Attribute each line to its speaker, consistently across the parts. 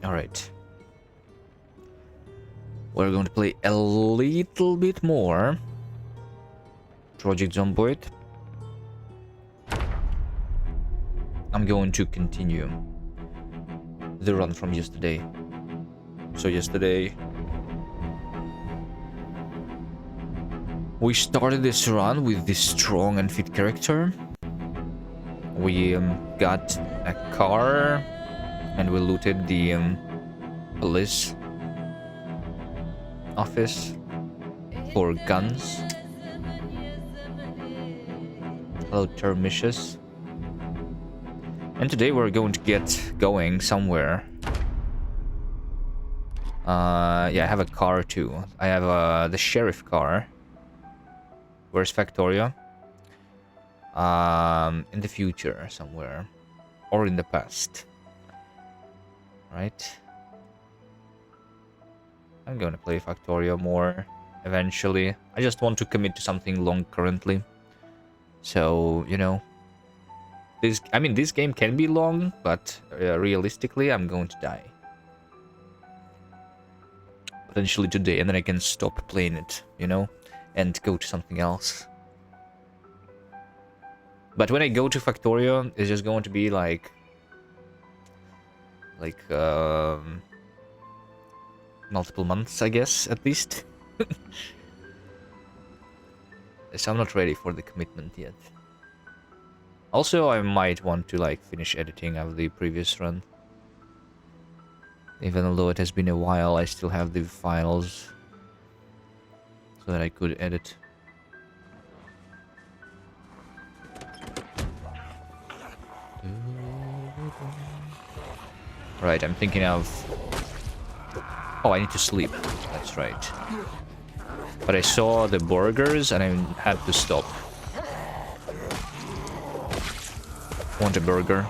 Speaker 1: Alright. We're going to play a little bit more Project Zomboid. I'm going to continue the run from yesterday. So yesterday we started this run with this strong and fit character. We got a car and we looted the police office for guns. Hello, Termitius. And today we're going to get going somewhere. Yeah, I have a car too. I have the sheriff car. Where's Factoria? In the future somewhere. Or in the past. Right? I'm gonna play Factorio more eventually. I just want to commit to something long currently. So, you know, this game can be long, but realistically, I'm going to die. Potentially today, and then I can stop playing it, you know, and go to something else. But when I go to Factorio, it's just going to be like multiple months, I guess, at least. So I'm not ready for the commitment yet. Also, I might want to like finish editing of the previous run. Even though it has been a while, I still have the files so that I could edit. Right, I'm thinking of... Oh, I need to sleep. That's right. But I saw the burgers and I had to stop. Want a burger?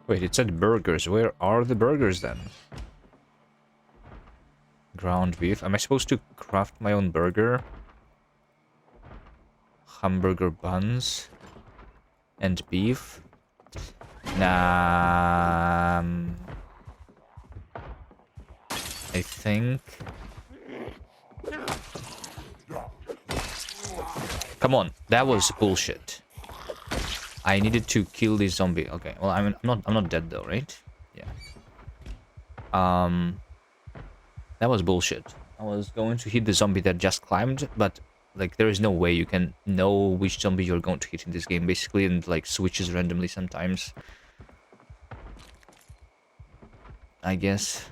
Speaker 1: Wait, it said burgers. Where are the burgers then? Ground beef. Am I supposed to craft my own burger? Hamburger buns. And beef? Nah. I think... Come on, that was bullshit. I needed to kill this zombie. Okay, well, I'm not dead though, right? Yeah. That was bullshit. I was going to hit the zombie that just climbed, but like there is no way you can know which zombie you're going to hit in this game, basically, and like switches randomly sometimes. I guess.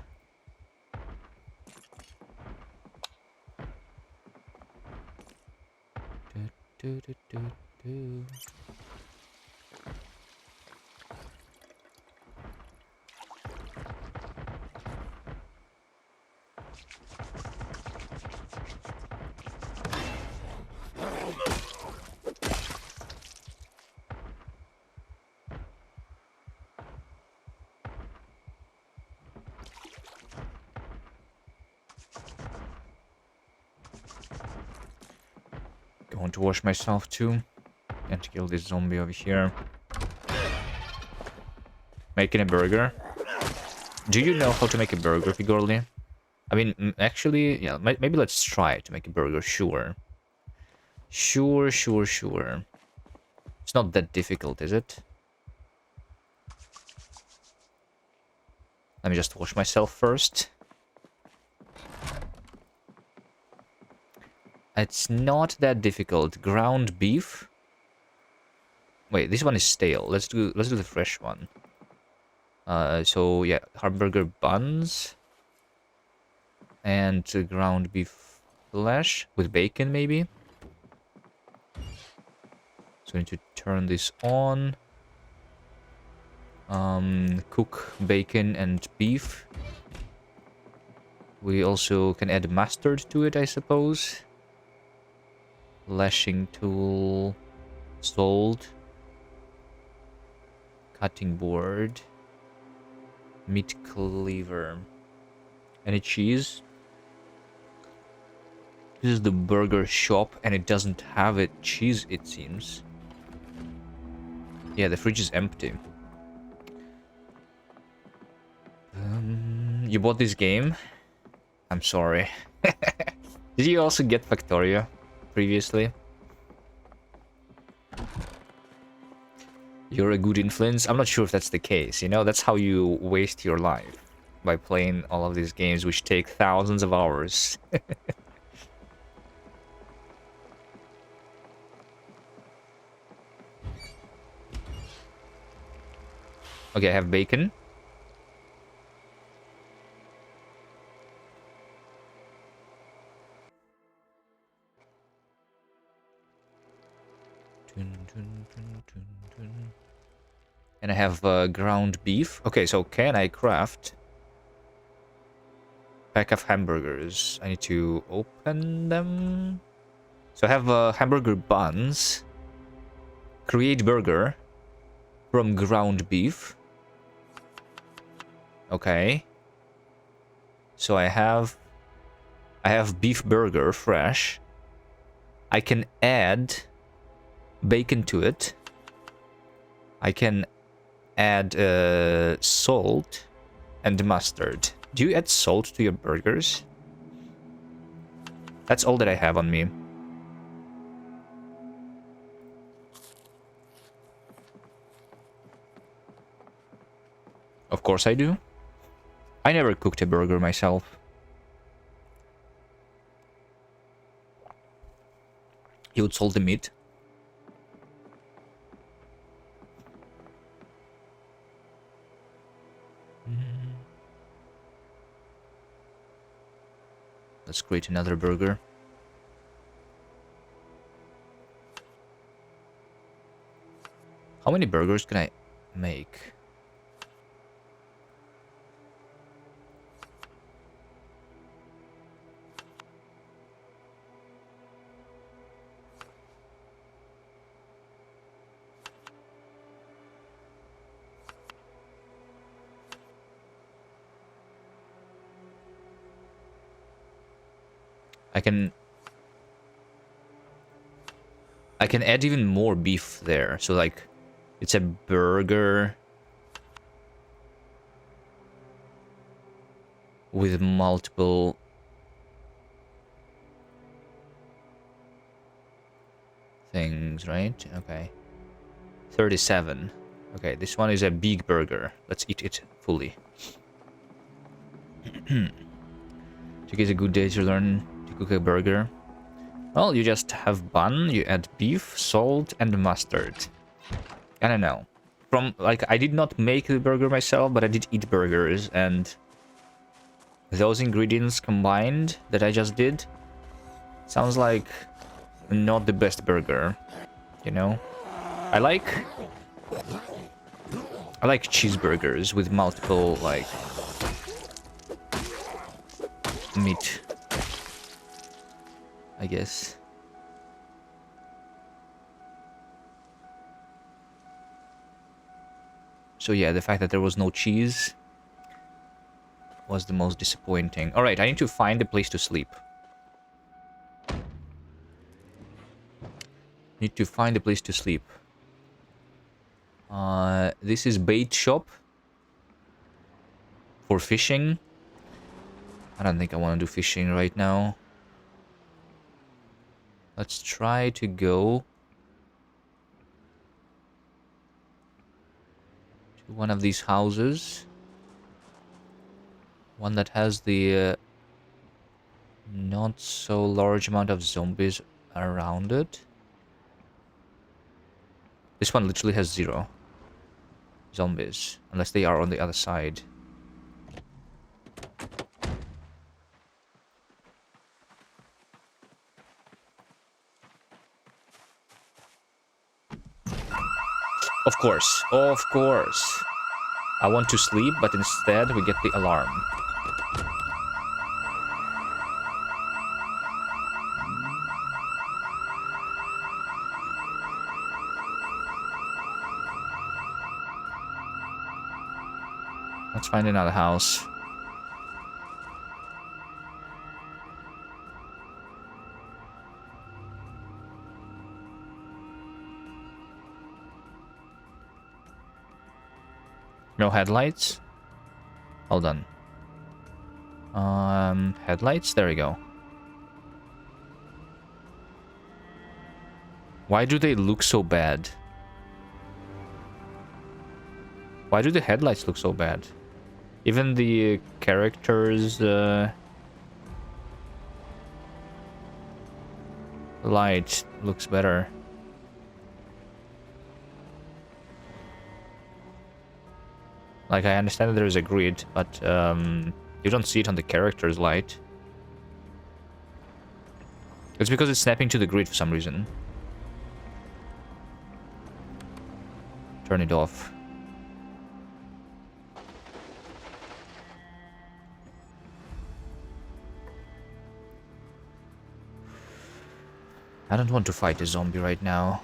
Speaker 1: Going to wash myself too. And kill this zombie over here. Making a burger. Do you know how to make a burger, Pigorli? I mean, actually, yeah, maybe let's try to make a burger, sure. Sure. It's not that difficult, is it? Let me just wash myself first. It's not that difficult. Ground beef. Wait, this one is stale. Let's do the fresh one. So yeah, hamburger buns. And ground beef flesh with bacon, maybe. So I need to turn this on. Cook bacon and beef. We also can add mustard to it, I suppose. Lashing tool, salt, cutting board, meat cleaver. Any cheese? This is the burger shop and it doesn't have a cheese, it seems. Yeah, the fridge is empty. You bought this game? I'm sorry. Did you also get Factorio previously? You're a good influence? I'm not sure if that's the case, you know? That's how you waste your life. By playing all of these games which take thousands of hours. Okay, I have bacon. And I have ground beef. Okay, so can I craft pack of hamburgers? I need to open them. So I have hamburger buns. Create burger from ground beef. Okay. So I have beef burger fresh. I can add bacon to it. I can add salt and mustard. Do you add salt to your burgers? That's all that I have on me. Of course I do. I never cooked a burger myself. You would salt the meat. Let's create another burger. How many burgers can I make? I can add even more beef there. So like it's a burger with multiple things, right? Okay. 37. Okay, this one is a big burger. Let's eat it fully. Today is a good day to learn to cook a burger. Well, you just have bun, you add beef, salt, and mustard. I don't know. I did not make the burger myself, but I did eat burgers, and those ingredients combined that I just did sounds like not the best burger, you know? I like cheeseburgers with multiple, like, meat, I guess. So yeah, the fact that there was no cheese was the most disappointing. Alright, I need to find a place to sleep. Need to find a place to sleep. This is bait shop for fishing. I don't think I want to do fishing right now. Let's try to go to one of these houses. One that has the not so large amount of zombies around it. This one literally has 0 zombies, unless they are on the other side. Of course, of course. I want to sleep, but instead we get the alarm. Let's find another house. No headlights? Hold on. Headlights? There we go. Why do they look so bad? Why do the headlights look so bad? Even the characters' light looks better. Like, I understand that there is a grid, but you don't see it on the character's light. It's because it's snapping to the grid for some reason. Turn it off. I don't want to fight a zombie right now.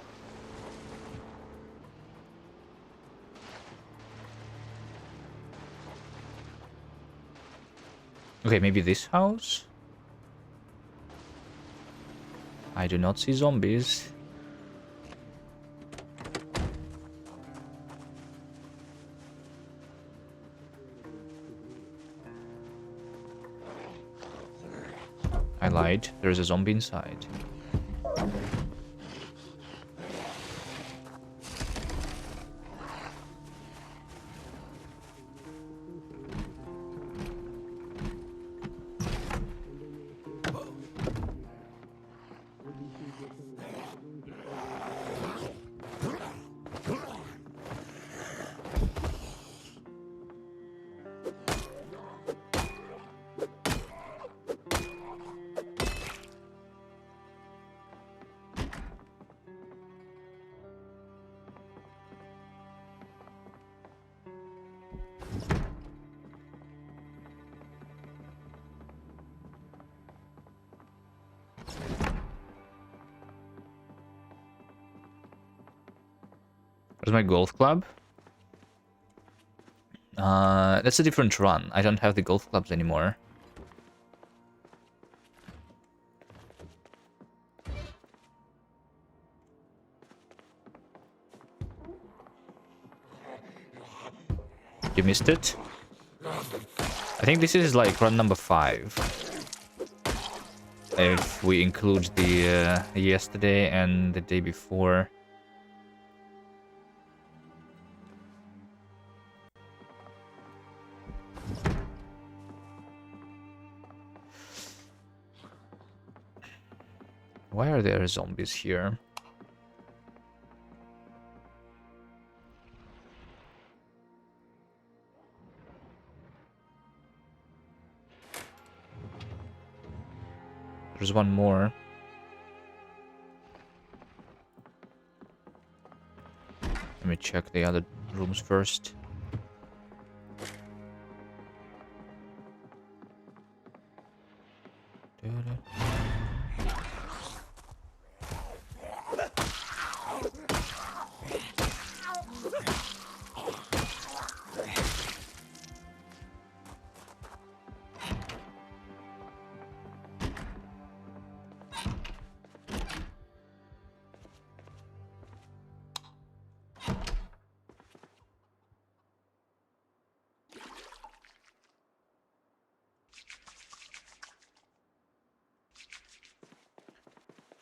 Speaker 1: Okay, maybe this house? I do not see zombies. I lied. There's a zombie inside. Where's my golf club? That's a different run. I don't have the golf clubs anymore. You missed it? I think this is like run number 5. If we include the yesterday and the day before. Why are there zombies here? There's one more. Let me check the other rooms first.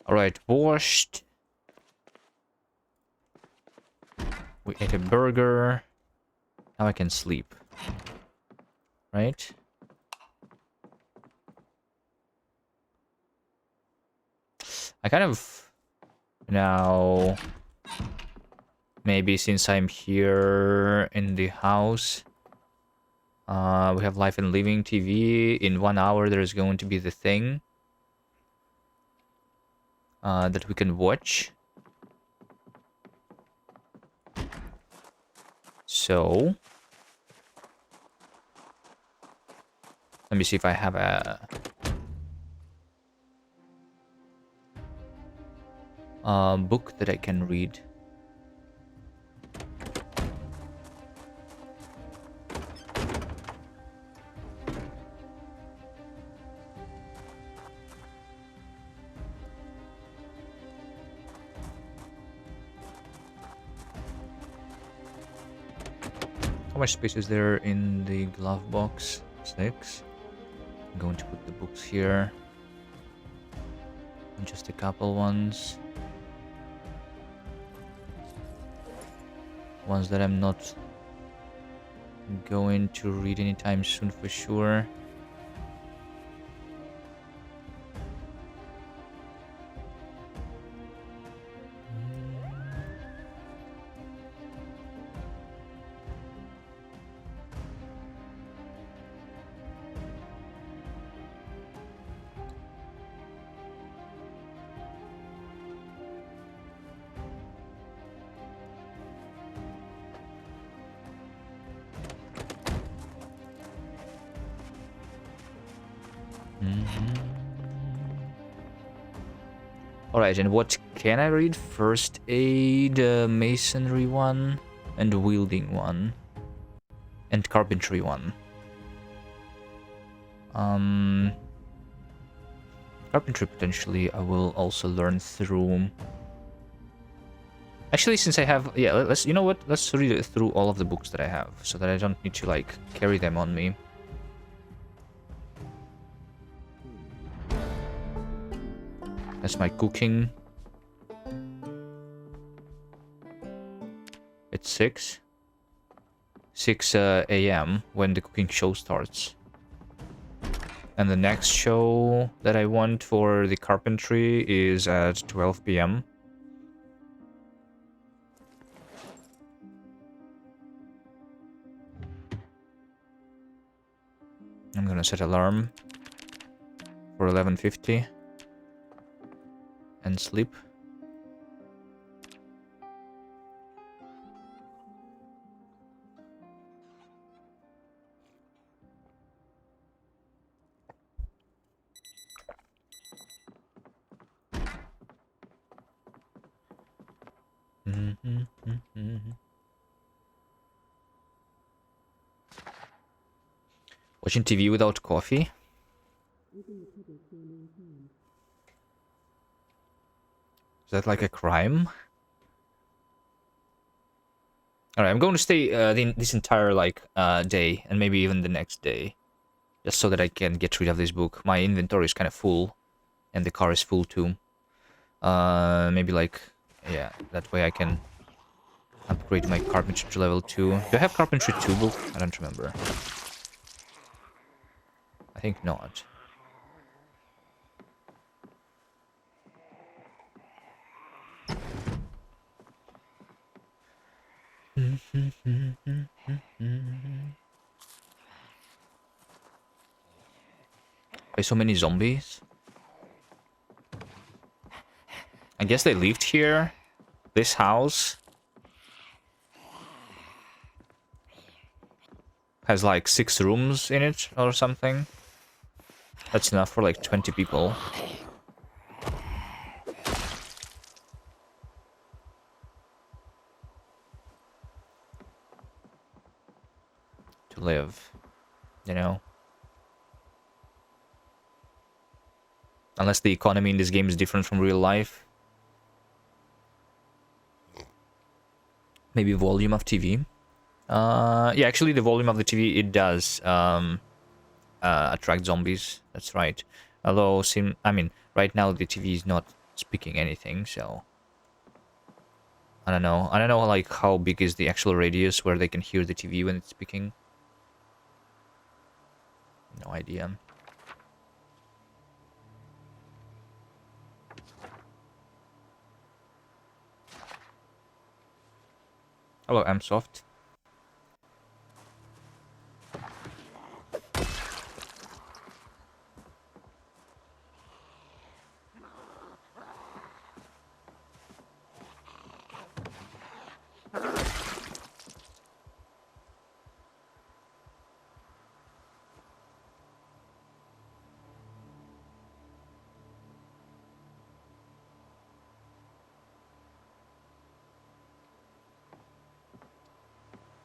Speaker 1: Alright, washed. We ate a burger. Now I can sleep. Right? I kind of... Now... Maybe since I'm here in the house... we have Life and Living TV. In 1 hour there's going to be the thing. That we can watch. So let me see if I have a book that I can read. How much space is there in the glove box? 6. I'm going to put the books here. And just a couple ones. Ones that I'm not going to read anytime soon for sure. Alright, and what can I read? First aid, masonry one, and wielding one, and carpentry one. Carpentry potentially I will also learn through. Actually, since I have, yeah, let's, you know what? Let's read it through all of the books that I have, so that I don't need to like carry them on me. That's my cooking. It's 6 a.m. when the cooking show starts. And the next show that I want for the carpentry is at 12 p.m. I'm gonna set alarm for 11:50 and sleep. Watching TV without coffee? Is that like a crime? Alright, I'm going to stay this entire like day, and maybe even the next day, just so that I can get rid of this book. My inventory is kind of full, and the car is full too. Maybe like, yeah, that way I can upgrade my carpentry to level 2. Do I have carpentry 2 book? I don't remember. I think not. Why so many zombies? I guess they lived here. This house has like 6 rooms in it or something. That's enough for like 20 people. To live, you know? Unless the economy in this game is different from real life. Maybe volume of TV. Yeah, actually the volume of the TV, it does attract zombies. That's right. Although, I mean, right now the TV is not speaking anything, so I don't know. I don't know like how big is the actual radius where they can hear the TV when it's speaking. No idea. Hello, Msoft.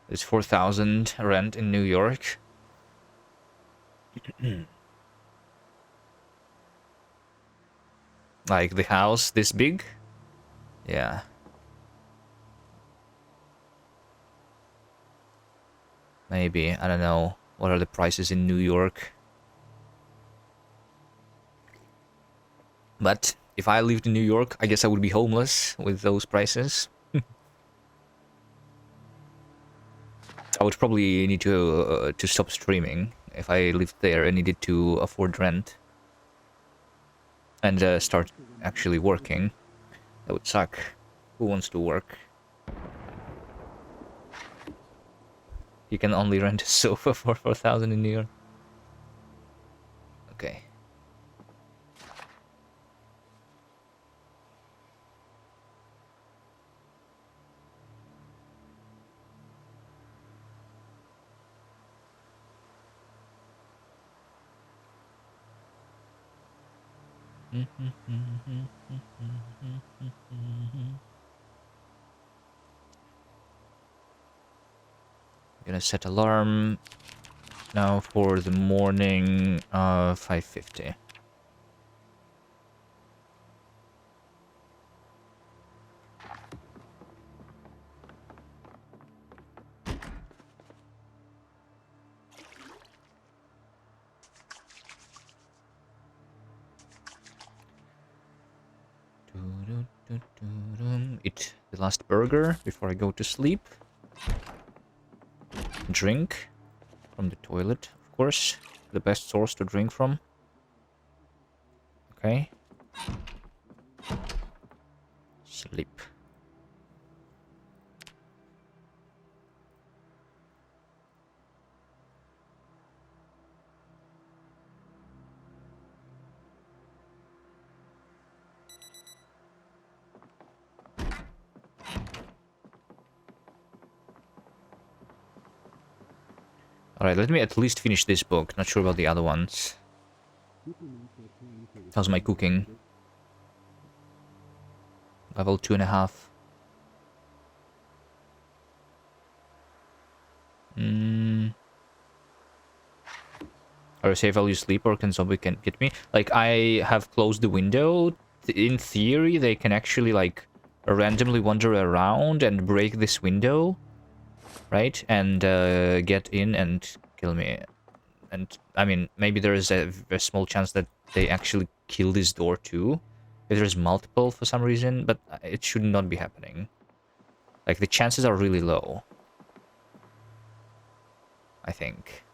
Speaker 1: It's 4,000 rent in New York. Like the house this big? Yeah. Maybe. I don't know. What are the prices in New York? But if I lived in New York, I guess I would be homeless with those prices. I would probably need to stop streaming if I lived there and needed to afford rent and start actually working. That would suck. Who wants to work? You can only rent a sofa for 4,000 in New York. Okay. Gonna set alarm now for the morning 5:50. Eat the last burger before I go to sleep. Drink from the toilet, of course. The best source to drink from. Okay. Sleep. Alright, let me at least finish this book. Not sure about the other ones. How's my cooking? Level 2.5. Are you safe while you sleep, or can zombie can get me? Like, I have closed the window. In theory, they can actually, like, randomly wander around and break this window. Right? And get in and kill me. And, I mean, maybe there is a small chance that they actually kill this door too. If there's multiple for some reason, but it should not be happening. Like, the chances are really low. I think.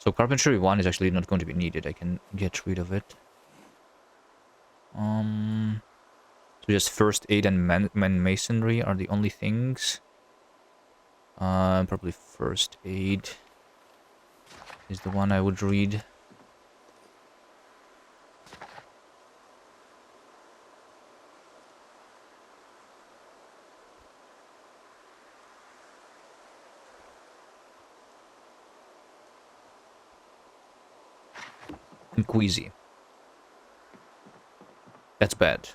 Speaker 1: So carpentry 1 is actually not going to be needed. I can get rid of it. So just first aid and man masonry are the only things. Probably first aid is the one I would read. And queasy. That's bad.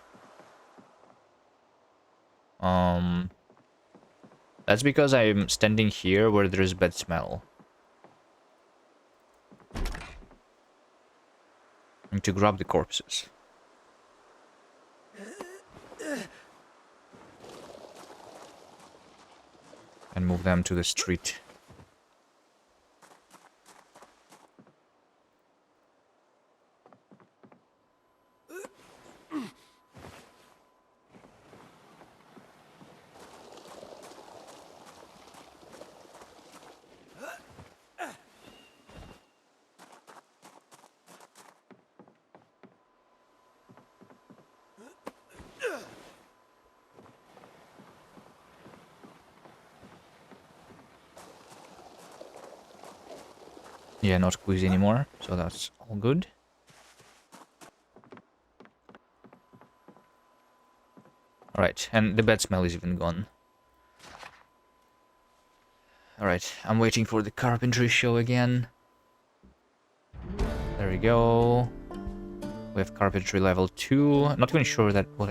Speaker 1: That's because I'm standing here where there is bad smell. And to grab the corpses. And move them to the street. Yeah, not squeezy anymore, so that's all good. Alright, and the bad smell is even gone. Alright, I'm waiting for the carpentry show again. There we go. We have carpentry level 2. Not even sure that what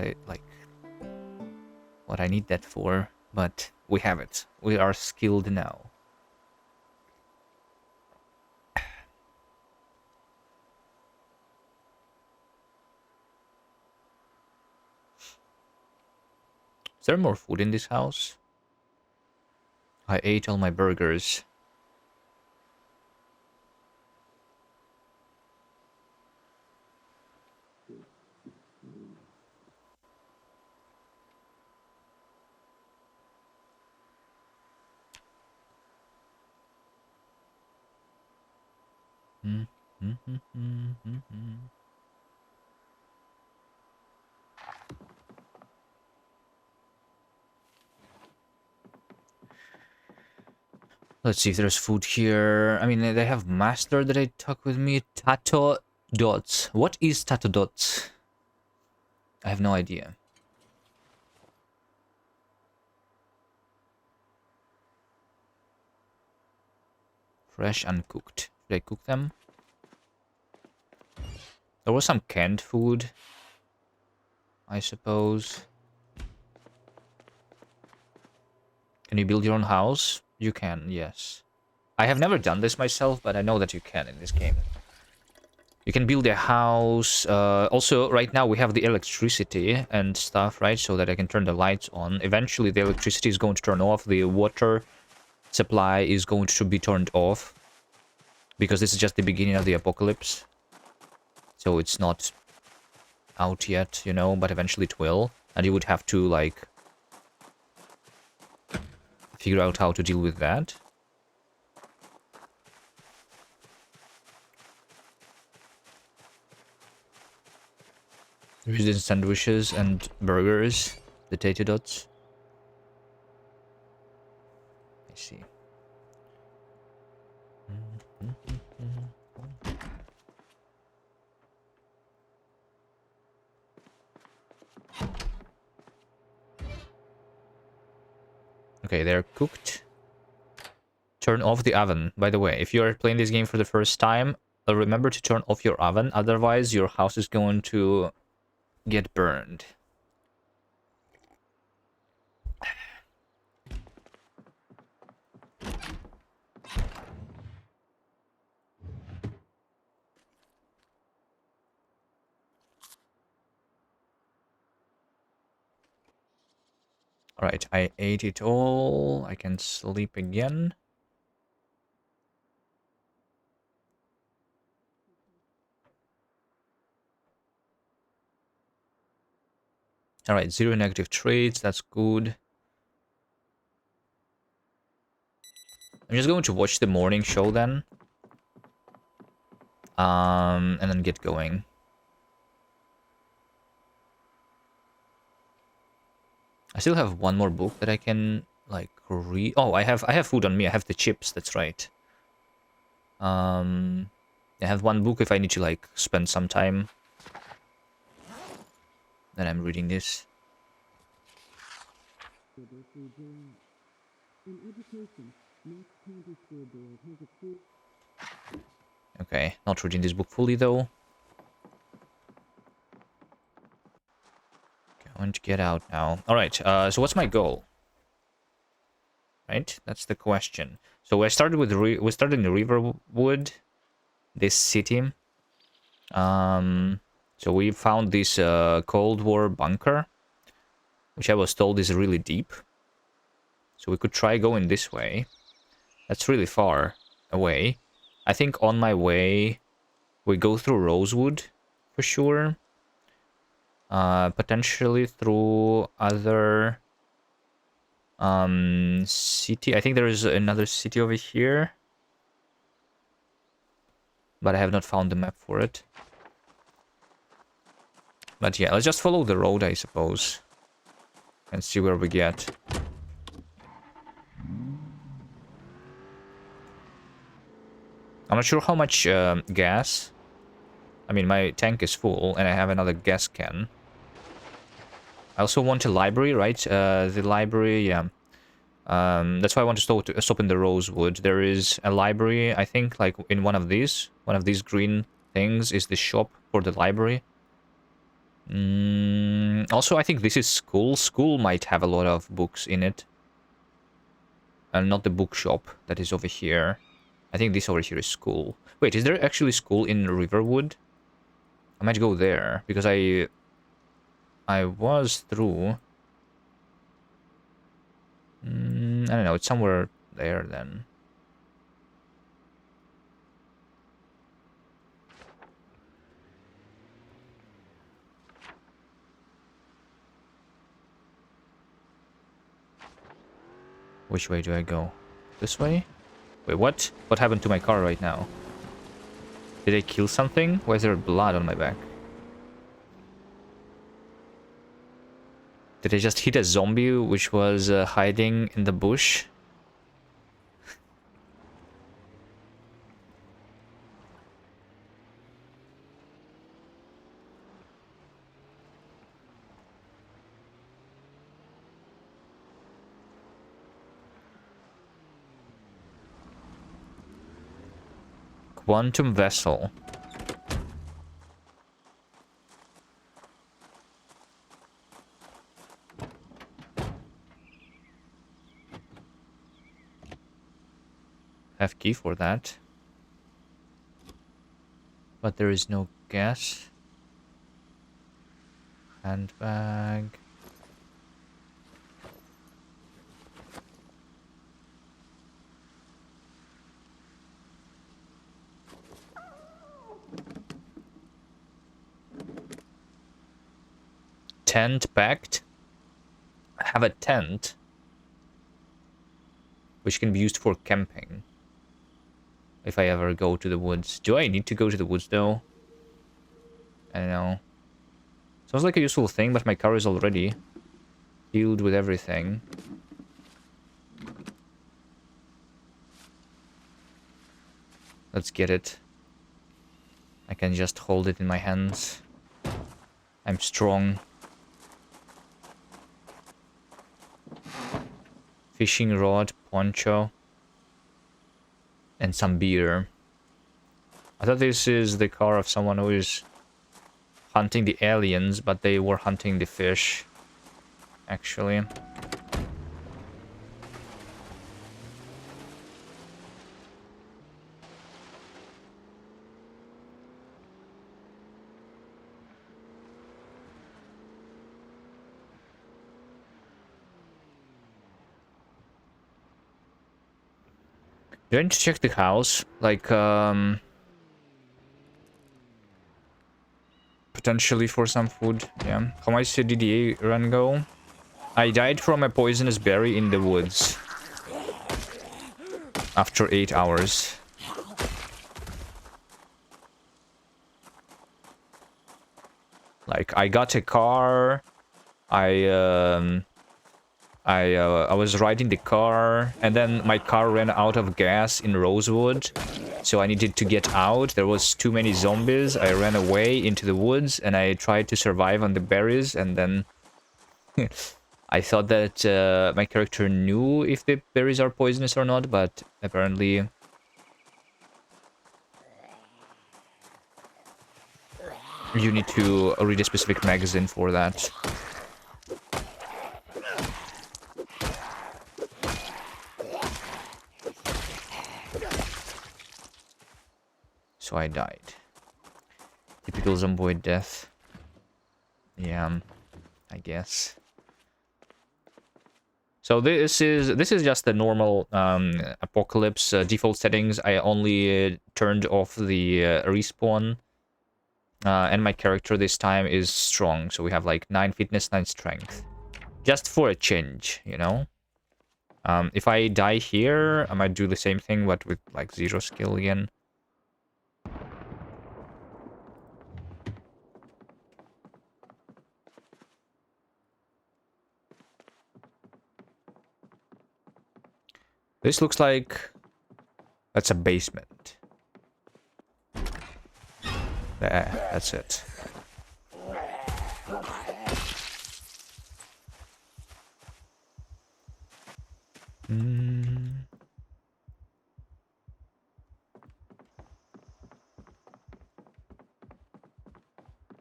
Speaker 1: I need that for, but we have it. We are skilled now. Is there more food in this house? I ate all my burgers. Let's see if there's food here. I mean, they have master that I took with me. Tato dots. What is tato dots? I have no idea. Fresh uncooked. Should I cook them? There was some canned food, I suppose. Can you build your own house? You can, yes. I have never done this myself, but I know that you can in this game. You can build a house. Also, right now we have the electricity and stuff, right? So that I can turn the lights on. Eventually, the electricity is going to turn off. The water supply is going to be turned off. Because this is just the beginning of the apocalypse. So it's not out yet, you know, but eventually it will. And you would have to, like, figure out how to deal with that. There's sandwiches and burgers, the tater dots. I see. Okay, they're cooked. Turn off the oven. By the way, if you're playing this game for the first time, remember to turn off your oven. Otherwise, your house is going to get burned. Alright, I ate it all. I can sleep again. Alright, 0 negative traits. That's good. I'm just going to watch the morning show then. And then get going. I still have one more book that I can, like, read. Oh, I have food on me. I have the chips, that's right. I have one book if I need to, like, spend some time. Then I'm reading this. Okay, not reading this book fully though. Going to get out now. Alright, so what's my goal? Right, that's the question. So I started with we started in Riverwood, this city. So we found this Cold War bunker, which I was told is really deep. So we could try going this way. That's really far away. I think on my way, we go through Rosewood, for sure. Potentially through other city. I think there is another city over here. But I have not found the map for it. But yeah, let's just follow the road, I suppose. And see where we get. I'm not sure how much gas. I mean, my tank is full, and I have another gas can. I also want a library, right? The library, yeah. That's why I want to stop in the Rosewood. There is a library, I think, like in one of these green things is the shop for the library. Also, I think this is school. School might have a lot of books in it. And not the bookshop that is over here. I think this over here is school. Wait, is there actually school in Riverwood? I might go there, because I was through. I don't know, it's somewhere there then. Which way do I go? This way? Wait, what? What happened to my car right now? Did I kill something? Why is there blood on my back? Did I just hit a zombie which was hiding in the bush? Quantum vessel. Have key for that. But there is no gas. Handbag. Tent packed. I have a tent, which can be used for camping. If I ever go to the woods. Do I need to go to the woods though? I don't know. Sounds like a useful thing, but my car is already healed with everything. Let's get it. I can just hold it in my hands. I'm strong. Fishing rod, poncho. And some beer. I thought this is the car of someone who is hunting the aliens, but they were hunting the fish. Actually. Do I need to check the house? Like, potentially for some food. Yeah. How much did the run go? I died from a poisonous berry in the woods. After 8 hours. Like, I got a car. I was riding the car, and then my car ran out of gas in Rosewood, so I needed to get out. There was too many zombies. I ran away into the woods, and I tried to survive on the berries, and then I thought that my character knew if the berries are poisonous or not, but apparently you need to read a specific magazine for that. So I died. Typical zomboid death. Yeah, I guess. So this is just the normal Apocalypse default settings. I only turned off the respawn, and my character this time is strong. So we have like 9 fitness, 9 strength, just for a change, you know. If I die here, I might do the same thing, but with like 0 skill again. This looks like that's a basement. There, that's it. Mm.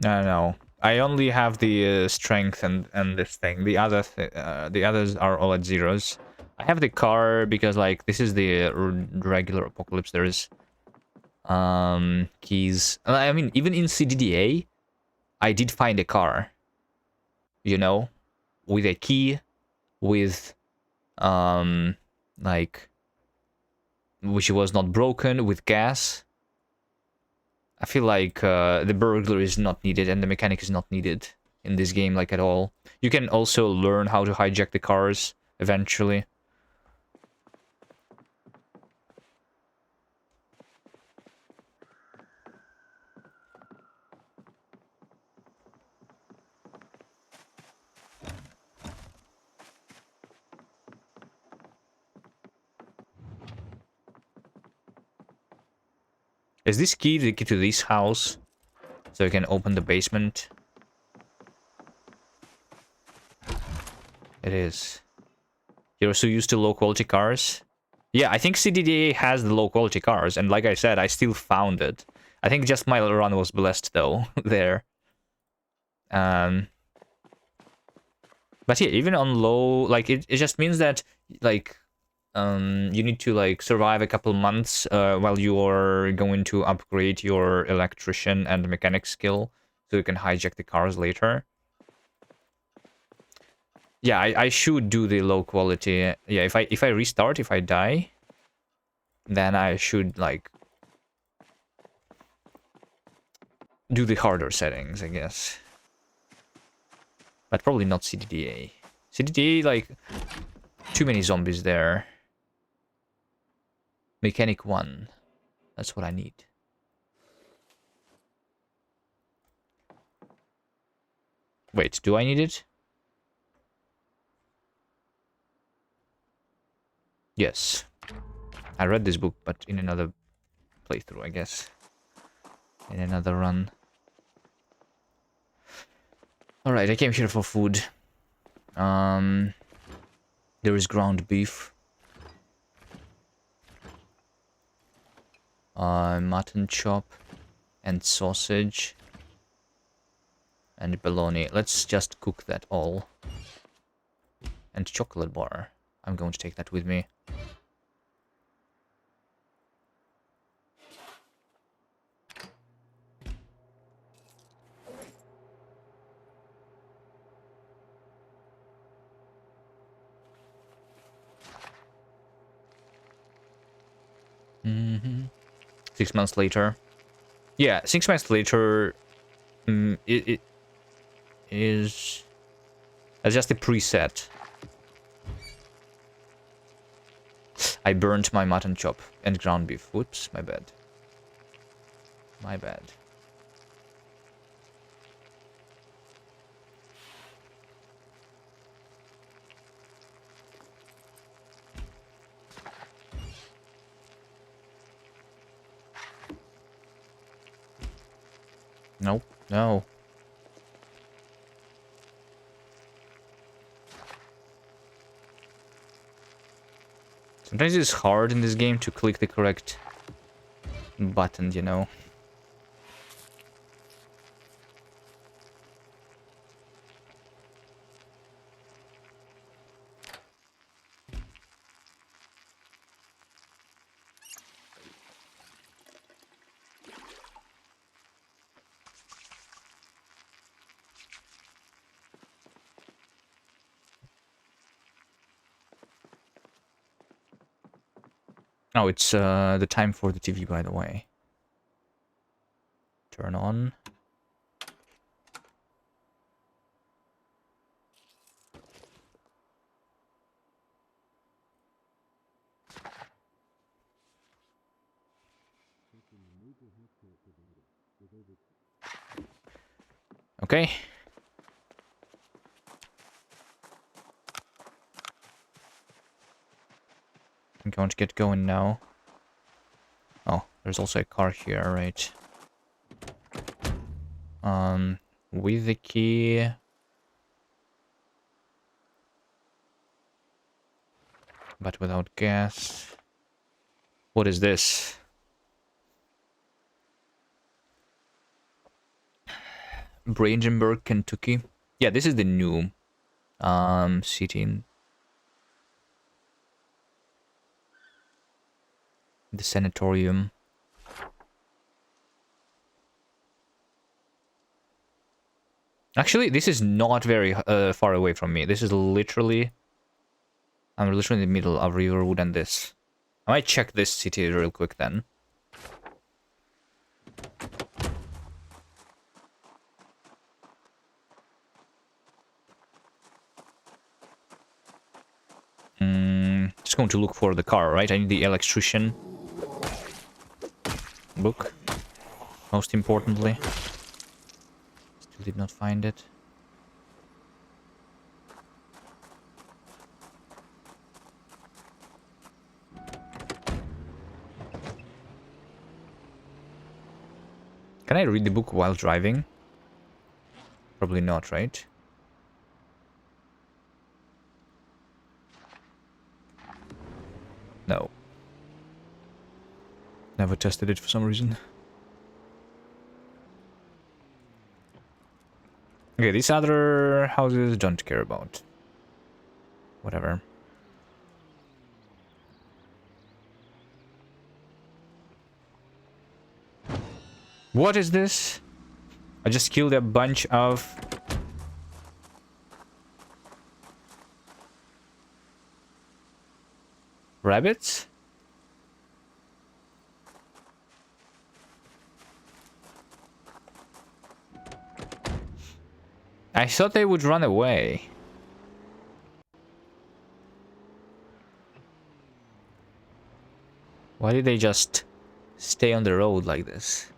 Speaker 1: No. I only have the strength and this thing. The the others are all at zeros. I have the car because like this is the regular apocalypse. There is keys. I mean, even in CDDA, I did find a car. You know, with a key, with like which was not broken, with gas. I feel like the burglar is not needed and the mechanic is not needed in this game, like, at all. You can also learn how to hijack the cars eventually. Is this key the key to this house? So you can open the basement? It is. You're so used to low quality cars? Yeah, I think CDDA has the low quality cars, and like I said, I still found it. I think just my run was blessed though, there. But yeah, even on low, like it just means that like you need to like survive a couple months while you're going to upgrade your electrician and mechanic skill so you can hijack the cars later. Yeah, I should do the low quality. Yeah, if I restart, if I die, then I should like do the harder settings, I guess. But probably not CDDA. CDDA, like, too many zombies there. Mechanic 1. That's what I need. Wait, do I need it? Yes. I read this book, but in another playthrough, I guess. In another run. Alright, I came here for food. There is ground beef. Mutton chop. And sausage. And bologna. Let's just cook that all. And chocolate bar. I'm going to take that with me. Mm-hmm. 6 months later. Yeah, 6 months later, it is just a preset. I burnt my mutton chop and ground beef. Whoops, my bad. My bad. Nope, no. Sometimes it's hard in this game to click the correct button, you know. Oh, it's the time for the TV, by the way. Turn on. Okay. I'm going to get going now. Oh, there's also a car here, right? With the key. But without gas. What is this? Brandenburg, Kentucky. Yeah, this is the new city in the sanatorium. Actually, this is not very far away from me. This is literally... I'm literally in the middle of Riverwood and this. I might check this city real quick then. Just going to look for the car, right? I need the electrician book. Most importantly. Still did not find it. Can I read the book while driving? Probably not, right? No. Never tested it for some reason. Okay, these other houses don't care about. Whatever. What is this? I just killed a bunch of... rabbits? I thought they would run away. Why did they just stay on the road like this?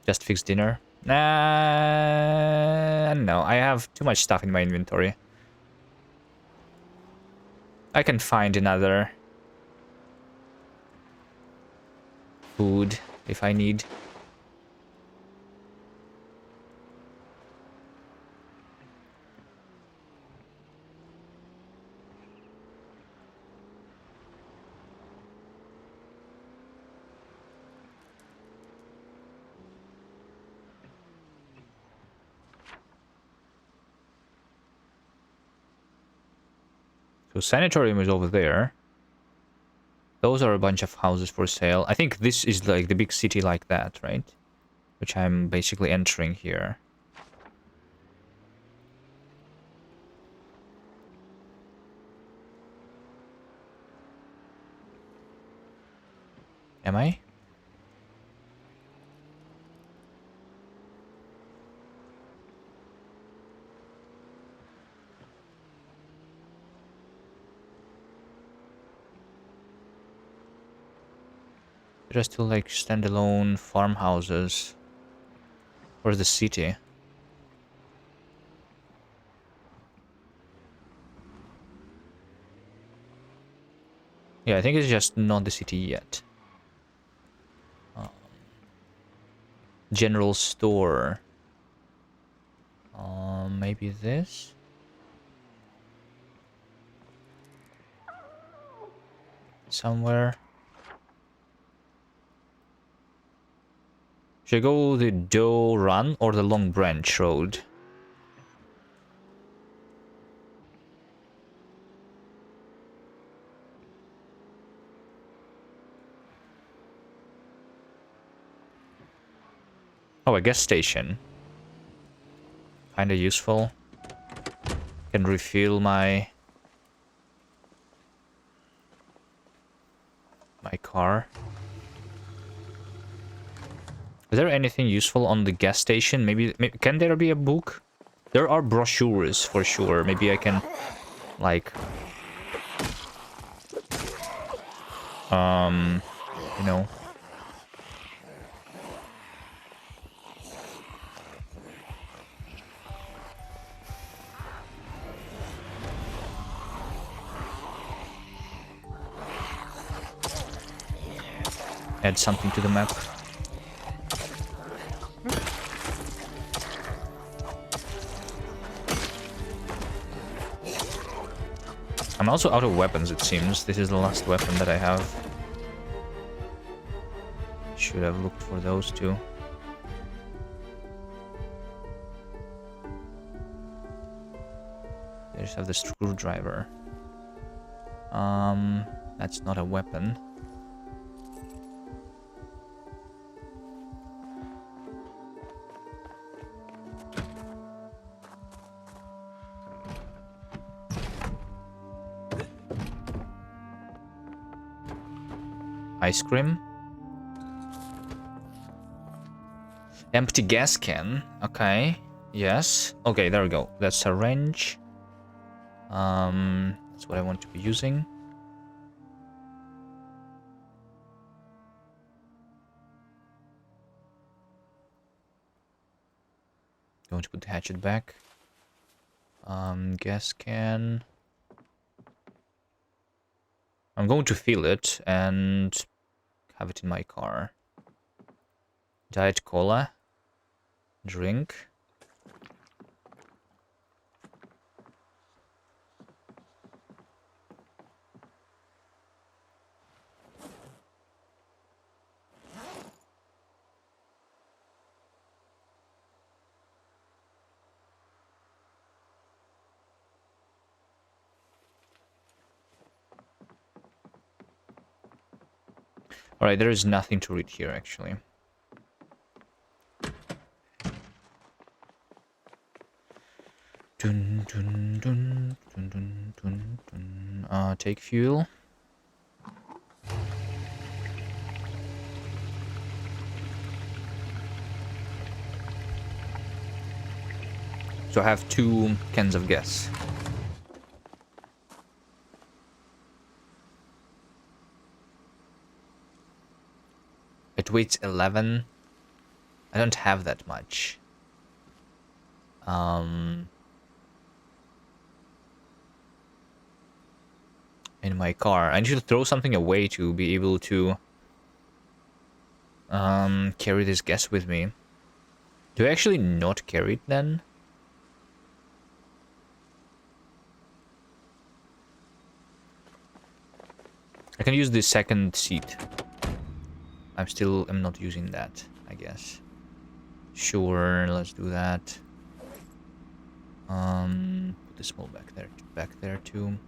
Speaker 1: Just fix dinner? Nah, no, I have too much stuff in my inventory. I can find another food if I need. So sanatorium is over there. Those are a bunch of houses for sale. I think this is like the big city like that, right? Which I'm basically entering here. Am I? There are still like standalone farmhouses. Where's the city? Yeah, I think it's just not the city yet. General store. Maybe this? Somewhere. Should I go the Doe Run or the Long Branch Road? Oh, a gas station. Kinda useful. Can refill my car. Is there anything useful on the gas station? Maybe can there be a book? There are brochures for sure. Maybe I can, like, you know. Add something to the map. I'm also out of weapons, it seems. This is the last weapon that I have. Should have looked for those two. I just have the screwdriver. That's not a weapon. Ice cream. Empty gas can. Okay. Yes. Okay, there we go. That's a wrench. That's what I want to be using. Going to put the hatchet back. Gas can. I'm going to fill it and have it in my car. Diet Cola. Drink. Alright, there is nothing to read here, actually. Dun, dun, dun, dun, dun, dun, dun. Take fuel. So I have 2 cans of gas. It weighs 11. I don't have that much. In my car. I need to throw something away to be able to carry this gas with me. Do I actually not carry it then? I can use the second seat. I'm not using that, I guess. Sure, let's do that. Put the small back there too.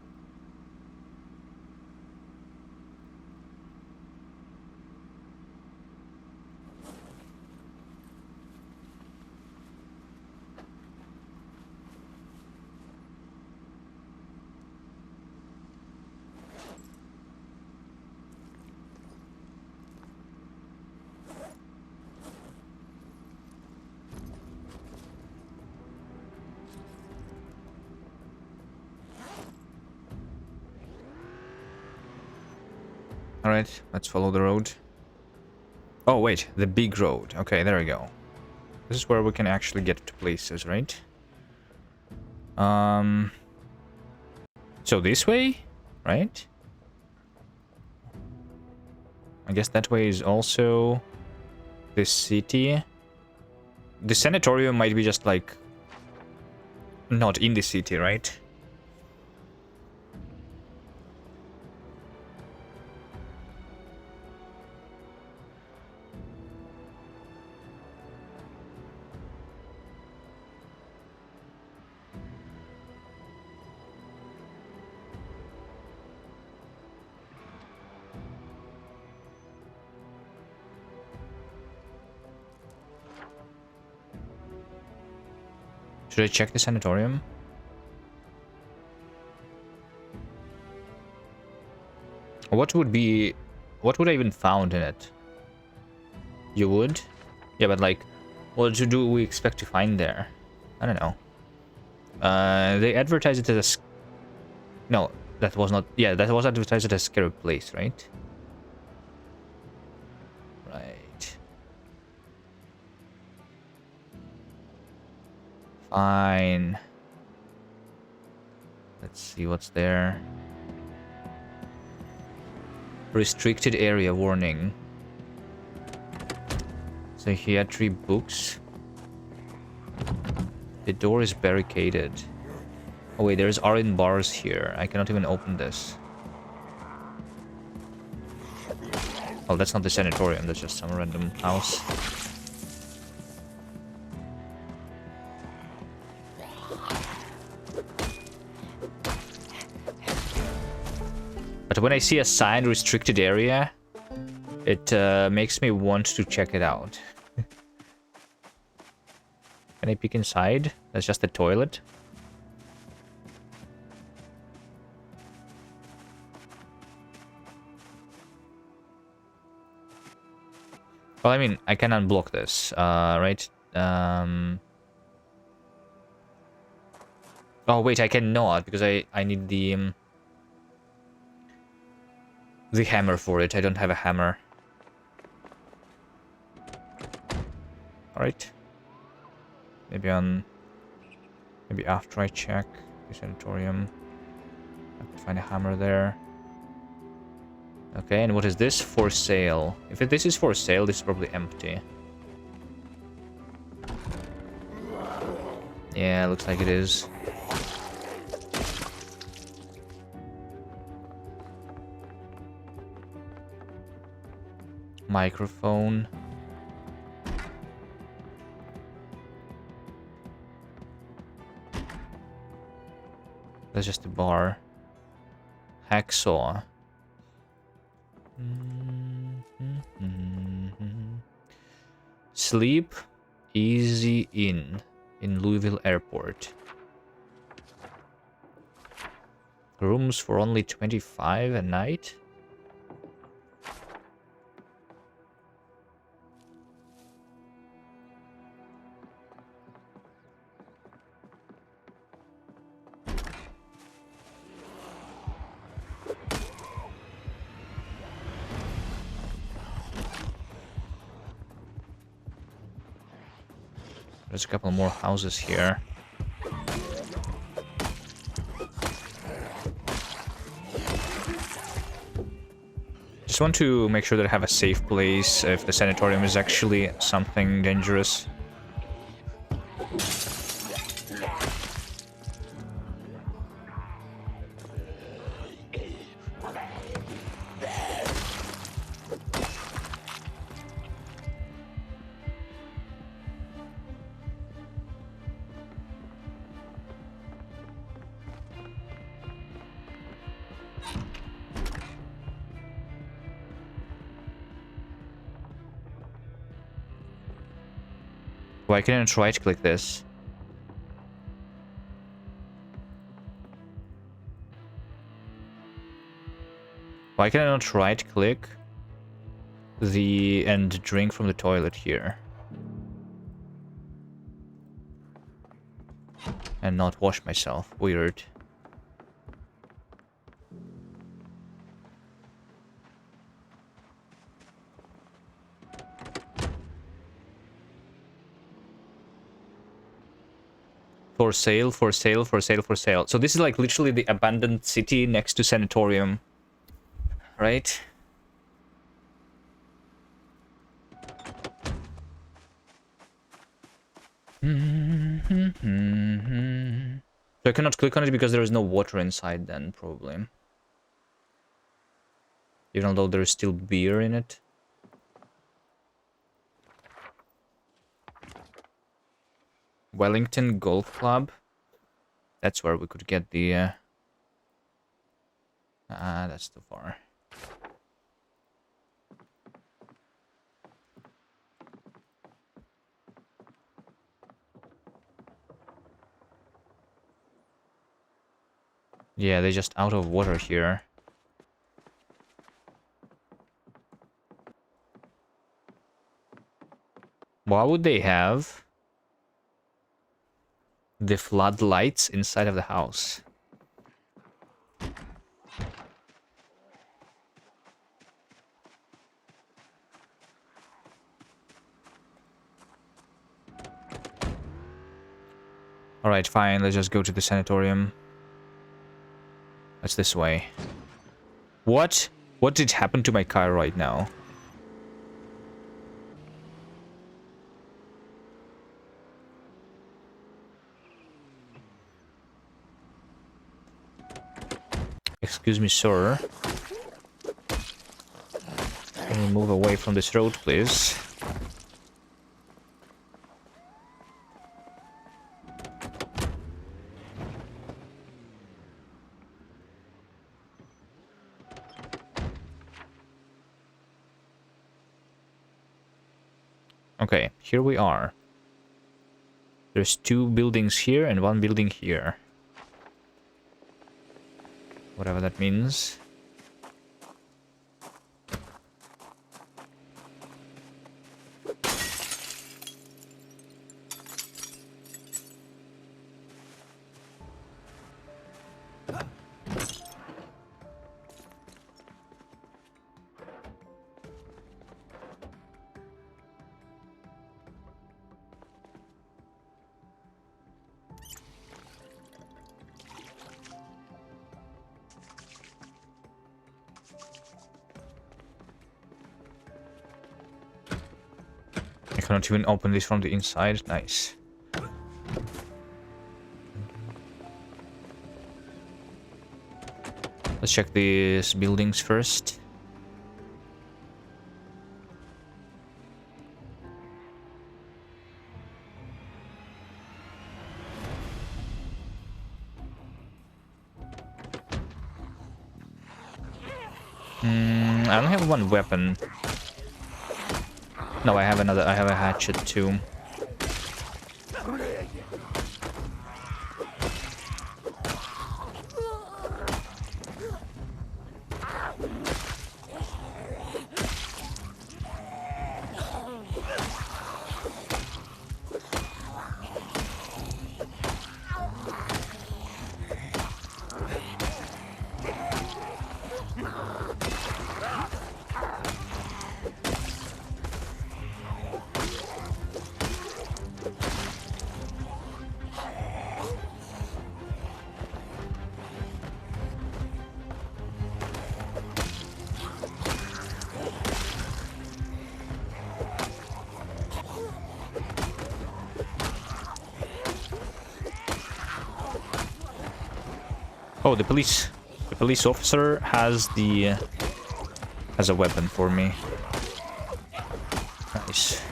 Speaker 1: Alright, let's follow the road. Oh, wait, the big road. Okay, there we go. This is where we can actually get to places, right? So this way, right? I guess that way is also this city. The sanatorium might be just like not in the city, right? Should I check the sanatorium? What would I even found in it? You would? Yeah, but like, what do we expect to find there? I don't know. They advertise it as a... No, that was not... Yeah, that was advertised as a scary place, right? Right. Fine. Let's see what's there. Restricted area warning. Psychiatry books. The door is barricaded. Oh wait, there's iron bars here. I cannot even open this. Oh, that's not the sanatorium. That's just some random house. But when I see a sign restricted area, it makes me want to check it out. Can I peek inside? That's just a toilet. Well, I mean, I can unblock this, right? Oh, wait, I cannot, because I need the hammer for it. I don't have a hammer. Alright. Maybe after I check the sanatorium. I can find a hammer there. Okay, and what is this? For sale. If this is for sale, this is probably empty. Yeah, looks like it is. Microphone. That's just a bar. Hacksaw. Sleep Easy Inn in Louisville Airport. Rooms for only 25 a night? There's a couple more houses here. Just want to make sure that I have a safe place if the sanatorium is actually something dangerous. Why can't I right click this? Why can I not right click and drink from the toilet here? And not wash myself. Weird. For sale, for sale, for sale, for sale. So this is like literally the abandoned city next to sanatorium. Right? So I cannot click on it because there is no water inside then, probably. Even though there is still beer in it. Wellington Golf Club. That's where we could get the... that's too far. Yeah, they're just out of water here. Why would they have the floodlights inside of the house? Alright, fine, let's just go to the sanatorium. That's this way. What? What did happen to my car right now? Excuse me, sir. Can you move away from this road, please? Okay, here we are. There's 2 buildings here and 1 building here. Whatever that means. I cannot even open this from the inside. Nice. Let's check these buildings first. I only have 1 weapon. No, I have another. I have a hatchet too. Oh, the police officer has a weapon for me. Nice.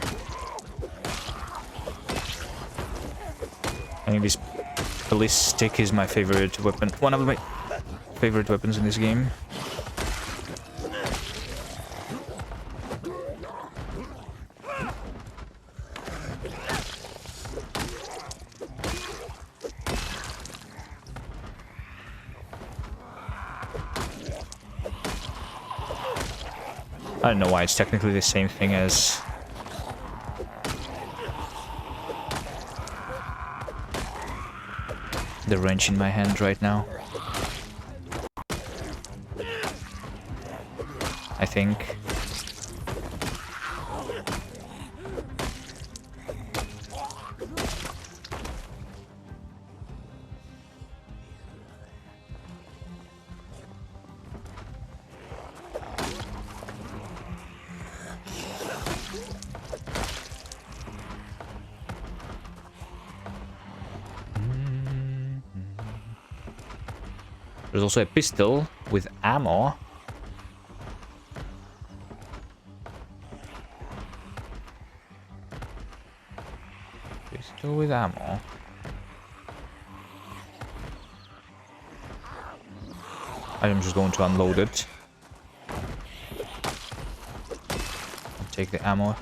Speaker 1: I think this police stick is my favorite weapon. One of my favorite weapons in this game. I don't know why it's technically the same thing as the wrench in my hand right now. I think. There's also a pistol with ammo. Pistol with ammo. I'm just going to unload it. Take the ammo.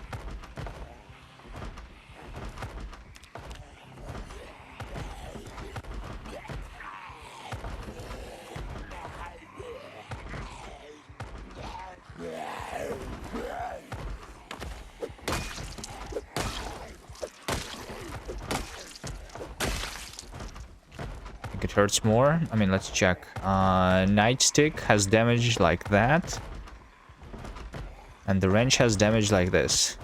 Speaker 1: It hurts more. I mean, let's check. Nightstick has damage like that. And the wrench has damage like this.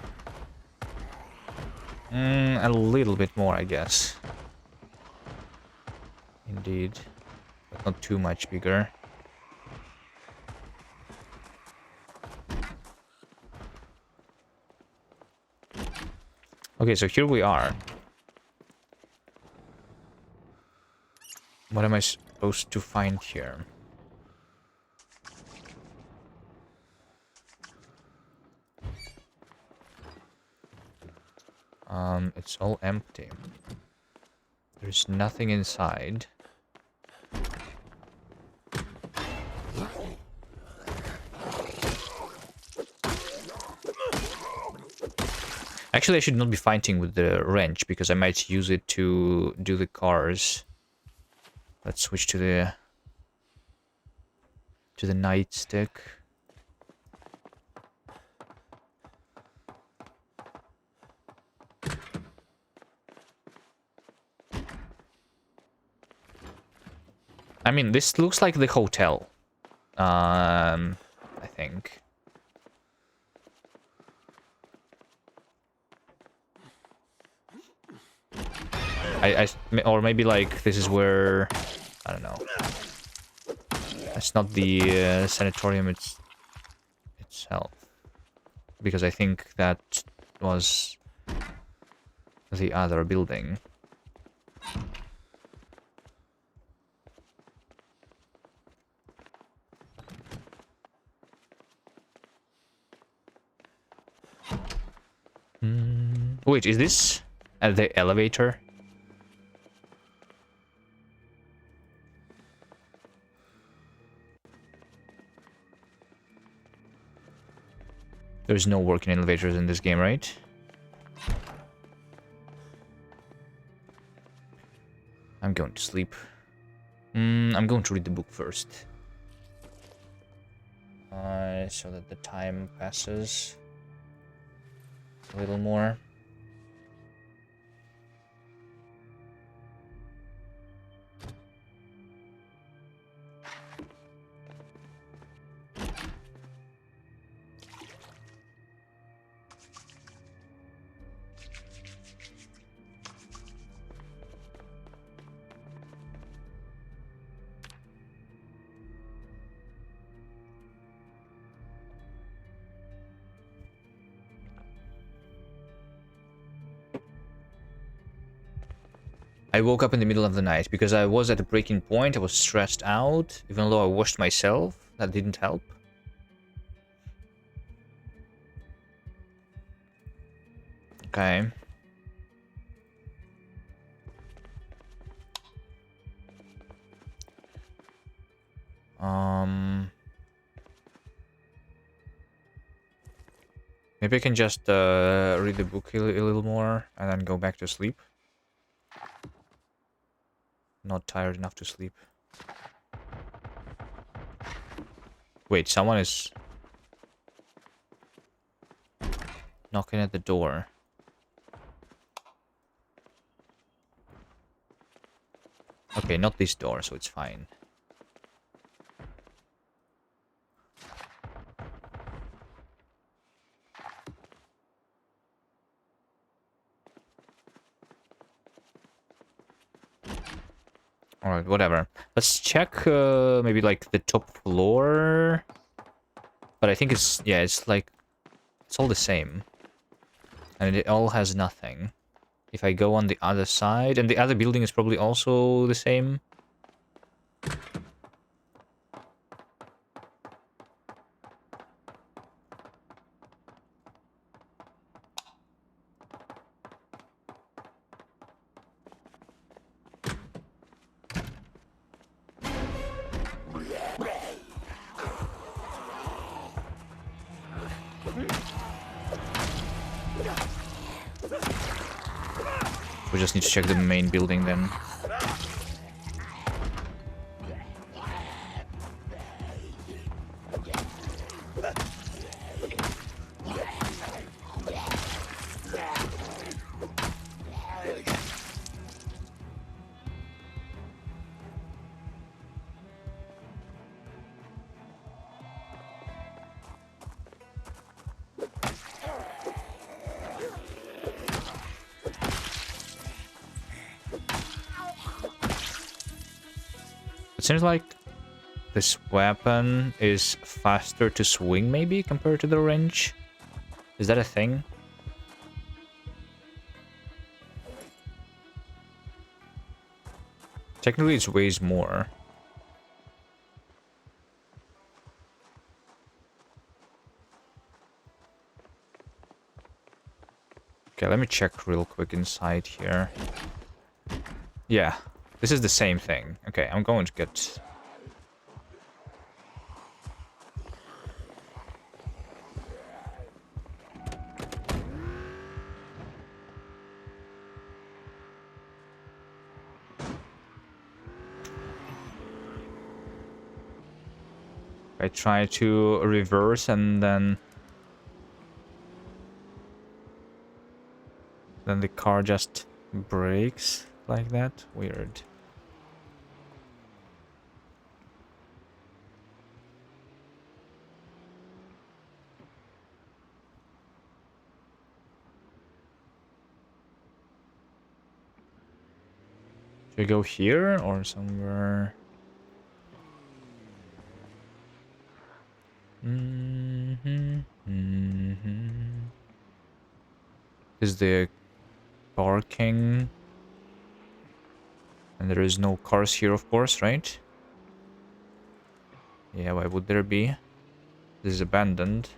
Speaker 1: A little bit more, I guess. Indeed. But not too much bigger. Okay, so here we are. What am I supposed to find here? It's all empty. There's nothing inside. Actually, I should not be fighting with the wrench because I might use it to do the cars. Let's switch to the nightstick. I mean, this looks like the hotel. I think. Or maybe like this is where, I don't know. It's not the sanatorium itself, because I think that was the other building. Wait, is this at the elevator? There's no working elevators in this game, right? I'm going to sleep. I'm going to read the book first. So that the time passes a little more. I woke up in the middle of the night because I was at a breaking point. I was stressed out, even though I washed myself. That didn't help. Okay. Maybe I can just read the book a little more and then go back to sleep. Not tired enough to sleep. Wait, someone is knocking at the door. Okay, not this door, so it's fine. Alright, whatever. Let's check maybe like the top floor. But I think it's, yeah, it's like, it's all the same. And it all has nothing. If I go on the other side, and the other building is probably also the same. We just need to check the main building then. It seems like this weapon is faster to swing, maybe, compared to the wrench. Is that a thing? Technically, it weighs more. Okay, let me check real quick inside here. Yeah, this is the same thing. Okay, I'm going to get... I try to reverse and then the car just brakes like that. Weird. Should I go here or somewhere? Is the parking? And there is no cars here, of course, right? Yeah, why would there be? This is abandoned.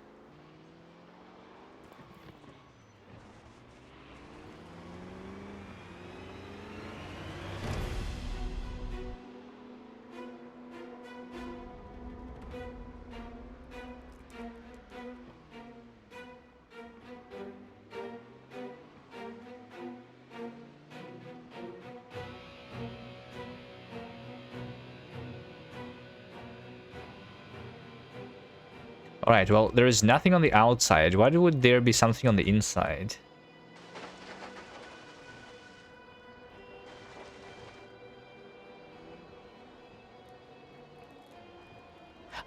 Speaker 1: Alright, well, there is nothing on the outside. Why would there be something on the inside?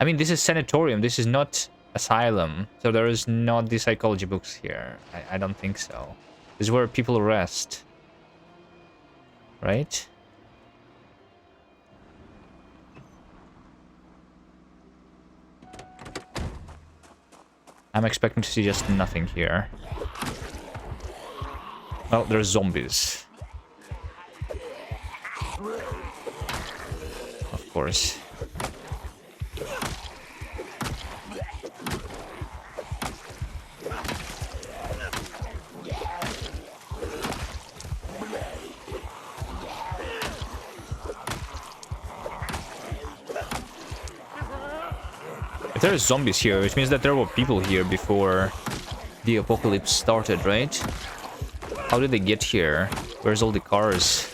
Speaker 1: I mean, this is sanatorium. This is not asylum. So there is not the psychology books here. I don't think so. This is where people rest. Right? I'm expecting to see just nothing here. Well, there's zombies. Of course. If there are zombies here, which means that there were people here before the apocalypse started, right? How did they get here? Where's all the cars?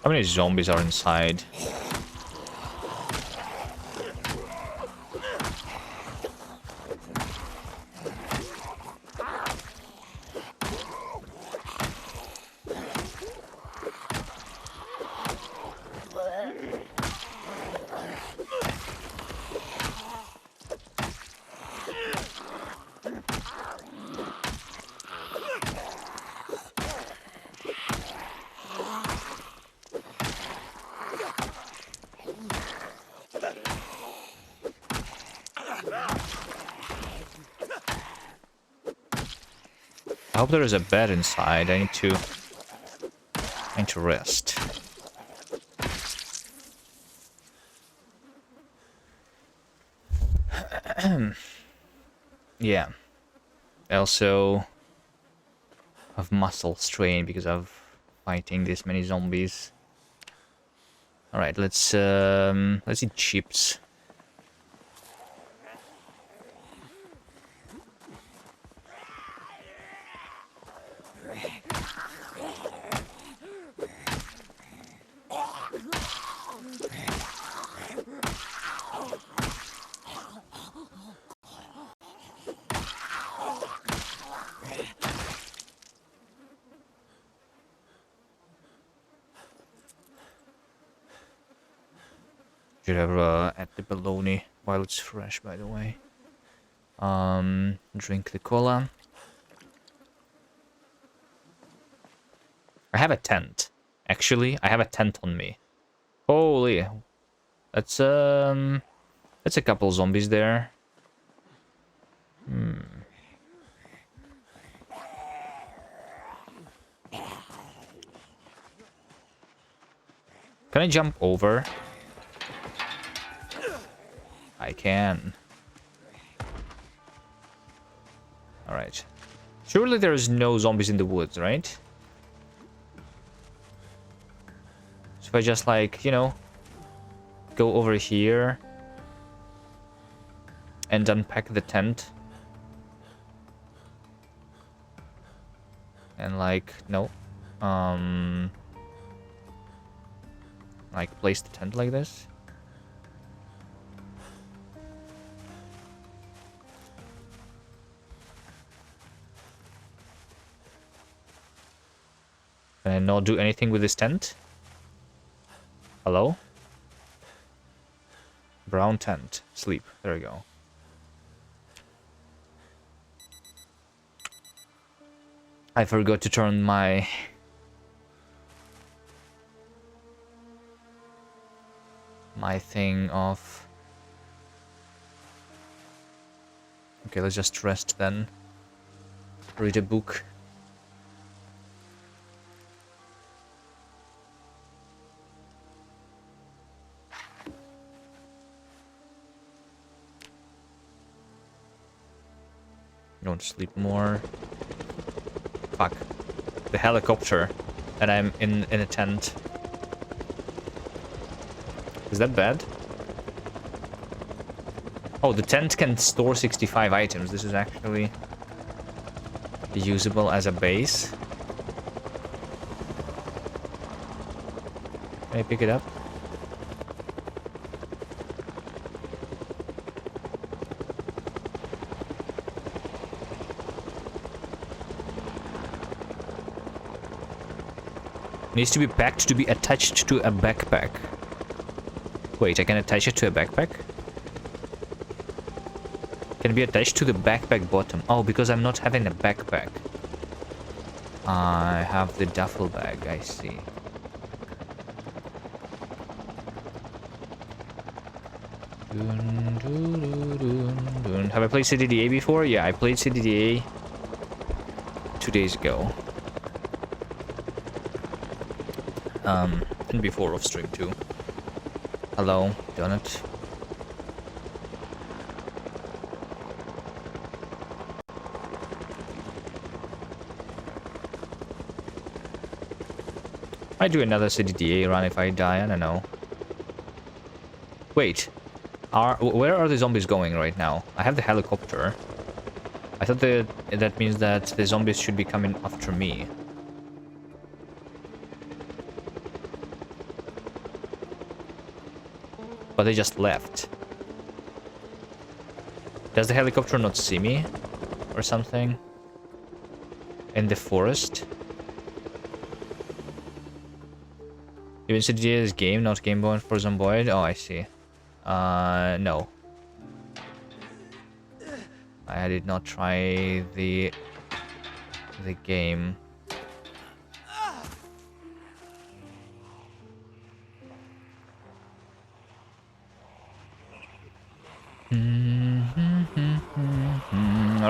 Speaker 1: How many zombies are inside? I hope there is a bed inside. I need to rest. Yeah. I also have muscle strain because of fighting this many zombies. All right, let's eat chips. Should have add the bologna while it's fresh, by the way. Drink the cola. I have a tent. Actually, I have a tent on me. Holy, that's a couple zombies there. Can I jump over? I can. Alright. Surely there's no zombies in the woods, right? So if I just like, you know, go over here and unpack the tent. And like, no. Like place the tent like this. Can I not do anything with this tent? Hello? Brown tent. Sleep. There we go. I forgot to turn my... thing off. Okay, let's just rest then. Read a book. Don't sleep more. Fuck. The helicopter. And I'm in a tent. Is that bad? Oh, the tent can store 65 items. This is actually usable as a base. Can I pick it up? Needs to be packed to be attached to a backpack. Wait, I can attach it to a backpack? Can be attached to the backpack bottom. Oh, because I'm not having a backpack. I have the duffel bag, I see. Have I played CDDA before? Yeah, I played CDDA 2 days ago. And before off stream too. Hello, Donut. I do another CDDA run if I die, I don't know. Wait, where are the zombies going right now? I have the helicopter. I thought that means that the zombies should be coming after me. But they just left. Does the helicopter not see me? Or something? In the forest? Even CDDA is game, not game born for Zomboid? Oh, I see. No. I did not try the game.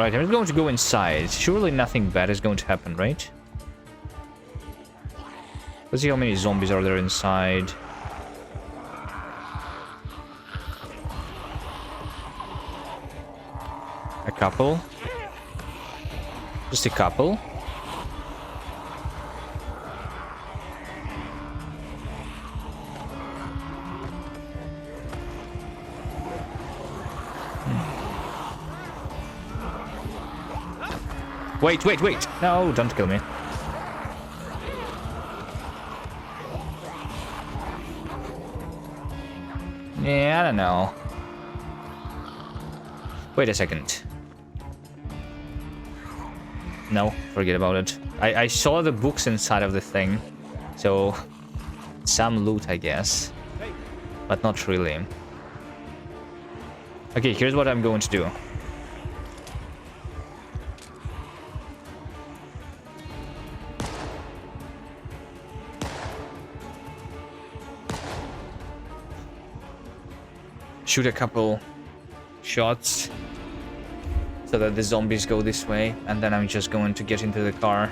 Speaker 1: Alright, I'm going to go inside. Surely nothing bad is going to happen, right? Let's see how many zombies are there inside. A couple. Just a couple. Wait, wait, wait! No, don't kill me. Yeah, I don't know. Wait a second. No, forget about it. I saw the books inside of the thing. So, some loot, I guess. But not really. Okay, here's what I'm going to do. Shoot a couple shots so that the zombies go this way, and then I'm just going to get into the car.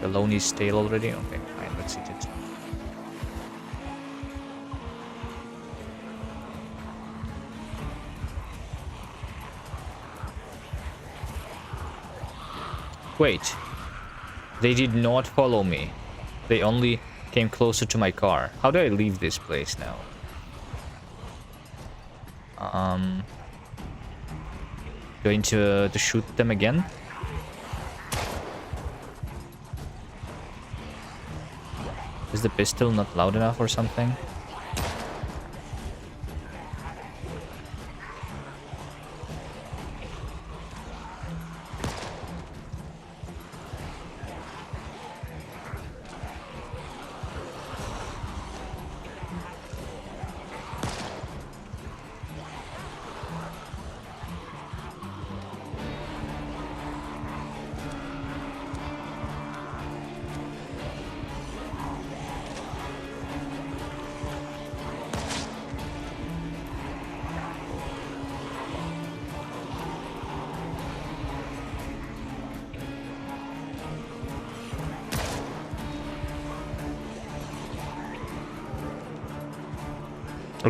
Speaker 1: The loan is stale already? Okay, fine, let's eat it. Wait. They did not follow me. They only came closer to my car. How do I leave this place now? Going to shoot them again? Is the pistol not loud enough or something?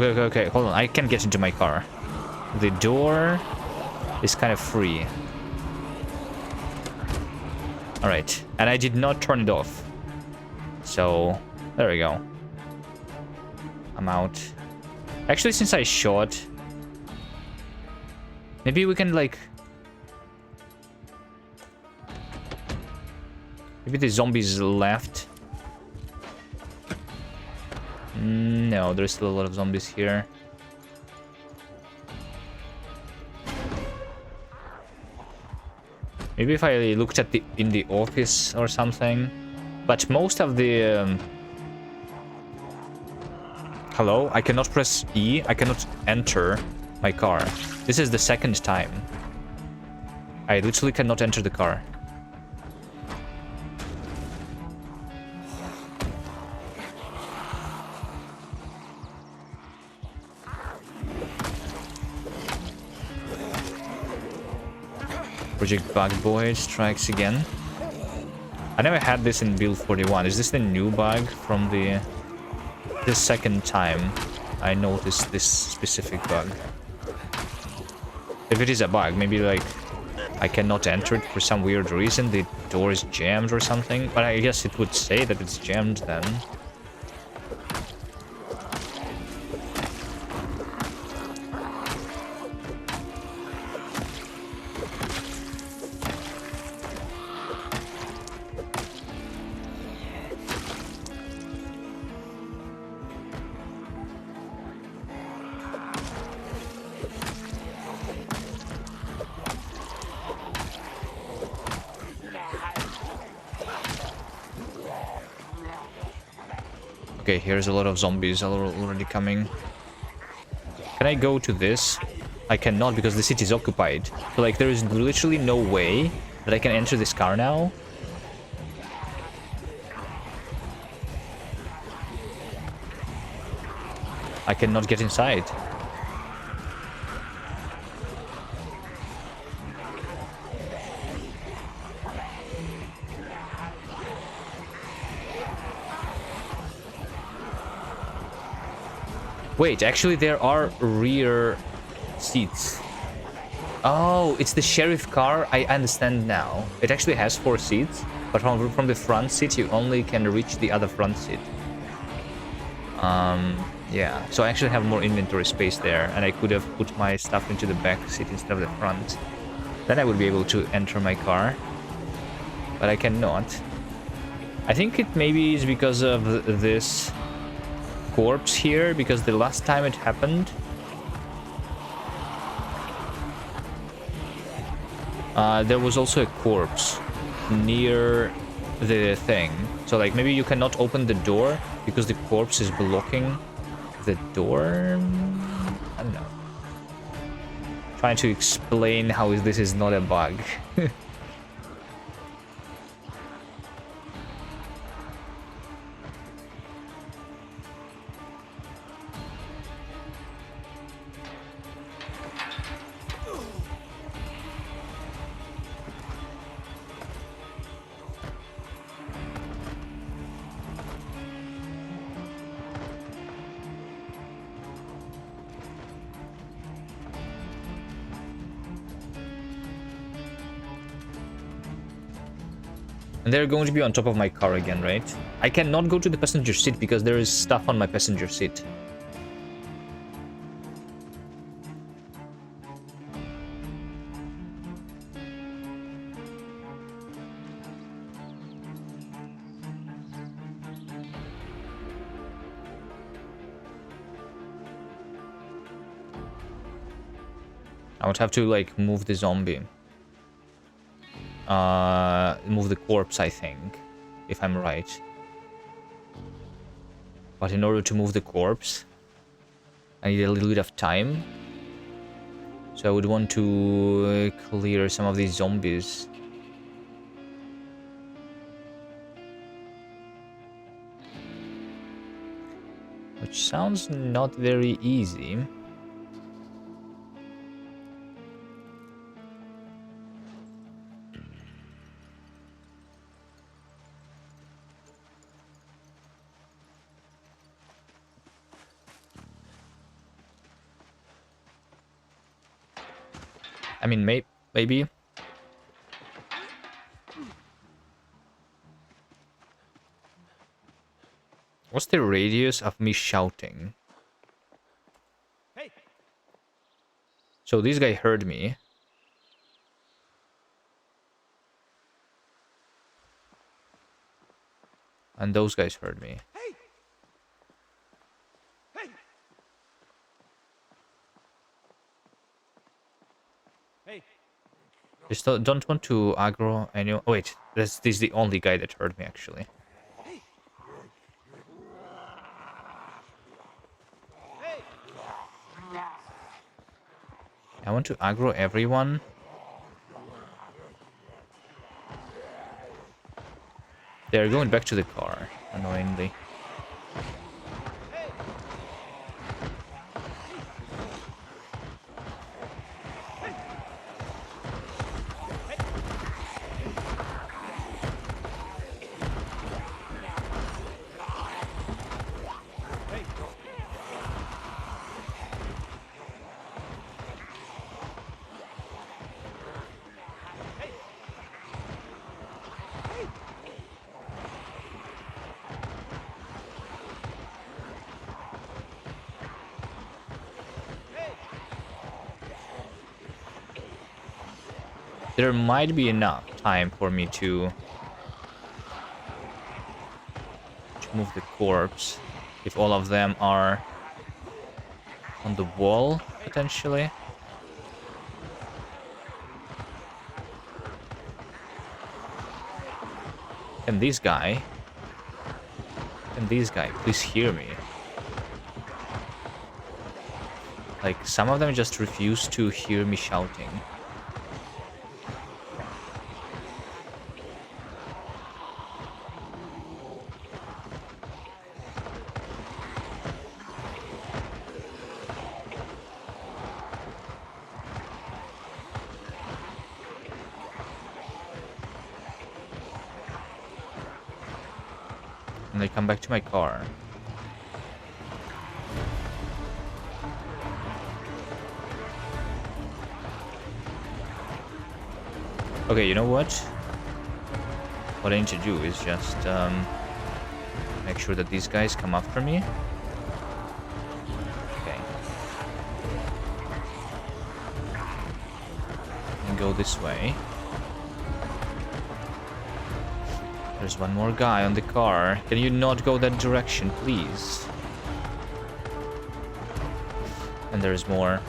Speaker 1: Okay, hold on. I can get into my car. The door is kind of free. Alright, and I did not turn it off. So, there we go. I'm out. Actually, since I shot... Maybe we can, like... Maybe the zombies left. No, there's still a lot of zombies here. Maybe if I looked at in the office or something. But most of the... Hello? I cannot press E. I cannot enter my car. This is the second time. I literally cannot enter the car. Project Bug Boy strikes again. I never had this in build 41. Is this the new bug from the second time I noticed this specific bug? If it is a bug, maybe like I cannot enter it for some weird reason. The door is jammed or something. But I guess it would say that it's jammed then. Okay, here's a lot of zombies already coming. Can I go to this? I cannot because the city is occupied. So like there is literally no way that I can enter this car now. I cannot get inside. Wait, actually there are rear seats. Oh, it's the sheriff car. I understand now. It actually has 4 seats, but from the front seat you only can reach the other front seat. Yeah, so I actually have more inventory space there, and I could have put my stuff into the back seat instead of the front. Then I would be able to enter my car, but I cannot. I think it maybe is because of this corpse here, because the last time it happened, there was also a corpse near the thing. So like maybe you cannot open the door because the corpse is blocking the door. I don't know. Trying to explain how this is not a bug. And they're going to be on top of my car again, right? I cannot go to the passenger seat because there is stuff on my passenger seat. I would have to like move the zombie. Move the corpse, I think, if I'm right. But in order to move the corpse, I need a little bit of time. So I would want to clear some of these zombies. Which sounds not very easy. I mean, maybe. What's the radius of me shouting? Hey. So this guy heard me. And those guys heard me. Hey. Hey. Hey. Just don't want to aggro anyone. Oh, wait, this is the only guy that heard me, actually. Hey. Hey. I want to aggro everyone. They're going back to the car, annoyingly. There might be enough time for me to move the corpse if all of them are on the wall, potentially. Can this guy please hear me? Like, some of them just refuse to hear me shouting. And I come back to my car. Okay, you know what? What I need to do is just make sure that these guys come after me. Okay. And go this way. There's one more guy on the car. Can you not go that direction, please? And there's more.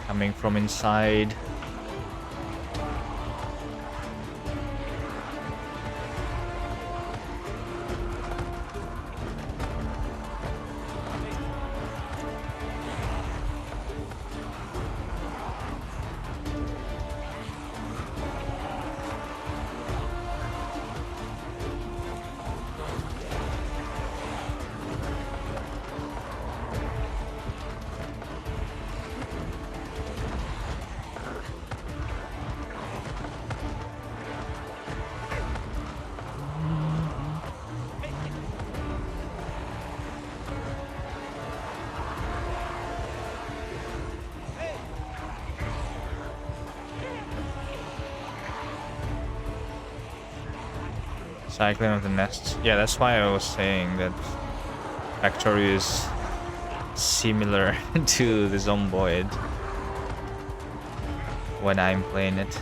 Speaker 1: Coming from inside. Cycling of the nests. Yeah, that's why I was saying that Factory is similar to the Zomboid when I'm playing it.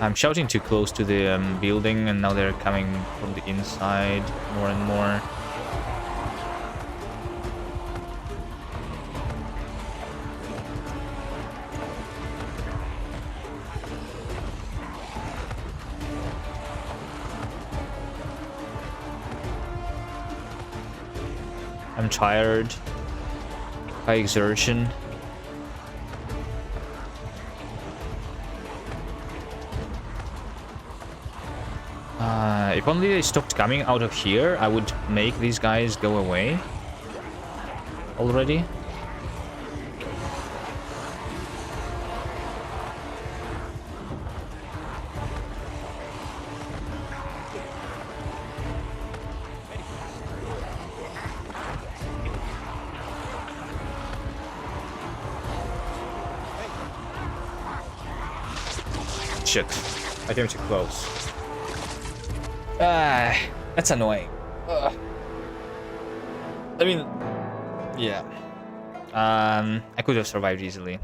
Speaker 1: I'm shouting too close to the building, and now they're coming from the inside more and more. I'm tired by exertion. If only they stopped coming out of here, I would make these guys go away already. Shit, I came too close. That's annoying. I mean, yeah. I could have survived easily.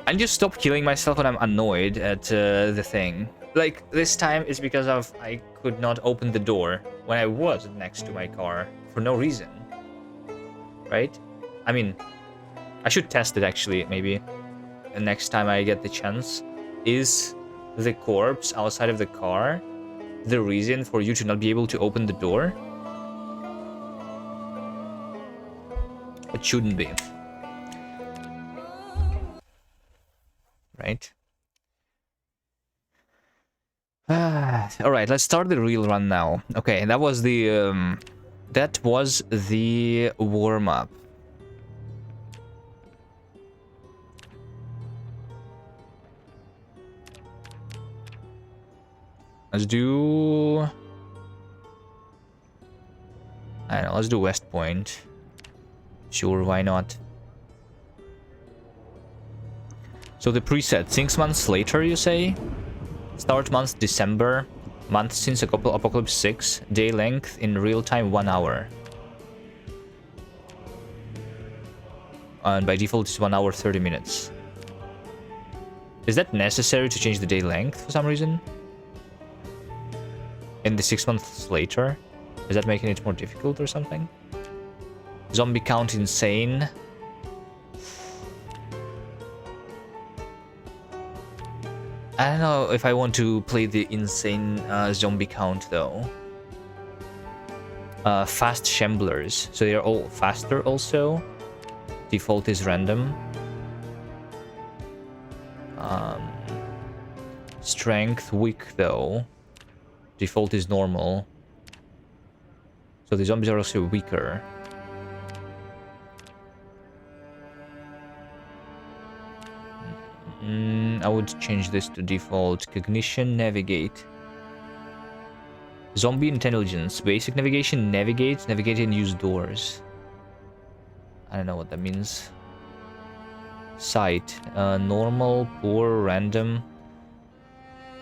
Speaker 1: I just stop killing myself when I'm annoyed at the thing. Like, this time is because of I could not open the door when I was next to my car for no reason. Right? I mean, I should test it actually, maybe. The next time I get the chance. Is the corpse outside of the car the reason for you to not be able to open the door? It shouldn't be. Right? Alright, let's start the real run now. Okay, that was the warm-up. Let's do... I don't know, let's do West Point. Sure, why not? So the preset, 6 months later, you say? Start month December. Month since Apocalypse 6. Day length in real time 1 hour. And by default it's 1 hour 30 minutes. Is that necessary to change the day length for some reason? In the 6 months later? Is that making it more difficult or something? Zombie count insane. I don't know if I want to play the insane zombie count though. Fast shamblers. So they're all faster also. Default is random. Strength weak though. Default is normal. So the zombies are also weaker. I would change this to default. Cognition, navigate. Zombie intelligence. Basic navigation, navigate. Navigate and use doors. I don't know what that means. Sight. Normal, poor, random.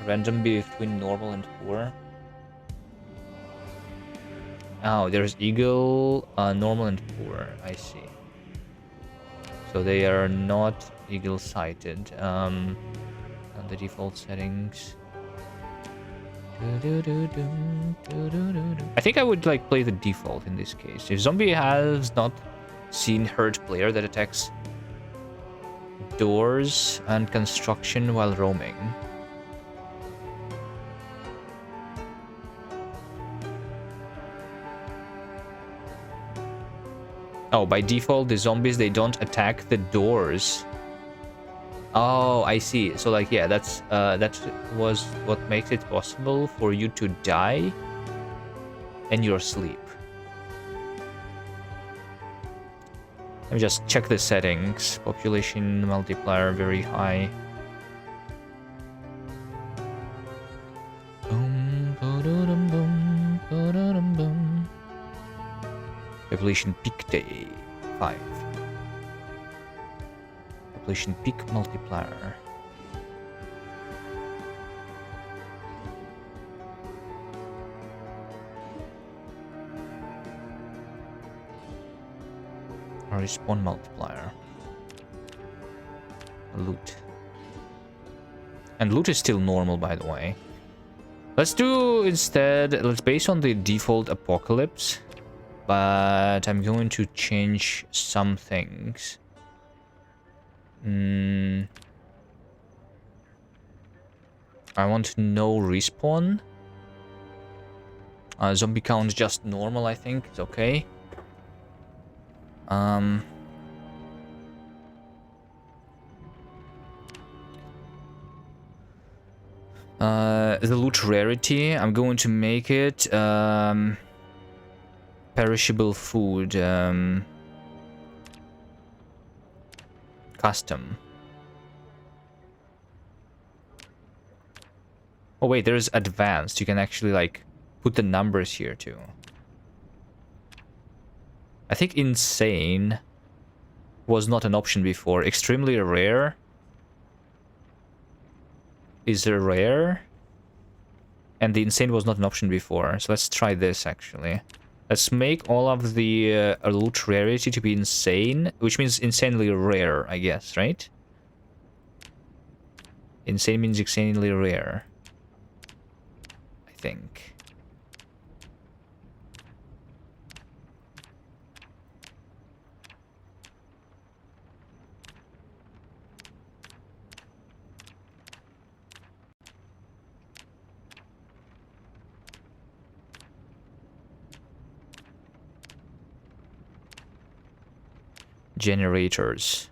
Speaker 1: Random between normal and poor. Oh, there's eagle, normal and poor. I see. So they are not eagle sighted. On the default settings. I think I would like play the default in this case. If zombie has not seen hurt player that attacks doors and construction while roaming. Oh, by default, the zombies, they don't attack the doors. Oh, I see. So, like, yeah, that was what makes it possible for you to die in your sleep. Let me just check the settings. Population multiplier very high. Boom, ba-da-dum, boom, ba-da-dum, boom. Population peak day 5. Population peak multiplier. Respawn multiplier. Loot. And loot is still normal, by the way. Let's do instead, let's base on the default Apocalypse. But I'm going to change some things. I want no respawn. Zombie count just normal, I think. It's okay. The loot rarity, I'm going to make it perishable food, custom. Oh wait, there's advanced. You can actually like put the numbers here too. I think insane was not an option before. Extremely rare is rare, and the insane was not an option before. So let's try this actually. Let's make all of the loot rarity to be insane, which means insanely rare, I guess, right? Insane means insanely rare, I think. Generators.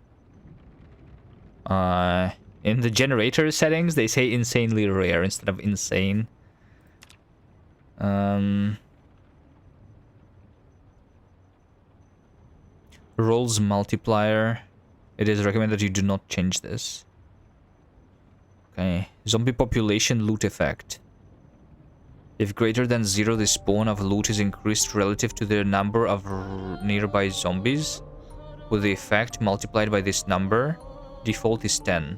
Speaker 1: In the generator settings, they say insanely rare instead of insane. Rolls multiplier. It is recommended that you do not change this. Okay. Zombie population loot effect. If greater than 0, the spawn of loot is increased relative to the number of nearby zombies. With the effect multiplied by this number, default is 10.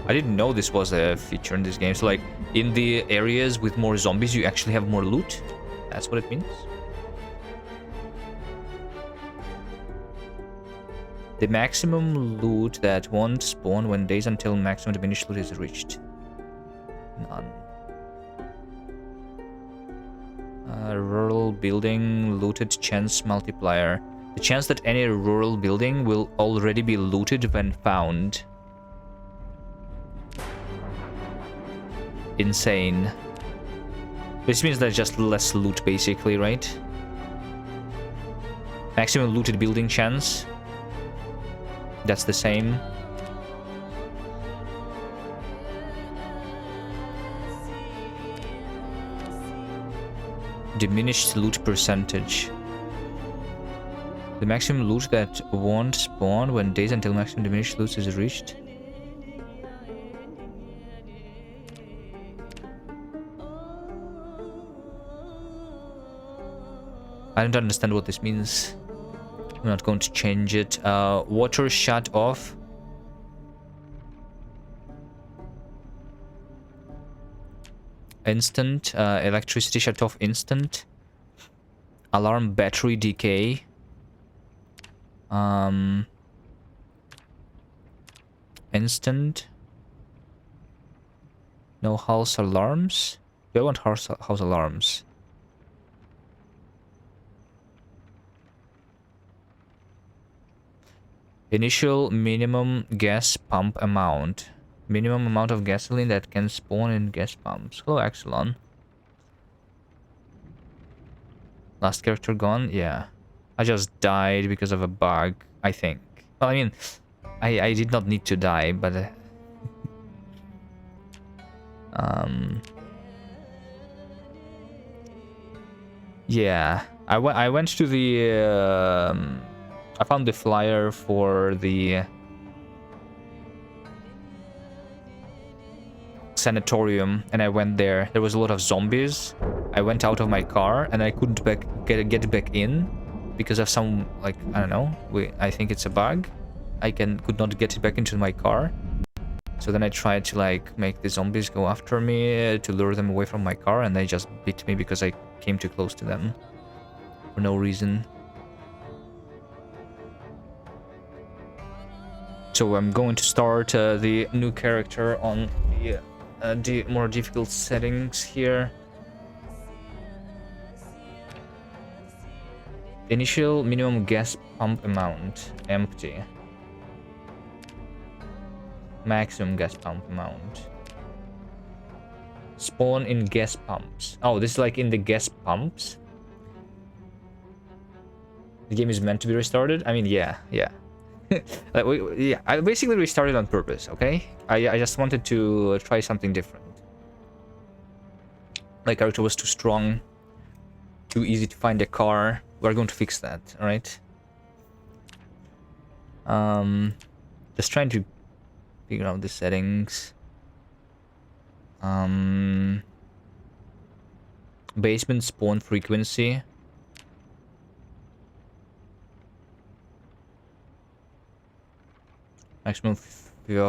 Speaker 1: I didn't know this was a feature in this game. So like in the areas with more zombies, you actually have more loot. That's what it means. The maximum loot that won't spawn when days until maximum diminished loot is reached. None. Rural building looted chance multiplier. The chance that any rural building will already be looted when found. Insane. This means there's just less loot basically, right? Maximum looted building chance. That's the same. Diminished loot percentage. The maximum loot that won't spawn when days until maximum diminished loot is reached. I don't understand what this means. I'm not going to change it. Water shut off. Instant. Electricity shut off instant. Alarm battery decay. Instant. No house alarms. Do I want house alarms? Initial minimum gas pump amount. Minimum amount of gasoline that can spawn in gas pumps. Hello, Axelon. Last character gone? Yeah. I just died because of a bug, I think. Well, I mean, I did not need to die, but... yeah. I went to the... I found the flyer for the... sanatorium, and I went there. There was a lot of zombies. I went out of my car, and I couldn't get back in because of some, like, I don't know. I think it's a bug. I could not get back into my car. So then I tried to, like, make the zombies go after me to lure them away from my car, and they just beat me because I came too close to them for no reason. So I'm going to start the new character on the more difficult settings here. Initial minimum gas pump amount, empty. Maximum gas pump amount. Spawn in gas pumps. Oh, this is like in the gas pumps. The game is meant to be restarted? I mean, yeah. Yeah, I basically restarted on purpose, okay? I just wanted to try something different. My character was too strong, too easy to find a car. We're going to fix that, alright? Just trying to figure out the settings. Basement spawn frequency. Maximum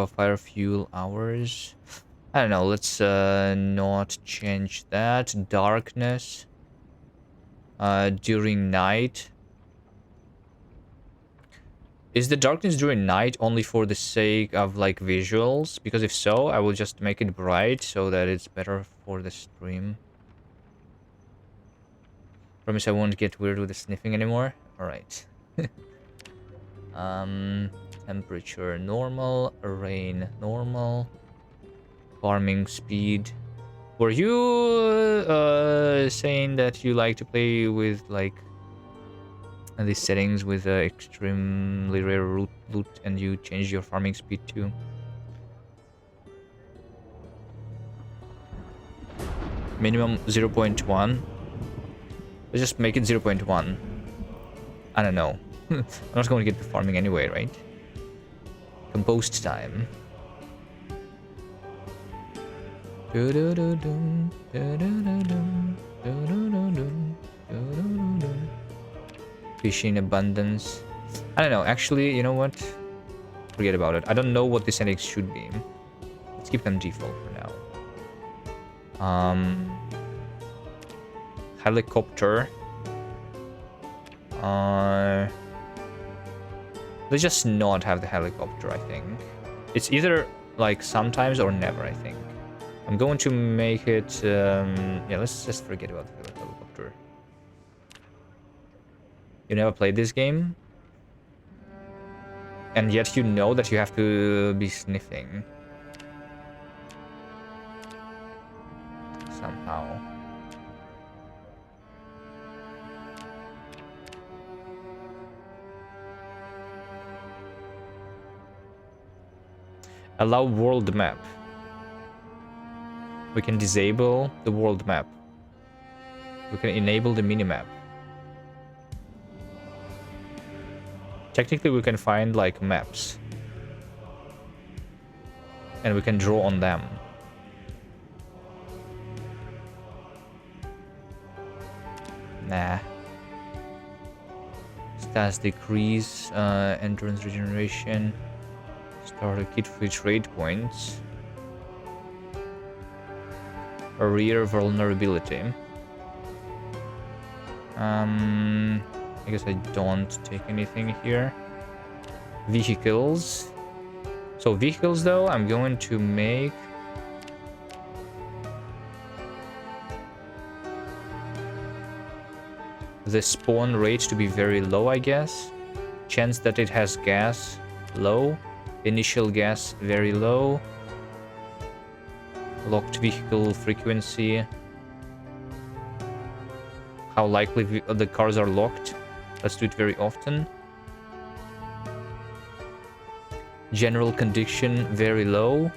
Speaker 1: fire fuel hours. I don't know, let's not change that. Darkness. During night. Is the darkness during night only for the sake of, like, visuals? Because if so, I will just make it bright so that it's better for the stream. Promise I won't get weird with the sniffing anymore. Alright. Temperature normal, rain normal, farming speed. Were you saying that you like to play with, like, these settings with extremely rare loot and you change your farming speed too? Minimum 0.1. Let's just make it 0.1. I don't know. I'm not going to get the farming anyway, right? Compost time. Fish in abundance. I don't know. Actually, you know what? Forget about it. I don't know what the settings should be. Let's keep them default for now. Helicopter. Let's just not have the helicopter, I think. It's either, like, sometimes or never, I think. I'm going to make it... yeah, let's just forget about the helicopter. You never played this game? And yet you know that you have to be sniffing. Somehow. Allow world map. We can disable the world map. We can enable the minimap. Technically, we can find like maps. And we can draw on them. Nah. Stats decrease, endurance regeneration. Starter kit free trade points. Rear vulnerability. I guess I don't take anything here. Vehicles. So vehicles though, I'm going to make the spawn rate to be very low, I guess. Chance that it has gas, low. Initial gas, very low. Locked vehicle frequency. How likely the cars are locked. Let's do it very often. General condition, very low.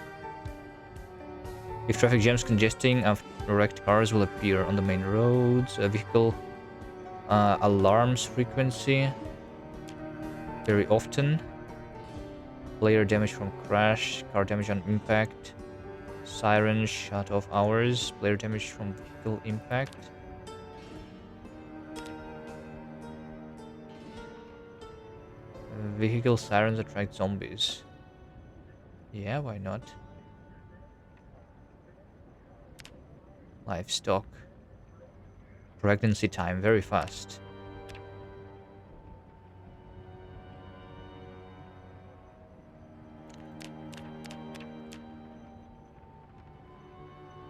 Speaker 1: If traffic jams congesting, wrecked cars will appear on the main roads. Vehicle alarms frequency, very often. Player damage from crash, car damage on impact. Siren shut off hours, player damage from vehicle impact. Vehicle sirens attract zombies. Yeah, why not? Livestock. Pregnancy time, very fast.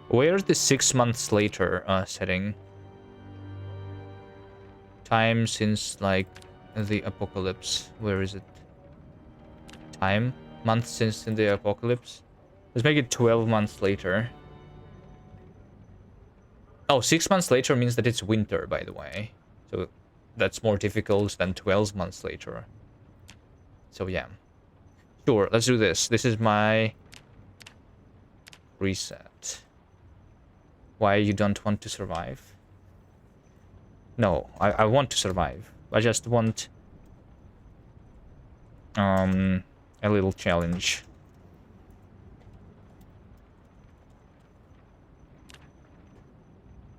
Speaker 1: Where's the 6 months later setting? Time since, like, the apocalypse. Where is it? Time? Months since in the apocalypse? Let's make it 12 months later. Oh, 6 months later means that it's winter, by the way. So that's more difficult than 12 months later. So yeah. Sure, let's do this. This is my reset. Why you don't want to survive? No, I want to survive. I just want a little challenge.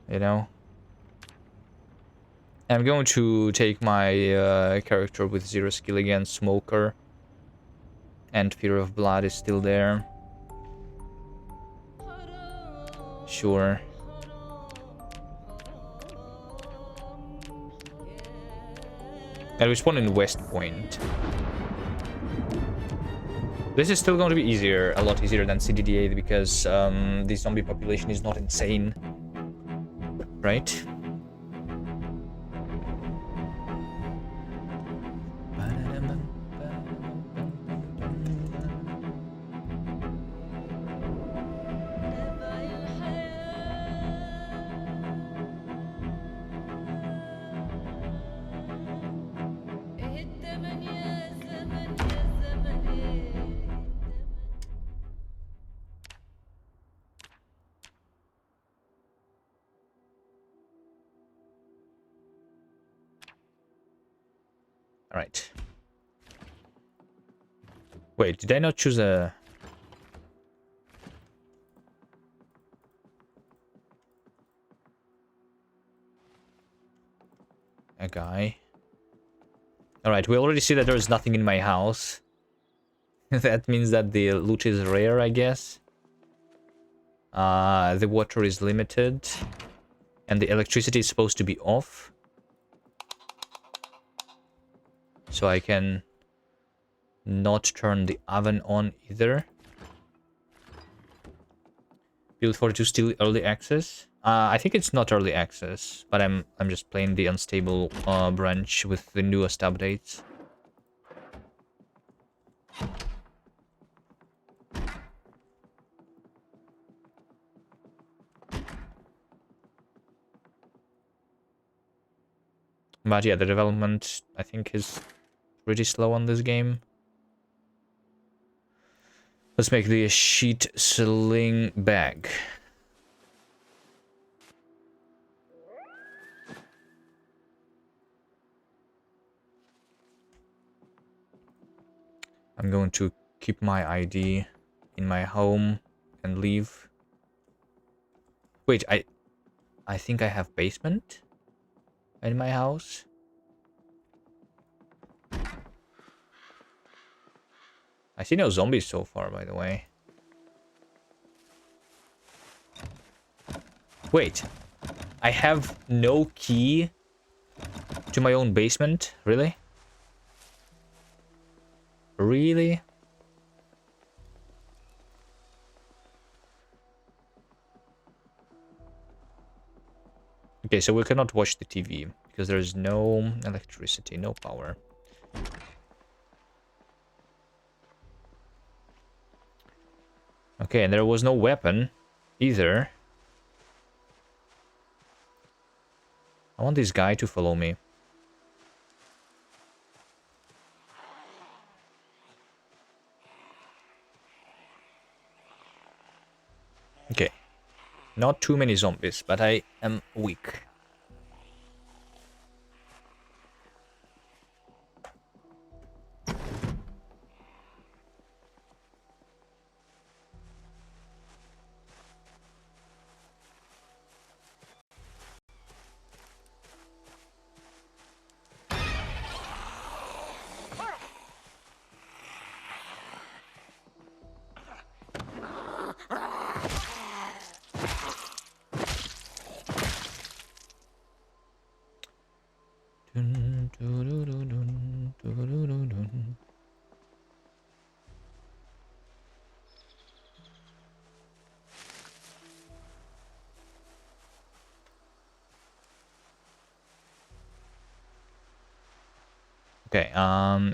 Speaker 1: You know? I'm going to take my character with 0 skill again, Smoker. And Fear of Blood is still there. Sure. And we spawn in West Point. This is still going to be easier, a lot easier than CDD8 because the zombie population is not insane. Right? Alright. Wait, did I not choose a guy? Alright, we already see that there is nothing in my house. That means that the loot is rare, I guess. The water is limited. And the electricity is supposed to be off. So I can not turn the oven on either. Build 42 still early access. I think it's not early access, but I'm just playing the unstable branch with the newest updates. But yeah, the development I think is pretty slow on this game. Let's make the sheet sling bag. I'm going to keep my ID in my home and leave. Wait, I think I have basement in my house. I see no zombies so far, by the way. Wait, I have no key to my own basement? Really? Really? Okay, so we cannot watch the TV because there is no electricity, no power. Okay, and there was no weapon either. I want this guy to follow me. Okay. Not too many zombies, but I am weak. Okay,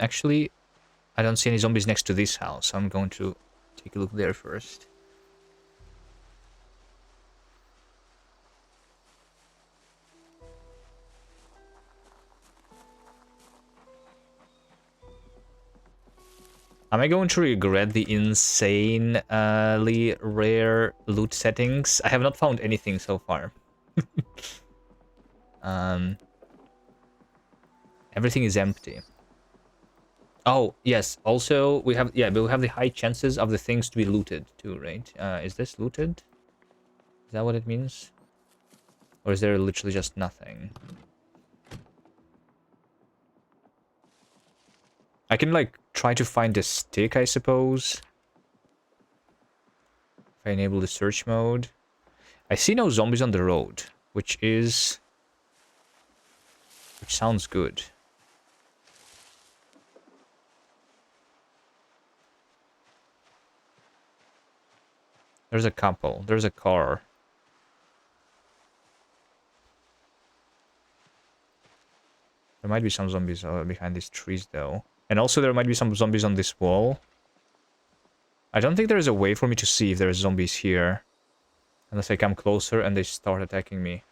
Speaker 1: actually, I don't see any zombies next to this house. So I'm going to take a look there first. Am I going to regret the insanely rare loot settings? I have not found anything so far. Everything is empty. Oh, yes. Also, we have the high chances of the things to be looted too, right? Is this looted? Is that what it means? Or is there literally just nothing? I can, like, try to find a stick, I suppose. If I enable the search mode. I see no zombies on the road, which sounds good. There's a couple. There's a car. There might be some zombies behind these trees, though. And also there might be some zombies on this wall. I don't think there is a way for me to see if there are zombies here. Unless I come closer and they start attacking me.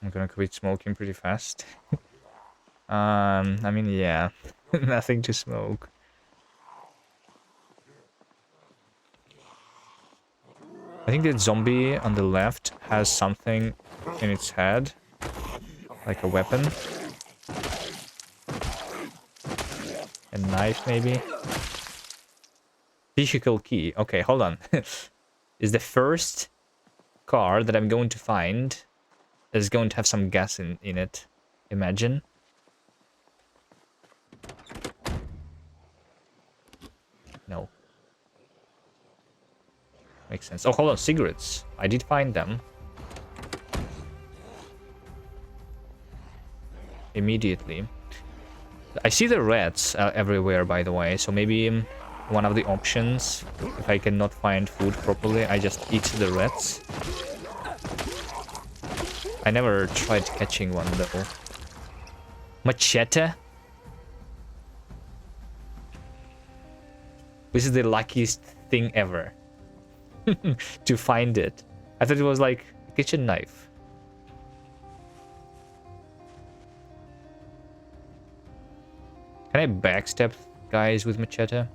Speaker 1: I'm gonna quit smoking pretty fast. I mean, yeah. Nothing to smoke. I think the zombie on the left has something in its head. Like a weapon. A knife, maybe. Vehicle key. Okay, hold on. Is the first car that I'm going to find is going to have some gas in it. Imagine. No. Makes sense. Oh, hold on. Cigarettes. I did find them. Immediately. I see the rats everywhere, by the way. So maybe one of the options, if I cannot find food properly, I just eat the rats. I never tried catching one, though. Machete? This is the luckiest thing ever. To find it. I thought it was like a kitchen knife. Can I backstep guys with machete?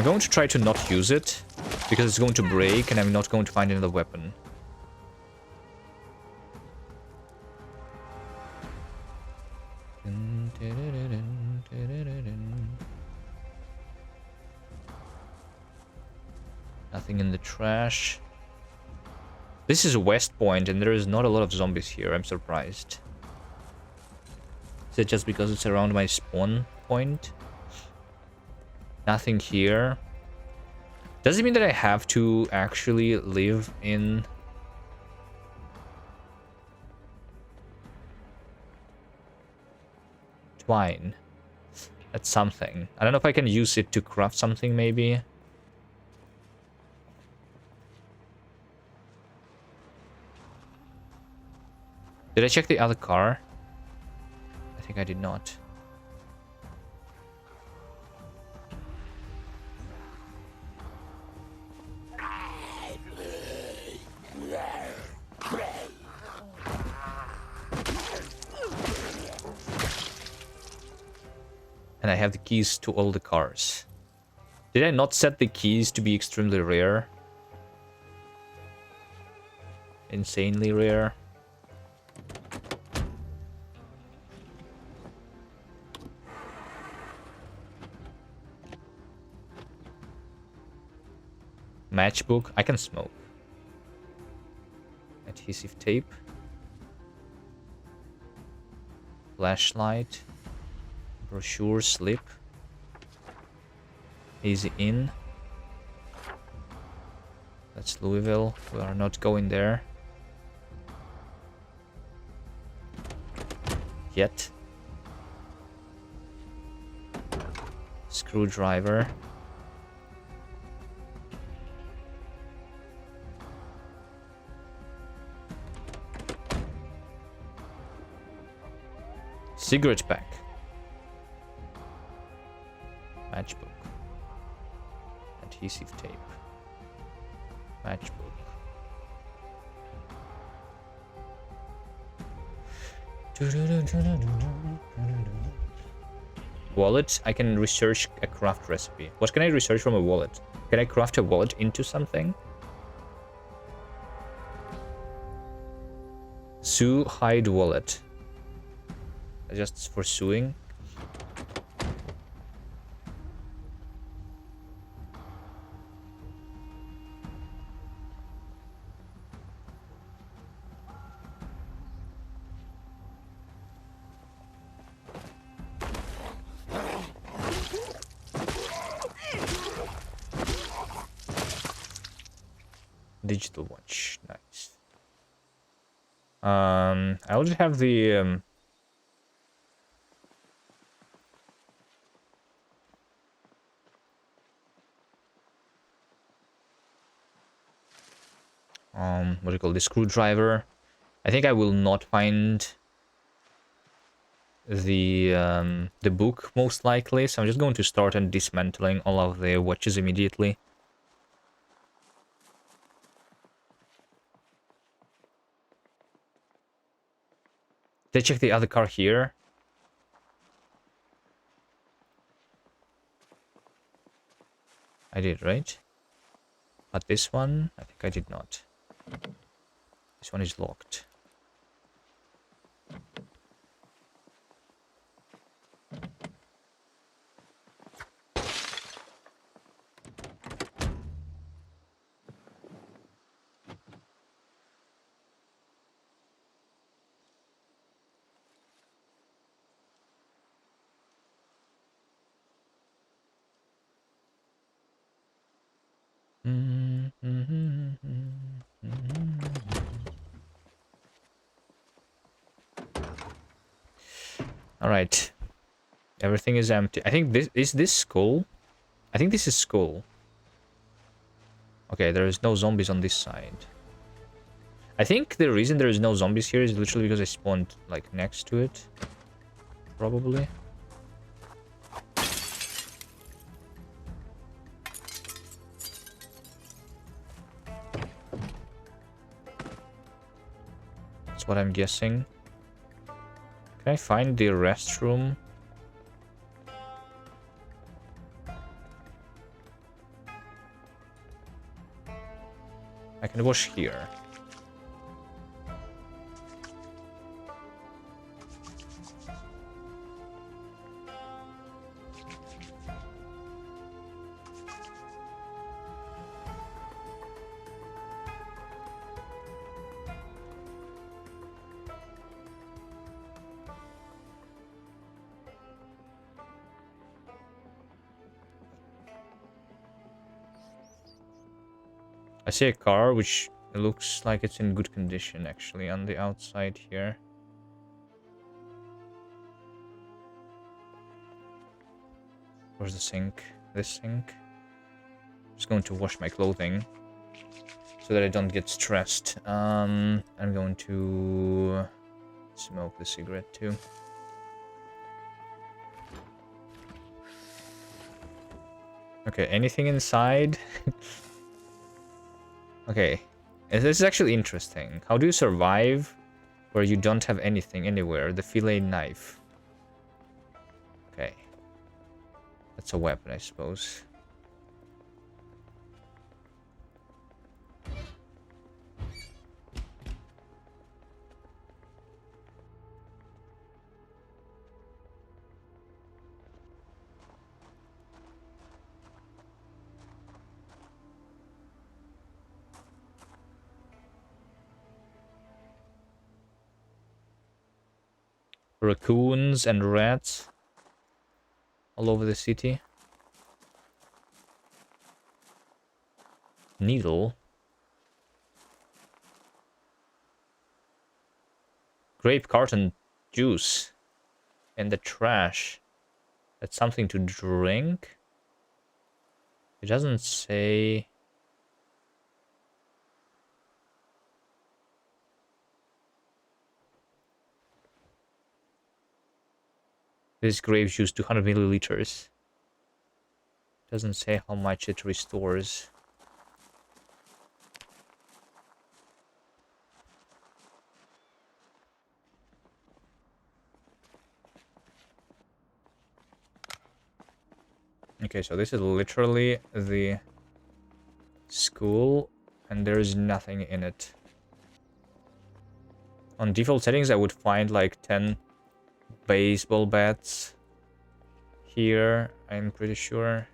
Speaker 1: going to try to not use it, because it's going to break and I'm not going to find another weapon. Nothing in the trash. This is West Point and there is not a lot of zombies here. I'm surprised. Is it just because it's around my spawn point? Nothing here. Does it mean that I have to actually live in... Twine? That's something. I don't know if I can use it to craft something, maybe. Did I check the other car? I think I did not. And I have the keys to all the cars. Did I not set the keys to be extremely rare? Insanely rare. Matchbook. I can smoke. Adhesive tape. Flashlight. Brochure slip. Easy in. That's Louisville. We are not going there. Yet. Screwdriver. Cigarette pack. Matchbook. Adhesive tape. Matchbook. Wallet. I can research a craft recipe. What can I research from a wallet? Can I craft a wallet into something? Sue hide wallet. Just for suing. Digital watch, nice. I'll just have the what do you call this, screwdriver. I think I will not find the book most likely, so I'm just going to start on dismantling all of the watches immediately. Did I check the other car here? I did, right? But this one, I think I did not. This one is locked. All right, everything is empty. I think this is this skull. I think this is skull. Okay, there is no zombies on this side. I think the reason there is no zombies here is literally because I spawned like next to it. Probably. That's what I'm guessing. Can I find the restroom? and wash here. I see a car which looks like it's in good condition actually on the outside here. Where's the sink? This sink. I'm just going to wash my clothing so that I don't get stressed. I'm going to smoke the cigarette too. Okay, anything inside? Okay, this is actually interesting. How do you survive where you don't have anything anywhere? The fillet knife. Okay. That's a weapon, I suppose. Raccoons and rats all over the city. Needle. Grape carton juice in the trash. That's something to drink? It doesn't say. This grape juice, 200 milliliters. Doesn't say how much it restores. Okay, so this is literally the school, and there is nothing in it. On default settings, I would find like 10 baseball bats here, I'm pretty sure.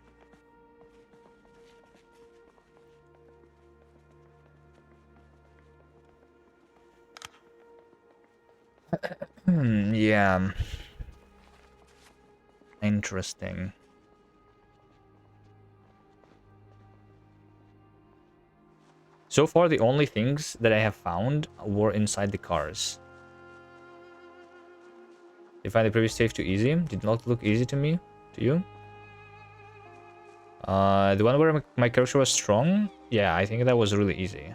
Speaker 1: Yeah. Interesting. So far, the only things that I have found were inside the cars. Did you find the previous stage too easy? Did not look easy to me. To you? The one where my character was strong? Yeah, I think that was really easy.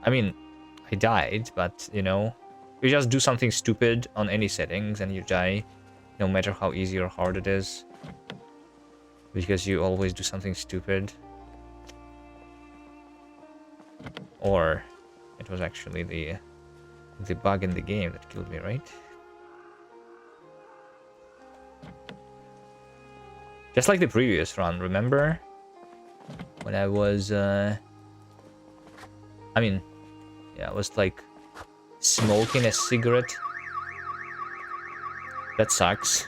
Speaker 1: I mean, I died, but, you know, you just do something stupid on any settings and you die, no matter how easy or hard it is. Because you always do something stupid. Or it was actually the bug in the game that killed me, right? Just like the previous run, remember? When I was, I mean, yeah, I was like smoking a cigarette. That sucks.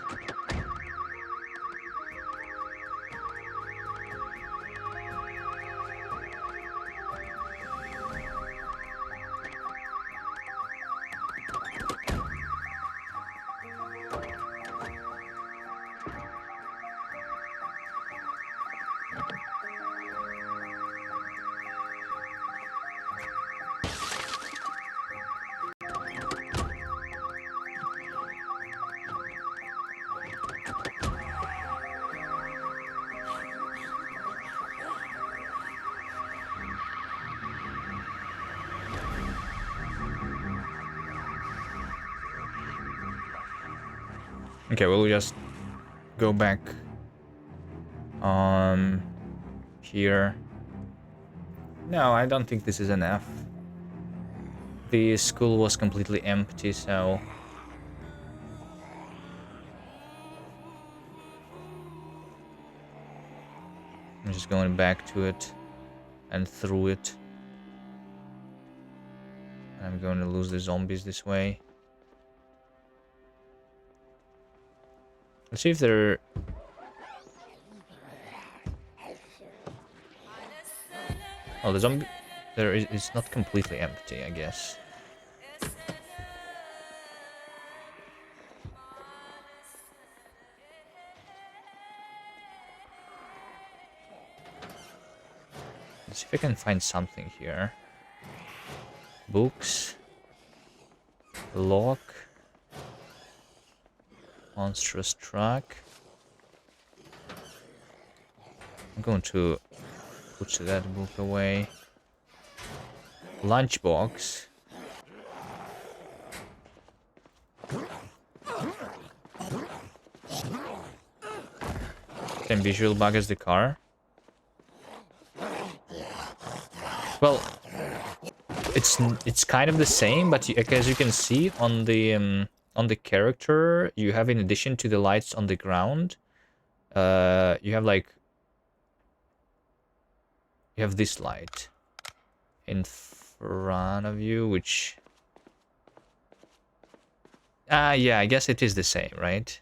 Speaker 1: Okay, we'll just go back here. No, I don't think this is enough. The school was completely empty, so I'm just going back to it and through it. I'm going to lose the zombies this way. Let's see if they're... Oh, the zombie... There is... It's not completely empty, I guess. Let's see if I can find something here. Books. Lock. Monstrous truck. I'm going to put that book away. Lunchbox. Same visual bug as the car. Well, it's kind of the same, but as you can see on the character, you have, in addition to the lights on the ground, you have like this light in front of you, which yeah, I guess it is the same, right?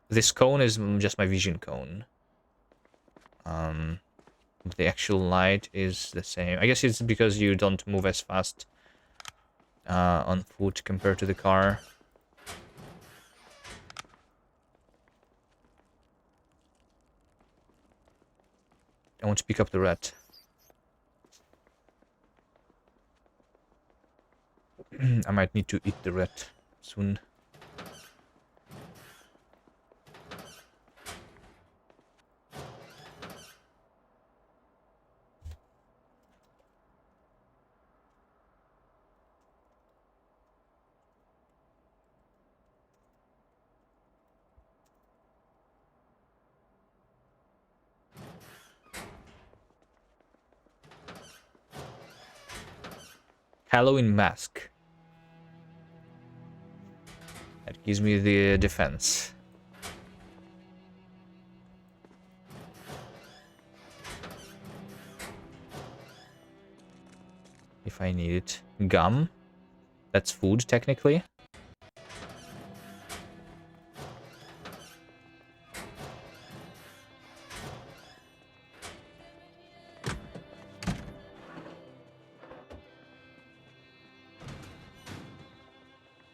Speaker 1: This cone is just my vision cone. The actual light is the same. I guess it's because you don't move as fast on foot compared to the car. I want to pick up the rat. I might need to eat the rat soon. Halloween mask. That gives me the defense. If I need it. Gum. That's food, technically.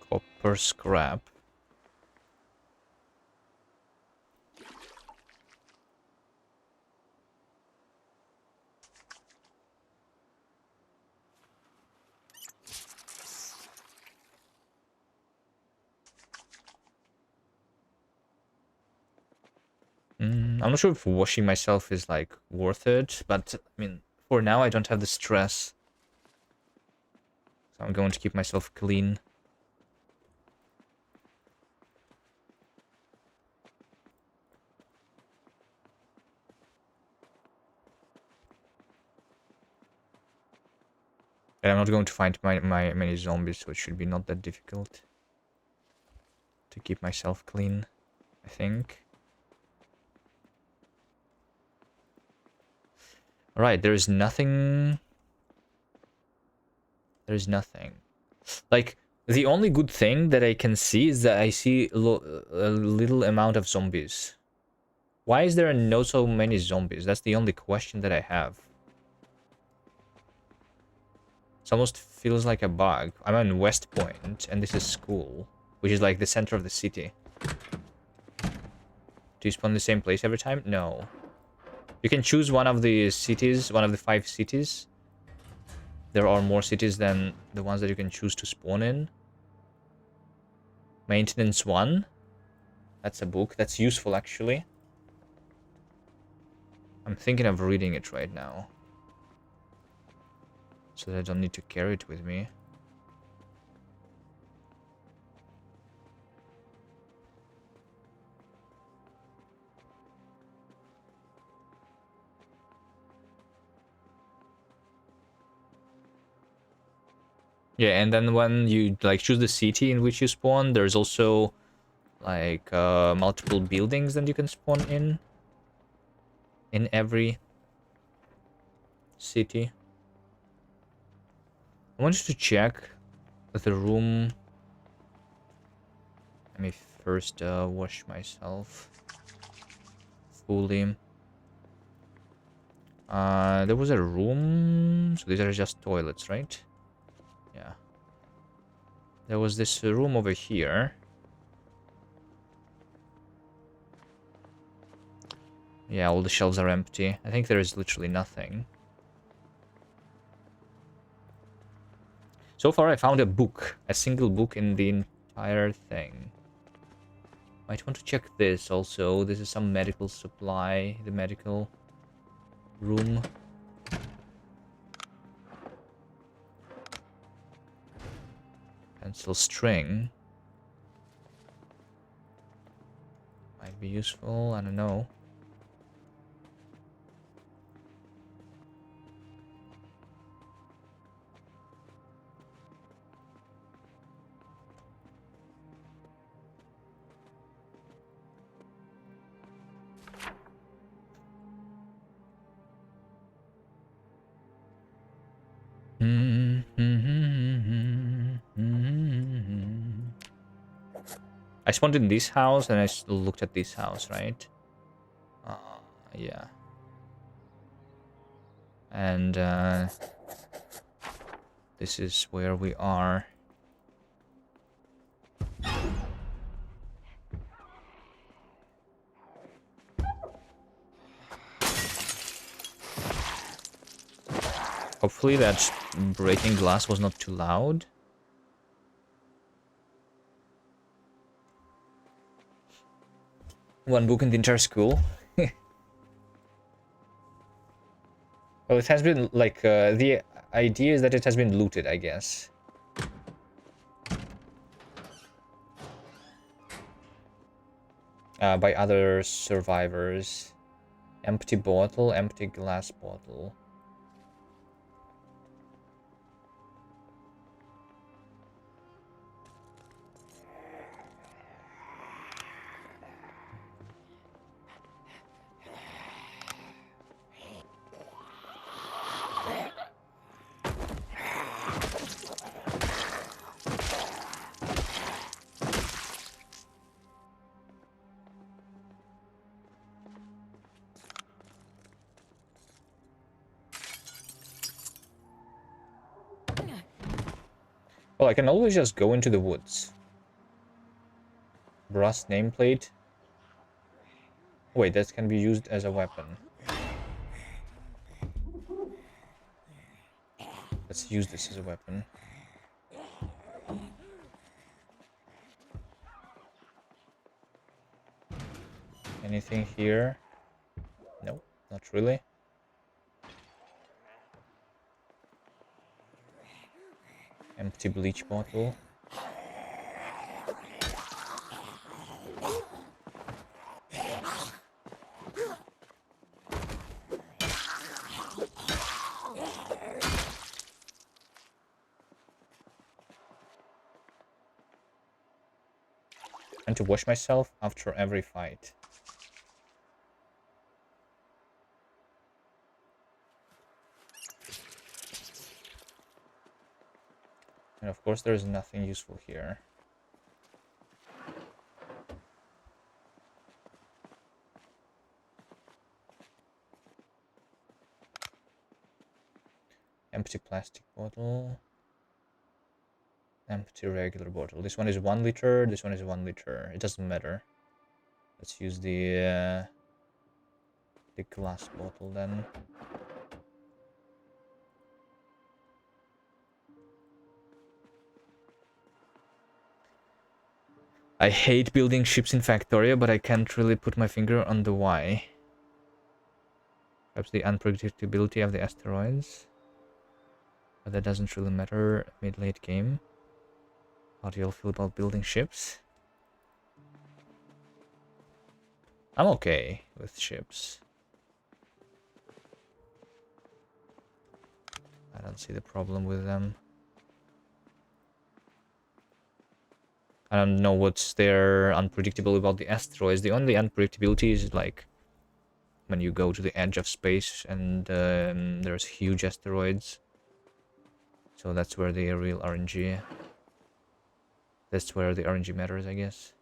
Speaker 1: Copper scrap. I'm not sure if washing myself is like worth it, but I mean, for now I don't have the stress. So I'm going to keep myself clean. And I'm not going to find many zombies, so it should be not that difficult to keep myself clean, I think. Alright, there is nothing. There's nothing. Like, the only good thing that I can see is that I see a little amount of zombies. Why is there not so many zombies? That's the only question that I have. It almost feels like a bug. I'm on West Point, and this is school, which is like the center of the city. Do you spawn in the same place every time? No. You can choose one of the cities, one of the 5 cities. There are more cities than the ones that you can choose to spawn in. Maintenance 1. That's a book. That's useful, actually. I'm thinking of reading it right now, so that I don't need to carry it with me. Yeah, and then when you like choose the city in which you spawn, there's also like multiple buildings that you can spawn in every city. I wanted to check the room. Let me first wash myself fully. There was a room, so these are just toilets, right? Yeah. There was this room over here. Yeah, all the shelves are empty. I think there is literally nothing. So far I found a book, a single book in the entire thing. Might want to check this also. This is some medical supply, the medical room. Pencil string. Might be useful, I don't know. I spawned in this house and I looked at this house, right? Yeah. And this is where we are. Hopefully that breaking glass was not too loud. One book in the entire school. Well, it has been, like, the idea is that it has been looted, I guess. By other survivors. Empty bottle, empty glass bottle. Well, I can always just go into the woods. Brass nameplate. Wait, that can be used as a weapon. Let's use this as a weapon. Anything here? No, not really. Empty bleach bottle. And to wash myself after every fight. And of course there's nothing useful here. Empty plastic bottle. Empty regular bottle. This one is 1 liter, this one is 1 liter. It doesn't matter. Let's use the glass bottle then. I hate building ships in Factorio, but I can't really put my finger on the why. Perhaps the unpredictability of the asteroids. But that doesn't really matter mid-late game. How do you all feel about building ships? I'm okay with ships. I don't see the problem with them. I don't know what's there unpredictable about the asteroids. The only unpredictability is like when you go to the edge of space and there's huge asteroids. So that's where the real RNG That's where the RNG matters, I guess.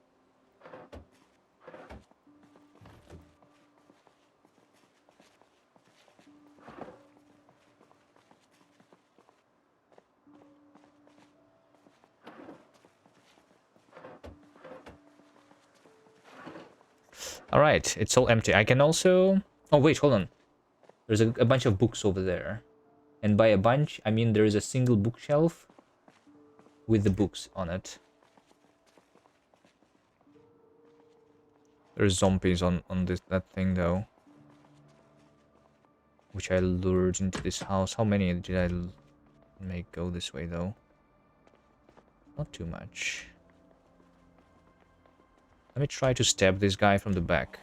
Speaker 1: Alright, it's all empty. I can also... Oh, wait, hold on. There's a bunch of books over there. And by a bunch, I mean there is a single bookshelf with the books on it. There's zombies on that thing, though. Which I lured into this house. How many did I make go this way, though? Not too much. Let me try to stab this guy from the back.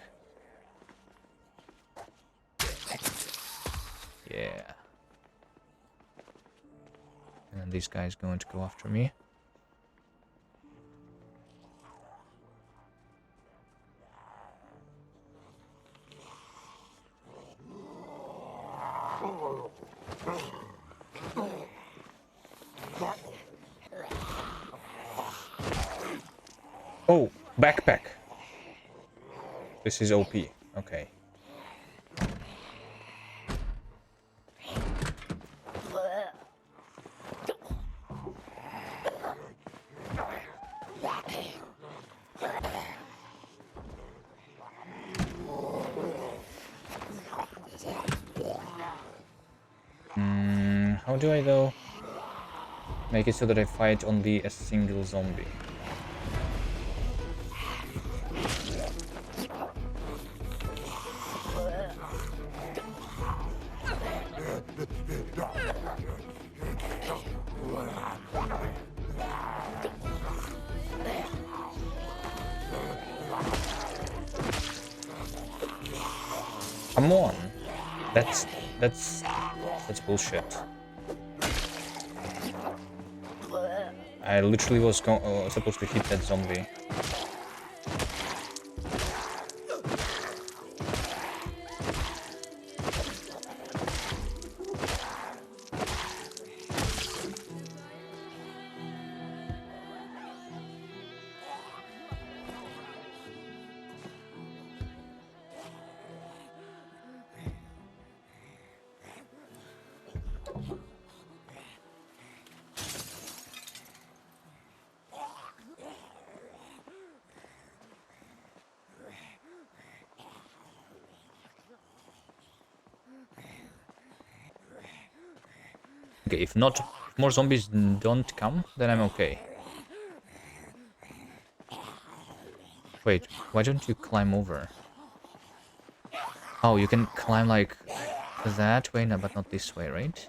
Speaker 1: Yeah. And then this guy's going to go after me. Oh, backpack. This is OP. Okay. How do I, though, make it so that I fight only a single zombie? Come on. That's bullshit. I literally was supposed to hit that zombie. Okay, if more zombies don't come, then I'm okay. Wait, why don't you climb over? Oh, you can climb like that way, no, but not this way, right?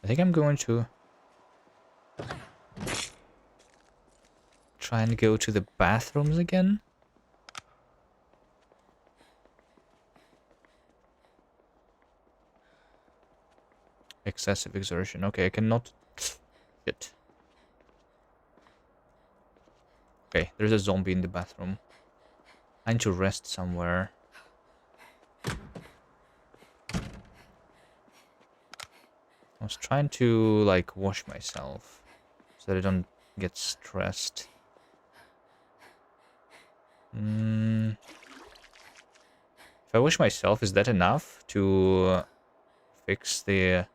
Speaker 1: I think I'm going to try and go to the bathrooms again. Excessive exertion. Okay, I cannot... Shit. Okay, there's a zombie in the bathroom. I need to rest somewhere. I was trying to, like, wash myself so that I don't get stressed. If I wash myself, is that enough to fix the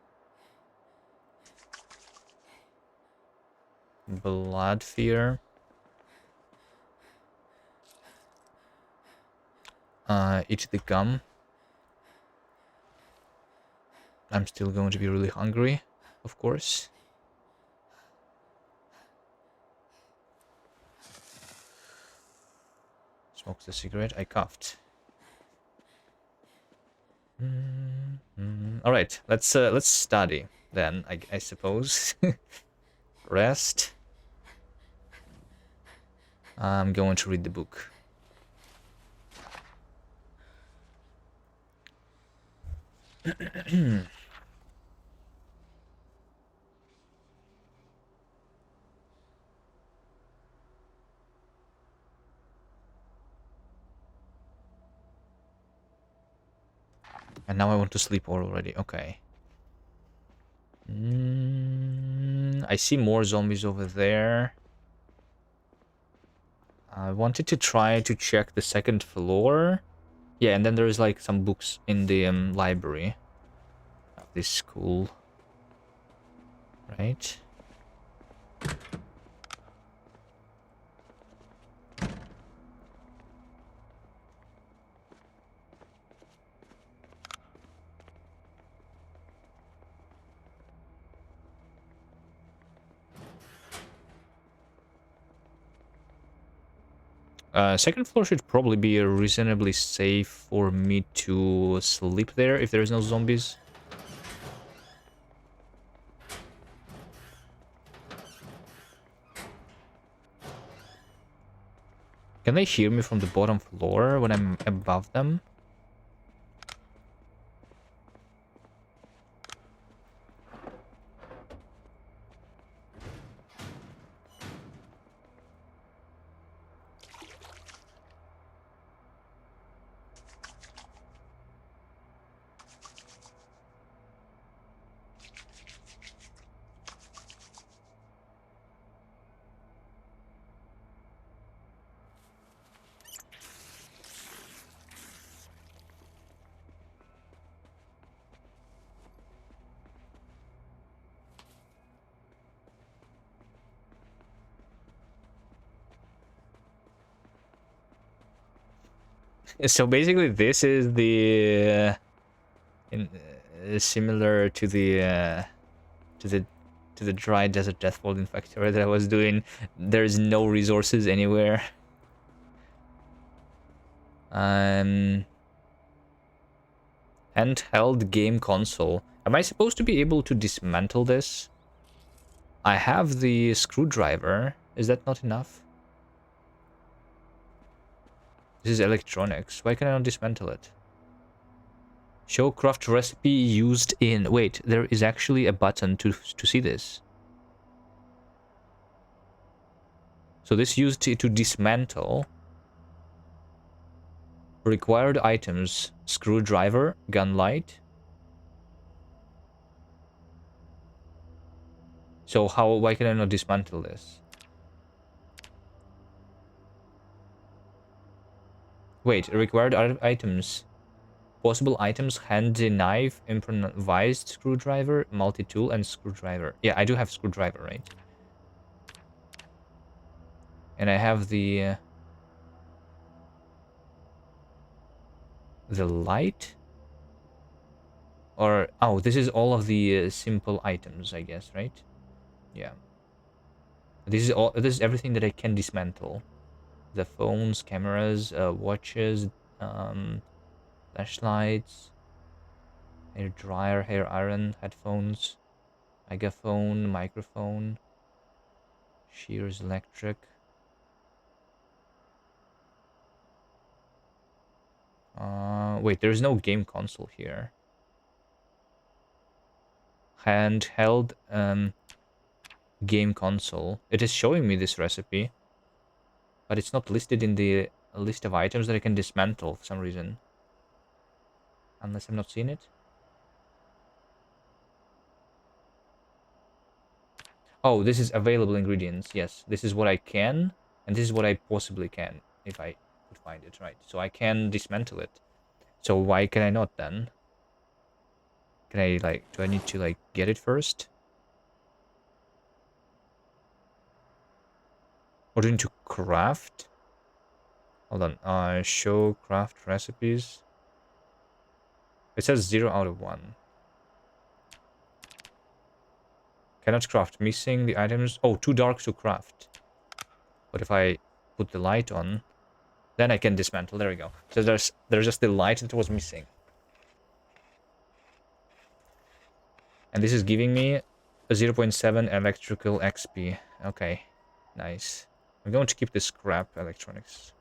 Speaker 1: blood fear? Eat the gum. I'm still going to be really hungry, of course. Smokes the cigarette. I coughed. All right, let's study then. I suppose. Rest. I'm going to read the book. And now I want to sleep already. Okay. I see more zombies over there. I wanted to try to check the second floor. Yeah, and then there is like some books in the library of this school. Right? Second floor should probably be reasonably safe for me to sleep there if there is no zombies. Can they hear me from the bottom floor when I'm above them? So basically, this is the similar to to the the dry desert deathfall in Factory that I was doing. There's no resources anywhere. Handheld game console. Am I supposed to be able to dismantle this? I have the screwdriver. Is that not enough? This is electronics. Why can I not dismantle it? Show craft recipe used in... Wait, there is actually a button to see this. So this used to dismantle. Required items. Screwdriver, gun light. So why can I not dismantle this? Wait, required items. Possible items, handy knife, improvised screwdriver, multi-tool, and screwdriver. Yeah, I do have screwdriver, right? And I have the light? Or, oh, this is all of the simple items, I guess, right? Yeah. This is everything that I can dismantle. The phones, cameras, watches, flashlights, hair dryer, hair iron, headphones, megaphone, microphone, shears, electric. Wait, there's no game console here. Handheld game console. It is showing me this recipe, but it's not listed in the list of items that I can dismantle for some reason. Unless I'm not seeing it. Oh, this is available ingredients. Yes, this is what I can, and this is what I possibly can, if I could find it, right? So I can dismantle it. So why can I not then? Can I, like, do I need to, like, get it first? Or do I need to craft? Hold on, show craft recipes. It says 0 out of 1. Cannot craft. Missing the items. Oh, too dark to craft. But if I put the light on, then I can dismantle. There we go. So there's just the light that was missing. And this is giving me a 0.7 electrical XP. Okay, nice. I'm going to keep the scrap electronics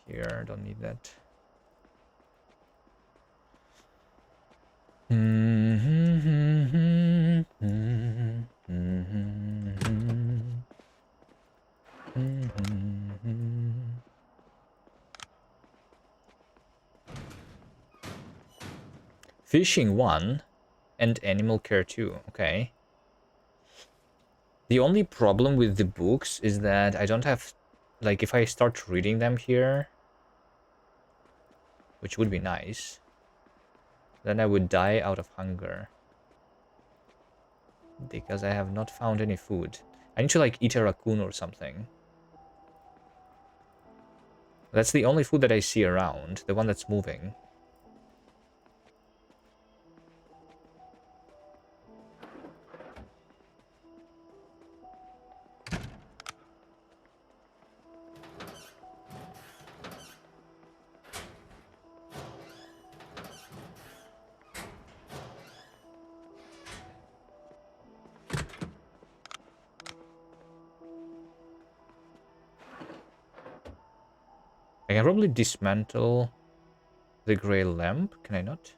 Speaker 1: here. Don't need that. Fishing 1 and animal care 2. Okay. The only problem with the books is that I don't have, like, if I start reading them here, which would be nice, then I would die out of hunger. Because I have not found any food. I need to, like, eat a raccoon or something. That's the only food that I see around, the one that's moving. I can probably dismantle the gray lamp. Can I not?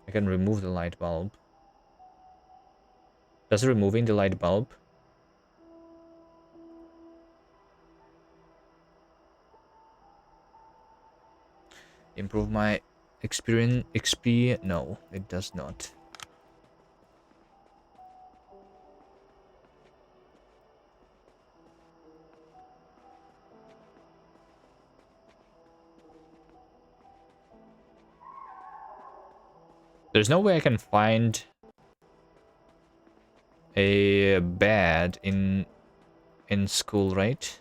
Speaker 1: I can remove the light bulb. Does removing the light bulb? Improve my experience XP? No, it does not. There's no way I can find a bed in school, right?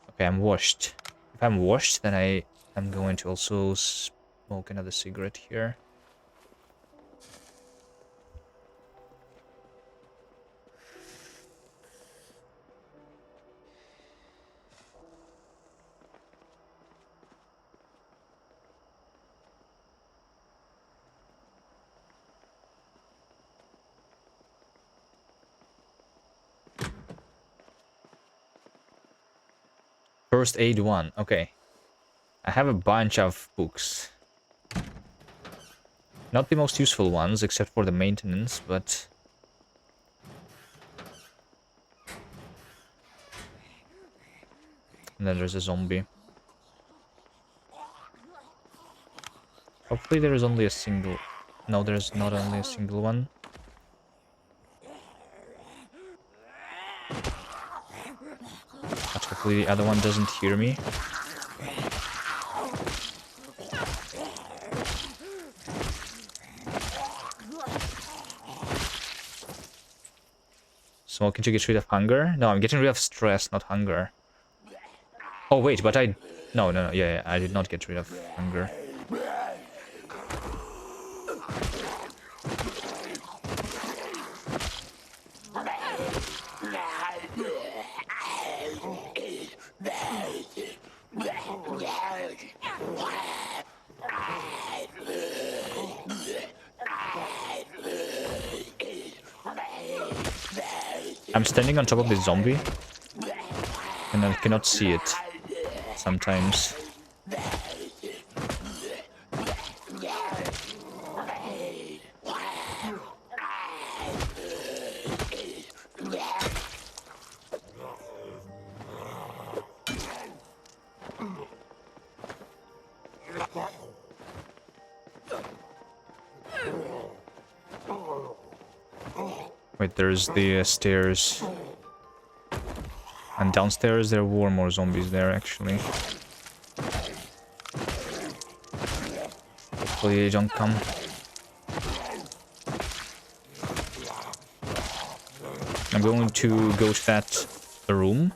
Speaker 1: Okay, I'm washed. If I'm washed, then I'm going to also smoke another cigarette here. First aid 1. Okay. I have a bunch of books. Not the most useful ones, except for the maintenance, but... And then there's a zombie. Hopefully there is only a single... No, there's not only a single one. But hopefully the other one doesn't hear me. Smoking to get rid of hunger? No, I'm getting rid of stress, not hunger. Oh, wait, but I... No, yeah, I did not get rid of hunger. I'm standing on top of this zombie, and I cannot see it sometimes. Wait, there's the stairs. And downstairs there were more zombies there, actually. Hopefully they don't come. I'm going to go to that room.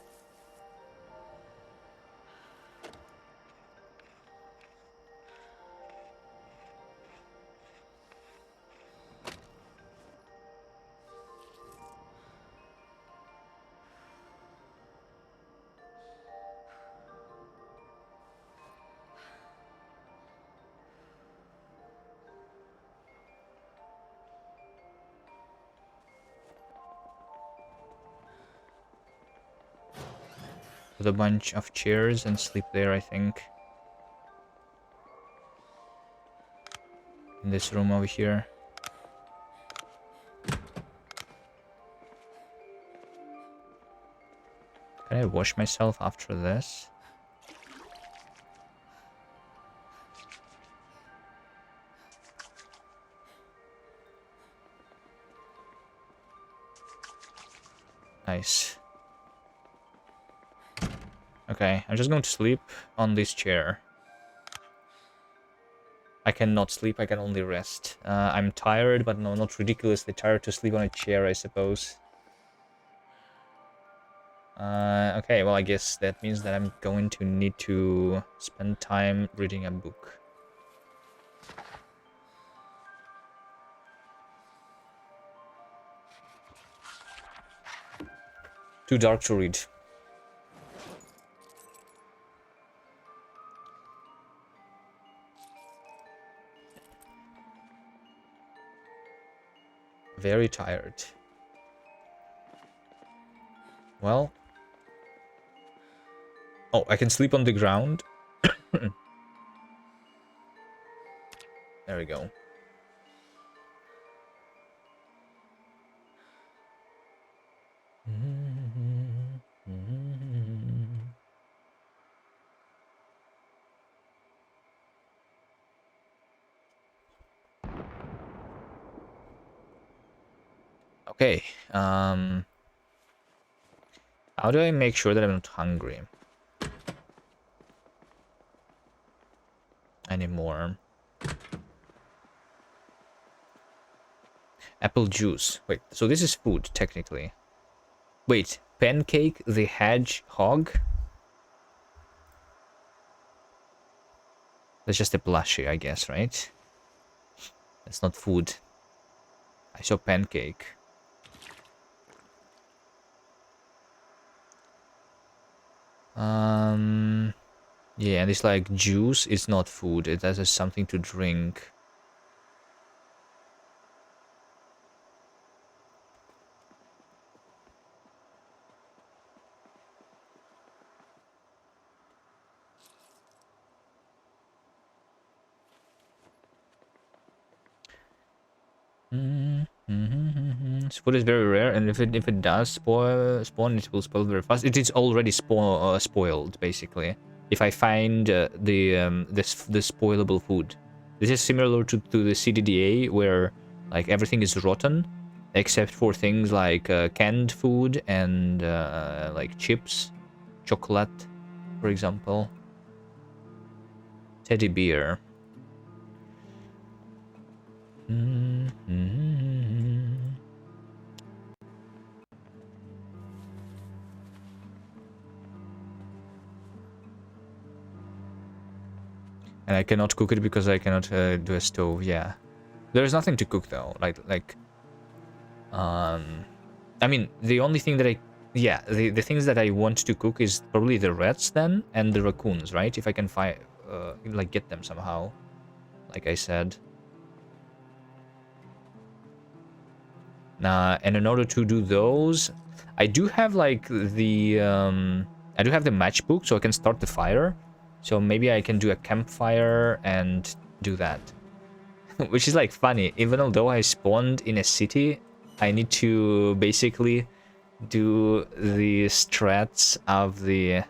Speaker 1: Put a bunch of chairs and sleep there, I think. In this room over here. Can I wash myself after this? Nice. Okay, I'm just going to sleep on this chair. I cannot sleep, I can only rest. I'm tired, but no, not ridiculously tired to sleep on a chair, I suppose. Okay, well, I guess that means that I'm going to need to spend time reading a book. Too dark to read. Very tired. Well. Oh, I can sleep on the ground. There we go. Okay. How do I make sure that I'm not hungry anymore? Apple juice. Wait, so this is food, technically. Wait, Pancake the Hedgehog? That's just a plushie, I guess, right? That's not food. I saw Pancake. Yeah, and it's like juice is not food. It has something to drink. Food is very rare, and if it does spawn, it will spoil very fast. It is already spoiled, basically. If I find the spoilable food, this is similar to the CDDA, where like everything is rotten, except for things like canned food and like chips, chocolate, for example. Teddy bear. And I cannot cook it because I cannot do a stove. Yeah, there is nothing to cook though. I mean, the only thing that the things that I want to cook is probably the rats then and the raccoons, right? If I can find like get them somehow, like I said. And in order to do those, I do have like the matchbook, so I can start the fire. So maybe I can do a campfire and do that. Which is like funny. Even though I spawned in a city, I need to basically do the strats of the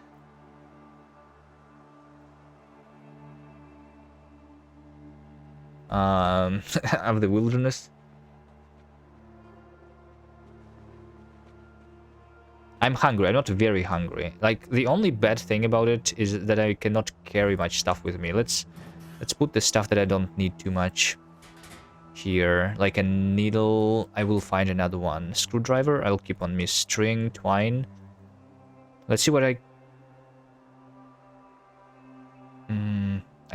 Speaker 1: of the wilderness. I'm hungry. I'm not very hungry. Like, the only bad thing about it is that I cannot carry much stuff with me. Let's put the stuff that I don't need too much here. Like a needle, I will find another one. Screwdriver, I'll keep on me. String, twine. Let's see what I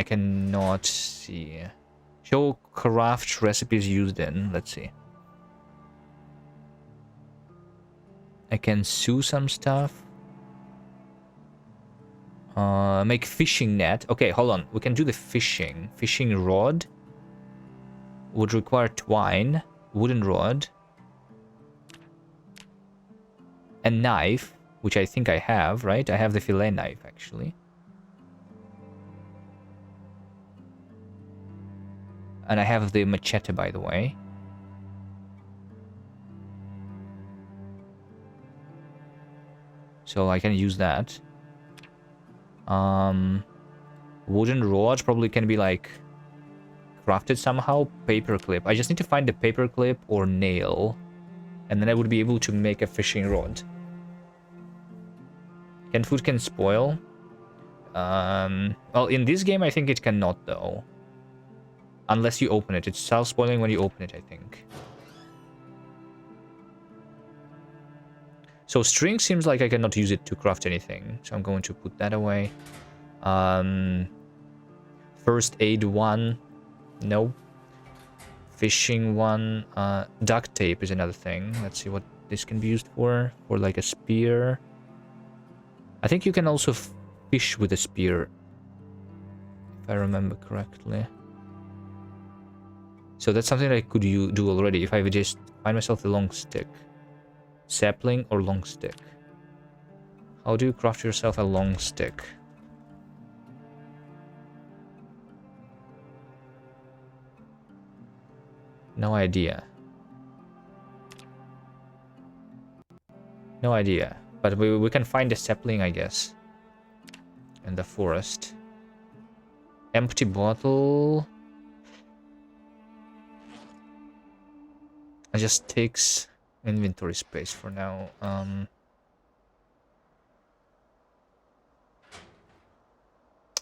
Speaker 1: cannot see. Show craft recipes used in. Let's see. I can sew some stuff. Make fishing net. Okay, hold on. We can do the fishing. Fishing rod. Would require twine. Wooden rod. A knife. which I think I have, right? I have the fillet knife, actually. And I have the machete, by the way. So I can use that. Wooden rod probably can be, like, crafted somehow. Paperclip. I just need to find a paperclip or nail. And then I would be able to make a fishing rod. Canned food can spoil. Well, in this game, I think it cannot, though. Unless you open it. It's self-spoiling when you open it, I think. So string seems like I cannot use it to craft anything. So I'm going to put that away. First aid 1. No. Fishing 1. Duct tape is another thing. Let's see what this can be used for. For like a spear. I think you can also fish with a spear. If I remember correctly. So that's something I could do already if I would just find myself a long stick. Sapling or long stick? How do you craft yourself a long stick? No idea. No idea. But we can find a sapling, I guess. In the forest. Empty bottle. It just takes inventory space for now.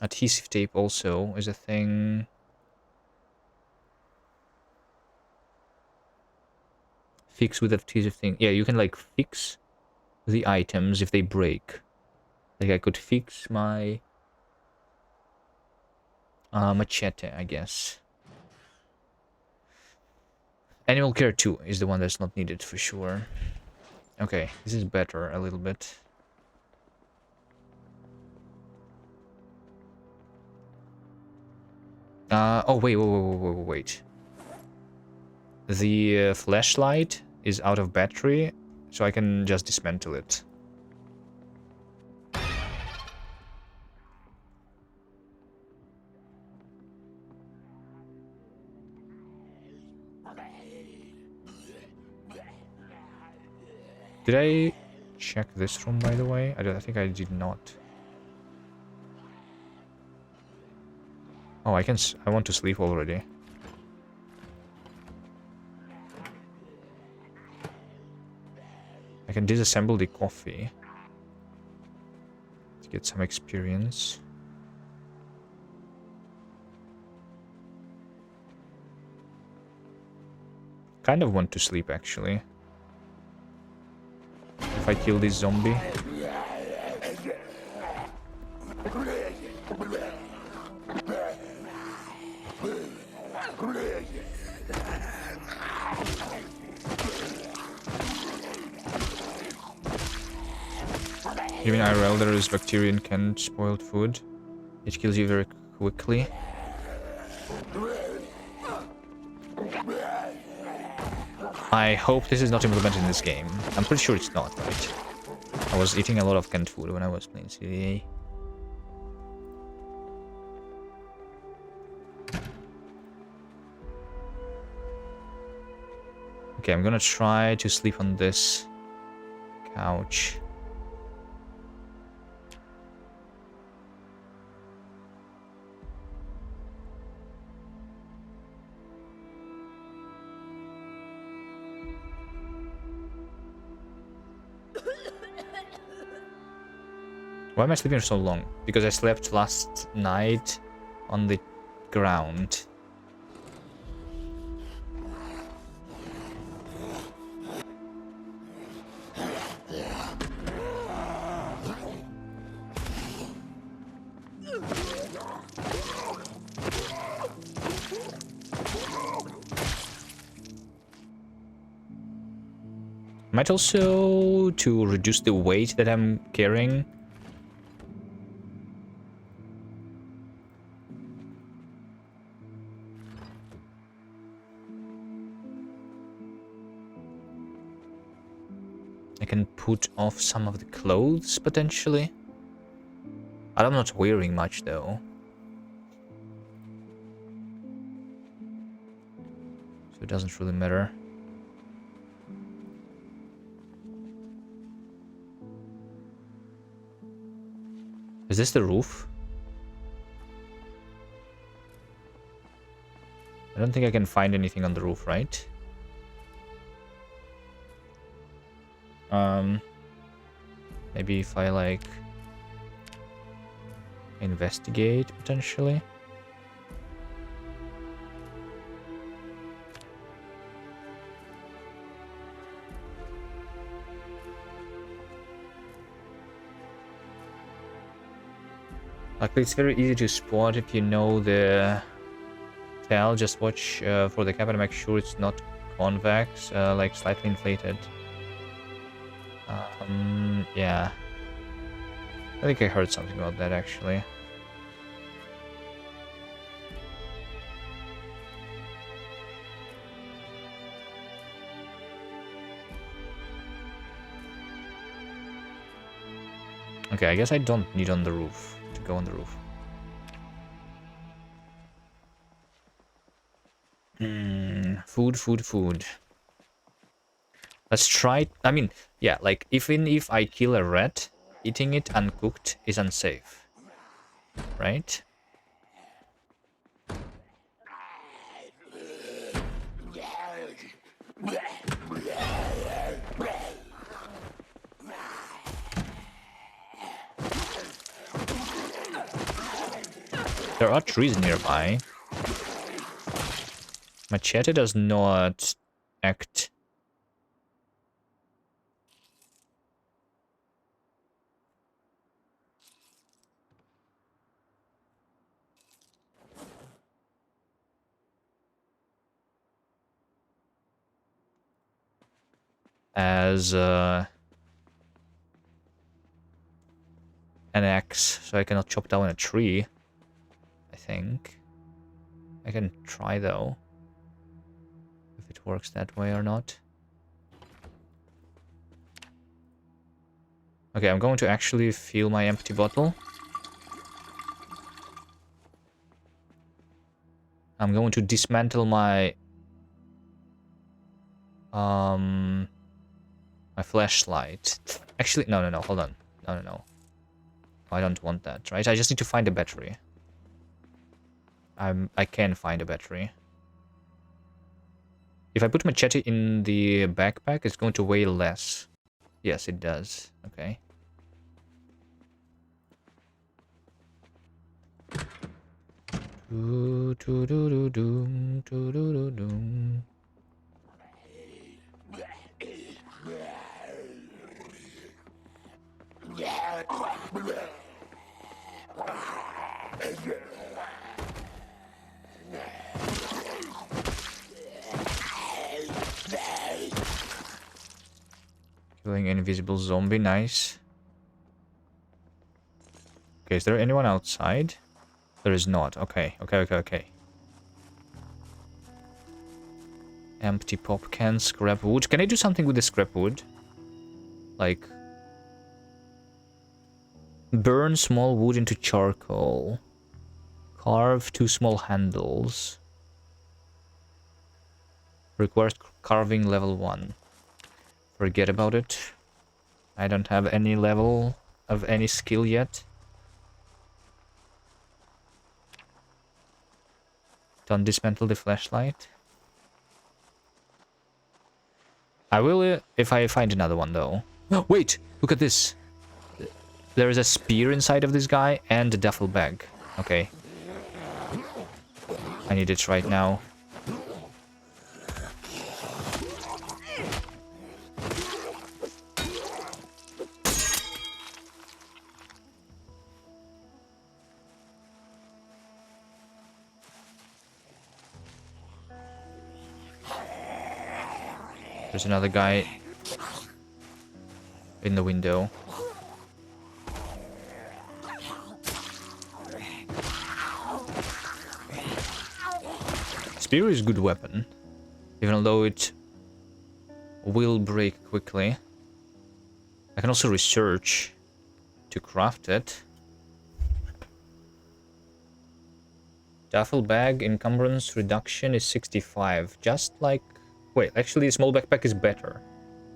Speaker 1: Adhesive tape also is a thing. Fix with adhesive thing. Yeah, you can like fix the items if they break. Like I could fix my machete, I guess. Animal care 2 is the one that's not needed for sure. Okay, this is better a little bit. Oh, wait. The flashlight is out of battery, so I can just dismantle it. Did I check this room, by the way? I think I did not. Oh, I want to sleep already. I can disassemble the coffee to get some experience. Kind of want to sleep, actually. If I kill this zombie. Even IRL, there is bacteria in canned spoiled food. It kills you very quickly. I hope this is not implemented in this game. I'm pretty sure it's not, right? I was eating a lot of canned food when I was playing CDA. Okay, I'm gonna try to sleep on this couch. Why am I sleeping for so long? Because I slept last night on the ground. Might also to reduce the weight that I'm carrying. I can put off some of the clothes, potentially. I'm not wearing much, though. So it doesn't really matter. Is this the roof? I don't think I can find anything on the roof, right? Maybe if I, like, investigate, potentially. Like, it's very easy to spot if you know the tell. Just watch for the cap and make sure it's not convex, like slightly inflated. Yeah. I think I heard something about that, actually. Okay, I guess I don't need on the roof to go on the roof. Food. Let's try. I mean, yeah, like even if I kill a rat, eating it uncooked is unsafe, right? There are trees nearby. Machete does not act. As an axe, so I cannot chop down a tree. I think I can try though, if it works that way or not. Okay, I'm going to actually fill my empty bottle. I'm going to dismantle my my flashlight. Actually, no, hold on. No. I don't want that, right? I just need to find a battery. I can find a battery. If I put machete in the backpack, it's going to weigh less. Yes, it does. Okay. Killing an invisible zombie, nice. Okay, is there anyone outside? There is not. Okay. Empty pop can, scrap wood. Can I do something with the scrap wood? Like, burn small wood into charcoal. Carve 2 small handles. Requires carving level 1. Forget about it. I don't have any level of any skill yet. Don't dismantle the flashlight. I will if I find another one, though. Wait! Look at this! There is a spear inside of this guy and a duffel bag. Okay. I need it right now. There's another guy in the window. Spear is a good weapon, even though it will break quickly. I can also research to craft it. Duffel bag encumbrance reduction is 65. Just like... Wait, actually a small backpack is better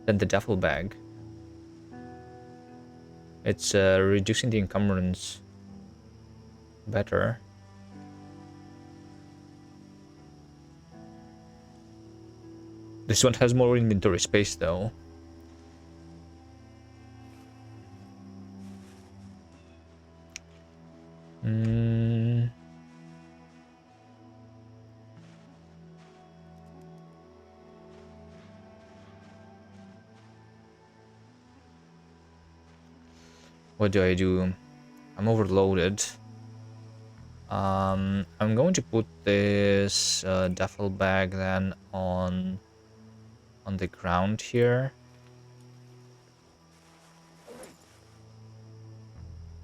Speaker 1: than the duffel bag. It's reducing the encumbrance better. This one has more inventory space though. What do I do? I'm overloaded. I'm going to put this duffel bag then on the ground here.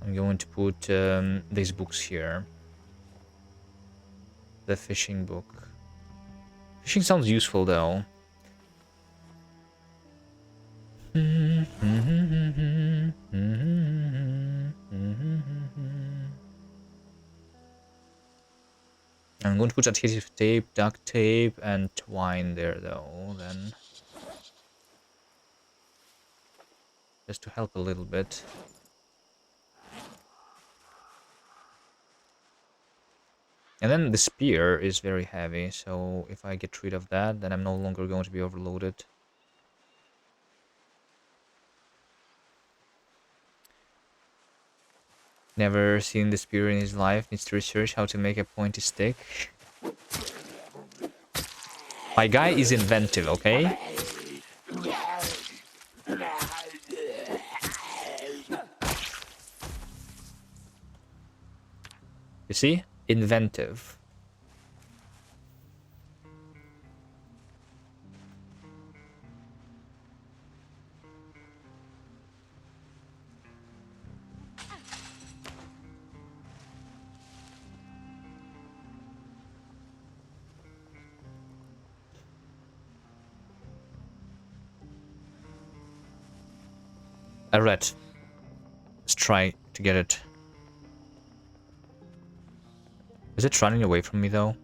Speaker 1: I'm going to put these books here. The fishing book. Fishing sounds useful though. I'm going to put adhesive tape, duct tape, and twine there though, then. Just to help a little bit. And then the spear is very heavy, so if I get rid of that, then I'm no longer going to be overloaded. Never seen the spear in his life, needs to research how to make a pointy stick. My guy is inventive, okay? You see? Inventive. A rat. Let's try to get it. Is it running away from me though?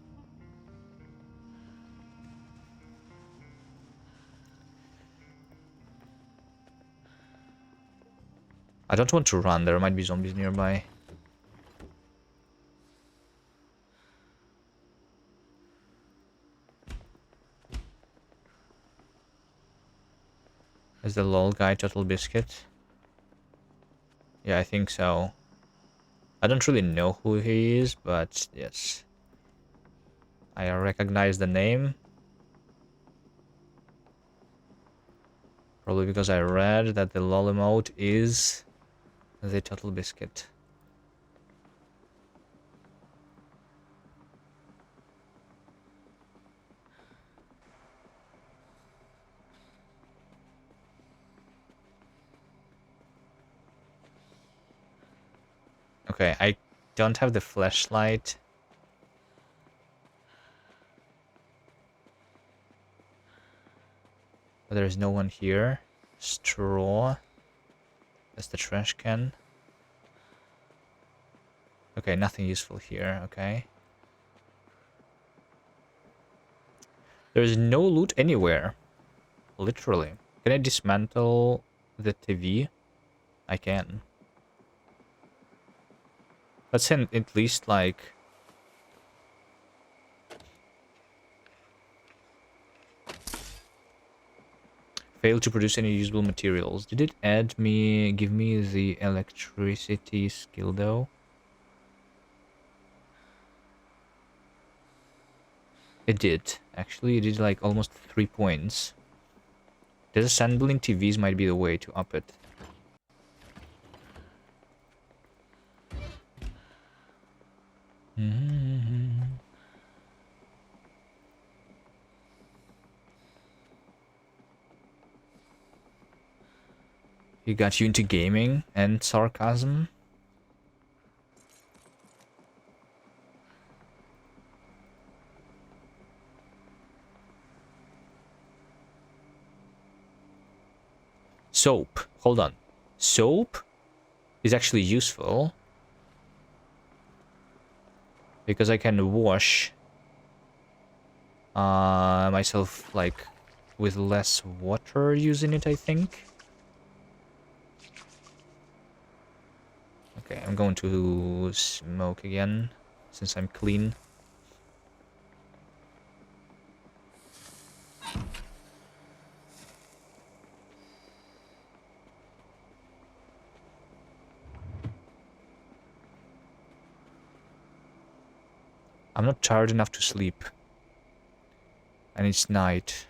Speaker 1: I don't want to run, there might be zombies nearby. Is the lol guy Total Biscuit? Yeah, I think so. I don't really know who he is, but yes. I recognize the name. Probably because I read that the lol emote is the Total Biscuit. Okay, I don't have the flashlight. But there is no one here. Straw. That's the trash can. Okay, nothing useful here, okay. There is no loot anywhere. Literally. Can I dismantle the TV? I can. Let's send at least like... Failed to produce any usable materials. Did it give me the electricity skill though? It did. Actually, it did like almost 3 points. Disassembling TVs might be the way to up it. He got you into gaming and sarcasm? Soap. hold on. Soap is actually useful. Because I can wash myself, like, with less water using it, I think. Okay, I'm going to smoke again, since I'm clean. I'm not tired enough to sleep. And it's night.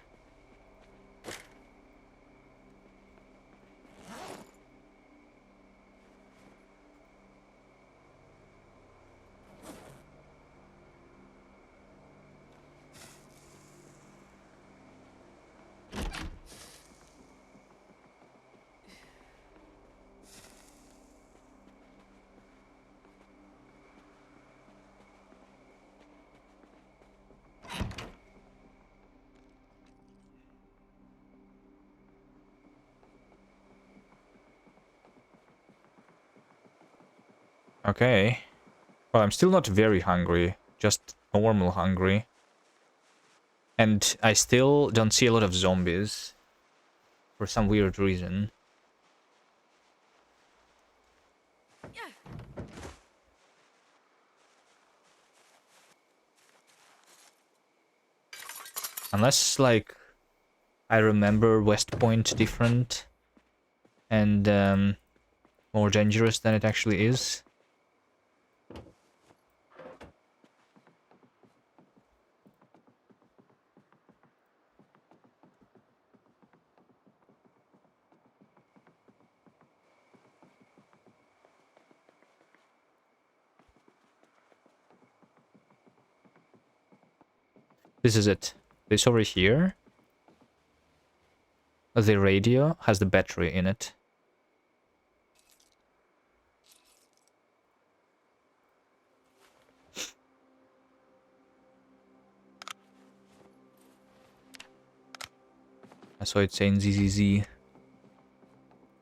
Speaker 1: Okay. Well, I'm still not very hungry. Just normal hungry. And I still don't see a lot of zombies. For some weird reason. Unless, like, I remember West Point different. And, more dangerous than it actually is. This is it. This over here. The radio has the battery in it. So it's saying ZZZ.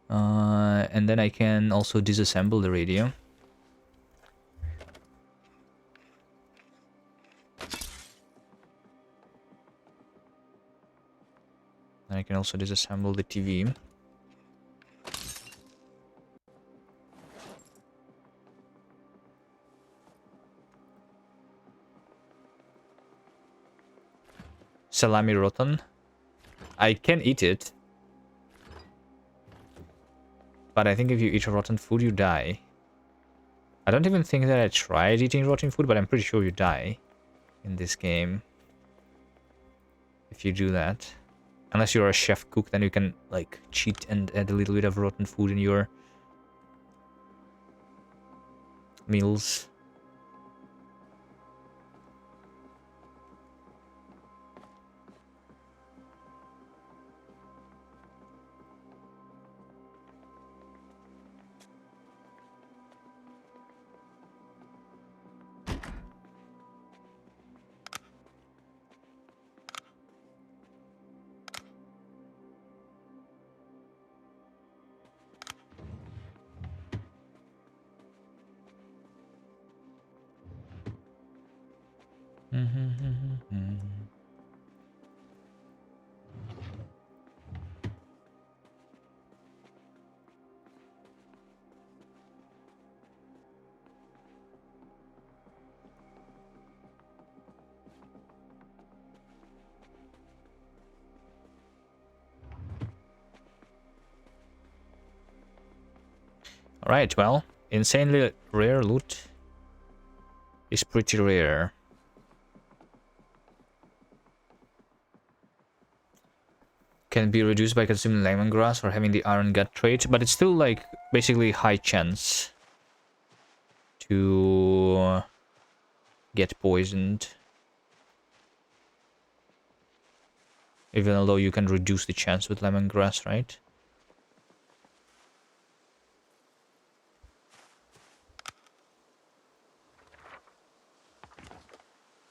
Speaker 1: And then I can also disassemble the radio. And I can also disassemble the TV. Salami rotten. I can eat it. But I think if you eat rotten food, you die. I don't even think that I tried eating rotten food, but I'm pretty sure you die in this game. If you do that. Unless you're a chef cook, then you can, like, cheat and add a little bit of rotten food in your meals. Alright, well, insanely rare loot is pretty rare. Can be reduced by consuming lemongrass or having the iron gut trait, but it's still, like, basically high chance to get poisoned. Even though you can reduce the chance with lemongrass, right?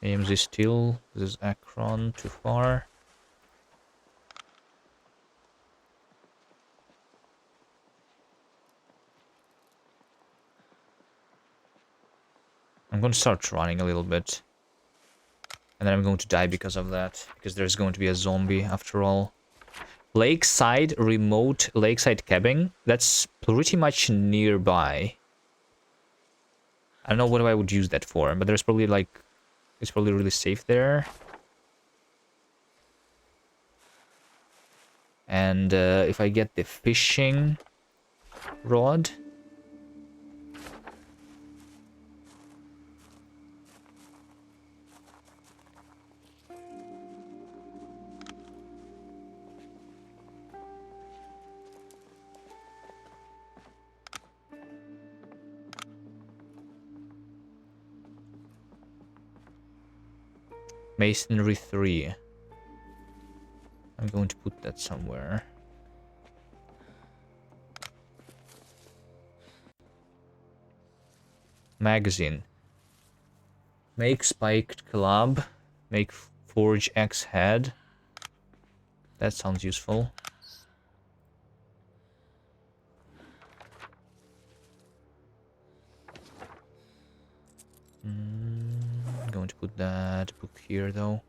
Speaker 1: AMZ still. This is Akron, too far. I'm going to start running a little bit. And then I'm going to die because of that. Because there's going to be a zombie after all. Lakeside, remote lakeside cabin. That's pretty much nearby. I don't know what I would use that for, but there's probably like... It's probably really safe there. And if I get the fishing rod... Masonry 3. I'm going to put that somewhere. Magazine. Make spiked club. Make forge axe head. That sounds useful. I'm going to put that book here though.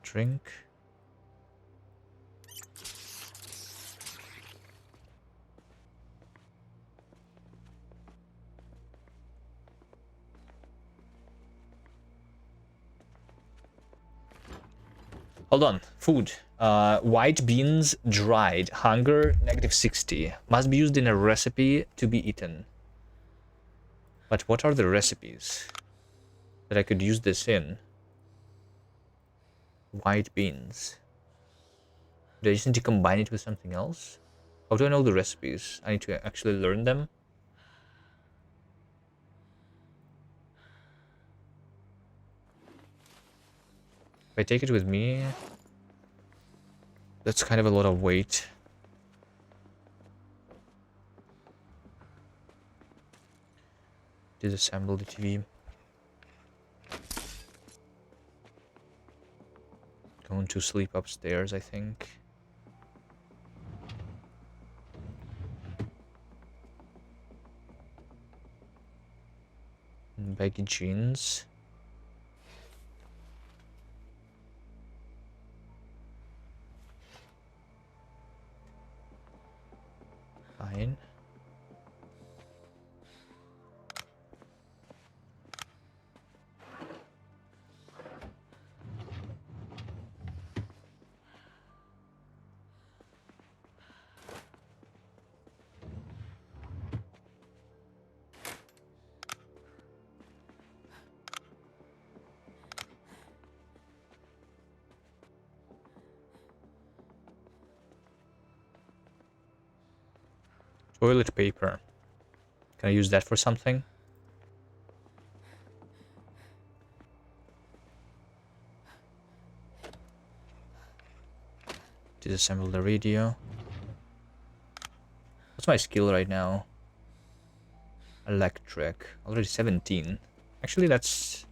Speaker 1: Drink. Hold on. Food. White beans dried. Hunger -60. Must be used in a recipe to be eaten. But what are the recipes that I could use this in? White beans. Do I just need to combine it with something else? How do I know the recipes? I need to actually learn them. If I take it with me, that's kind of a lot of weight. Disassemble the TV. Going to sleep upstairs, I think. Baggy jeans. Fine. Toilet paper. Can I use that for something? Disassemble the radio. What's my skill right now? Electric. Already 17. Actually, that's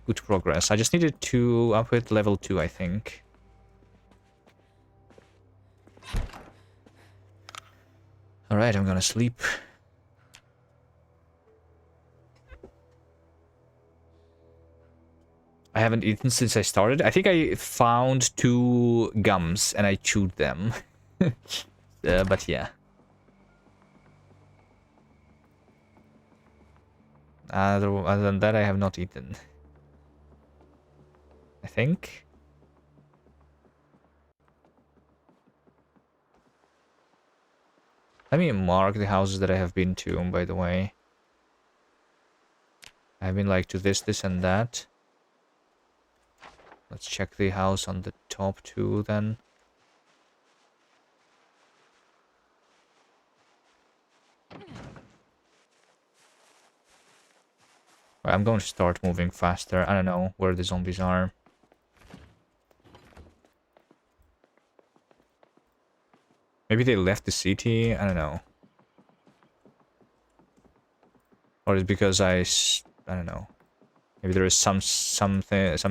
Speaker 1: good progress. I just needed to up it level 2, I think. Alright, I'm gonna sleep. I haven't eaten since I started. I think I found 2 gums and I chewed them. But yeah. Other than that, I have not eaten. I think. Let me mark the houses that I have been to, by the way. I've been like to this, and that. Let's check the house on the top 2 then. I'm going to start moving faster. I don't know where the zombies are. Maybe they left the city? I don't know. Or it's because I don't know. Maybe there is some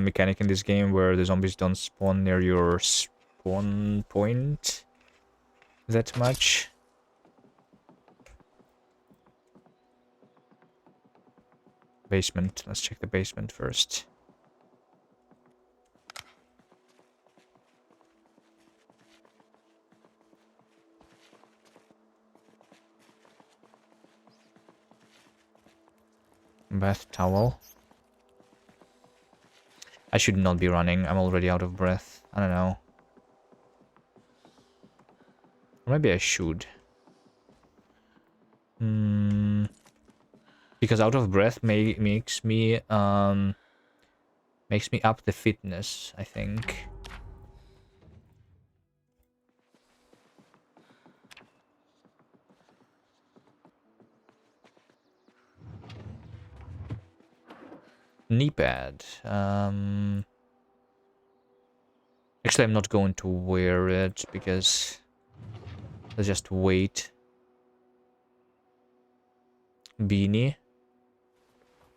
Speaker 1: mechanic in this game where the zombies don't spawn near your spawn point. that much. Basement. Let's check the basement first. Bath towel. I should not be running. I'm already out of breath. I don't know. Or maybe I should. Because out of breath makes me up the fitness, I think. Knee pad. Actually, I'm not going to wear it because let's just wait. Beanie.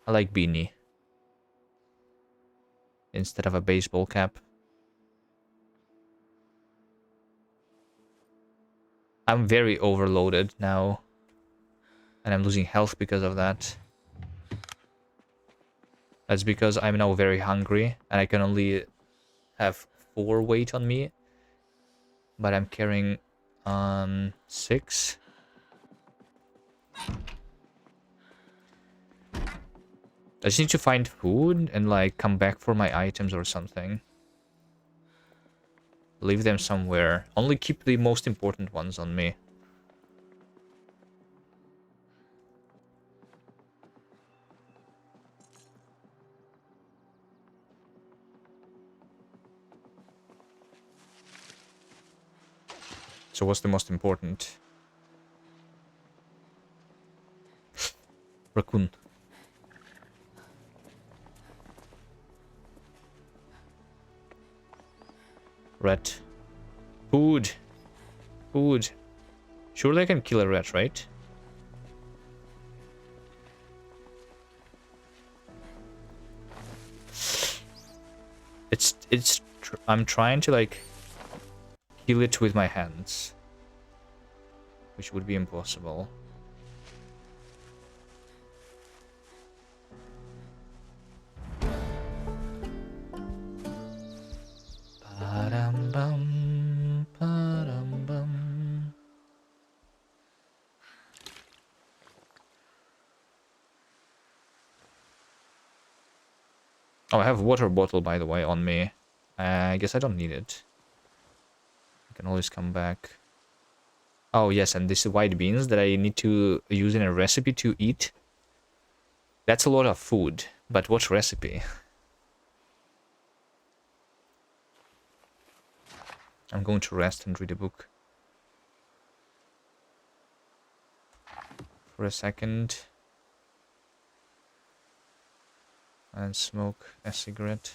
Speaker 1: I like beanie instead of a baseball cap. I'm very overloaded now, and I'm losing health because of that. That's because I'm now very hungry, and I can only have 4 weight on me, but I'm carrying 6. I just need to find food and like come back for my items or something. Leave them somewhere. Only keep the most important ones on me. So what's the most important? Raccoon. Rat. Food. Food. Surely I can kill a rat, right? I'm trying to like kill it with my hands, which would be impossible. Ba-dum-bum, ba-dum-bum. Oh, I have a water bottle, by the way, on me. I guess I don't need it. I can always come back. Oh, yes, and this is white beans that I need to use in a recipe to eat. That's a lot of food, but what recipe? I'm going to rest and read a book. For a second. And smoke a cigarette.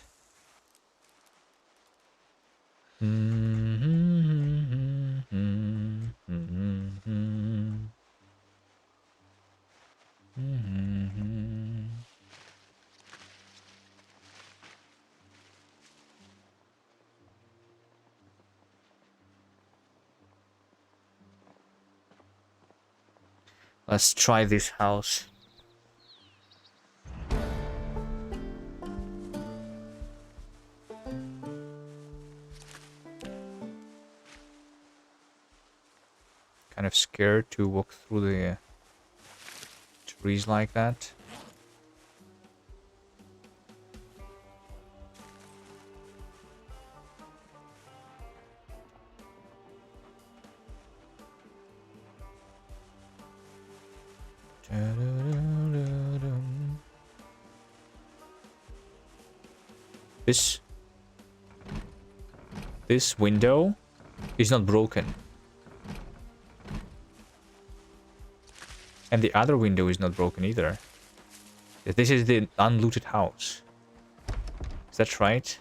Speaker 1: Let's try this house. Kind of scared to walk through the trees like that. This window is not broken. And the other window is not broken either. This is the unlooted house. Is that right?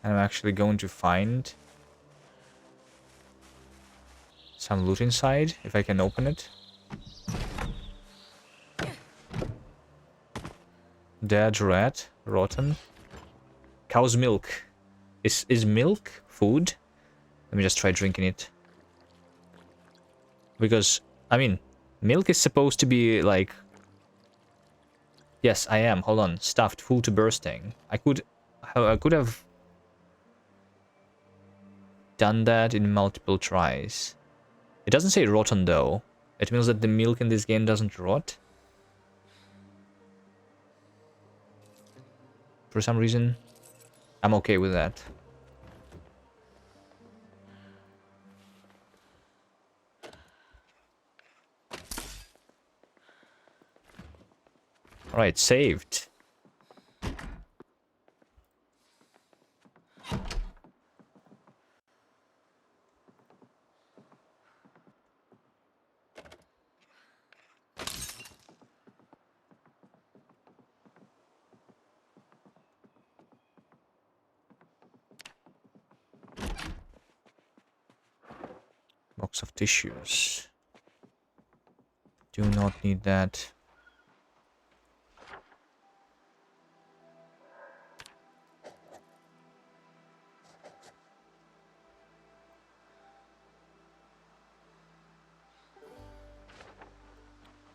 Speaker 1: And I'm actually going to find some loot inside, if I can open it. Dead rat, rotten. Cow's milk. Is milk food? Let me just try drinking it. Because, I mean, milk is supposed to be like... Yes, I am. Hold on. Stuffed, full to bursting. I could have done that in multiple tries. It doesn't say rotten though. It means that the milk in this game doesn't rot. For some reason, I'm okay with that. Alright, saved. Box of tissues. Do not need that.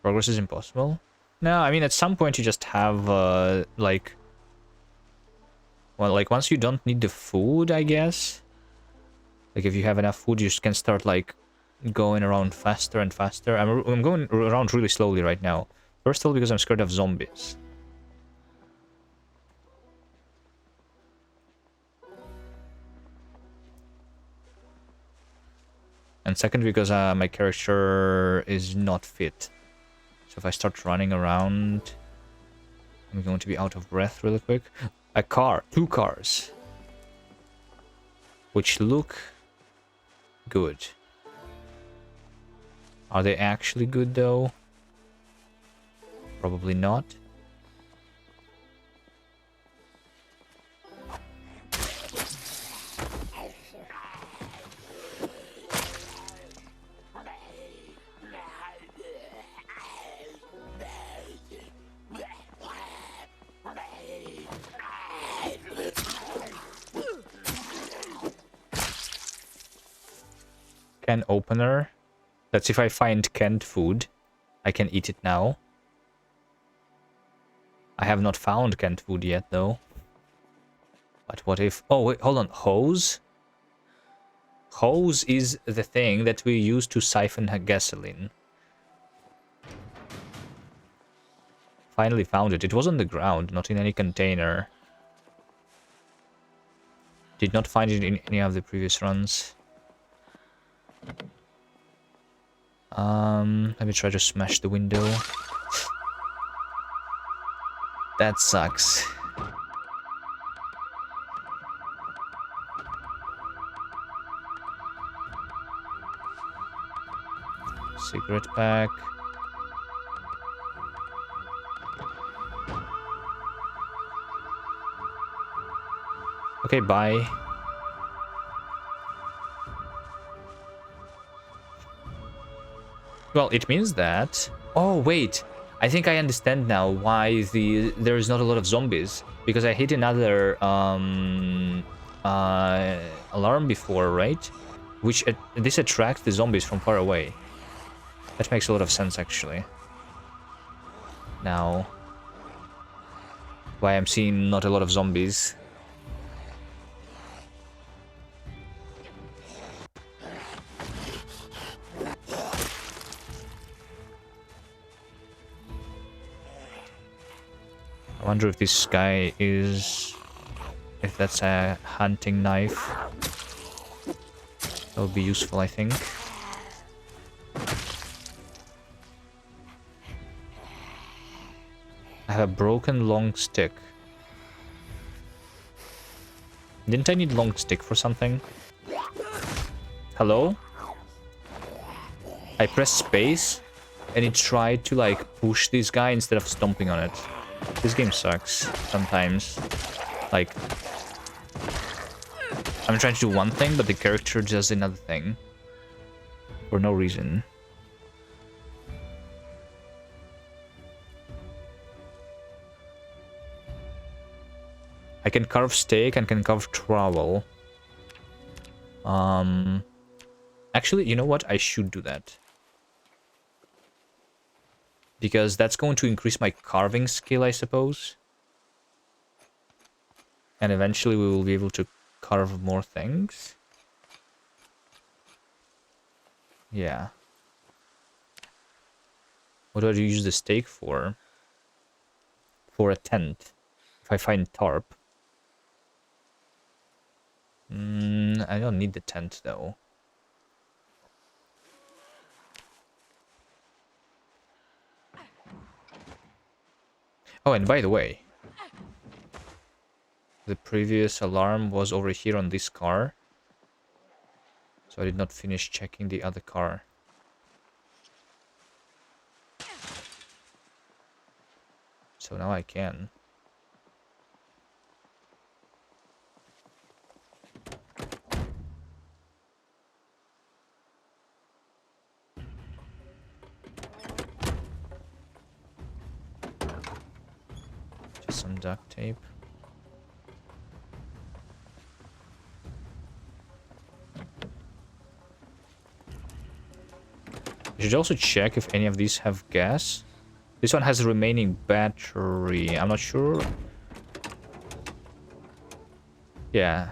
Speaker 1: Progress is impossible. No, I mean, at some point you just have, like... Well, like, once you don't need the food, I guess. Like, if you have enough food, you just can start, like, going around faster and faster. I'm going around really slowly right now. First of all, because I'm scared of zombies. And second, because my character is not fit. So if I start running around, I'm going to be out of breath really quick. A car. 2 cars. Which look good. Are they actually good though? Probably not. Can opener. That's if I find canned food. I can eat it now. I have not found canned food yet though. But what if... Oh wait, hold on. Hose? Hose is the thing that we use to siphon gasoline. Finally found it. It was on the ground, not in any container. Did not find it in any of the previous runs. Let me try to smash the window. That sucks. Cigarette pack. Okay, bye. Well, it means that... Oh, wait. I think I understand now why there is not a lot of zombies. Because I hit another alarm before, right? Which this attracts the zombies from far away. That makes a lot of sense, actually. Now, why I'm seeing not a lot of zombies. I wonder if this guy is... If that's a hunting knife. That would be useful, I think. I have a broken long stick. Didn't I need long stick for something? Hello? I pressed space and it tried to like push this guy instead of stomping on it. This game sucks sometimes. Like, I'm trying to do one thing, but the character does another thing. For no reason. I can carve steak and can carve trowel. Actually, you know what? I should do that. Because that's going to increase my carving skill, I suppose. And eventually we will be able to carve more things. Yeah. What do I use the stake for? For a tent. If I find tarp. I don't need the tent, though. Oh, and by the way, the previous alarm was over here on this car. So I did not finish checking the other car. So now I can. Just some duct tape. You should also check if any of these have gas. This one has a remaining battery. I'm not sure. Yeah,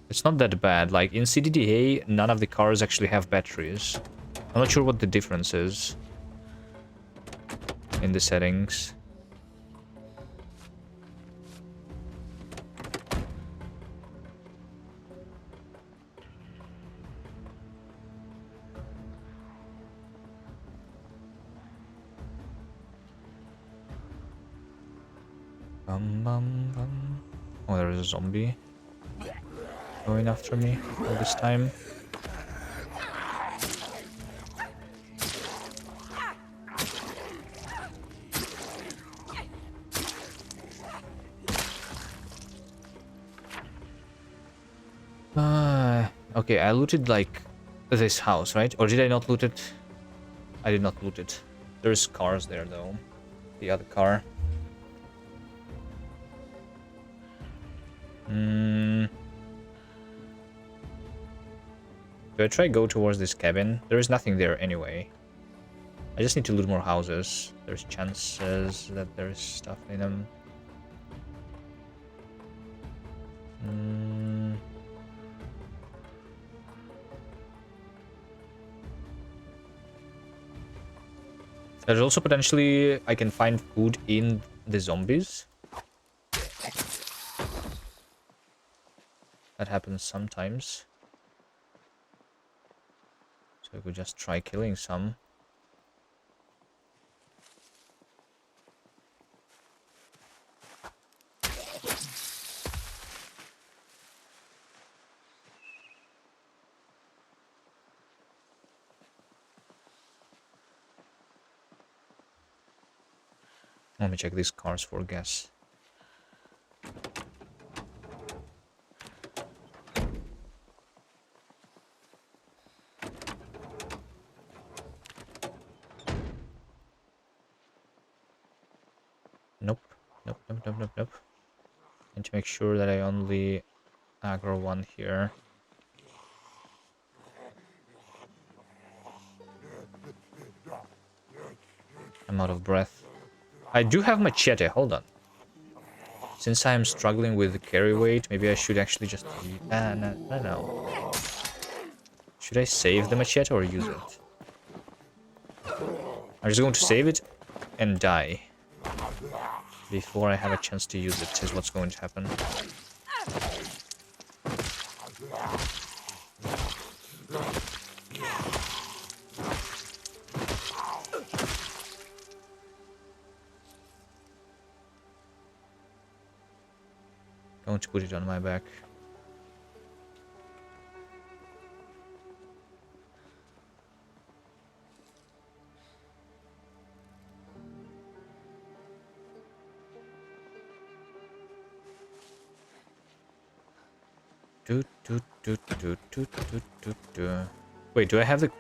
Speaker 1: it's not that bad. Like in CDDA, none of the cars actually have batteries. I'm not sure what the difference is in the settings. Bum, bum, bum. Oh, there is a zombie going after me all this time. Okay, I looted like this house, right? Or did I not loot it? I did not loot it. There's cars there though. The other car. Do I try go towards this cabin? There is nothing there anyway. I just need to loot more houses. There's chances that there's stuff in them. There's also potentially I can find food in the zombies. That happens sometimes. So I could just try killing some. Let me check these cars for gas. Nope. Nope, nope, nope, nope, nope. And to make sure that I only aggro one here. I'm out of breath. I do have machete, hold on. Since I'm struggling with the carry weight, maybe I should actually just... no. Should I save the machete or use it? I'm just going to save it and die. Before I have a chance to use it, is what's going to happen. Going to put it on my back. Wait, do I have the...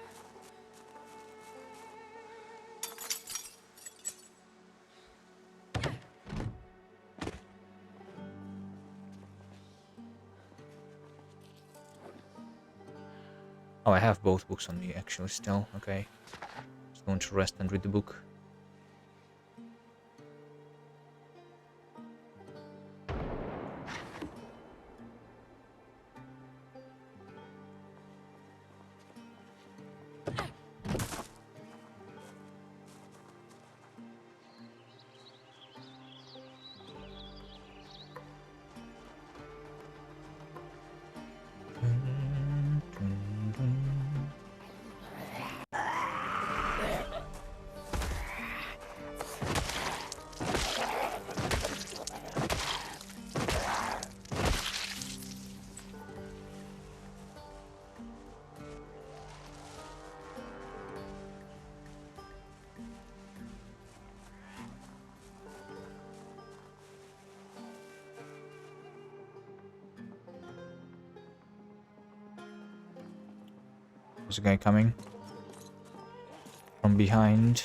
Speaker 1: I have both books on me actually still. Okay. Just going to rest and read the book. There's a guy coming from behind.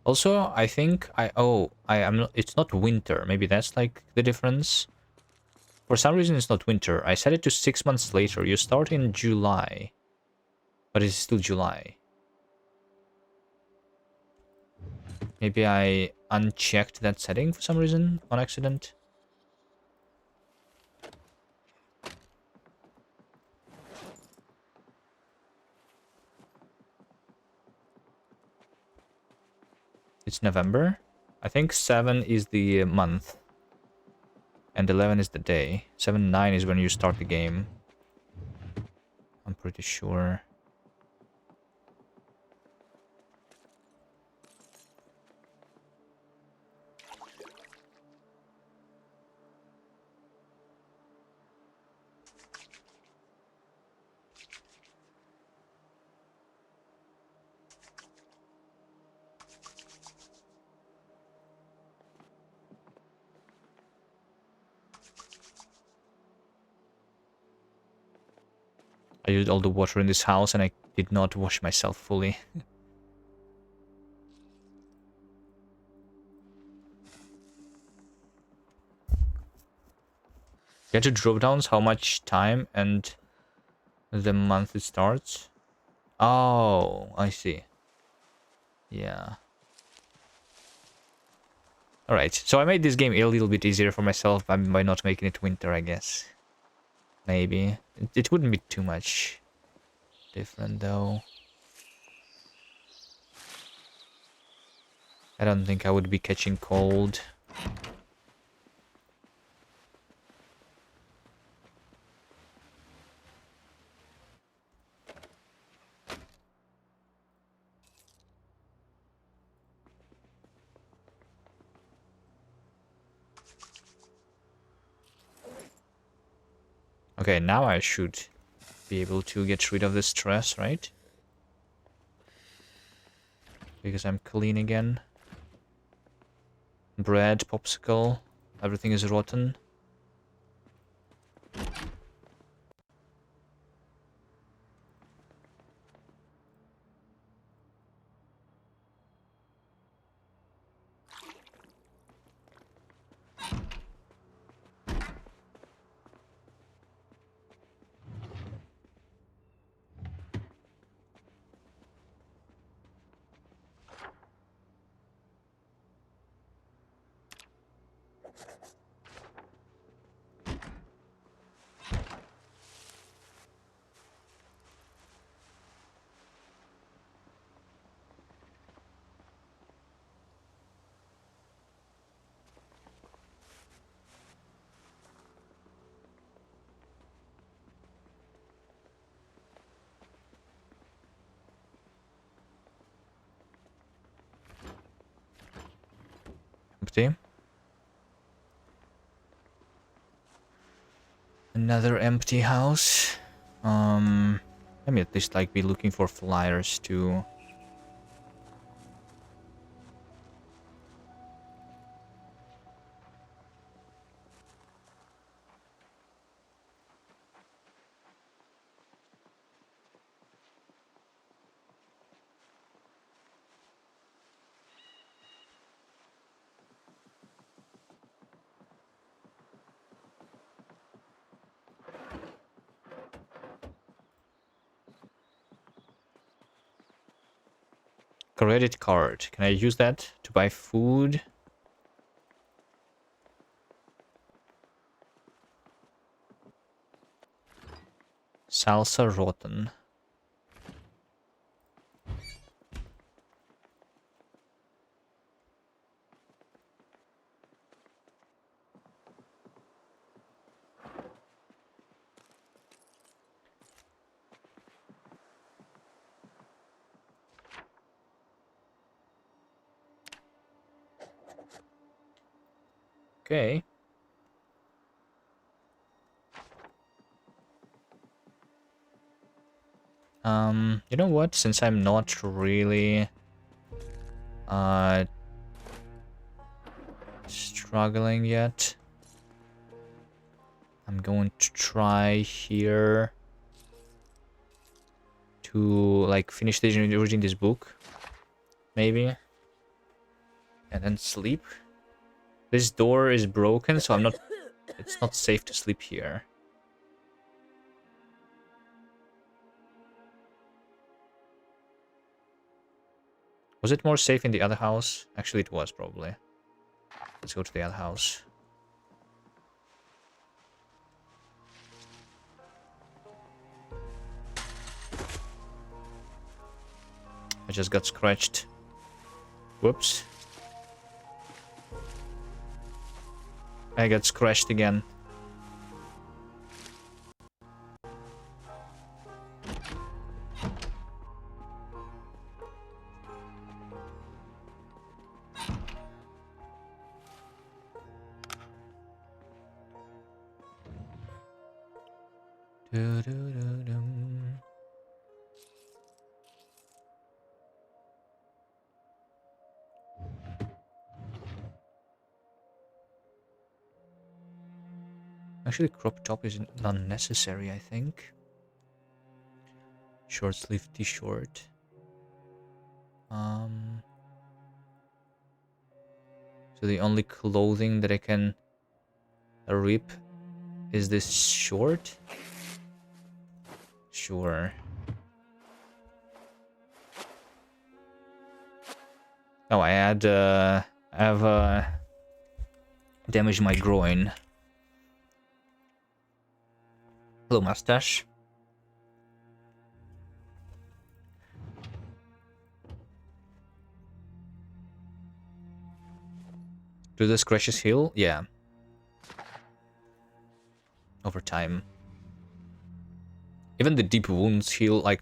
Speaker 1: Also, I think I am not, it's not winter. Maybe that's like the difference. For some reason it's not winter. I set it to 6 months later. You start in July. But it's still July. Maybe I unchecked that setting for some reason on accident. It's November. I think 7 is the month. And 11 is the day. 7-9 is when you start the game. I'm pretty sure. I used all the water in this house and I did not wash myself fully. Get to drop downs how much time and the month it starts. Oh, I see. Yeah. Alright, so I made this game a little bit easier for myself by not making it winter, I guess. Maybe. It wouldn't be too much different, though. I don't think I would be catching cold. Okay, now I should be able to get rid of the stress, right? Because I'm clean again. Bread, popsicle, everything is rotten. Empty. Another empty house. Let me at least like be looking for flyers too. Credit card. Can I use that to buy food? Salsa rotten. Okay. You know what? Since I'm not really struggling yet, I'm going to try here to like finish reading this book, maybe, and then sleep. This door is broken, so it's not safe to sleep here. Was it more safe in the other house? Actually, it was probably. Let's go to the other house. I just got scratched. Whoops. I got scratched again. Actually, crop top is not necessary, I think. Short sleeve t-shirt. So the only clothing that I can rip is this short? Sure. Oh, I have damaged my groin. Hello, mustache. Do the scratches heal? Yeah. Over time. Even the deep wounds heal, like,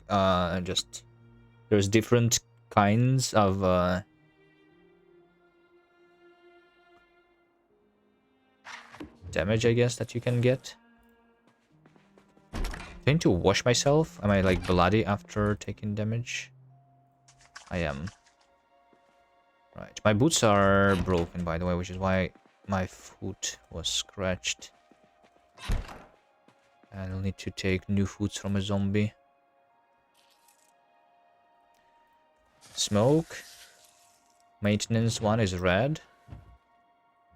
Speaker 1: just... There's different kinds of, damage, I guess, that you can get. Do I need to wash myself? Am I, like, bloody after taking damage? I am. Right, my boots are broken, by the way, which is why my foot was scratched. I'll need to take new foods from a zombie. Smoke. Maintenance one is red.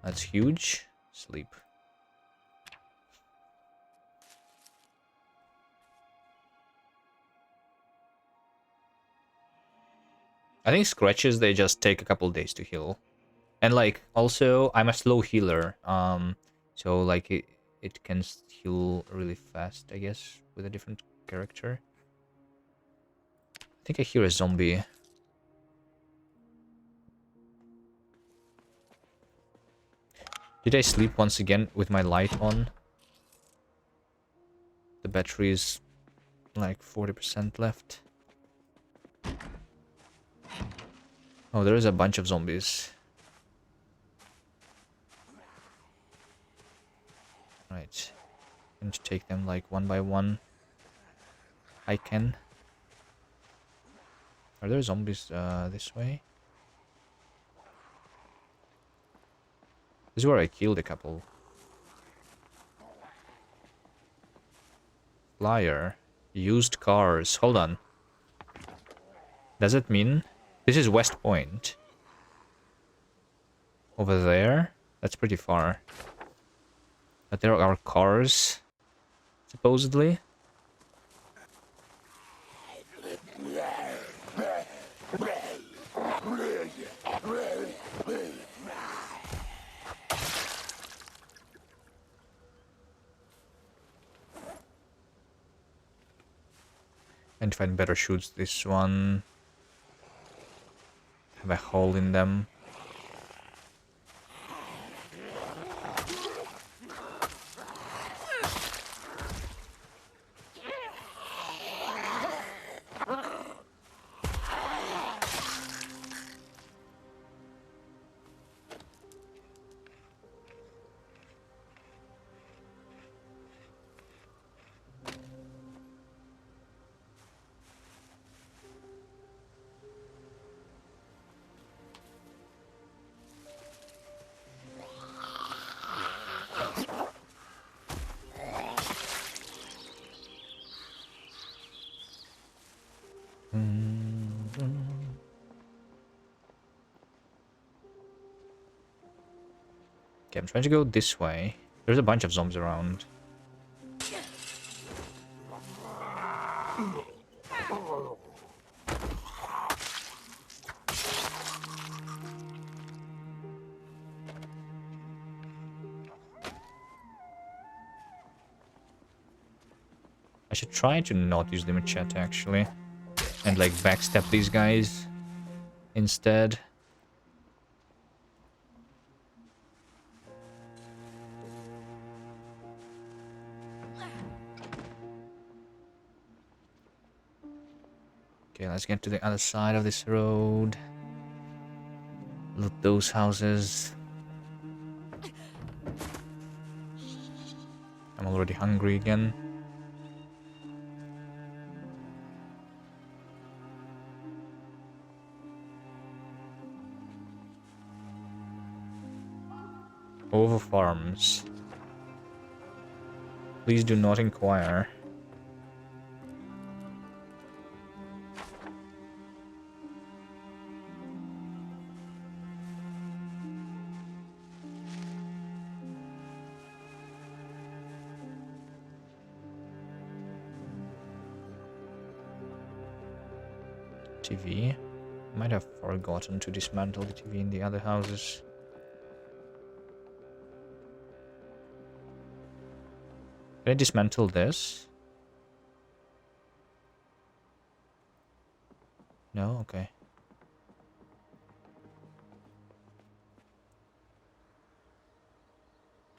Speaker 1: That's huge. Sleep. I think scratches, they just take a couple days to heal. And like, also, I'm a slow healer. So like it can heal really fast, I guess, with a different character. I think I hear a zombie. Did I sleep once again with my light on? The battery is like 40% left. Oh, there is a bunch of zombies. Right. I need to take them like one by one. I can. Are there zombies this way? This is where I killed a couple. Flyer. Used cars. Hold on. Does it mean... This is West Point. Over there? That's pretty far. But there are cars, supposedly. And find better shoots. This one have a hole in them. Okay, I'm trying to go this way. There's a bunch of zombies around. I should try to not use the machete, actually. And, like, backstab these guys instead. Okay, let's get to the other side of this road. Loot those houses. I'm already hungry again. Over farms. Please do not inquire. TV. Might have forgotten to dismantle the TV in the other houses. Can I dismantle this? No? Okay.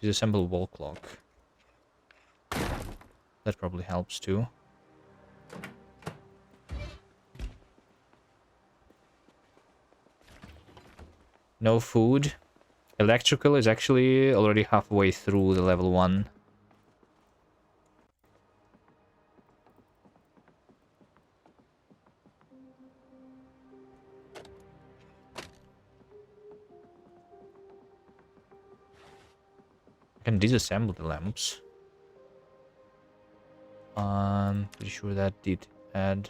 Speaker 1: Disassemble wall clock. That probably helps too. No food. Electrical is actually already halfway through the level 1. I can disassemble the lamps. Pretty sure that did add.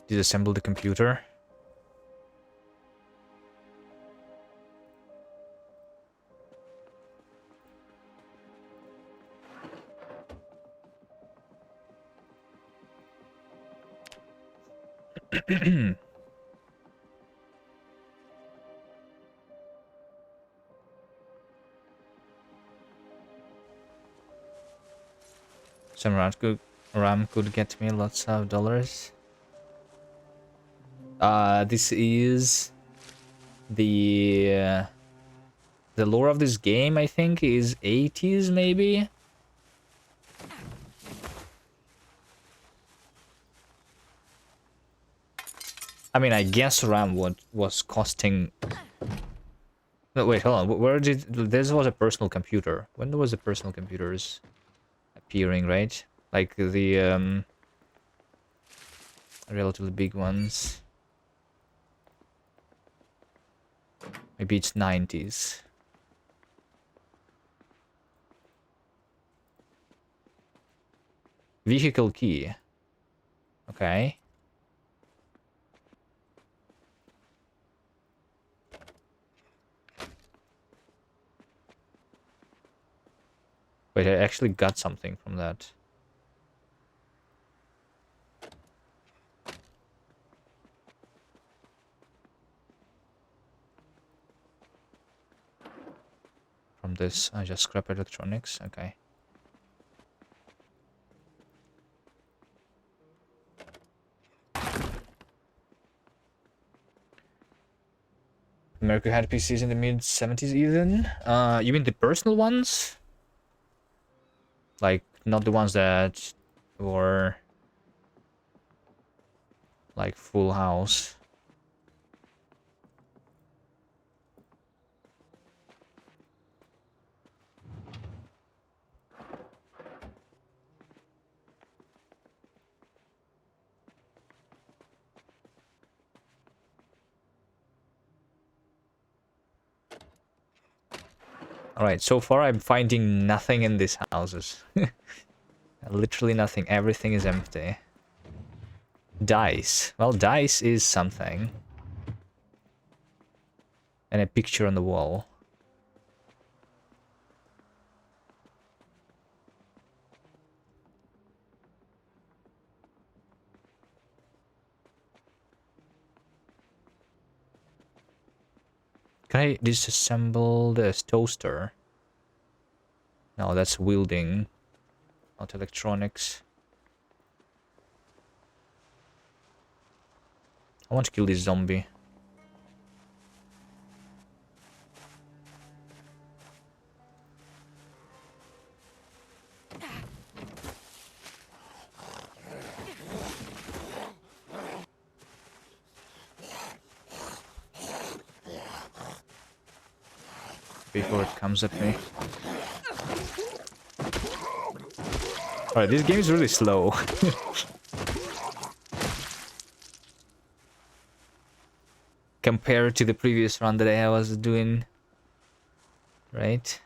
Speaker 1: Disassemble the computer. Some RAM could get me lots of dollars. This is the lore of this game, I think, is 80s maybe. I mean, I guess RAM was costing. No, wait, hold on. Where did this was a personal computer? When was the personal computers appearing, right? Like the relatively big ones. Maybe it's 90s. Vehicle key. Okay. Wait, I actually got something from that. From this, I just scrap electronics. Okay. America had PCs in the mid-70s even? You mean the personal ones? Like, not the ones that were... like, full house. Alright, so far I'm finding nothing in these houses. Literally nothing. Everything is empty. Dice. Well, dice is something. And a picture on the wall. Can I disassemble this toaster? No, that's wielding, not electronics. I want to kill this zombie. Before it comes at me. Alright, this game is really slow. Compared to the previous run that I was doing. Right?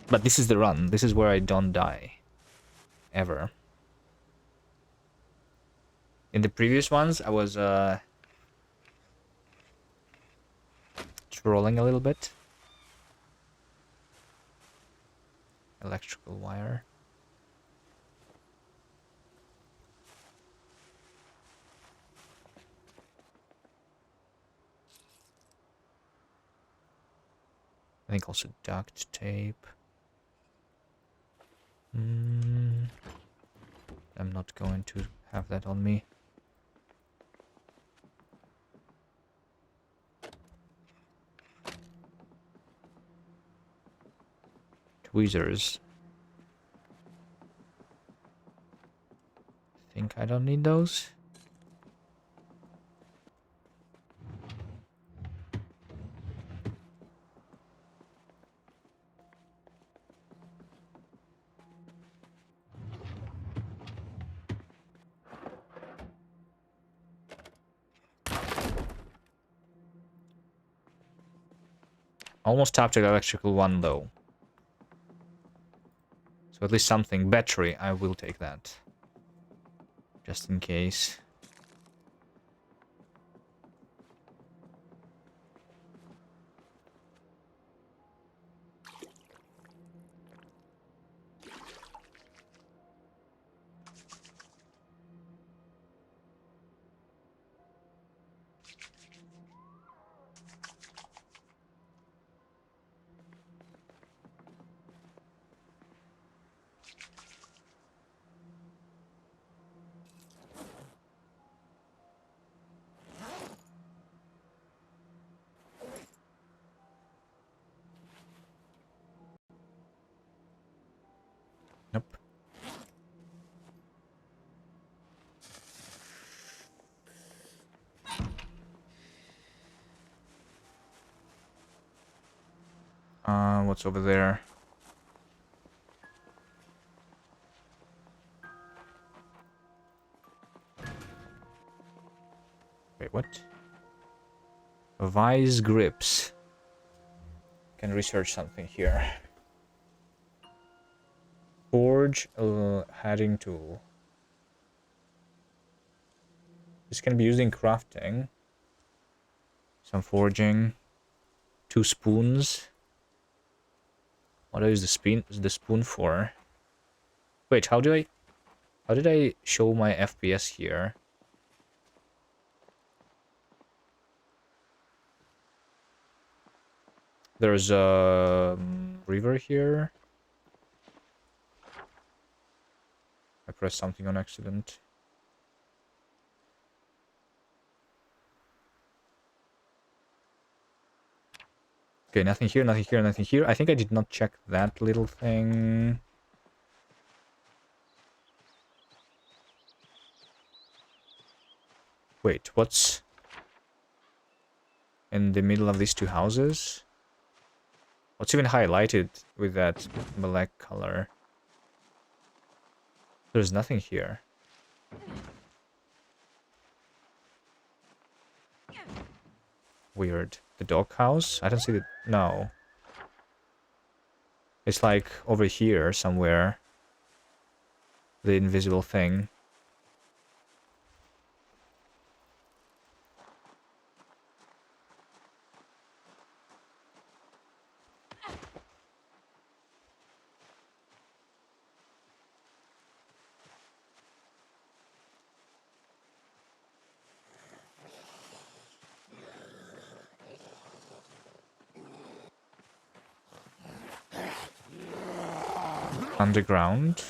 Speaker 1: But this is the run. This is where I don't die. Ever. In the previous ones, I was trolling a little bit. Electrical wire. I think also duct tape. I'm not going to have that on me. Tweezers. Think I don't need those. Almost tapped the electrical one though. So at least something. Battery, I will take that. Just in case. Nope. What's over there? Wait, what? Vice grips. Can research something here. Forge heading tool. This can be used in crafting. Some forging. 2 spoons. What is the spoon for? Wait, how did I show my FPS here? There's a river here. I pressed something on accident. Okay, nothing here, nothing here, nothing here. I think I did not check that little thing. Wait, what's in the middle of these 2 houses? What's even highlighted with that black color? There's nothing here. Weird. The doghouse? I don't see the... No. It's like over here somewhere. The invisible thing. Underground.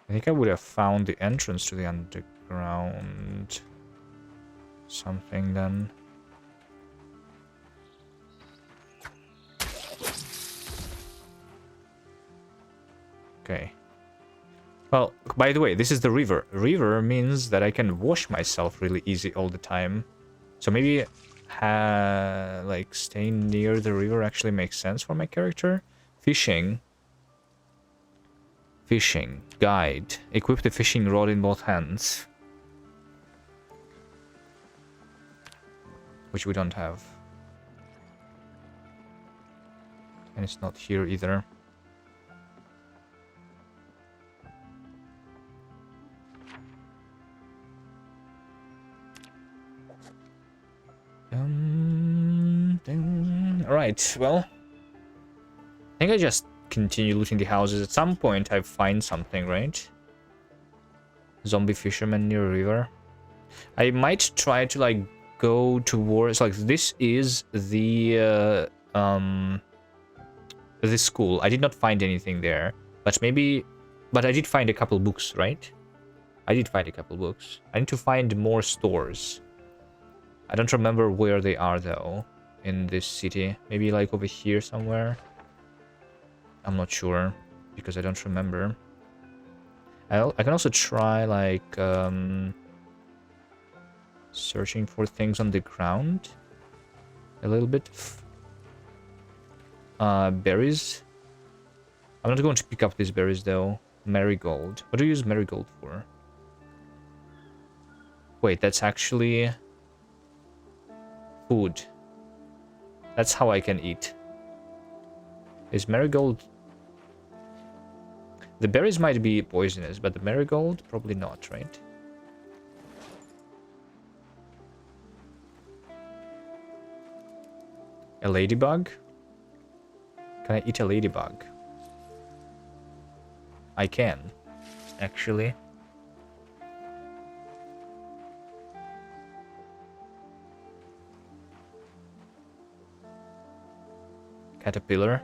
Speaker 1: I think I would have found the entrance to the underground. Something then. Okay. Well, by the way, this is the river. River means that I can wash myself really easy all the time. So maybe like staying near the river actually makes sense for my character. Fishing. Fishing. Guide. Equip the fishing rod in both hands. Which we don't have. And it's not here either. Alright, well. I think I just continue looting the houses. At some point I find something, right? Zombie fisherman near a river. I might try to like go towards like this is the school. I did not find anything there. But maybe I did find a couple books, right? I did find a couple books. I need to find more stores. I don't remember where they are though in this city. Maybe like over here somewhere. I'm not sure because I don't remember. I can also try like searching for things on the ground a little bit. Berries. I'm not going to pick up these berries though. Marigold. What do you use marigold for? Wait, that's actually food. That's how I can eat. Is marigold... The berries might be poisonous, but the marigold probably not, right? A ladybug? Can I eat a ladybug? I can, actually. Caterpillar.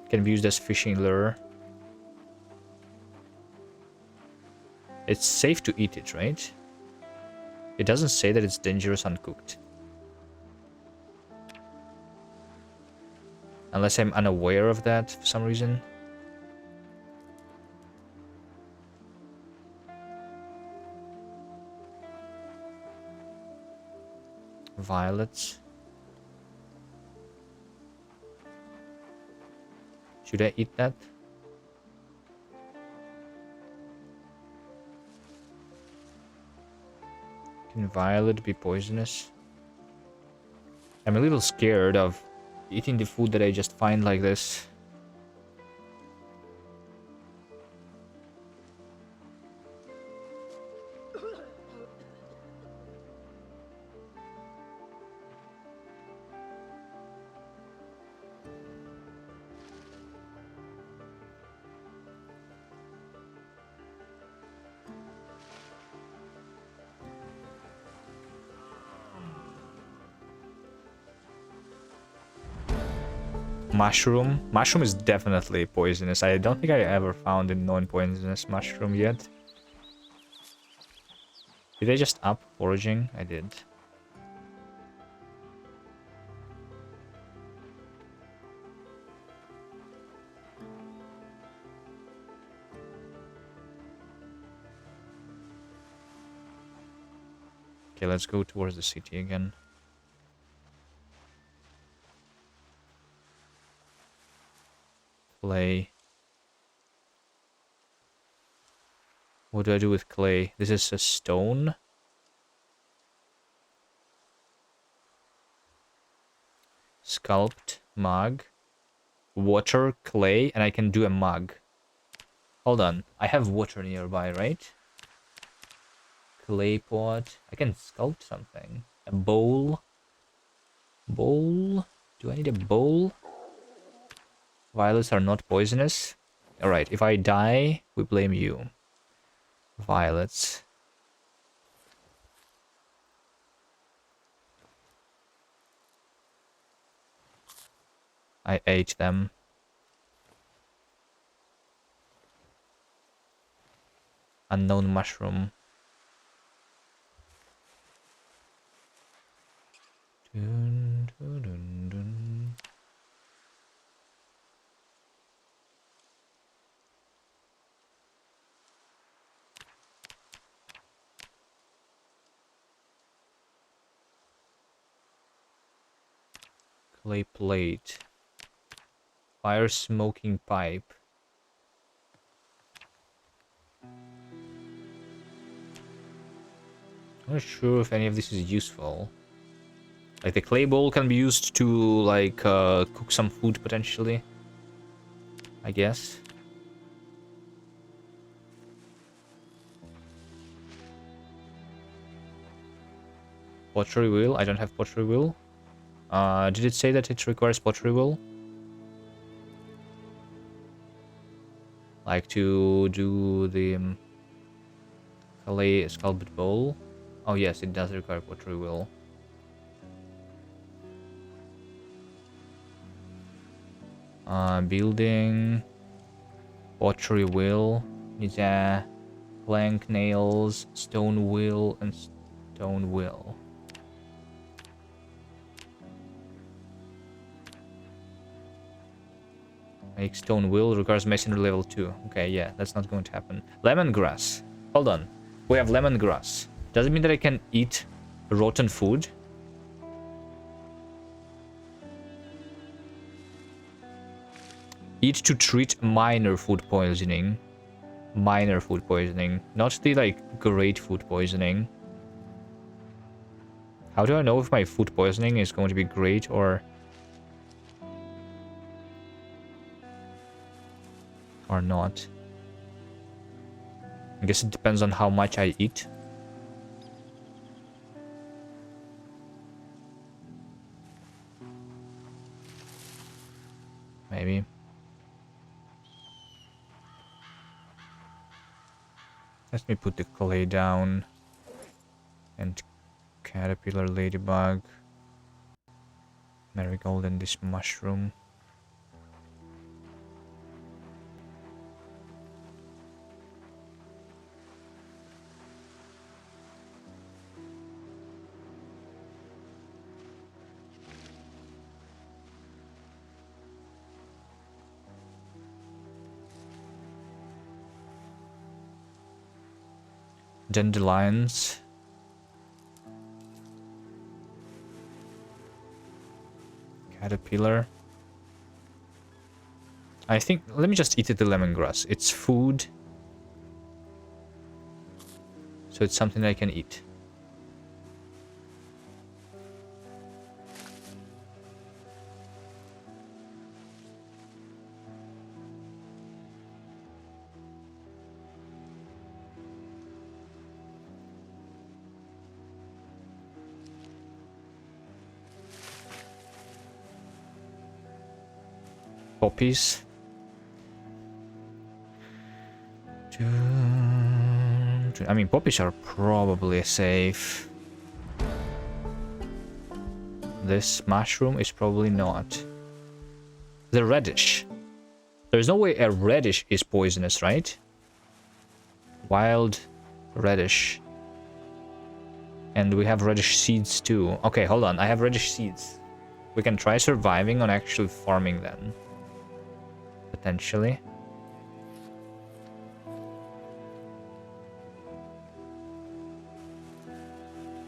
Speaker 1: Can be used as fishing lure. It's safe to eat it, right? It doesn't say that it's dangerous uncooked. Unless I'm unaware of that for some reason. Violets. Should I eat that? Can violet be poisonous? I'm a little scared of eating the food that I just find like this. Mushroom. Mushroom is definitely poisonous. I don't think I ever found a non-poisonous mushroom yet. Did I just up foraging? I did. Okay, let's go towards the city again. Clay. What do I do with clay? This is a stone. Sculpt, mug, water, clay, and I can do a mug. Hold on, I have water nearby, right? Clay pot. I can sculpt something. A bowl. Bowl? Do I need a bowl? Violets are not poisonous. Alright, if I die, we blame you. Violets. I ate them. Unknown mushroom. Dun, dun, dun, dun. Clay plate. Fire smoking pipe. I'm not sure if any of this is useful. Like the clay bowl can be used to like cook some food potentially, I guess. Pottery wheel. I don't have pottery wheel. Did it say that it requires pottery wheel? Like to do the clay sculpted bowl? Oh yes, it does require pottery wheel. Building. Pottery wheel. Needs a plank, nails, stone wheel, and stone wheel. Make stone wheel requires masonry level 2. Okay, yeah, that's not going to happen. Lemongrass. Hold on. We have lemongrass. Does it mean that I can eat rotten food? Eat to treat minor food poisoning. Minor food poisoning. Not the, like, great food poisoning. How do I know if my food poisoning is going to be great or not? I guess it depends on how much I eat. Maybe. Let me put the clay down. And caterpillar, ladybug, marigold, and this mushroom. Dandelions. Caterpillar. I think, let me just eat the lemongrass. It's food. So it's something I can eat. poppies. I mean, poppies are probably safe. This mushroom is probably not. The radish. There's no way a radish is poisonous, right? Wild radish. And we have radish seeds too. Okay, hold on. I have radish seeds. We can try surviving on actually farming them. Potentially.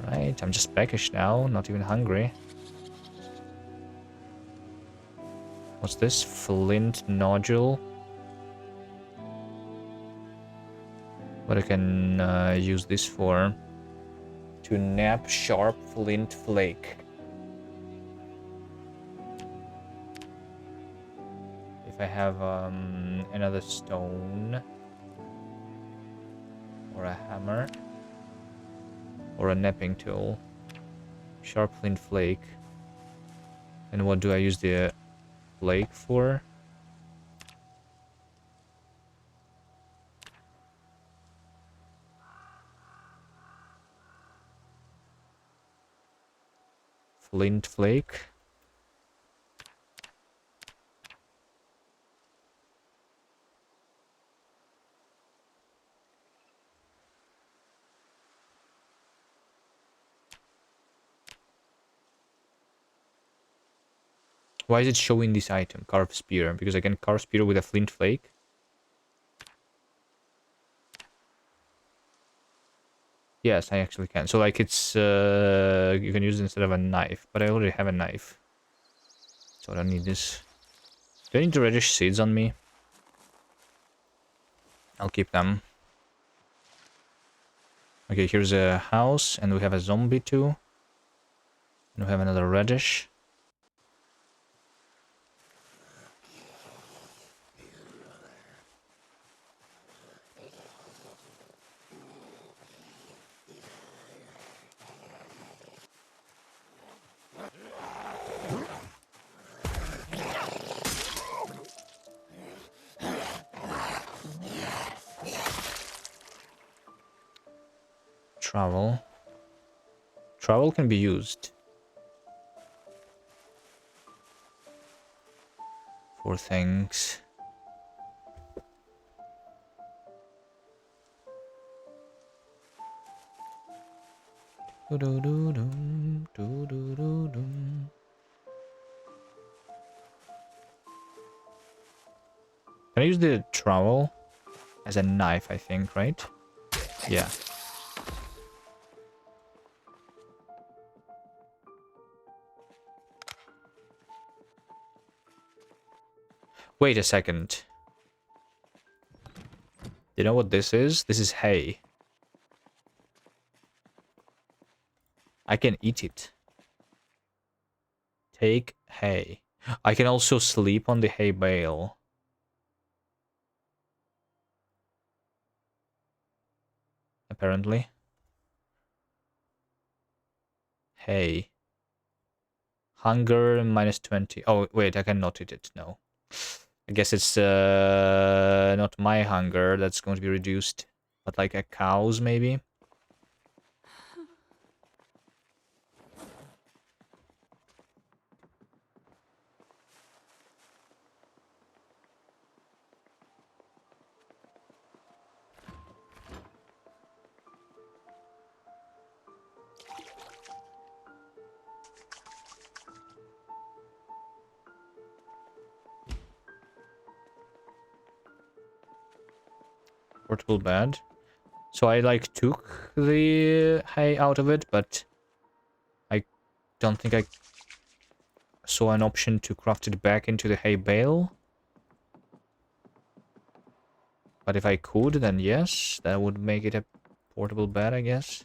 Speaker 1: Right, I'm just peckish now, not even hungry. What's this? Flint nodule. What I can use this for? To nap sharp flint flake. If I have another stone. Or a hammer. Or a napping tool. Sharp flint flake. And what do I use the flake for? Flint flake. Why is it showing this item? Carve spear. Because I can carve spear with a flint flake. Yes, I actually can. So like it's you can use it instead of a knife, but I already have a knife. So I don't need this. Do I need the radish seeds on me? I'll keep them. Okay, here's a house, and we have a zombie too. And we have another radish. Travel. Travel can be used. For things. Do-do-do-dum, do-do-do-dum. Can I use the trowel as a knife, I think, right? Yeah. Wait a second. You know what this is? This is hay. I can eat it. Take hay. I can also sleep on the hay bale. Apparently. Hay. Hunger minus 20. Oh, wait, I cannot eat it. No. I guess it's not my hunger that's going to be reduced. But like a cow's, maybe? Portable bed. So I like took the hay out of it, but I don't think I saw an option to craft it back into the hay bale. But if I could, then yes, that would make it a portable bed, I guess.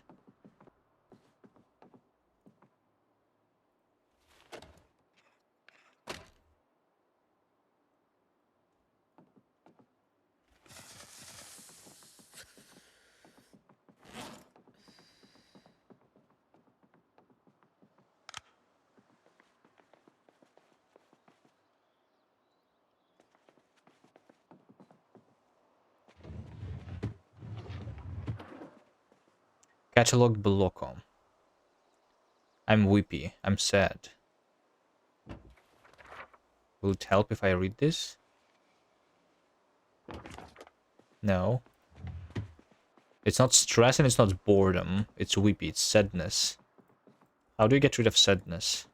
Speaker 1: Catalog Belocom. I'm weepy. I'm sad. Will it help if I read this? No. It's not stress and it's not boredom. It's weepy. It's sadness. How do you get rid of sadness?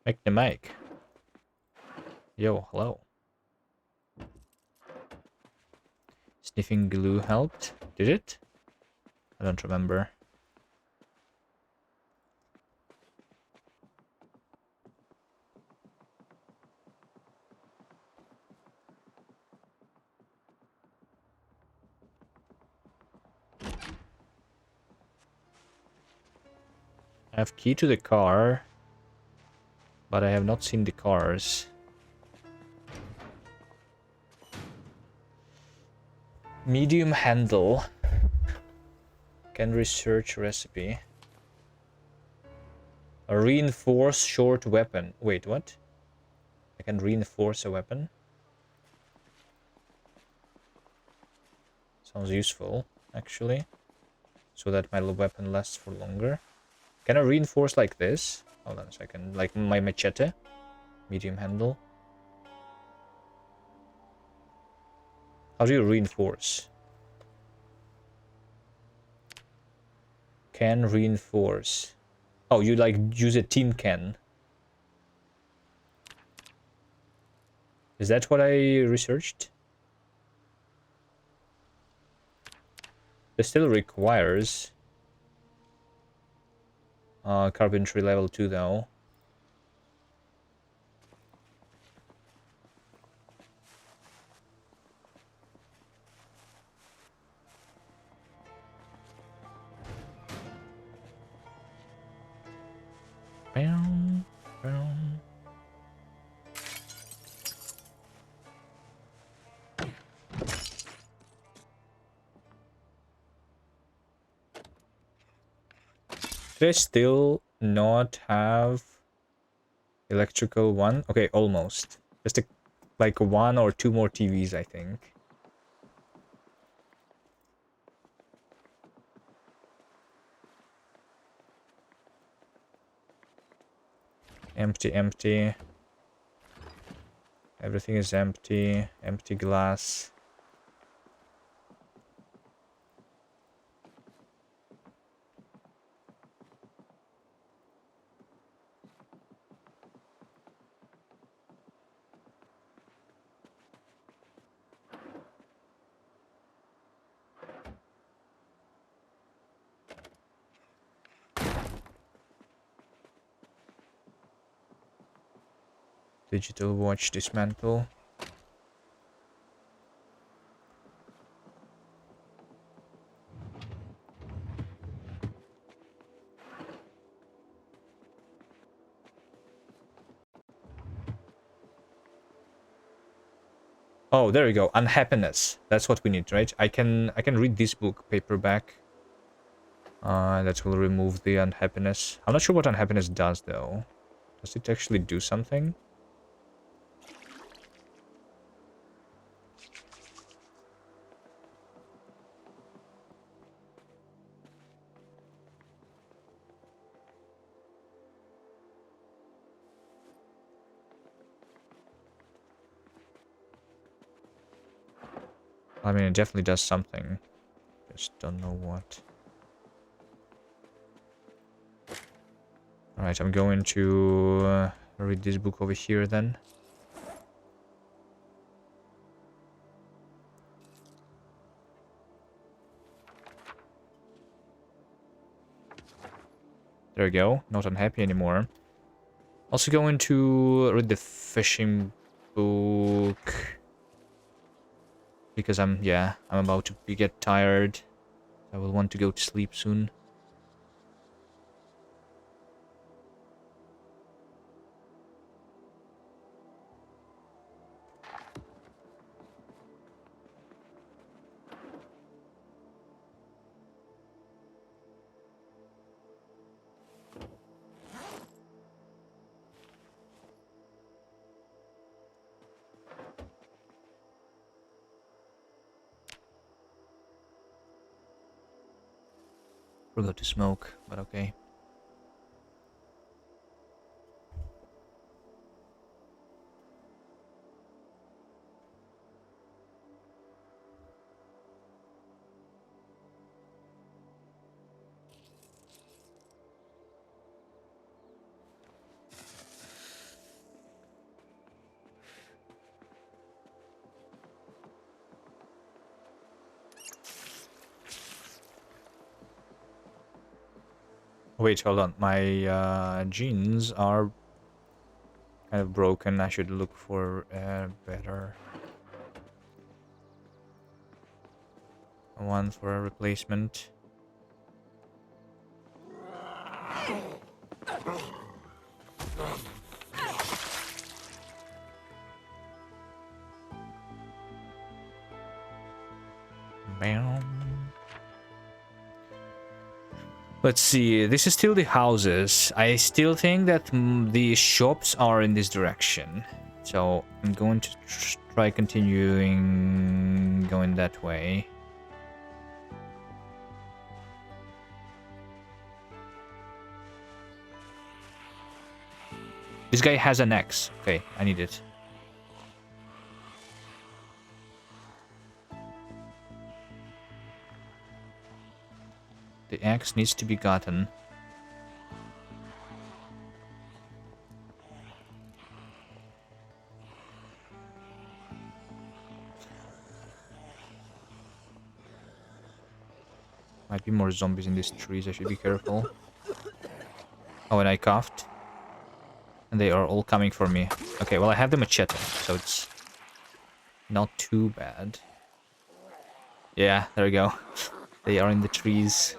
Speaker 1: Make the mic. Yo, hello. Sniffing glue helped? Did it? I don't remember. I have key to the car, but I have not seen the cars. Medium handle. Can research recipe. A reinforce short weapon. Wait, what? I can reinforce a weapon? Sounds useful, actually. So that my weapon lasts for longer. Can I reinforce like this? Hold on a second. Like my machete. Medium handle. How do you reinforce? Can reinforce. Oh, you like use a tin can. Is that what I researched? It still requires carpentry level 2 though. Bam, bam. Did I still not have electrical one? Okay, almost. Just like one or two more TVs, I think. Empty, empty. Everything is empty. Empty glass. Digital watch dismantle. Oh, there you go. Unhappiness. That's what we need, right? I can read this book paperback. That will remove the unhappiness. I'm not sure what unhappiness does though. Does it actually do something? I mean, it definitely does something. Just don't know what. Alright, I'm going to read this book over here then. There we go. Not unhappy anymore. Also going to read the fishing book. Because I'm about to get tired. I will want to go to sleep soon. Forgot to smoke, but okay. Wait, hold on. My jeans are kind of broken. I should look for a better one for a replacement. Bam. Let's see. This is still the houses. I still think that the shops are in this direction. So I'm going to try continuing going that way. This guy has an axe. Okay, I need it. The axe needs to be gotten. Might be more zombies in these trees. I should be careful. Oh, and I coughed. And they are all coming for me. Okay, well, I have the machete, so it's not too bad. Yeah, there we go. They are in the trees.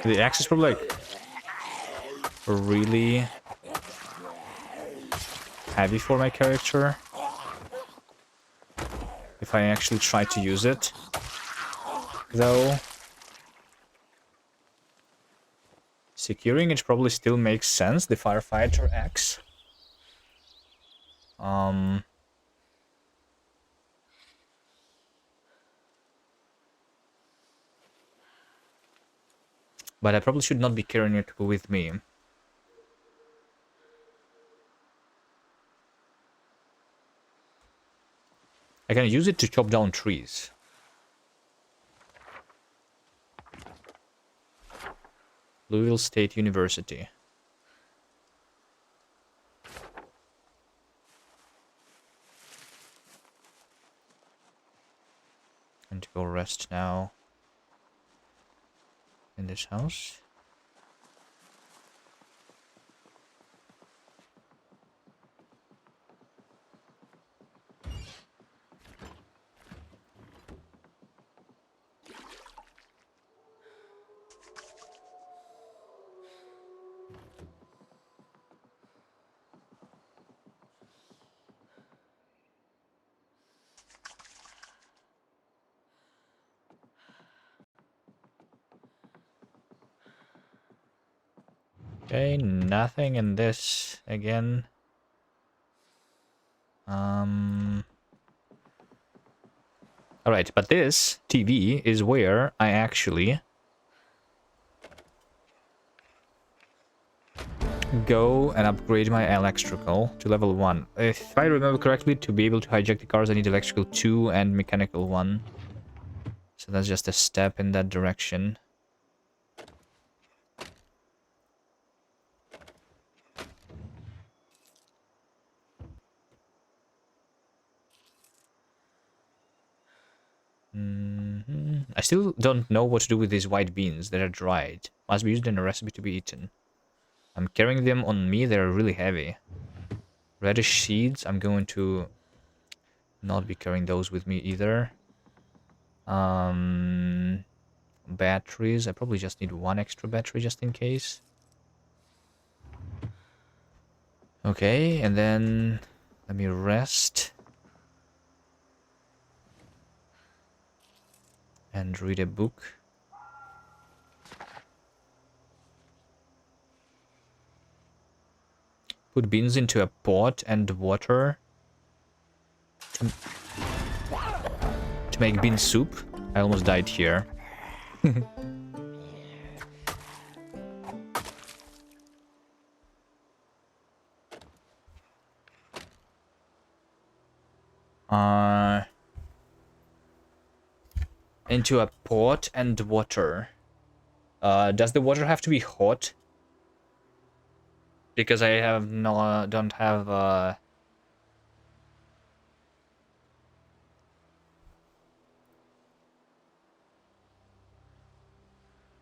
Speaker 1: The axe is probably like really heavy for my character. If I actually try to use it, though, securing it probably still makes sense. The firefighter axe. But I probably should not be carrying it with me. I can use it to chop down trees. Louisville State University. And to go rest now in this house. Okay, nothing in this again. Alright, but this TV is where I actually go and upgrade my electrical to level 1. If I remember correctly, to be able to hijack the cars, I need electrical 2 and mechanical 1. So that's just a step in that direction. I still don't know what to do with these white beans that are dried. Must be used in a recipe to be eaten. I'm carrying them on me, they're really heavy. Radish seeds, I'm going to not be carrying those with me either. Batteries, I probably just need one extra battery just in case. Okay, and then let me rest. And read a book. Put beans into a pot and water to make bean soup. I almost died here. Into a pot and water. Does the water have to be hot? Because I have don't have I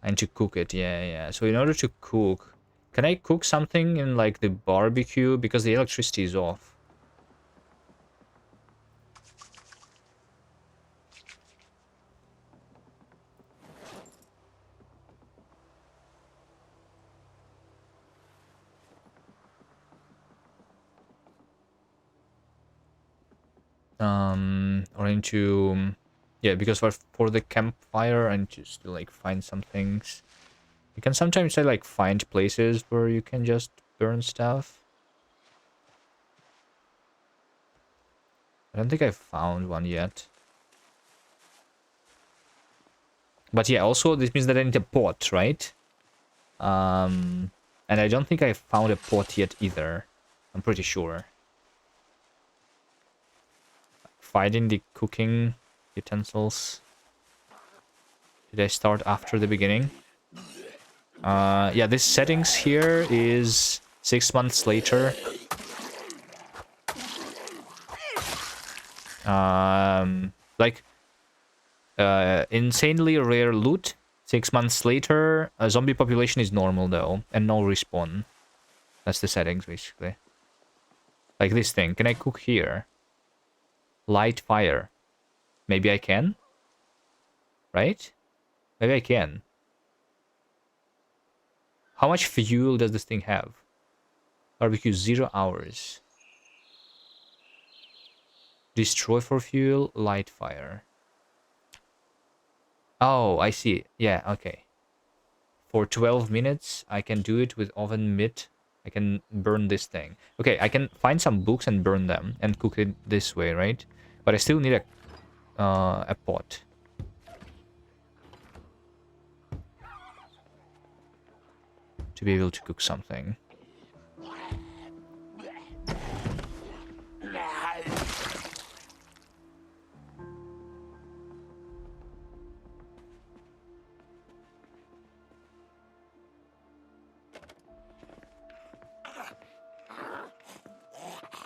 Speaker 1: need to cook it, yeah. So in order to cook, can I cook something in like the barbecue? Because the electricity is off. Or into, yeah, because for the campfire I need to still like find some things. You can sometimes say like find places where you can just burn stuff. I don't think I found one yet. But yeah, also this means that I need a pot, right? And I don't think I found a pot yet either. I'm pretty sure. Finding the cooking utensils. Did I start after the beginning? Yeah, this settings here is 6 months later. Like insanely rare loot. 6 months later, a zombie population is normal though, and no respawn. That's the settings basically. Like this thing. Can I cook here? Light fire. Maybe I can? Right? Maybe I can. How much fuel does this thing have? Barbecue 0 hours. Destroy for fuel, light fire. Oh, I see. Yeah, okay. For 12 minutes, I can do it with oven mitt. I can burn this thing. Okay, I can find some books and burn them and cook it this way, right? But I still need a pot. To be able to cook something.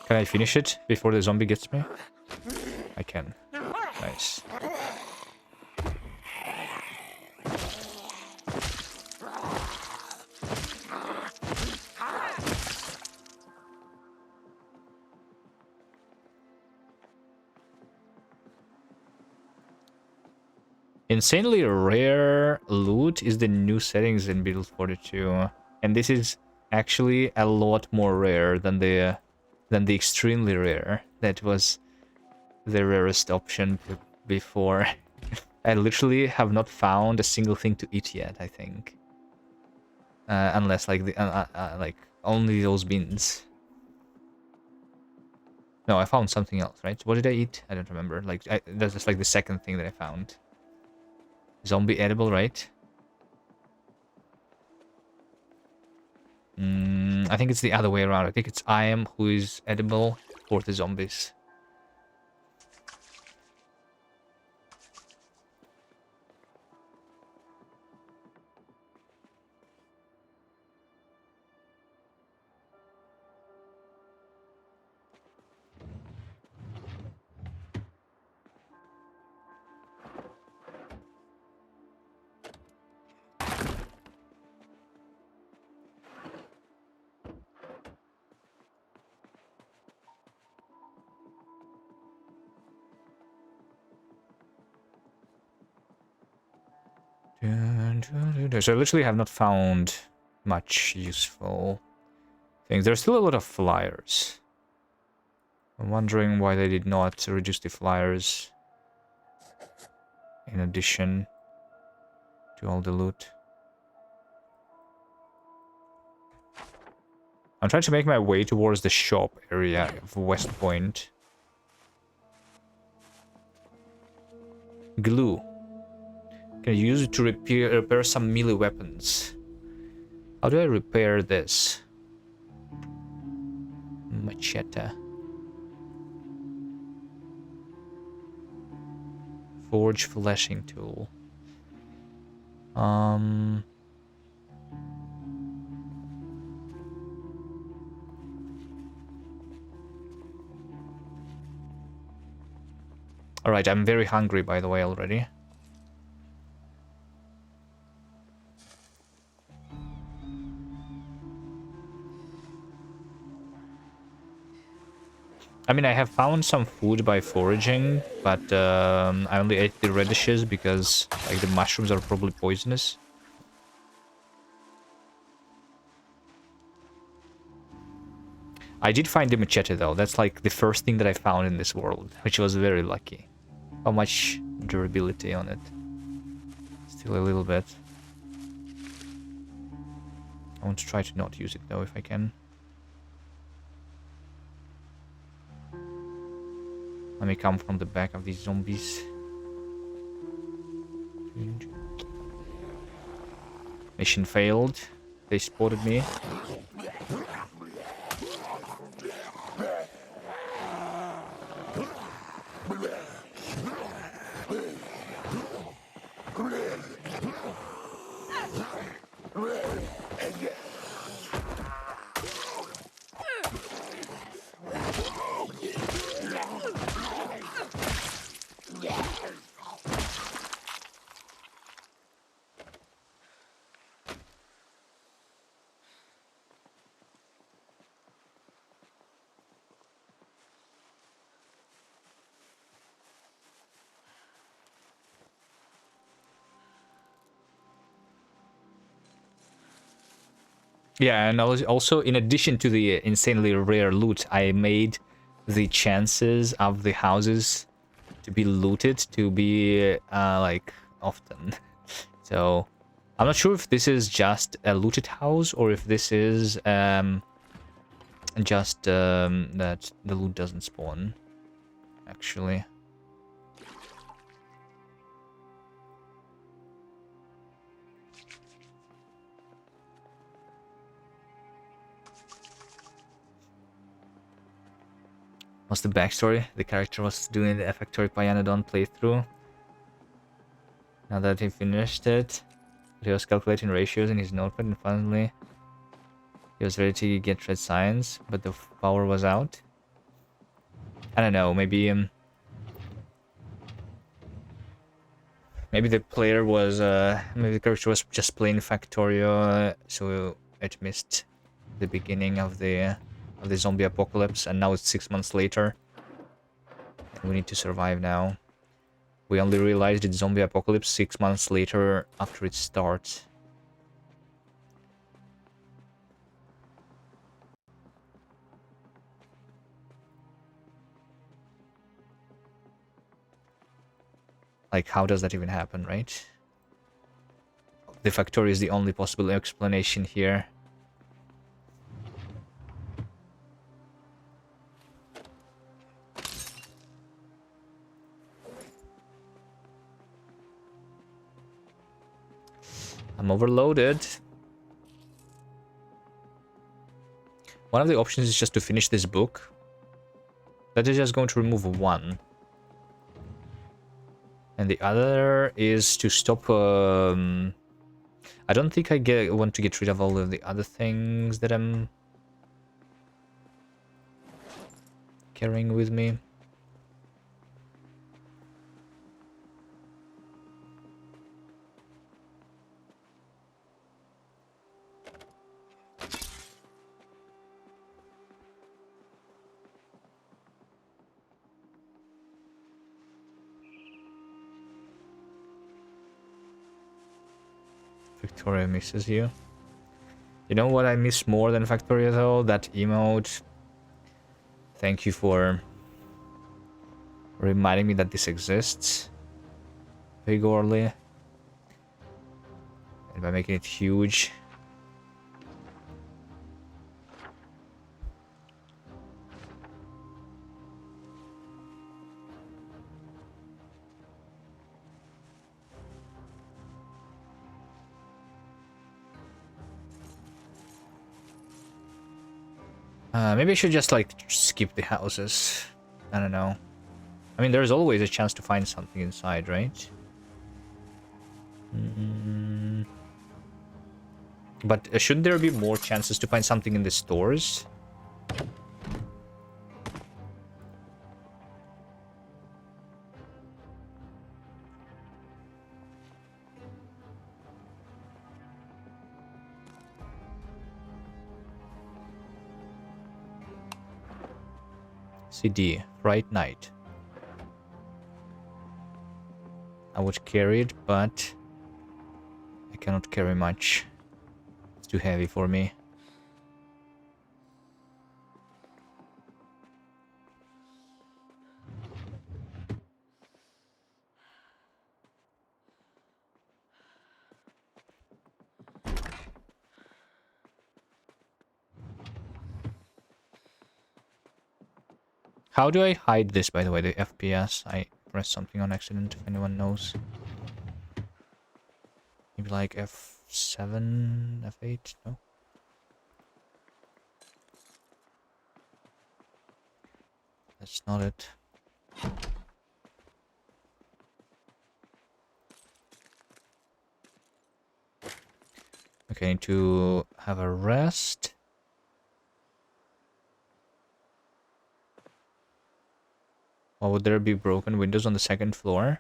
Speaker 1: Can I finish it before the zombie gets me? I can. Nice. Insanely rare loot is the new settings in Build 42. And this is actually a lot more rare than the extremely rare. That was the rarest option before. I literally have not found a single thing to eat yet, I think. Unless like like only those beans. No, I found something else, right? What did I eat? I don't remember. Like, that's just like the second thing that I found. Zombie edible, right? I think it's the other way around. I think it's I am who is edible for the zombies. So I literally have not found much useful things. There's still a lot of flyers. I'm wondering why they did not reduce the flyers in addition to all the loot. I'm trying to make my way towards the shop area of West Point. Glue. Can you use it to repair some melee weapons? How do I repair this? Machete. Forge fleshing tool. Alright, I'm very hungry, by the way, already. I mean, I have found some food by foraging, but I only ate the radishes because like the mushrooms are probably poisonous. I did find the machete though. That's like the first thing that I found in this world, which was very lucky. How much durability on it? Still a little bit. I want to try to not use it though if I can. Let me come from the back of these zombies. Mission failed. They spotted me. Yeah, and also in addition to the insanely rare loot, I made the chances of the houses to be looted to be like often. So I'm not sure if this is just a looted house or if this is just that the loot doesn't spawn actually. What's the backstory? The character was doing the Factory Pyanodon playthrough. Now that he finished it, he was calculating ratios in his notepad and finally he was ready to get red science, but the power was out. I don't know, maybe maybe the player was maybe the character was just playing Factorio, so it missed the beginning of the zombie apocalypse, and now it's 6 months later. And we need to survive now. We only realized it's zombie apocalypse 6 months later after it starts. Like, how does that even happen, right? The Factorio is the only possible explanation here. I'm overloaded. One of the options is just to finish this book. That is just going to remove one. And the other is to stop... I don't think I want to get rid of all of the other things that I'm carrying with me. Victoria misses you. You know what I miss more than Victoria though? That emote. Thank you for reminding me that this exists. Vigorly. And by making it huge. Maybe I should just like skip the houses. I don't know. I mean, there's always a chance to find something inside, right? But shouldn't there be more chances to find something in the stores? CD, Fright Night. I would carry it, but I cannot carry much. It's too heavy for me. How do I hide this, by the way, the FPS? I pressed something on accident, if anyone knows. Maybe like F7, F8? No? That's not it. Okay, I need to have a rest. Or would there be broken windows on the second floor?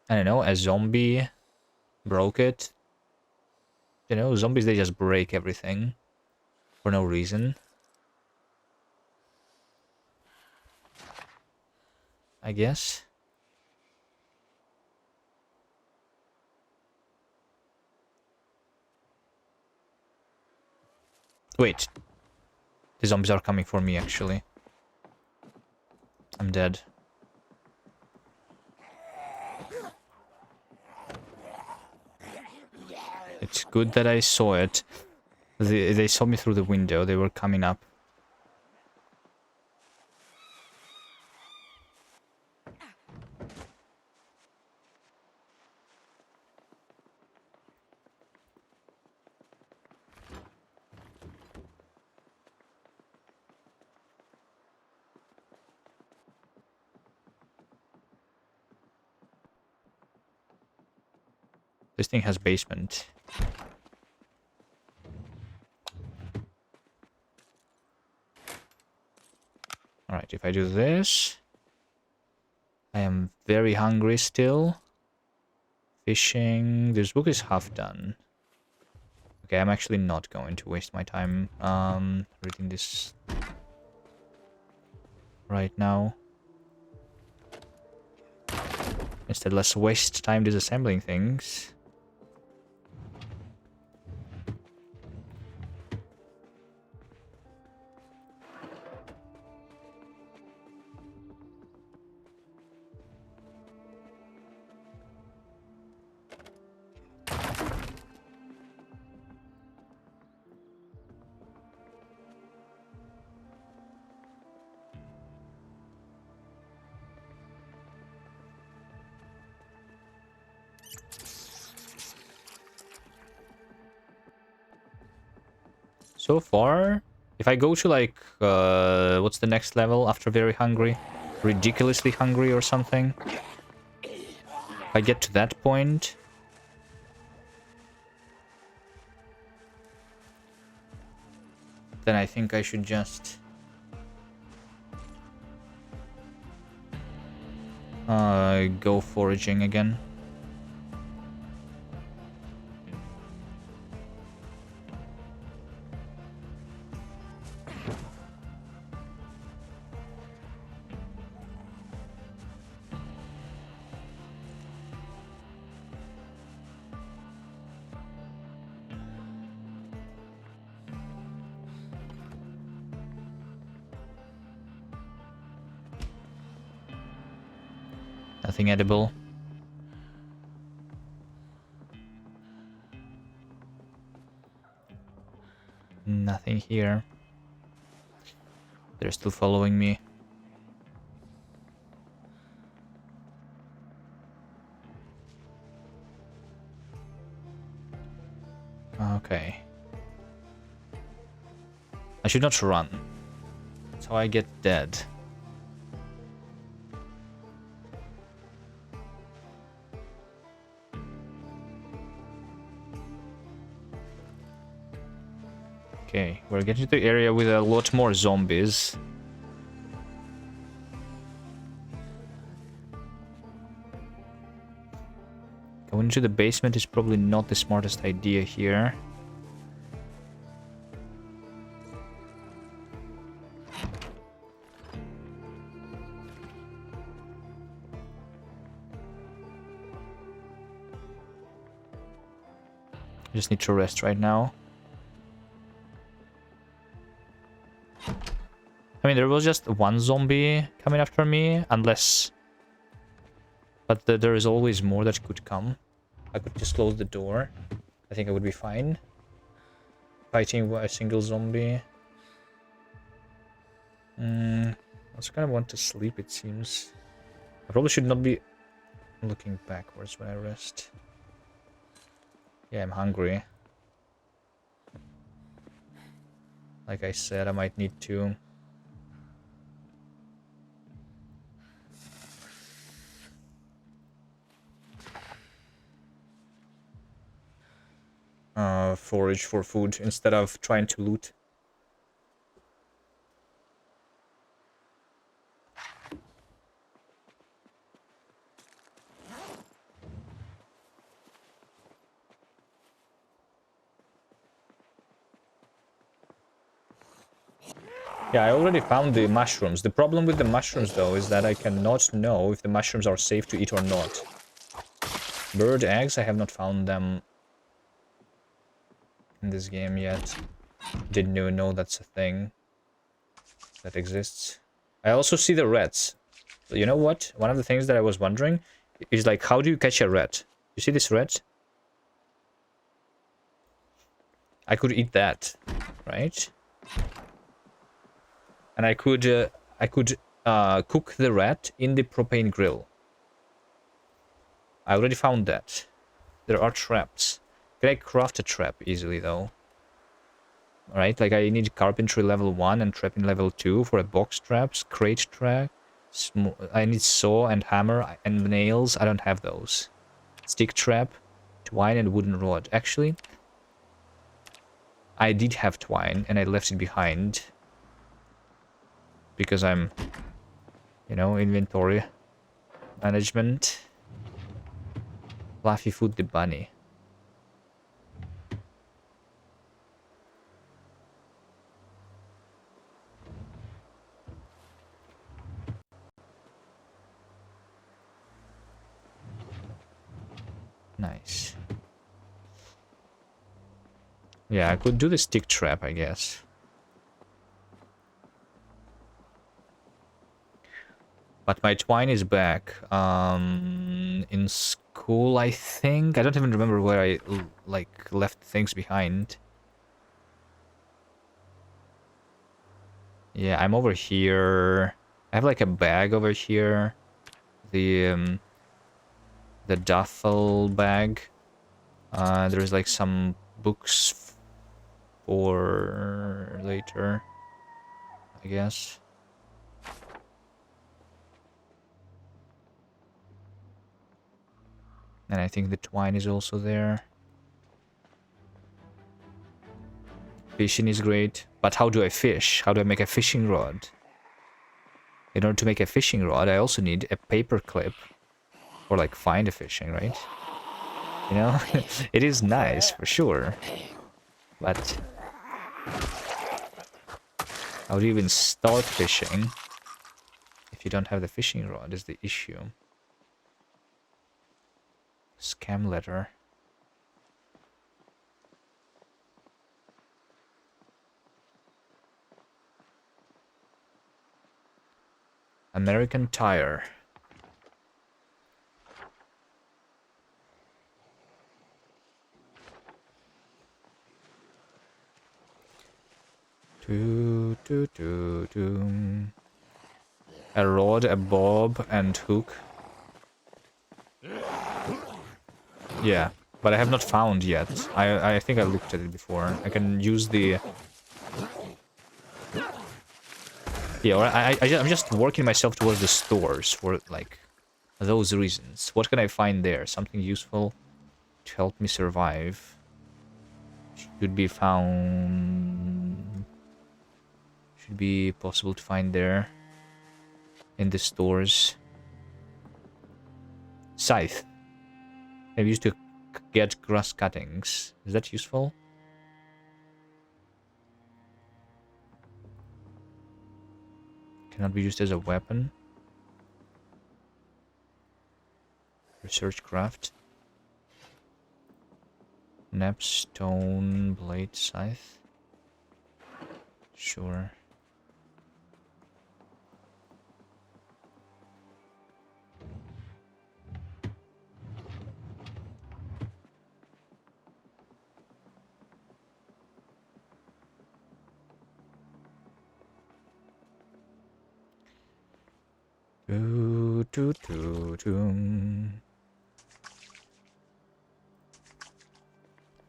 Speaker 1: I don't know, a zombie broke it. You know, zombies, they just break everything for no reason. I guess. Wait. The zombies are coming for me, actually. I'm dead. It's good that I saw it. They saw me through the window. They were coming up. This thing has basement. Alright, if I do this... I am very hungry still. Fishing... This book is half done. Okay, I'm actually not going to waste my time reading this right now. Instead, let's waste time disassembling things. so far, if I go to like, what's the next level after very hungry? Ridiculously hungry or something. If I get to that point, then I think I should just go foraging again. Nothing edible. Nothing here. They're still following me. Okay. I should not run. That's how I get dead. Okay, we're getting to the area with a lot more zombies. Going into the basement is probably not the smartest idea here. I just need to rest right now. I mean, there was just one zombie coming after me, unless... But there is always more that could come. I could just close the door. I think I would be fine. Fighting a single zombie. I also kind of want to sleep, it seems. I probably should not be looking backwards when I rest. Yeah, I'm hungry. Like I said, I might need to... forage for food instead of trying to loot. Yeah, I already found the mushrooms. The problem with the mushrooms, though, is that I cannot know if the mushrooms are safe to eat or not. Bird eggs, I have not found them in this game yet. Didn't even know that's a thing that exists. I also see the rats. You know what? One of the things that I was wondering is, like, how do you catch a rat? You see this rat? I could eat that, right? And I could cook the rat in the propane grill. I already found that. There are traps. Can I craft a trap easily, though? Alright, like I need carpentry level 1 and trapping level 2 for a box traps, crate trap. I need saw and hammer and nails. I don't have those. Stick trap, twine and wooden rod. Actually, I did have twine and I left it behind. Because I'm, you know, inventory management. Fluffy Food the bunny. Nice. Yeah, I could do the stick trap, I guess. But my twine is back. In school, I think. I don't even remember where I like left things behind. Yeah, I'm over here. I have like a bag over here. The duffel bag. There's like some books for later, I guess. And I think the twine is also there. Fishing is great, but how do I fish? How do I make a fishing rod? In order to make a fishing rod, I also need a paper clip. Or like find a fishing, right? You know? It is nice, for sure. But how do you even start fishing if you don't have the fishing rod is the issue. Scam letter. American Tire. A rod, a bob, and hook. Yeah, but I have not found yet. I think I looked at it before. I can use the... Yeah, or I'm just working myself towards the stores for, like, those reasons. What can I find there? Something useful to help me survive. Should be found... Should be possible to find there. In the stores. Scythe. I've used to get grass cuttings. Is that useful? Cannot be used as a weapon. Research craft. Napstone blade scythe. Sure.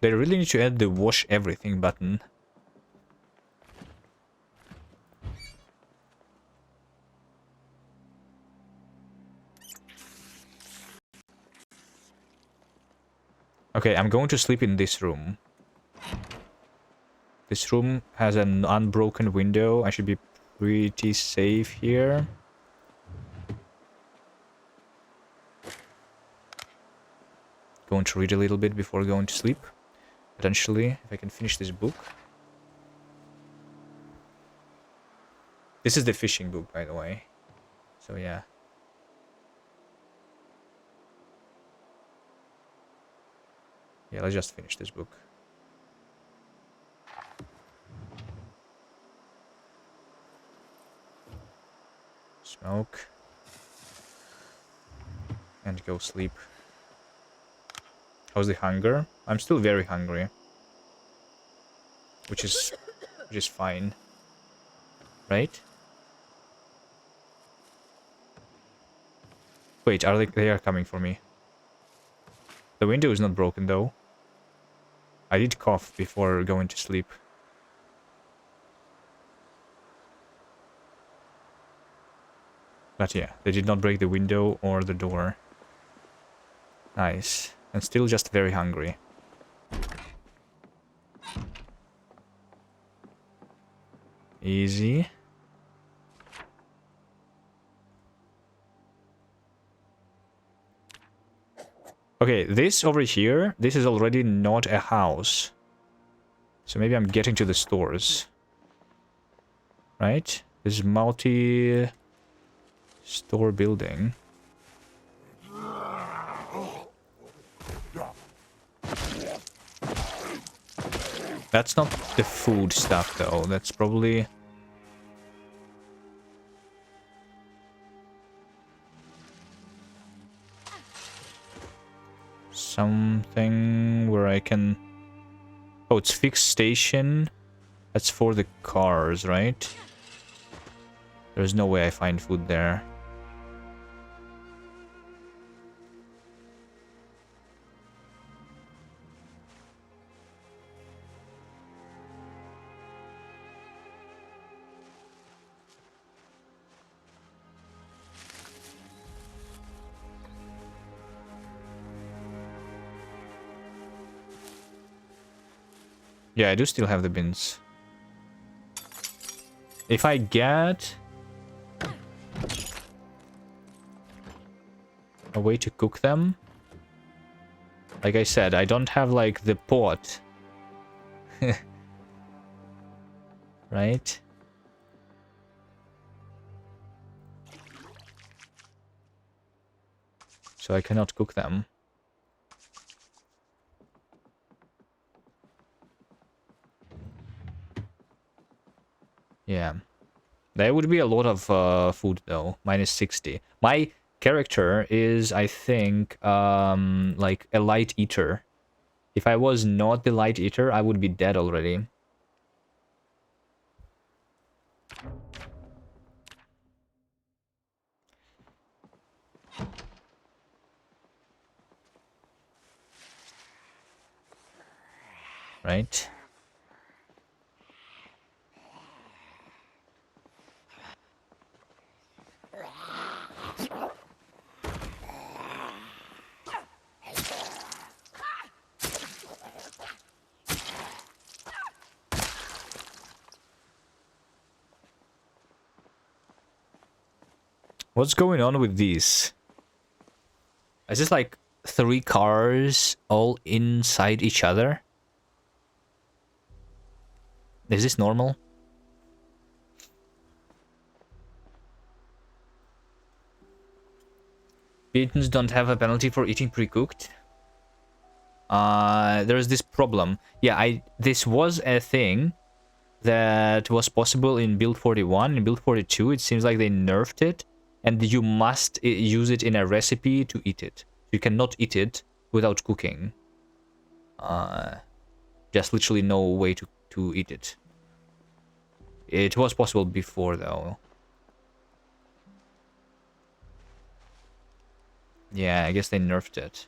Speaker 1: They really need to add the wash everything button. Okay, I'm going to sleep in this room. This room has an unbroken window. I should be pretty safe here. Going to read a little bit before going to sleep. Potentially, if I can finish this book. This is the fishing book, by the way. So yeah. Yeah, let's just finish this book. Smoke. And go sleep. How's the hunger? I'm still very hungry. Which is fine. Right? Wait, they are coming for me. The window is not broken though. I did cough before going to sleep. But yeah, they did not break the window or the door. Nice. And still just very hungry. Easy. Okay, this over here, this is already not a house. So maybe I'm getting to the stores. Right? This is multi-store building. That's not the food stuff though. That's probably... something where I can... Oh, it's fixed station. That's for the cars, right? There's no way I find food there. Yeah, I do still have the bins. If I get a way to cook them, like I said, I don't have like the pot. Right? So I cannot cook them. Yeah. There would be a lot of food though. Minus 60. My character is, I think, like a light eater. If I was not the light eater, I would be dead already. Right? What's going on with these? Is this like 3 cars all inside each other? Is this normal? Kittens don't have a penalty for eating pre-cooked. There's this problem. Yeah, this was a thing that was possible in build 41. In build 42, it seems like they nerfed it, and you must use it in a recipe to eat it. You cannot eat it without cooking. Just literally no way to eat it. It was possible before, though. Yeah, I guess they nerfed it.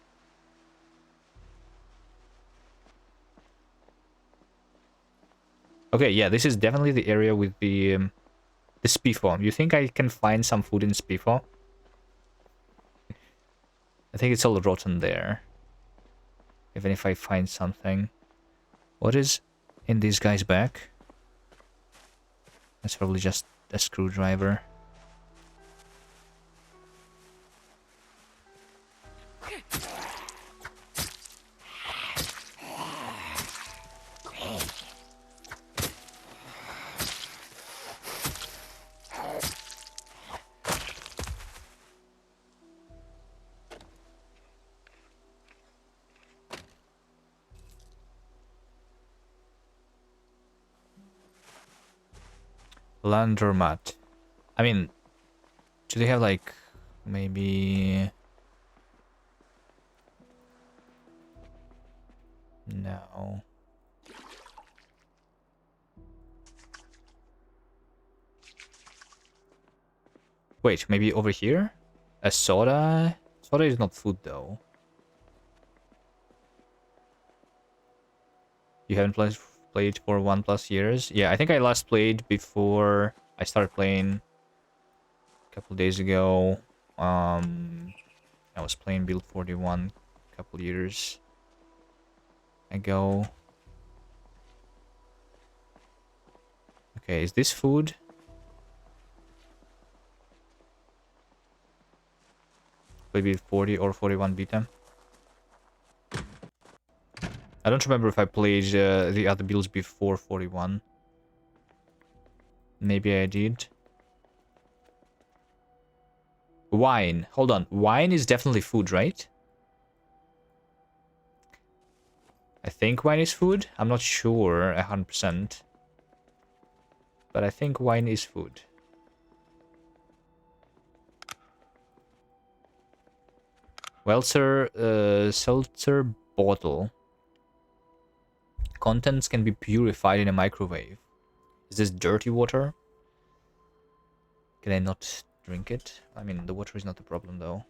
Speaker 1: Okay, yeah, this is definitely the area with the Spifo. You think I can find some food in Spifo? I think it's all rotten there. Even if I find something. What is in this guy's back? That's probably just a screwdriver. Laundromat. I mean, do they have like maybe... No. Wait, maybe over here? A soda? Soda is not food though. You haven't played for 1+ years? Yeah, I think I last played before I started playing a couple days ago. I was playing build 41 a couple years ago. Okay, is this food? Maybe 40 or 41 beta. I don't remember if I played the other builds before 41. Maybe I did. Wine. Hold on. Wine is definitely food, right? I think wine is food. I'm not sure 100%. But I think wine is food. Seltzer bottle. Contents can be purified in a microwave. Is this dirty water? Can I not drink it? I mean, the water is not the problem, though.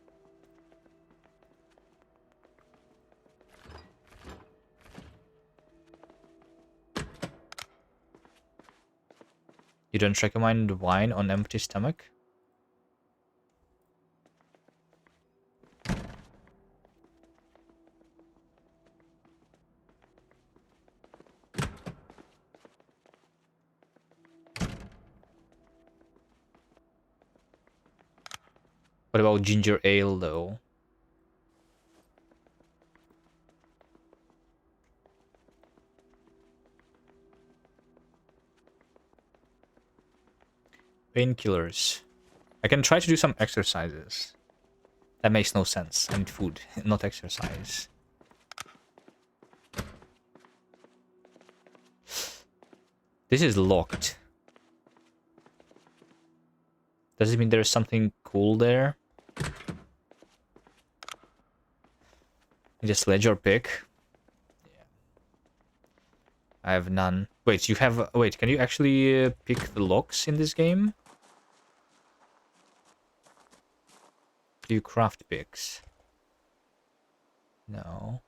Speaker 1: You don't recommend wine on empty stomach? What about ginger ale, though? Painkillers. I can try to do some exercises. That makes no sense. I need food, not exercise. This is locked. Does it mean there's something cool there? Just ledge or pick. Yeah. I have none. Wait, you have... Wait, can you actually pick the locks in this game? Do you craft picks? No.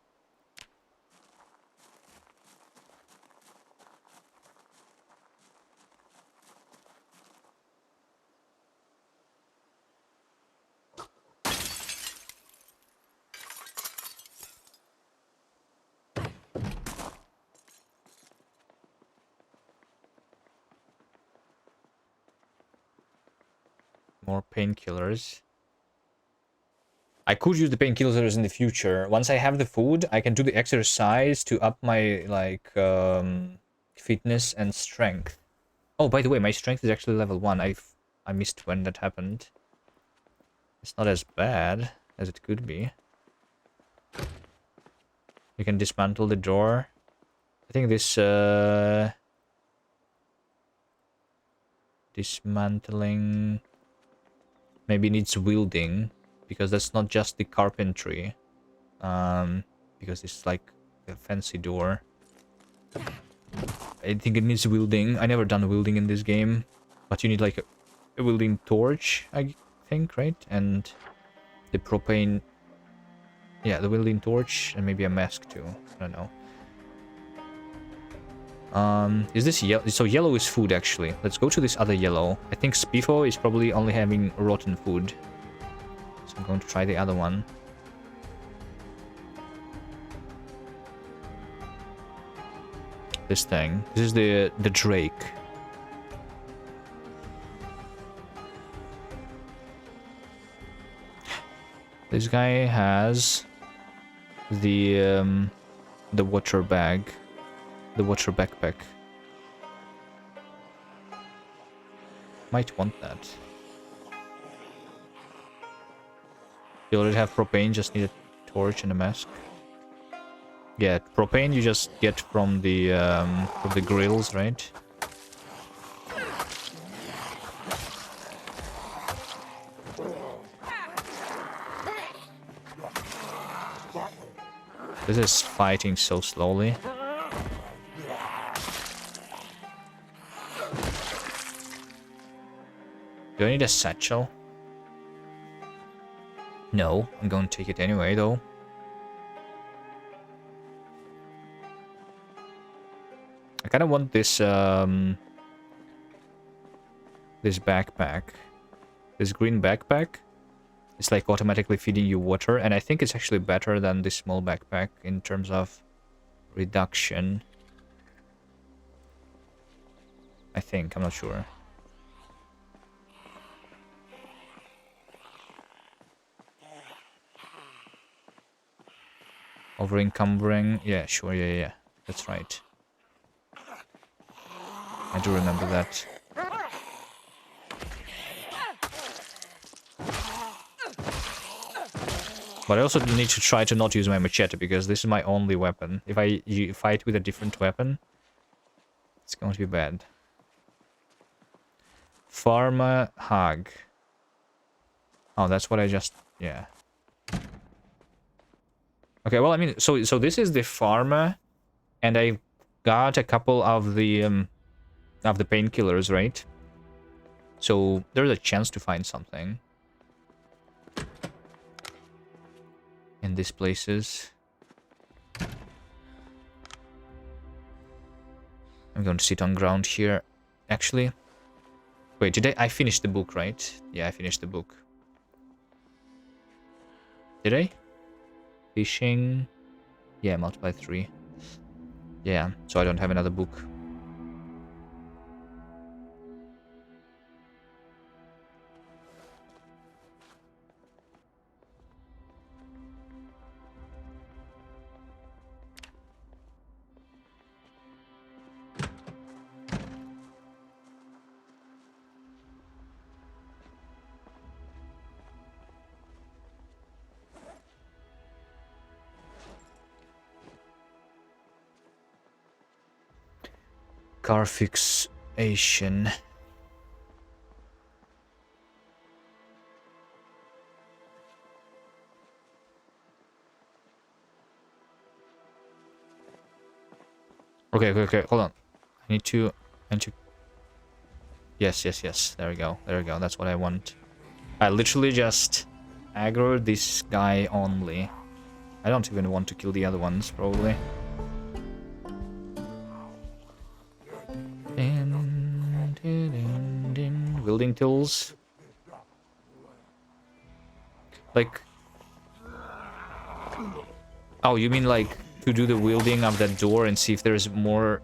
Speaker 1: More painkillers. I could use the painkillers in the future. Once I have the food, I can do the exercise to up my, like, fitness and strength. Oh, by the way, my strength is actually level 1. I missed when that happened. It's not as bad as it could be. You can dismantle the door. I think this, dismantling maybe needs wielding, because that's not just the carpentry. Because it's like a fancy door. I think it needs wielding. I never done wielding in this game, but you need like a wielding torch, I think, right? And the propane. Yeah, the wielding torch and maybe a mask too. I don't know. Is this yellow? So yellow is food, actually. Let's go to this other yellow. I think Spifo is probably only having rotten food. So I'm going to try the other one. This thing. This is the Drake. This guy has the water bag. The water backpack. Might want that. You already have propane, just need a torch and a mask. Yeah, propane you just get from the grills, right? This is fighting so slowly. Do I need a satchel? No, I'm going to take it anyway, though. I kind of want this, this backpack. This green backpack. It's like automatically feeding you water, and I think it's actually better than this small backpack in terms of reduction. I think, I'm not sure. Over encumbering, yeah, sure, yeah, that's right. I do remember that. But I also need to try to not use my machete, because this is my only weapon. If I fight with a different weapon, it's going to be bad. Pharma Hag. Oh, that's what I just... yeah. Okay, well, I mean, so this is the pharma, and I got a couple of the painkillers, right? So there's a chance to find something in these places. I'm going to sit on ground here. Actually, wait, did I finished the book, right? Yeah, I finished the book. Did I? Fishing. Yeah, multiply 3. Yeah, so I don't have another book. car fixation. Okay, hold on. I need to... Yes. There we go. That's what I want. I literally just aggro this guy only. I don't even want to kill the other ones, probably. Wielding tools. Like... Oh, you mean like to do the wielding of that door and see if there's more...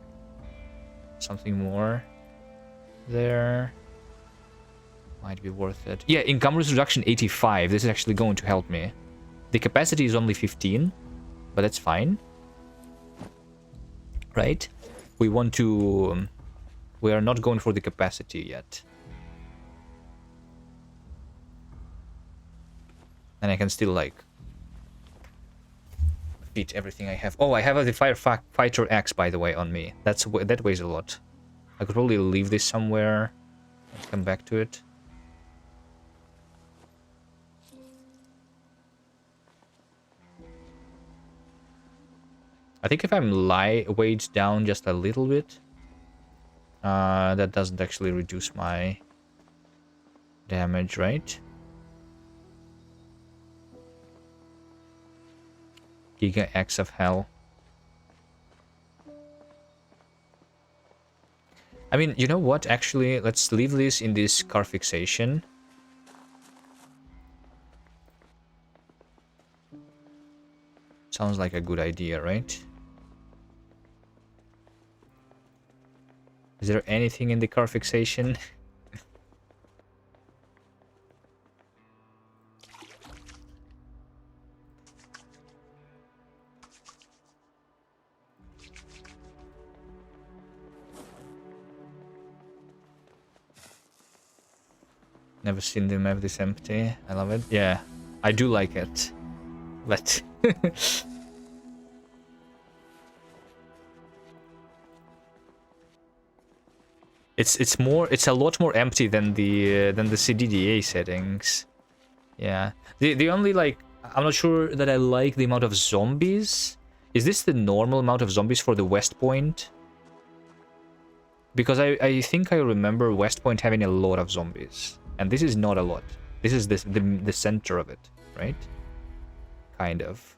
Speaker 1: Something more there. Might be worth it. Yeah, encumbrance reduction 85. This is actually going to help me. The capacity is only 15, but that's fine. Right? We want to... we are not going for the capacity yet. And I can still, like... beat everything I have. Oh, I have the fighter axe, by the way, on me. That weighs a lot. I could probably leave this somewhere and come back to it. I think if I'm weighed down just a little bit, that doesn't actually reduce my damage, right? Giga X of Hell. I mean, you know what? Actually, let's leave this in this car fixation. Sounds like a good idea, right? Is there anything in the car fixation? Never seen the map this empty. I love it. Yeah, I do like it. But it's a lot more empty than the CDDA settings. Yeah. The only, like, I'm not sure that I like the amount of zombies. Is this the normal amount of zombies for the West Point? Because I think I remember West Point having a lot of zombies. And this is not a lot. This is the center of it, right? Kind of.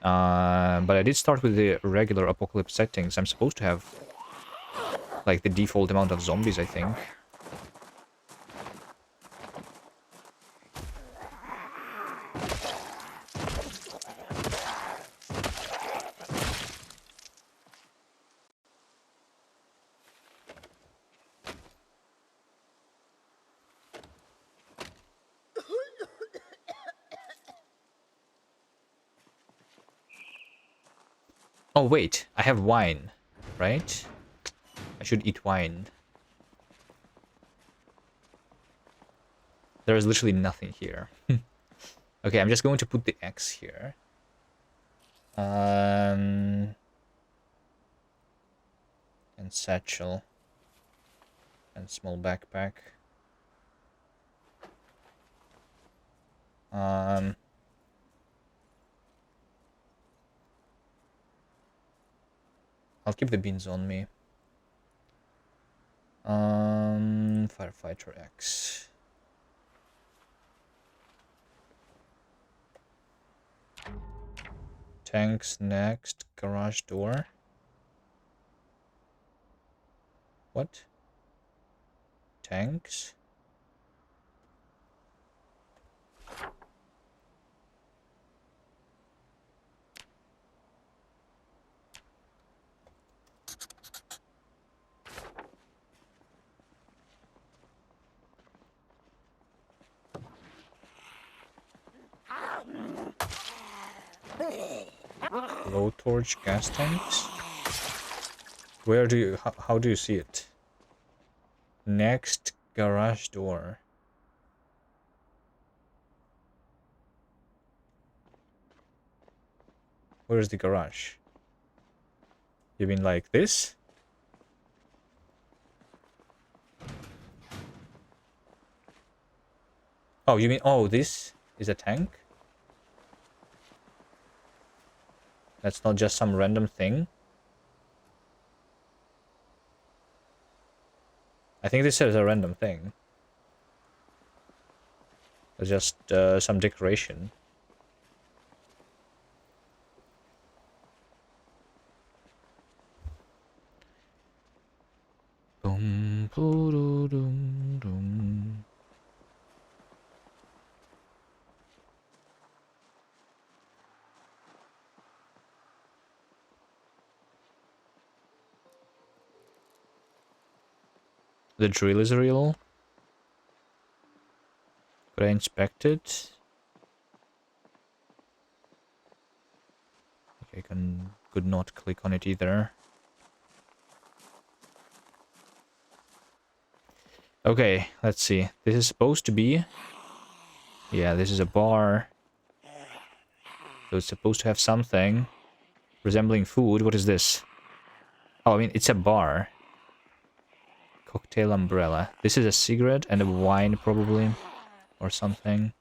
Speaker 1: But I did start with the regular Apocalypse settings. I'm supposed to have, like, the default amount of zombies, I think. Oh, wait. I have wine, right? I should eat wine. There is literally nothing here. Okay, I'm just going to put the X here. And satchel. And small backpack. I'll keep the beans on me. Firefighter X. Tanks next. Garage door. What? Tanks? Low torch gas tanks. Where do you... how do you see it? Next garage door. Where's the garage? You mean like this? Oh, you mean... Oh, this is a tank? That's not just some random thing? I think this is a random thing. It's just some decoration. Boom, doo, dum, dum. The drill is real. Could I inspect it? Okay, could not click on it either. Okay, let's see. This is supposed to be... Yeah, this is a bar. So it's supposed to have something resembling food. What is this? Oh, I mean, it's a bar. Cocktail umbrella. This is a cigarette and a wine, probably. Or something.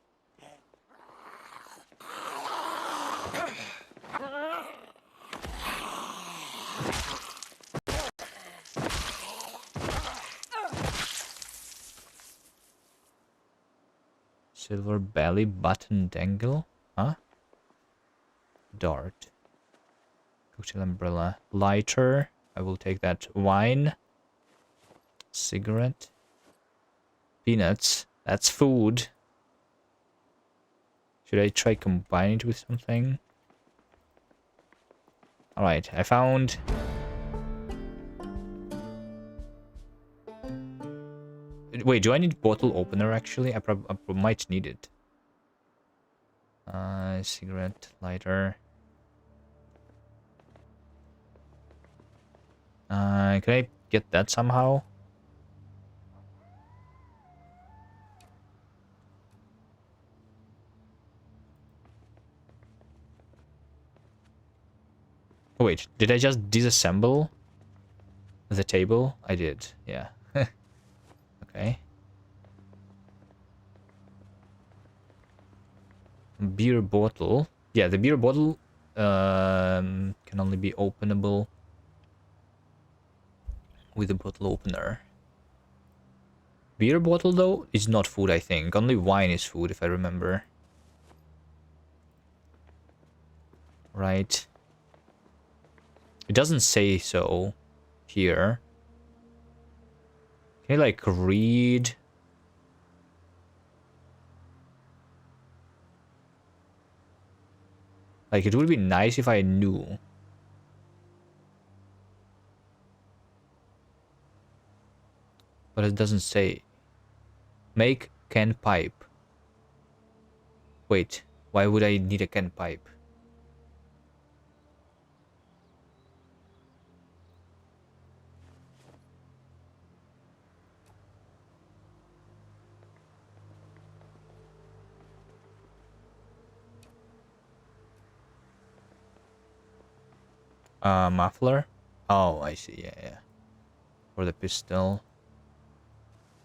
Speaker 1: Silver belly button dangle? Huh? Dart. Cocktail umbrella. Lighter. I will take that. Wine. Cigarette. Peanuts. That's food. Should I try combining it with something? Alright, I found... Wait, do I need bottle opener actually? I might need it. Cigarette, lighter. Can I get that somehow? Oh, wait, did I just disassemble the table? I did, yeah. Okay. Beer bottle. Yeah, the beer bottle can only be openable with a bottle opener. Beer bottle, though, is not food, I think. Only wine is food, if I remember. Right. It doesn't say so here. Can you, like, read? Like, it would be nice if I knew. But it doesn't say. Make can pipe. Wait, why would I need a can pipe? Muffler? Oh, I see, yeah. For the pistol.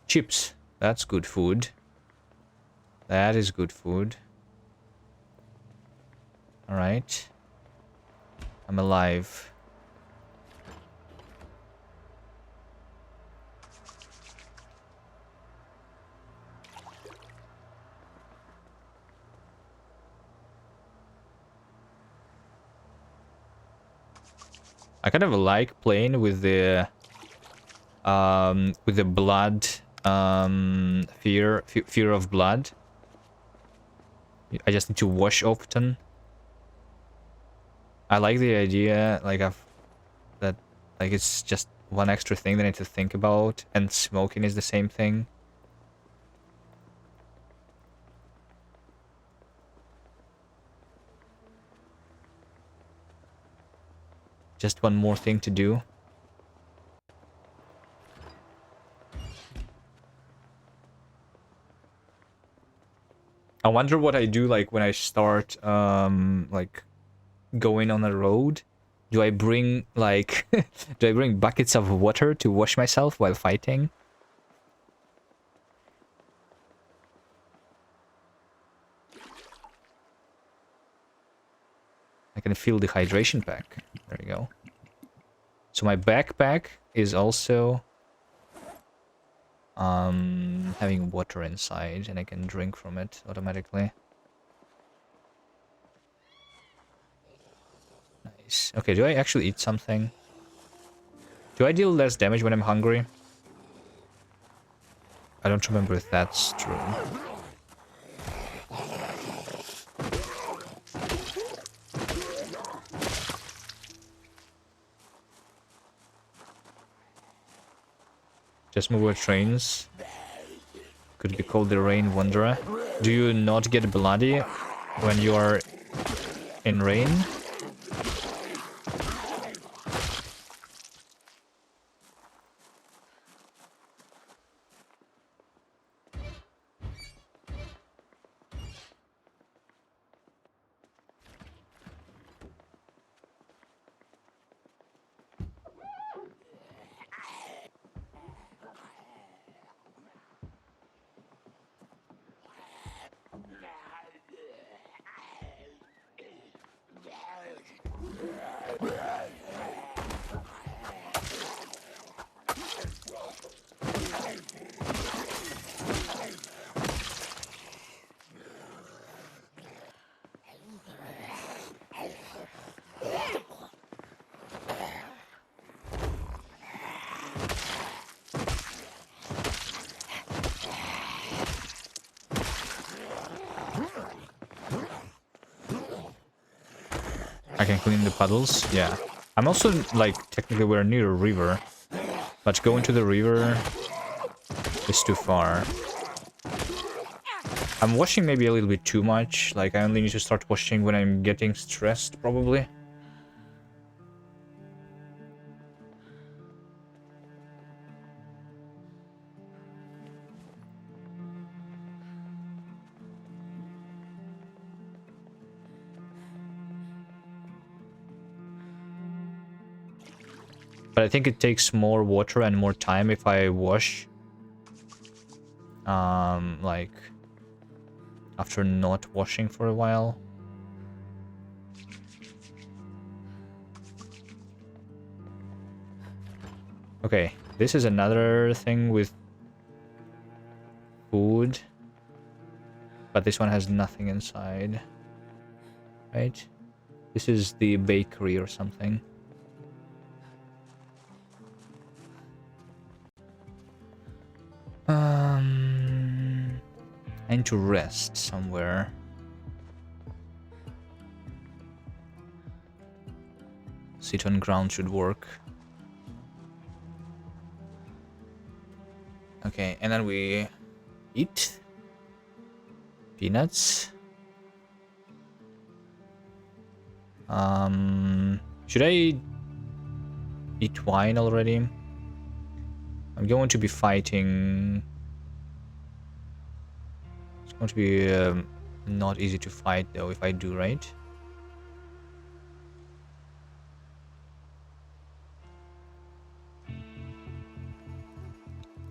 Speaker 1: Chips. That's good food. That is good food. Alright. I'm alive. I kind of like playing with the blood fear of blood. I just need to wash often. I like the idea like it's just one extra thing that I need to think about, and smoking is the same thing. Just one more thing to do. I wonder what I do like when I start like going on a road. Do I bring like do I bring buckets of water to wash myself while fighting? I can fill the hydration pack. There you go. So my backpack is also having water inside, and I can drink from it automatically. Nice. Okay, do I actually eat something? Do I deal less damage when I'm hungry? I don't remember if that's true. Just move with trains. Could be called the Rain Wanderer. Do you not get bloody when you are in rain? I can clean the puddles, yeah. I'm also, like, technically we're near a river. But going to the river is too far. I'm washing maybe a little bit too much. Like, I only need to start washing when I'm getting stressed, probably. But I think it takes more water and more time if I wash. Like, after not washing for a while. Okay, this is another thing with food. But this one has nothing inside. Right? This is the bakery or something. I need to rest somewhere. Sit on ground should work. Okay, and then we eat peanuts. Should I eat wine already? I'm going to be fighting. It's going to be not easy to fight though if I do, right?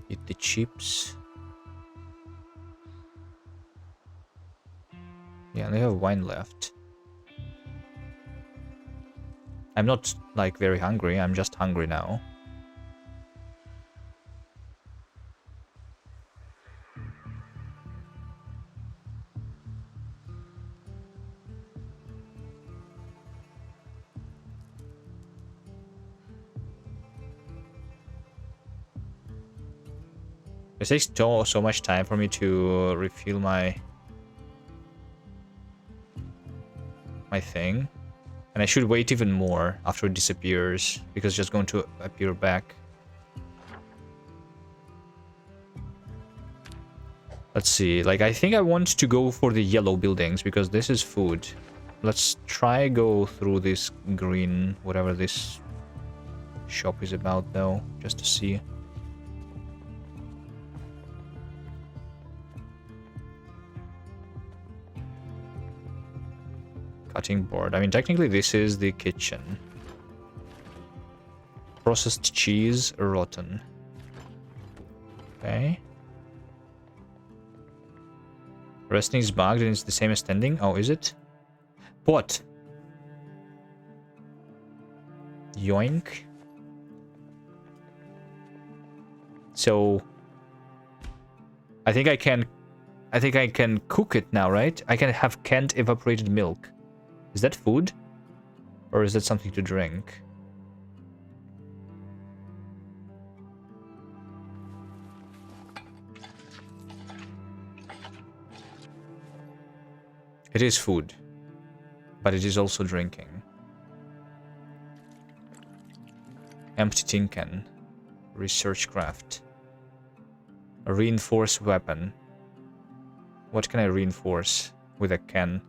Speaker 1: Eat the chips. Yeah, they have wine left. I'm not, like, very hungry. I'm just hungry now. It takes so much time for me to refill my thing. And I should wait even more after it disappears, because it's just going to appear back. Let's see, like, I think I want to go for the yellow buildings, because this is food. Let's try go through this green, whatever this shop is about, though, just to see. Cutting board. I mean, technically this is the kitchen. Processed cheese, rotten. Okay. Resting is bugged and it's the same as standing. Oh, is it? What? Yoink. So I think I can cook it now, right? I can have canned evaporated milk. Is that food? Or is that something to drink? It is food, but it is also drinking. Empty tin can. Research craft. A reinforced weapon. What can I reinforce with a can?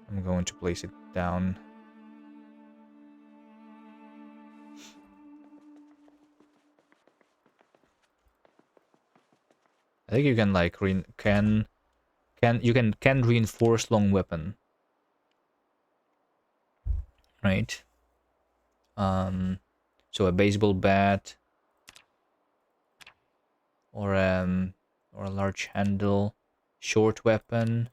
Speaker 1: I'm going to place it down. I think you can like can reinforce long weapon. Right? So a baseball bat or a large handle, short weapon,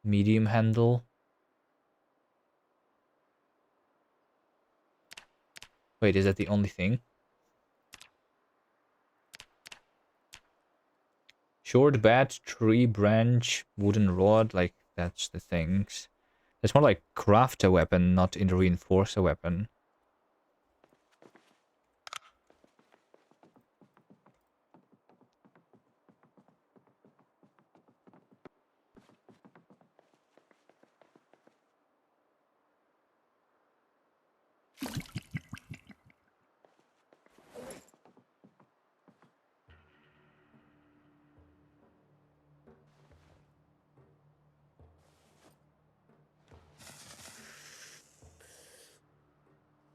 Speaker 1: medium handle. Wait, is that the only thing? Short bat, tree branch, wooden rod, like that's the things. It's more like craft a weapon, not in reinforce a weapon.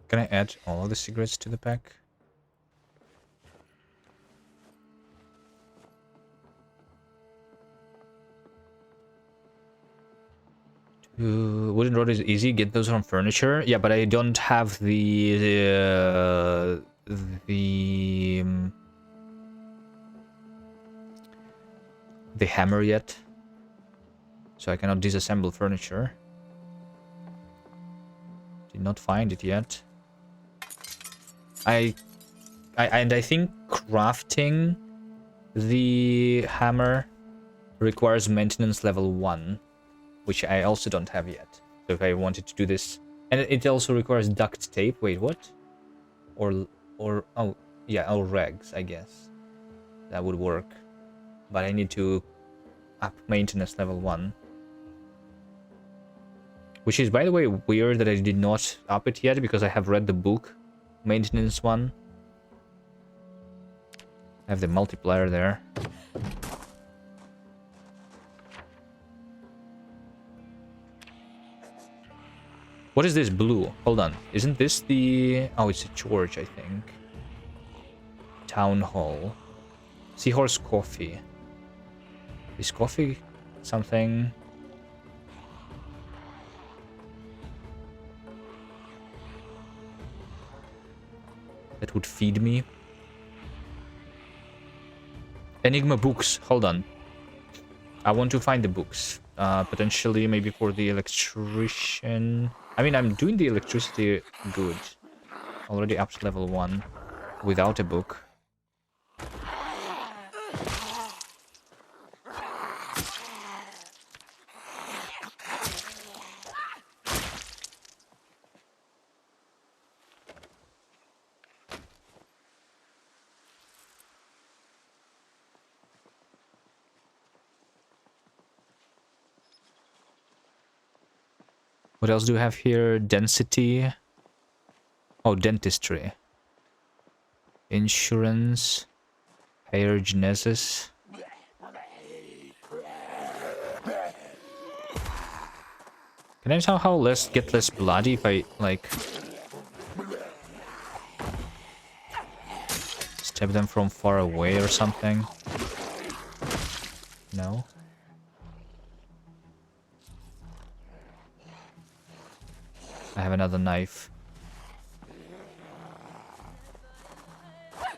Speaker 1: Can I add all of the cigarettes to the pack? Wooden rod is easy. Get those from furniture. Yeah, but I don't have the hammer yet, so I cannot disassemble furniture. Did not find it yet. I think crafting the hammer requires maintenance level 1, which I also don't have yet. So if I wanted to do this, and it also requires duct tape. Wait, what? Or oh yeah, or rags, I guess. That would work. But I need to up maintenance level 1. Which is, by the way, weird that I did not up it yet, because I have read the book, maintenance 1. I have the multiplier there. What is this blue? Hold on. Isn't this the... Oh, it's a George, I think. Town Hall. Seahorse Coffee. Is coffee something... that would feed me? Enigma books. Hold on. I want to find the books. Potentially maybe for the electrician. I mean, I'm doing the electricity good. Already up to level 1 without a book. What else do we have here? Density. Oh, dentistry. Insurance. Hairgenesis. Can I somehow get less bloody if I, like... stab them from far away or something? No? I have another knife.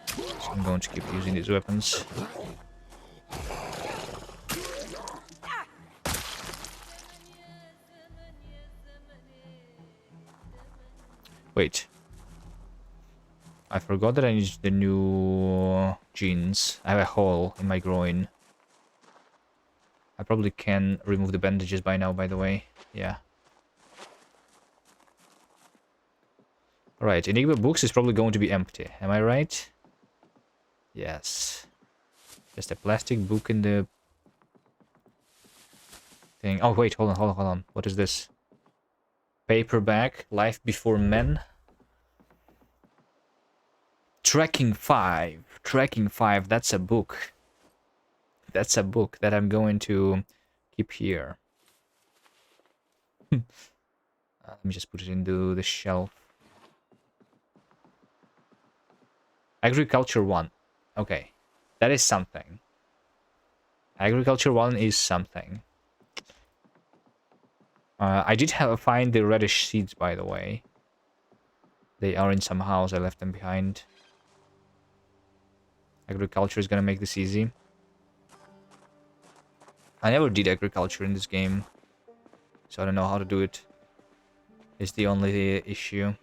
Speaker 1: So I'm going to keep using these weapons. Wait. I forgot that I need the new jeans. I have a hole in my groin. I probably can remove the bandages by now, by the way. Yeah. Alright, Enigma books is probably going to be empty. Am I right? Yes. Just a plastic book in the thing. Oh, wait, hold on. What is this? Paperback, Life Before Men. Tracking 5. Tracking 5, that's a book. That's a book that I'm going to keep here. Let me just put it into the shelf. Agriculture 1. Okay. That is something. Agriculture 1 is something. I did find the reddish seeds, by the way. They are in some house. I left them behind. Agriculture is gonna make this easy. I never did agriculture in this game, so I don't know how to do it. It's the only issue.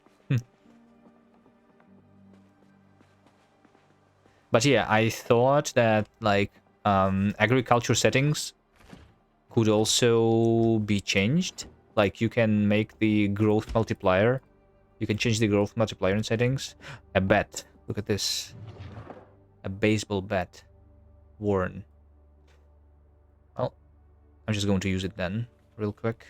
Speaker 1: But yeah, I thought that like agriculture settings could also be changed. Like you can make the growth multiplier. You can change the growth multiplier in settings. A bat. Look at this. A baseball bat. Worn. Well, I'm just going to use it then, real quick.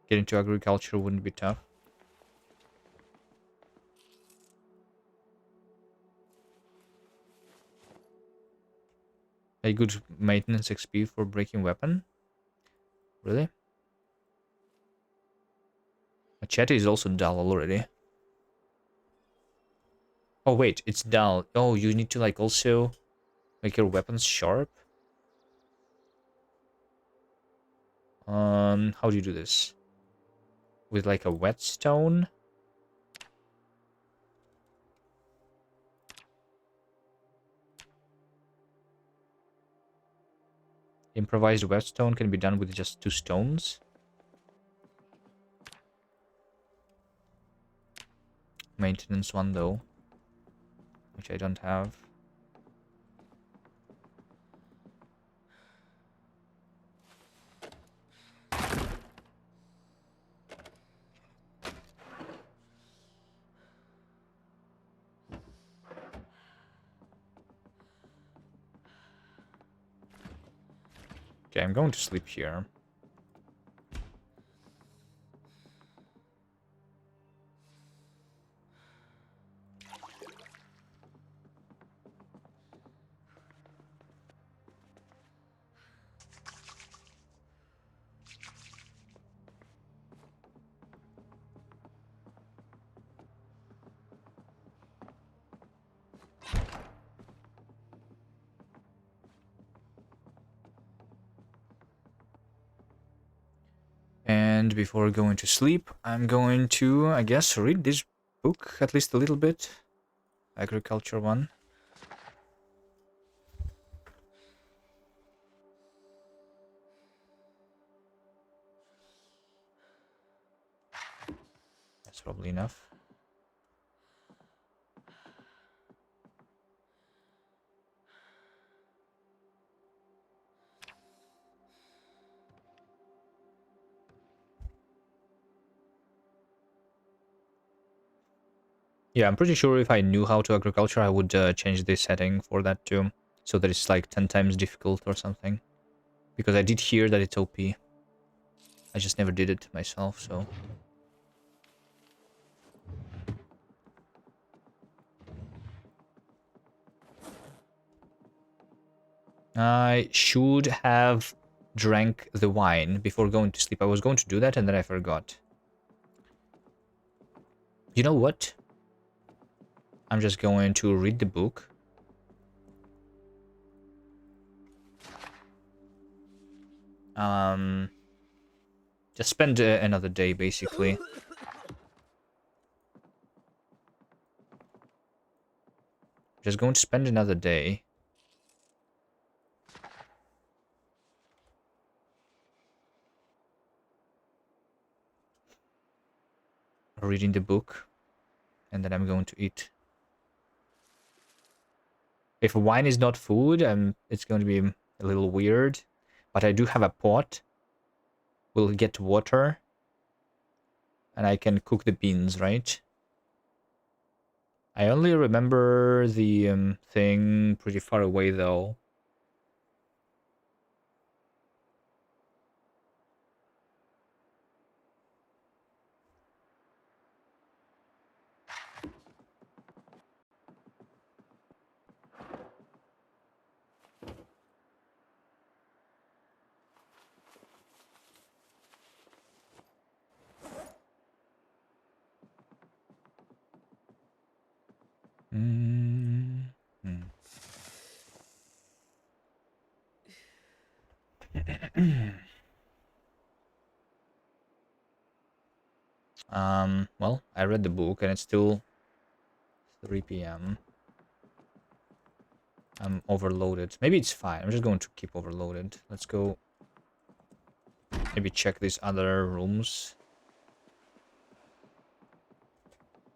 Speaker 1: Getting to agriculture wouldn't be tough. A good maintenance XP for breaking weapon? Really? Machete is also dull already. Oh wait, it's dull. Oh, you need to like also make your weapons sharp? How do you do this? With like a whetstone? Improvised whetstone can be done with just 2 stones. Maintenance one though, which I don't have. Okay, I'm going to sleep here. And before going to sleep, I'm going to, I guess, read this book at least a little bit. Agriculture 1. That's probably enough. Yeah, I'm pretty sure if I knew how to agriculture, I would change the setting for that too. So that it's like 10 times difficult or something. Because I did hear that it's OP. I just never did it myself, so... I should have drank the wine before going to sleep. I was going to do that and then I forgot. You know what? I'm just going to read the book. Just spend another day, basically. Just going to spend another day. Reading the book. And then I'm going to eat. If wine is not food, it's going to be a little weird. But I do have a pot. We'll get water. And I can cook the beans, right? I only remember the thing pretty far away, though. Well, I read the book and it's still 3 p.m. I'm overloaded. Maybe it's fine. I'm just going to keep overloaded. Let's go maybe check these other rooms.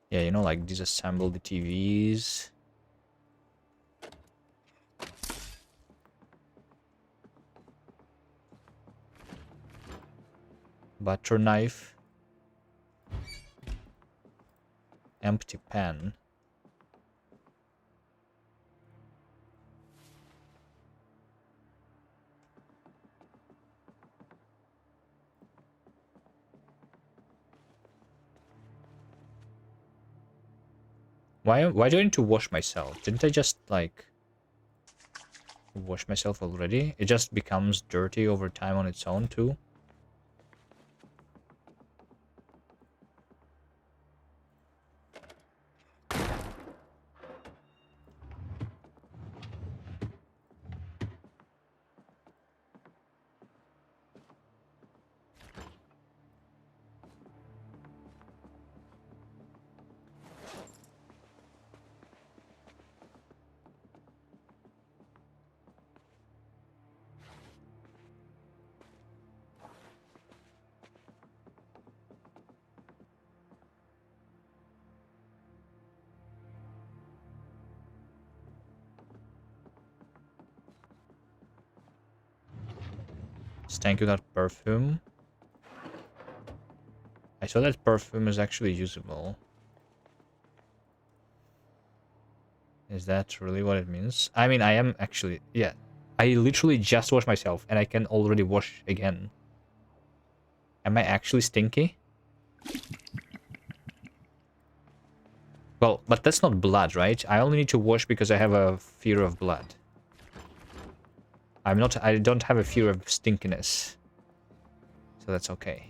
Speaker 1: Yeah, you know, like disassemble the TVs. Butter knife. Empty pan. Why do I need to wash myself? Didn't I just, like, wash myself already? It just becomes dirty over time on its own, too? Thank you, that perfume. I saw that perfume is actually usable. Is that really what it means? I mean, I am actually... Yeah. I literally just washed myself and I can already wash again. Am I actually stinky? Well, but that's not blood, right? I only need to wash because I have a fear of blood. I don't have a fear of stinkiness. So that's okay.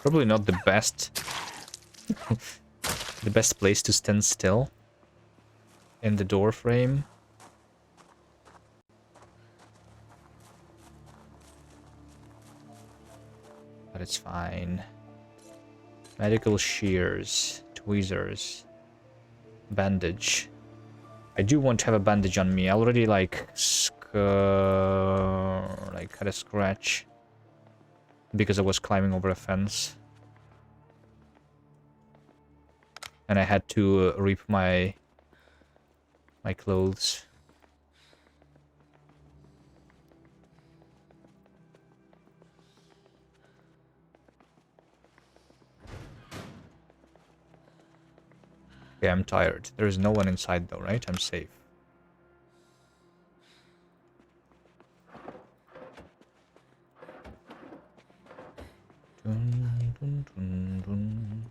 Speaker 1: Probably not the best. The best place to stand still. In the door frame. But it's fine. Medical shears. Tweezers. Bandage. I do want to have a bandage on me. I already like had a scratch. Because I was climbing over a fence. And I had to rip my clothes. Yeah, I'm tired. There is no one inside though, right? I'm safe. Dun, dun, dun, dun.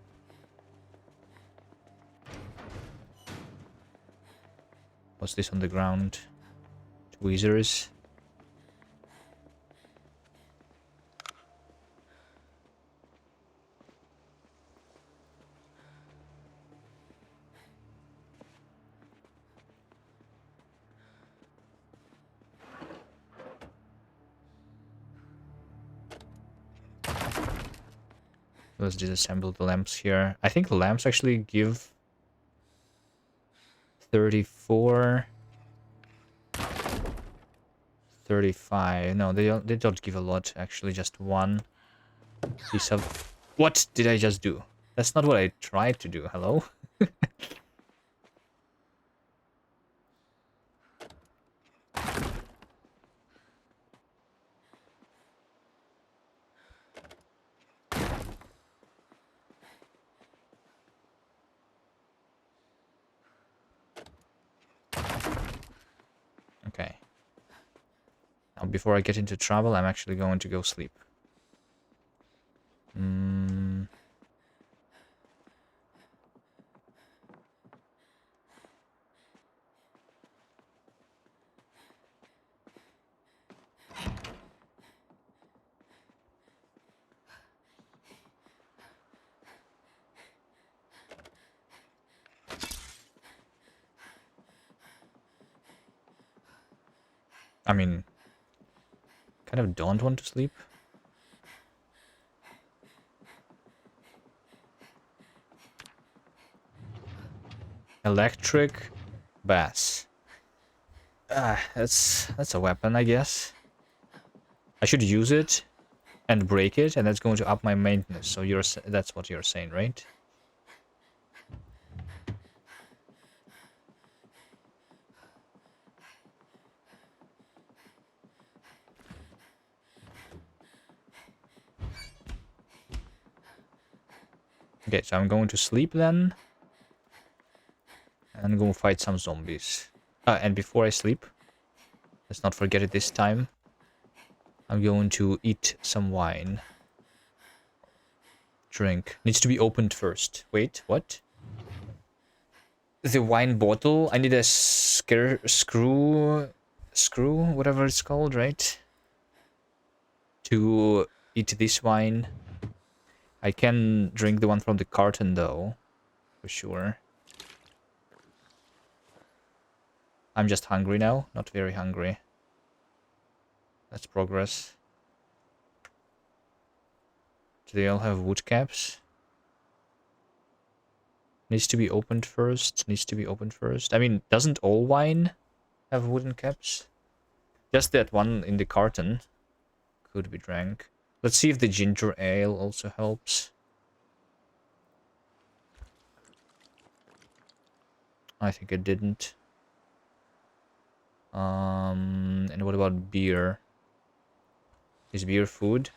Speaker 1: What's this on the ground? Tweezers. Let's disassemble the lamps here. I think the lamps actually give 34, 35. No, they don't give a lot, actually, just one piece of... What did I just do? That's not what I tried to do. Hello? Okay. Now, before I get into trouble, I'm actually going to go sleep. I mean, kind of don't want to sleep. Electric bass. That's a weapon, I guess. I should use it and break it, and that's going to up my maintenance. So that's what you're saying, right? Okay, so I'm going to sleep then. And go fight some zombies. And before I sleep, let's not forget it this time, I'm going to eat some wine. Drink. Needs to be opened first. Wait, what? The wine bottle? I need a screw, whatever it's called, right? To eat this wine. I can drink the one from the carton though, for sure. I'm just hungry now, not very hungry. Let's progress. Do they all have wood caps? Needs to be opened first. Needs to be opened first. I mean, doesn't all wine have wooden caps? Just that one in the carton could be drank. Let's see if the ginger ale also helps. I think it didn't. And what about beer? Is beer food?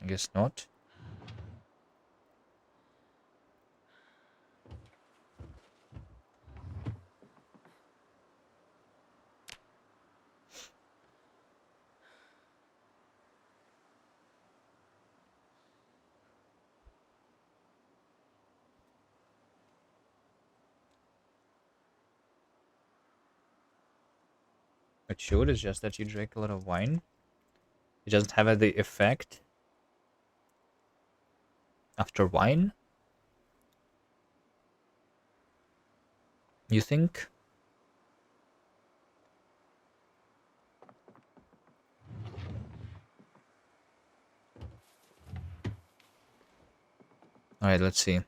Speaker 1: I guess not. It should, it's just that you drink a lot of wine. It doesn't have the effect after wine. You think? Alright, let's see.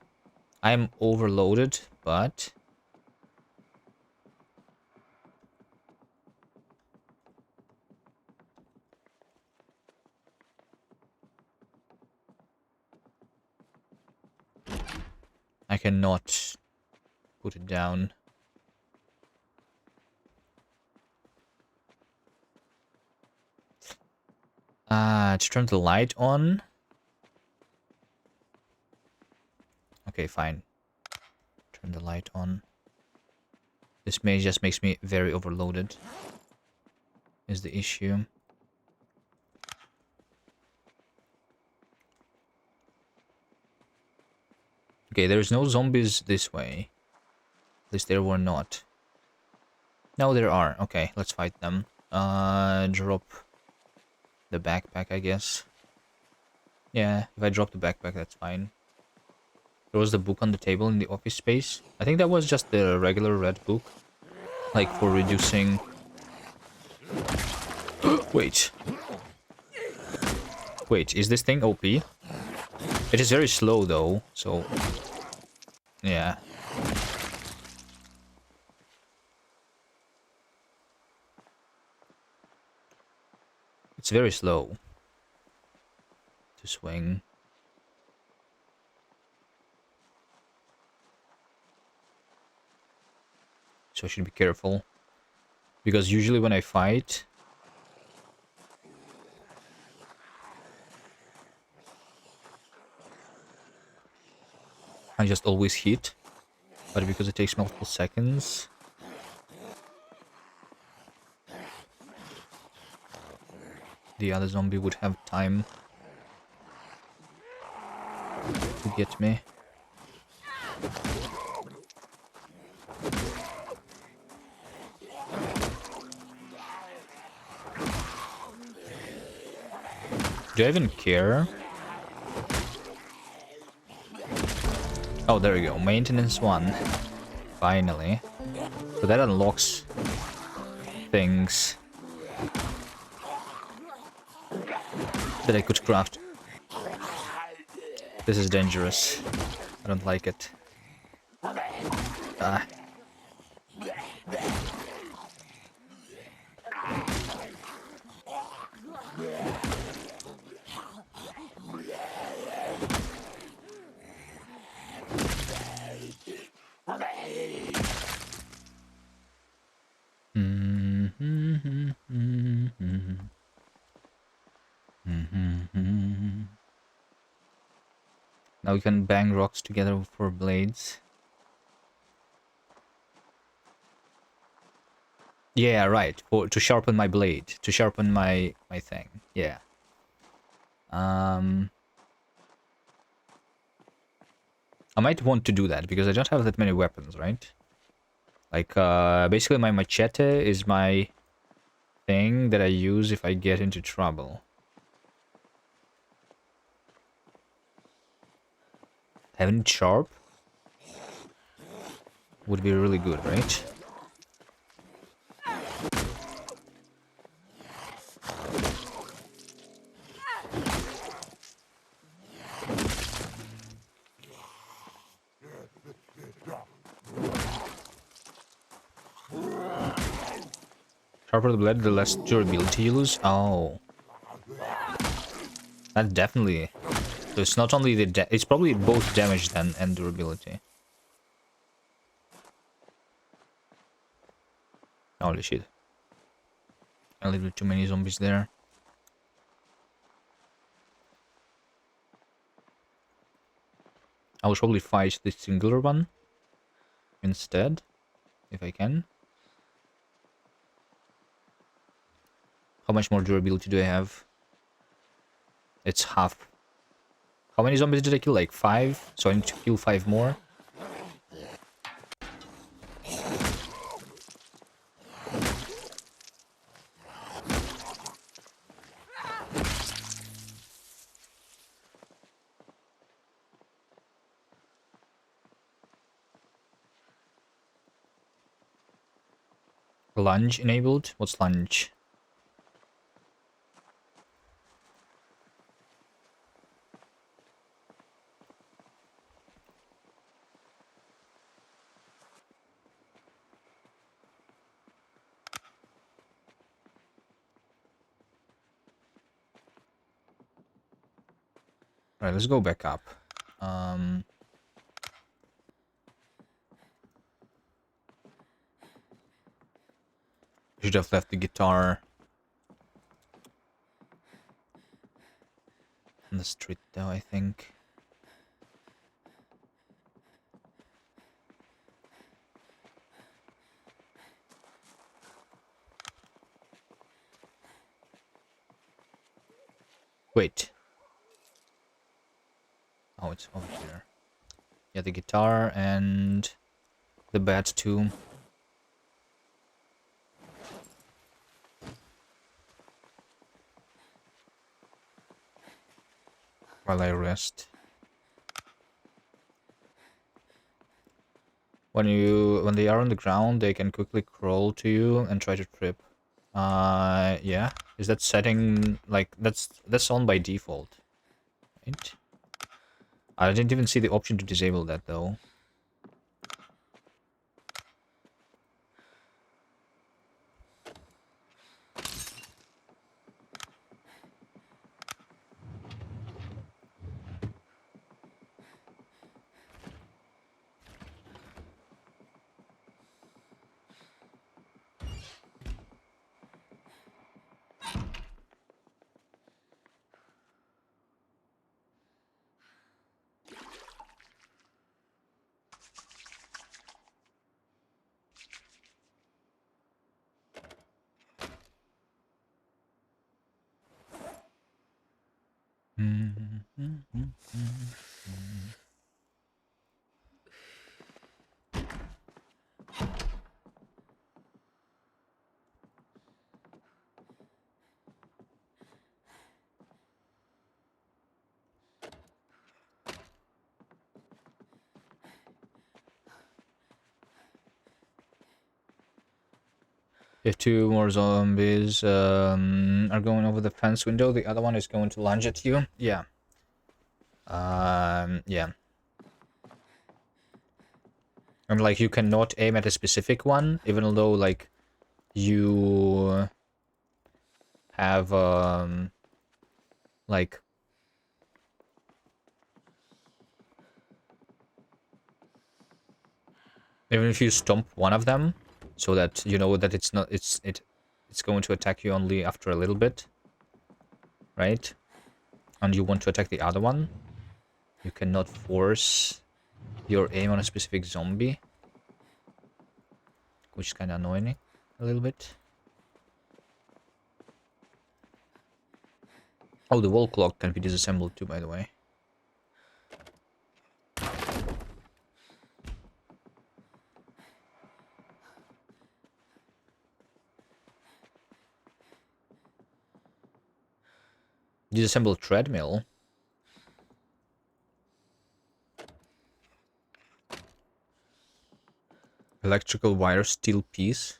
Speaker 1: I'm overloaded, but... I cannot put it down. To turn the light on. Okay, fine. Turn the light on. This just makes me very overloaded. Is the issue. Okay, there's no zombies this way. At least there were not. No, there are. Okay, let's fight them. Drop the backpack, I guess. Yeah, if I drop the backpack, that's fine. There was the book on the table in the office space. I think that was just the regular red book. like for reducing... Wait. Wait, is this thing OP? It is very slow though, so... Yeah. It's very slow to swing. So I should be careful. Because usually when I fight... I just always hit. But because it takes multiple seconds... the other zombie would have time to get me. Do I even care? Oh, there we go. Maintenance 1. Finally. So that unlocks things that I could craft. This is dangerous. I don't like it. Ah. Now we can bang rocks together for blades. Yeah, right. To sharpen my blade, to sharpen my thing. Yeah. I might want to do that because I don't have that many weapons, right? Like basically my machete is my thing that I use if I get into trouble. Having it sharp would be really good, right? Sharper the blade, the less durability you lose. Oh. That definitely... So it's not only the... It's probably both damage then and durability. Holy shit. A little too many zombies there. I will probably fight the singular one instead, if I can. How much more durability do I have? It's half. How many zombies did I kill? Like 5? So I need to kill 5 more. Lunge enabled? What's lunge? Alright, let's go back up. I should have left the guitar on the street though, I think. Wait. Oh, it's over here. Yeah, the guitar and the bat too. While I rest. When they are on the ground, they can quickly crawl to you and try to trip. Yeah. Is that setting like that's on by default, right? I didn't even see the option to disable that though. If two more zombies are going over the fence window, the other one is going to lunge at you. Yeah. Yeah. And like you cannot aim at a specific one, even though like you have like even if you stomp one of them, so that you know that it's going to attack you only after a little bit, right? And you want to attack the other one, you cannot force your aim on a specific zombie, which is kind of annoying a little bit. Oh, the wall clock can be disassembled too, by the way. Disassemble treadmill. Electrical wire steel piece.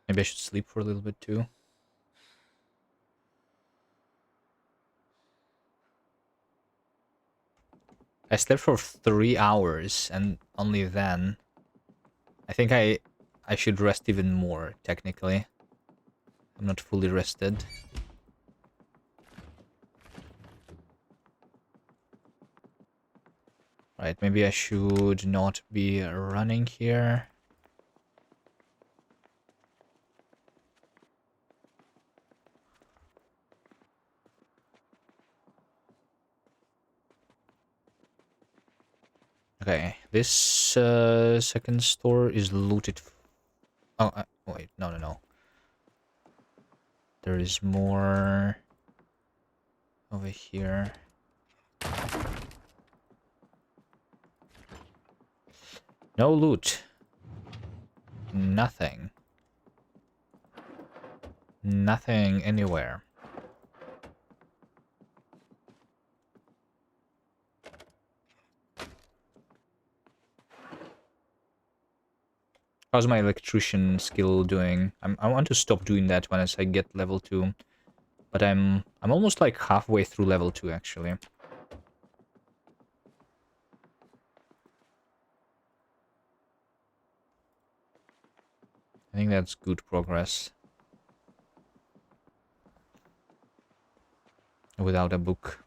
Speaker 1: Maybe I should sleep for a little bit too. I slept for 3 hours, and only then. I think I should rest even more, technically. I'm not fully rested. Right, maybe I should not be running here. Okay, this second store is looted. Oh, wait, no. There is more over here. No loot. Nothing. Nothing anywhere. How's my electrician skill doing? I want to stop doing that once I get level 2. But I'm almost like halfway through level 2 actually. I think that's good progress. without a book.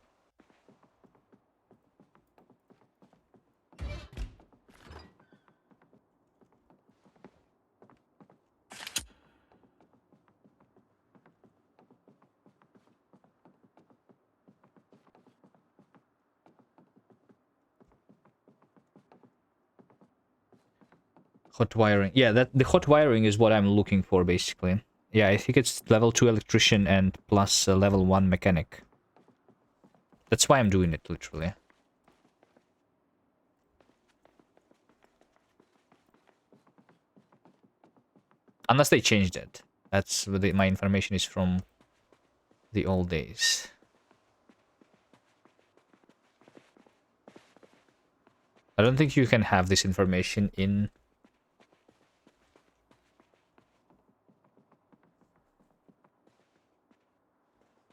Speaker 1: Hot wiring. Yeah, the hot wiring is what I'm looking for, basically. Yeah, I think it's level 2 electrician and plus level 1 mechanic. That's why I'm doing it, literally. Unless they changed it. That's what my information is from the old days. I don't think you can have this information in...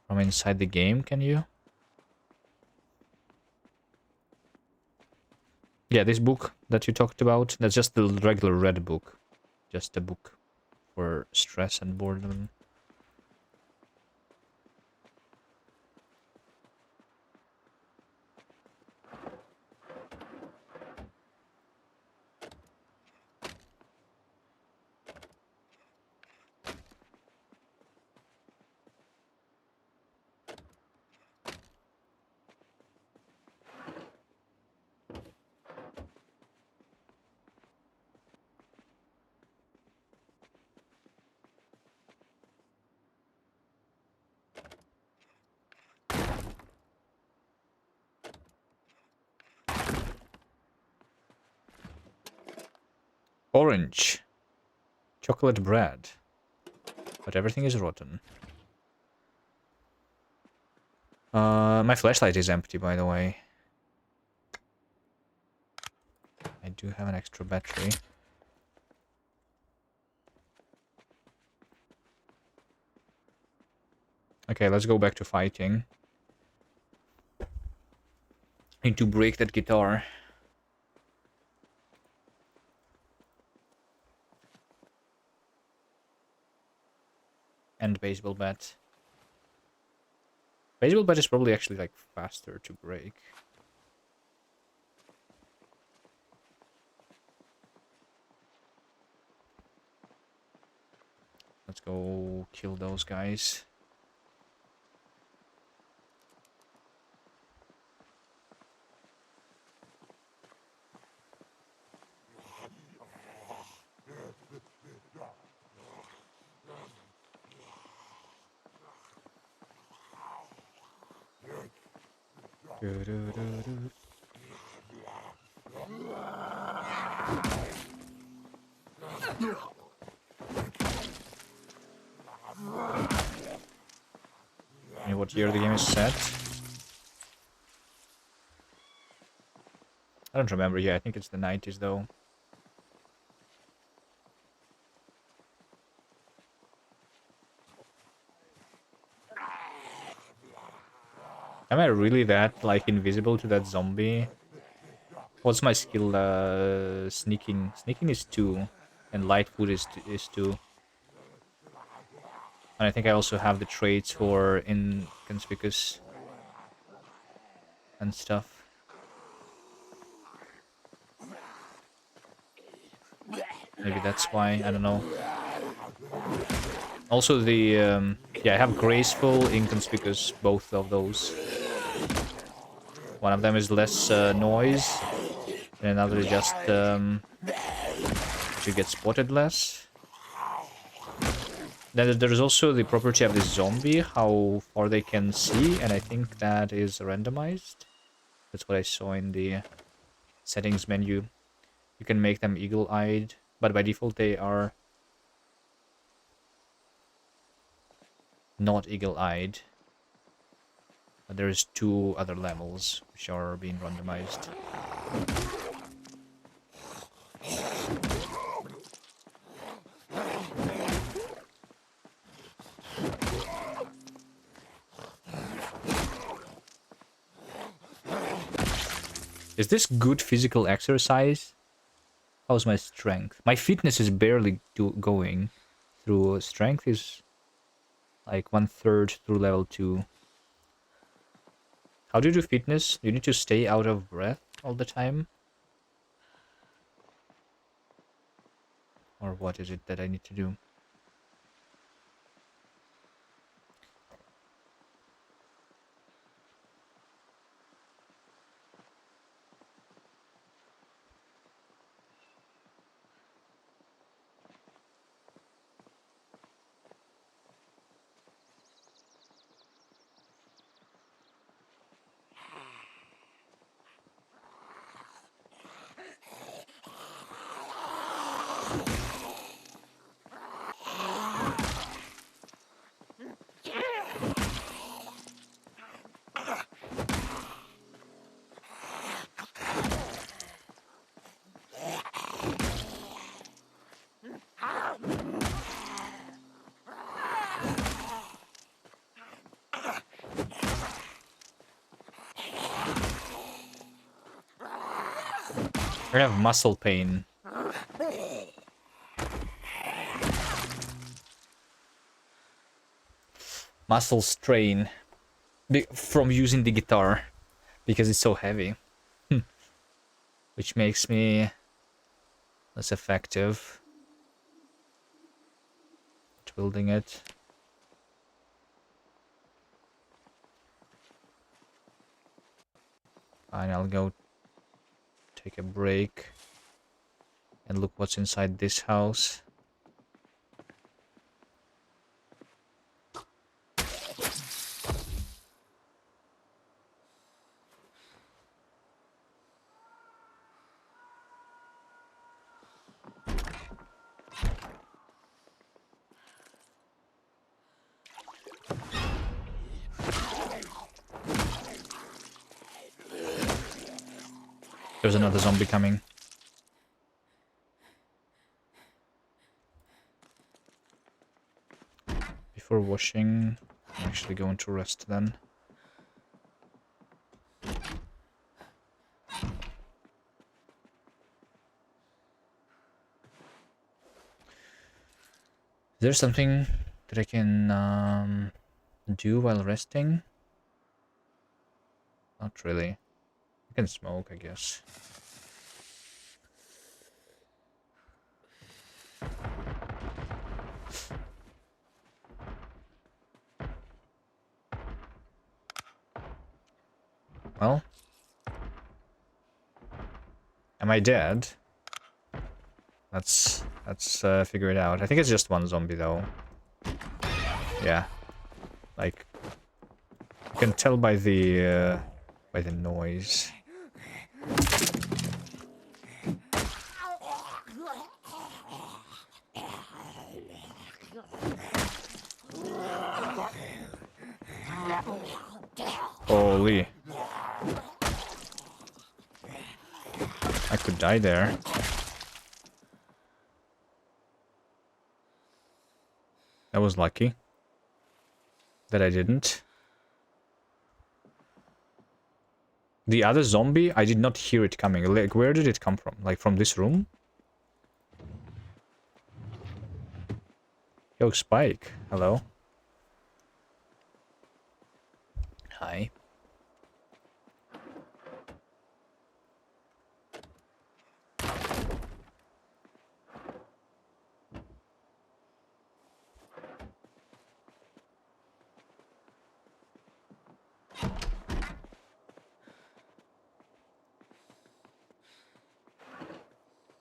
Speaker 1: from inside the game, can you? Yeah, this book that you talked about, that's just the regular red book. Just a book for stress and boredom. Orange. Chocolate bread. But everything is rotten. My flashlight is empty, by the way. I do have an extra battery. Okay, let's go back to fighting. Need to break that guitar. And baseball bat. Baseball bat is probably actually like faster to break. Let's go kill those guys. And what year the game is set? I don't remember. Yeah, I think it's the 90s though. Am I really that like invisible to that zombie? What's my skill? Sneaking. Sneaking is 2, and light foot is 2. And I think I also have the traits for inconspicuous and stuff. Maybe that's why, I don't know. Also the, yeah, I have graceful, inconspicuous, both of those. One of them is less noise, and another is just to get spotted less. Then there's also the property of the zombie, how far they can see, and I think that is randomized. That's what I saw in the settings menu. You can make them eagle-eyed, but by default they are not eagle-eyed. But there's 2 other levels which are being randomized. Is this good physical exercise? How's my strength? My fitness is barely going through. Strength is like 1/3 through level 2. How do you do fitness? You need to stay out of breath all the time? Or what is it that I need to do? I have muscle pain. Muscle strain from using the guitar because it's so heavy, which makes me less effective at wielding it. Fine, I'll go take a break and look what's inside this house. There's another zombie coming. Before washing, I'm actually going to rest then. Is there something that I can do while resting? Not really. I can smoke, I guess. Well, am I dead? Let's figure it out. I think it's just one zombie though. Yeah, like you can tell by the noise. Holy! I could die there. That was lucky that I didn't. The other zombie, I did not hear it coming. Like, where did it come from? Like, from this room? Yo, Spike. Hello. Hi.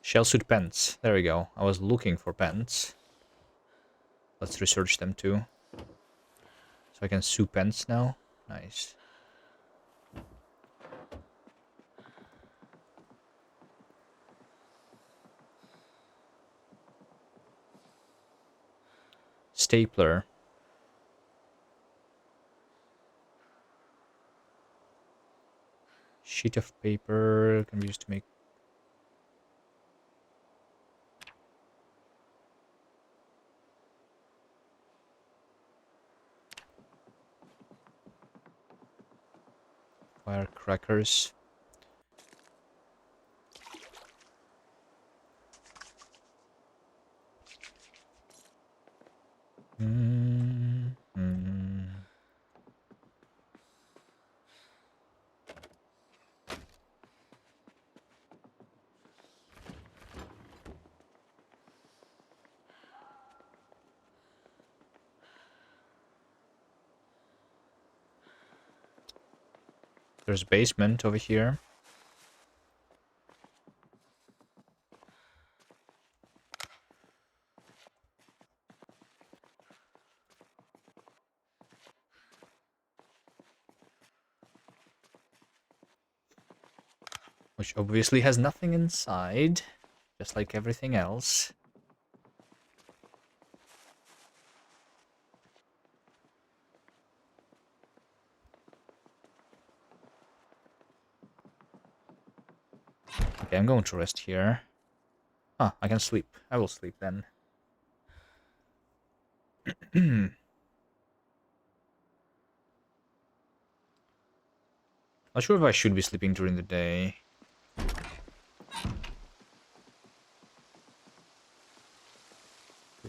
Speaker 1: Shell suit pants. There we go. I was looking for pants. Let's research them too. So I can sew pants now. Nice. Stapler. Sheet of paper can be used to make firecrackers. There's a basement over here. Which obviously has nothing inside, just like everything else. Okay, I'm going to rest here. Ah, I can sleep. I will sleep then. Not sure if I should be sleeping during the day.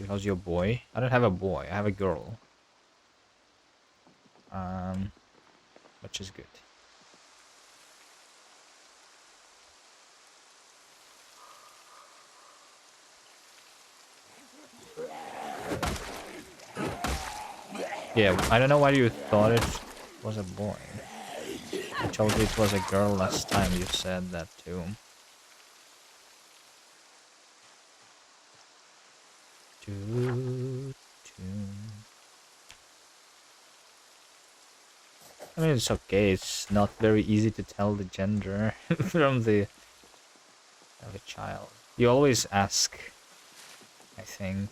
Speaker 1: How's your boy? I don't have a boy. I have a girl. Which is good. Yeah, I don't know why you thought it was a boy. I told you it was a girl last time you said that too. I mean, it's okay. It's not very easy to tell the gender from the child. You always ask, I think.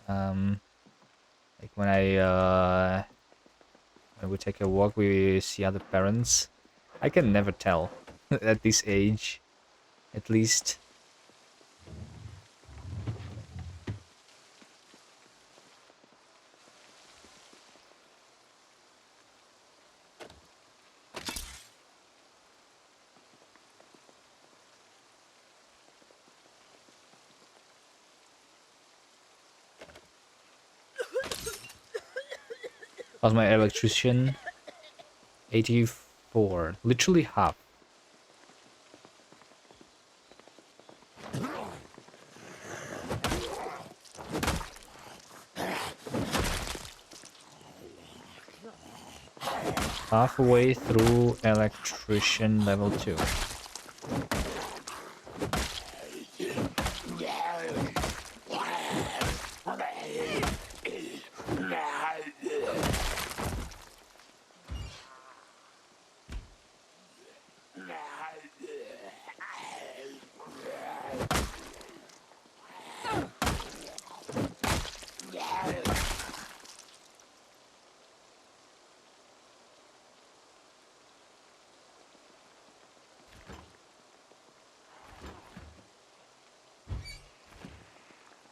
Speaker 1: Like when we take a walk, we see other parents. I can never tell at this age, at least. How's my electrician? 84. Literally half. Halfway through electrician level 2.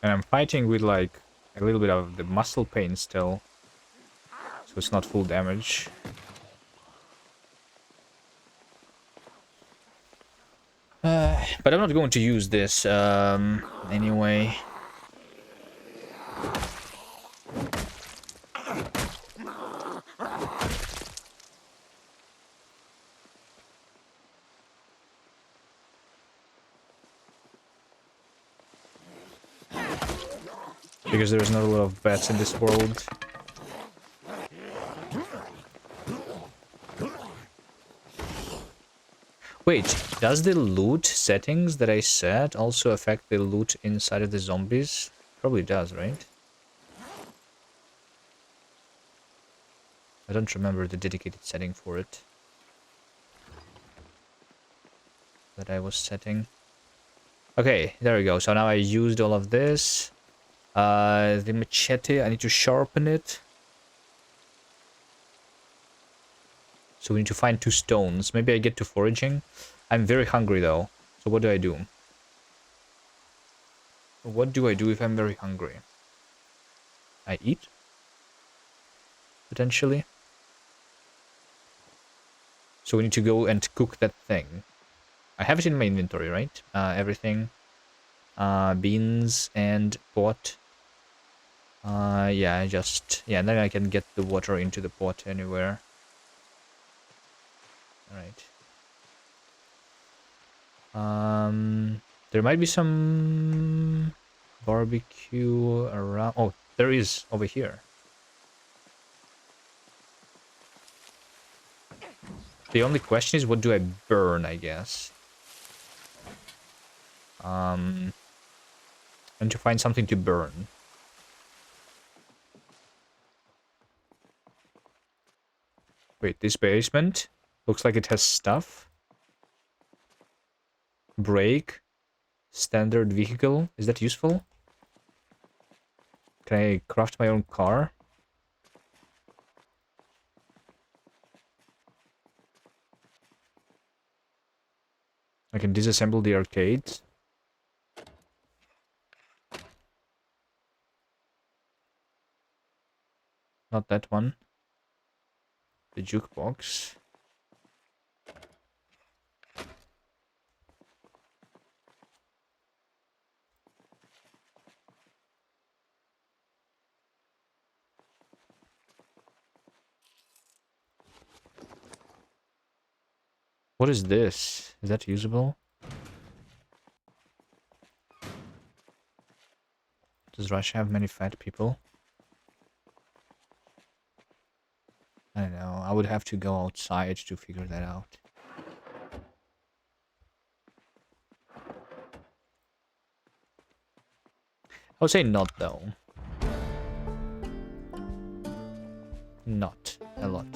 Speaker 1: And I'm fighting with like a little bit of the muscle pain still. So it's not full damage. But I'm not going to use this anyway. Because there's not a lot of bats in this world. Wait, does the loot settings that I set also affect the loot inside of the zombies? Probably does, right? I don't remember the dedicated setting for it that I was setting. Okay, there we go. So now I used all of this. The machete, I need to sharpen it. So we need to find 2 stones. Maybe I get to foraging. I'm very hungry though. So what do I do? What do I do if I'm very hungry? I eat? Potentially. So we need to go and cook that thing. I have it in my inventory, right? Everything. Beans and pot. Yeah, and then I can get the water into the pot anywhere. Alright. There might be some barbecue around. Oh, there is over here. The only question is, what do I burn, I guess? And to find something to burn. Wait, this basement looks like it has stuff. Brake. Standard vehicle. Is that useful? Can I craft my own car? I can disassemble the arcades. Not that one. The jukebox. What is this? Is that usable? Does Russia have many fat people? I don't know. I would have to go outside to figure that out. I would say not, though. Not a lot.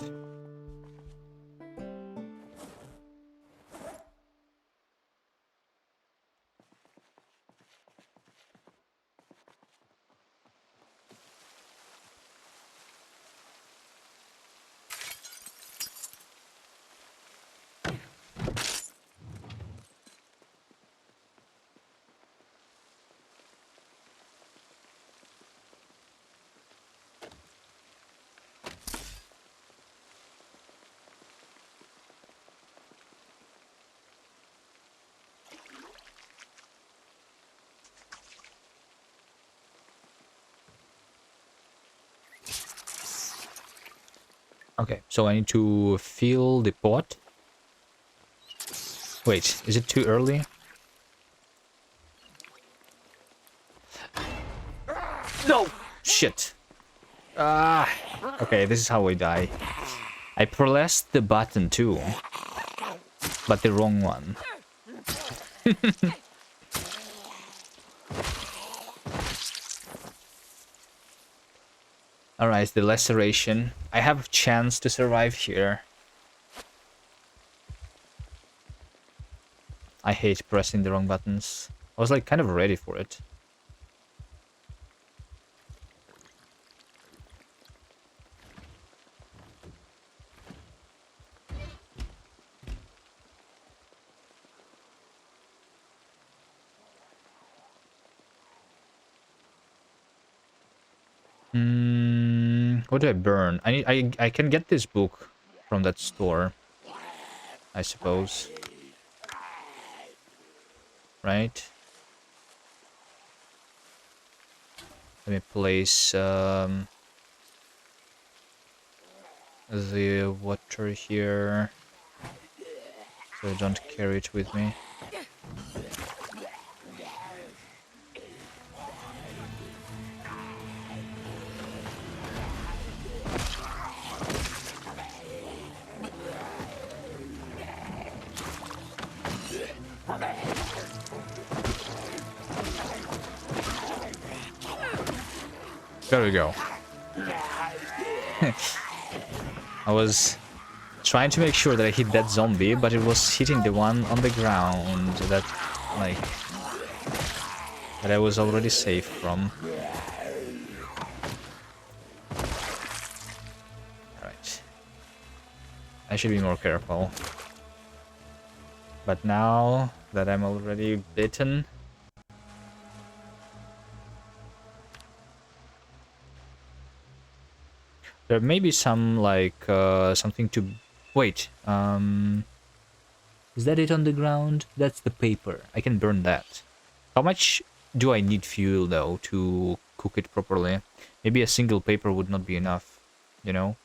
Speaker 1: Okay, so I need to fill the pot. Wait, is it too early? No! Shit. Ah. Okay, this is how I die. I pressed the button too, but the wrong one. Alright, the laceration. I have a chance to survive here. I hate pressing the wrong buttons. I was like kind of ready for it. What do I burn? I can get this book from that store, I suppose. Right? Let me place the water here, so I don't carry it with me. There we go. I was trying to make sure that I hit that zombie, but it was hitting the one on the ground that, like, that I was already safe from. Alright. I should be more careful. But now that I'm already bitten... There may be some, like, something to... Wait, is that it on the ground? That's the paper. I can burn that. How much do I need fuel, though, to cook it properly? Maybe a single paper would not be enough, you know?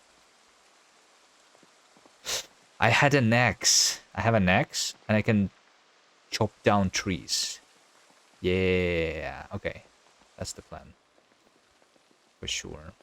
Speaker 1: I had an axe. I have an axe, and I can chop down trees. Yeah, okay. That's the plan. For sure.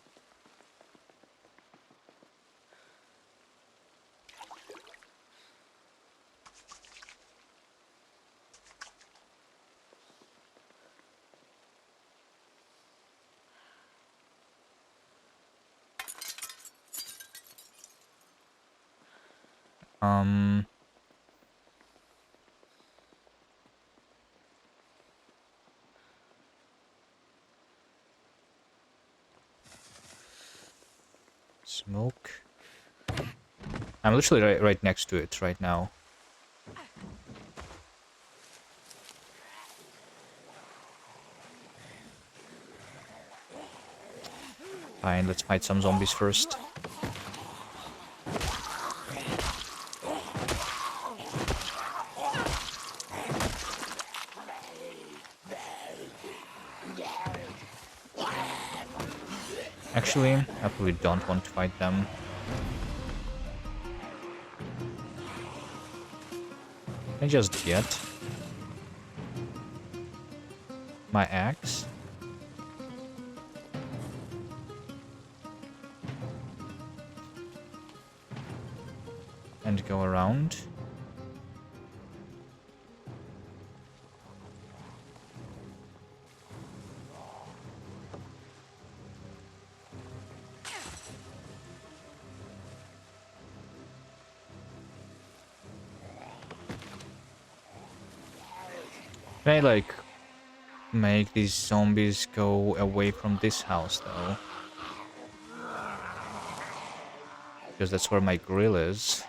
Speaker 1: Um... Smoke. I'm literally right next to it right now. Fine, let's fight some zombies first. Actually, I probably don't want to fight them. Can I just get my axe? And go around? Can I, like, make these zombies go away from this house, though? Because that's where my grill is.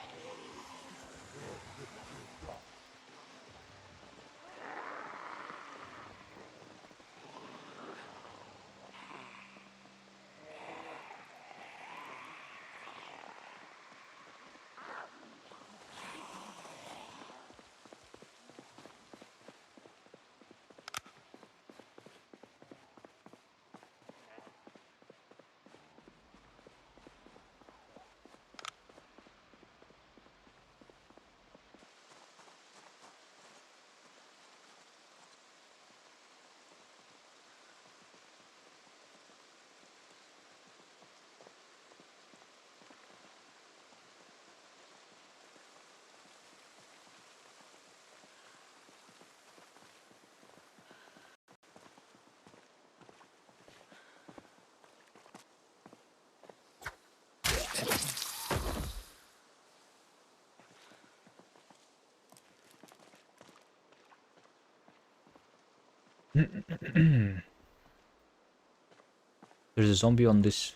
Speaker 1: There's a zombie on this.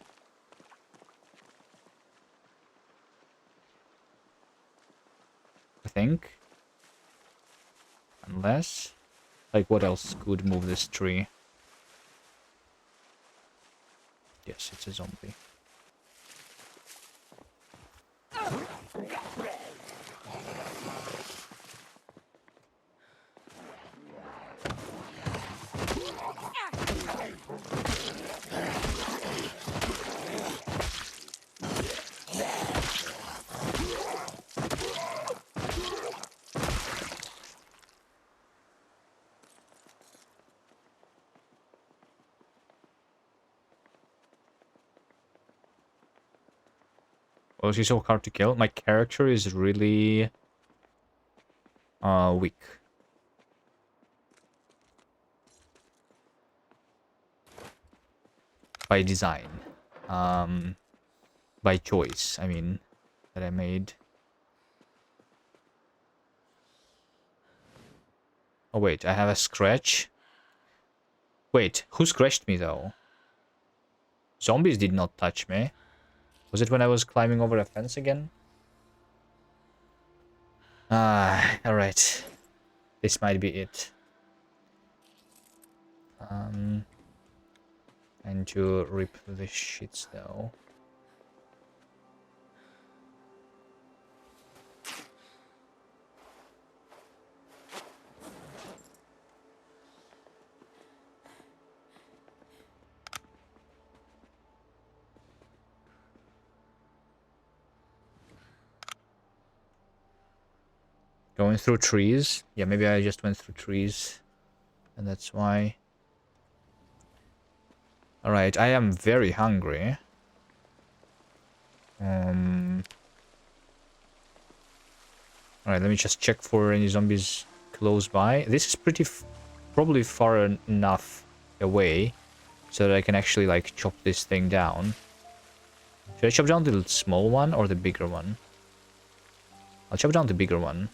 Speaker 1: I think. Unless... Like, what else could move this tree? Yes, it's a zombie. Oh, is he so hard to kill? My character is really... weak. By design. By choice, I mean, that I made. Oh wait, I have a scratch? Wait, who scratched me though? Zombies did not touch me. Was it when I was climbing over a fence again? Ah, alright. This might be it. And to rip the shits though. Going through trees? Yeah, maybe I just went through trees. And that's why. Alright, I am very hungry. Alright, let me just check for any zombies close by. This is pretty probably far enough away so that I can actually like chop this thing down. Should I chop down the small one or the bigger one? I'll chop down the bigger one.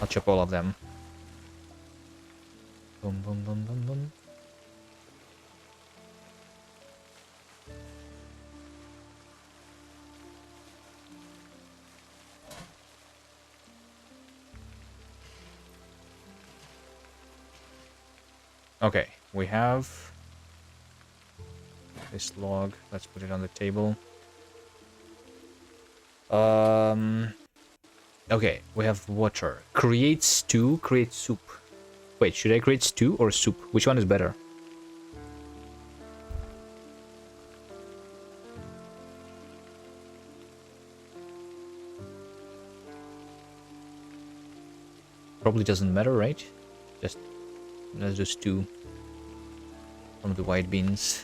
Speaker 1: I'll chop all of them. Boom, boom, boom, boom, boom. Okay, we have this log. Let's put it on the table. Okay, we have water. Create stew, create soup. Wait, should I create stew or soup? Which one is better? Probably doesn't matter, right? Just let's do stew from the white beans.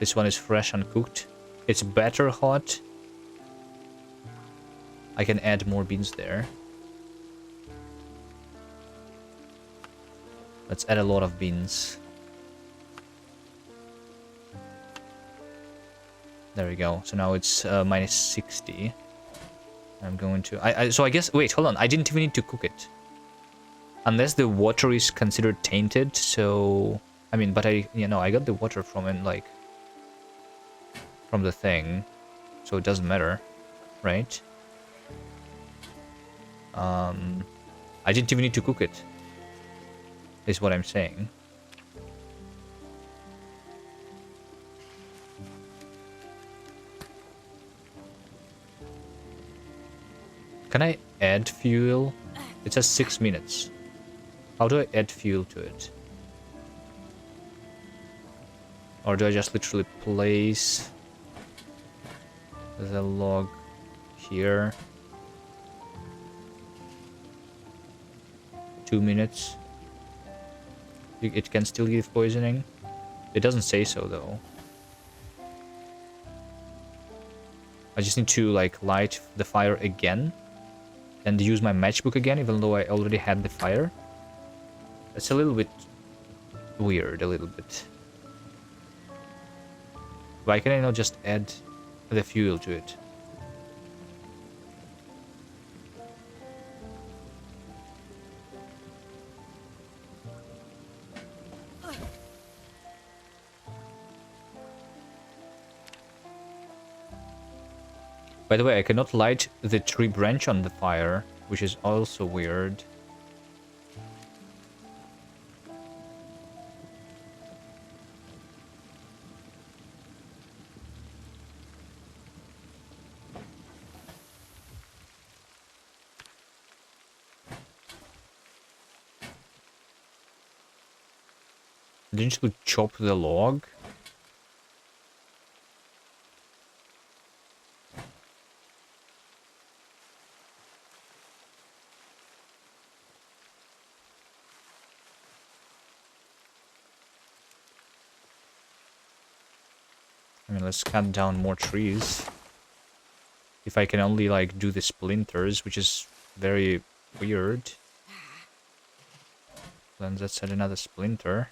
Speaker 1: This one is fresh and cooked. It's better hot. I can add more beans there. Let's add a lot of beans. There we go. So now it's minus 60. I'm going to... So I guess... Wait, hold on. I didn't even need to cook it. Unless the water is considered tainted, so... I mean, but I got the water from it, like... from the thing. So it doesn't matter, right? I didn't even need to cook it. Is what I'm saying. Can I add fuel? It says 6 minutes. How do I add fuel to it? Or do I just literally place the log here? 2 minutes. It can still give poisoning. It doesn't say so though. I just need to like light the fire again and use my matchbook again, even though I already had the fire. That's a little bit weird, a little bit. Why can I not just add the fuel to it? By the way, I cannot light the tree branch on the fire, which is also weird. Didn't you chop the log? I mean, let's cut down more trees. If I can only, like, do the splinters, which is very weird. Then let's add another splinter.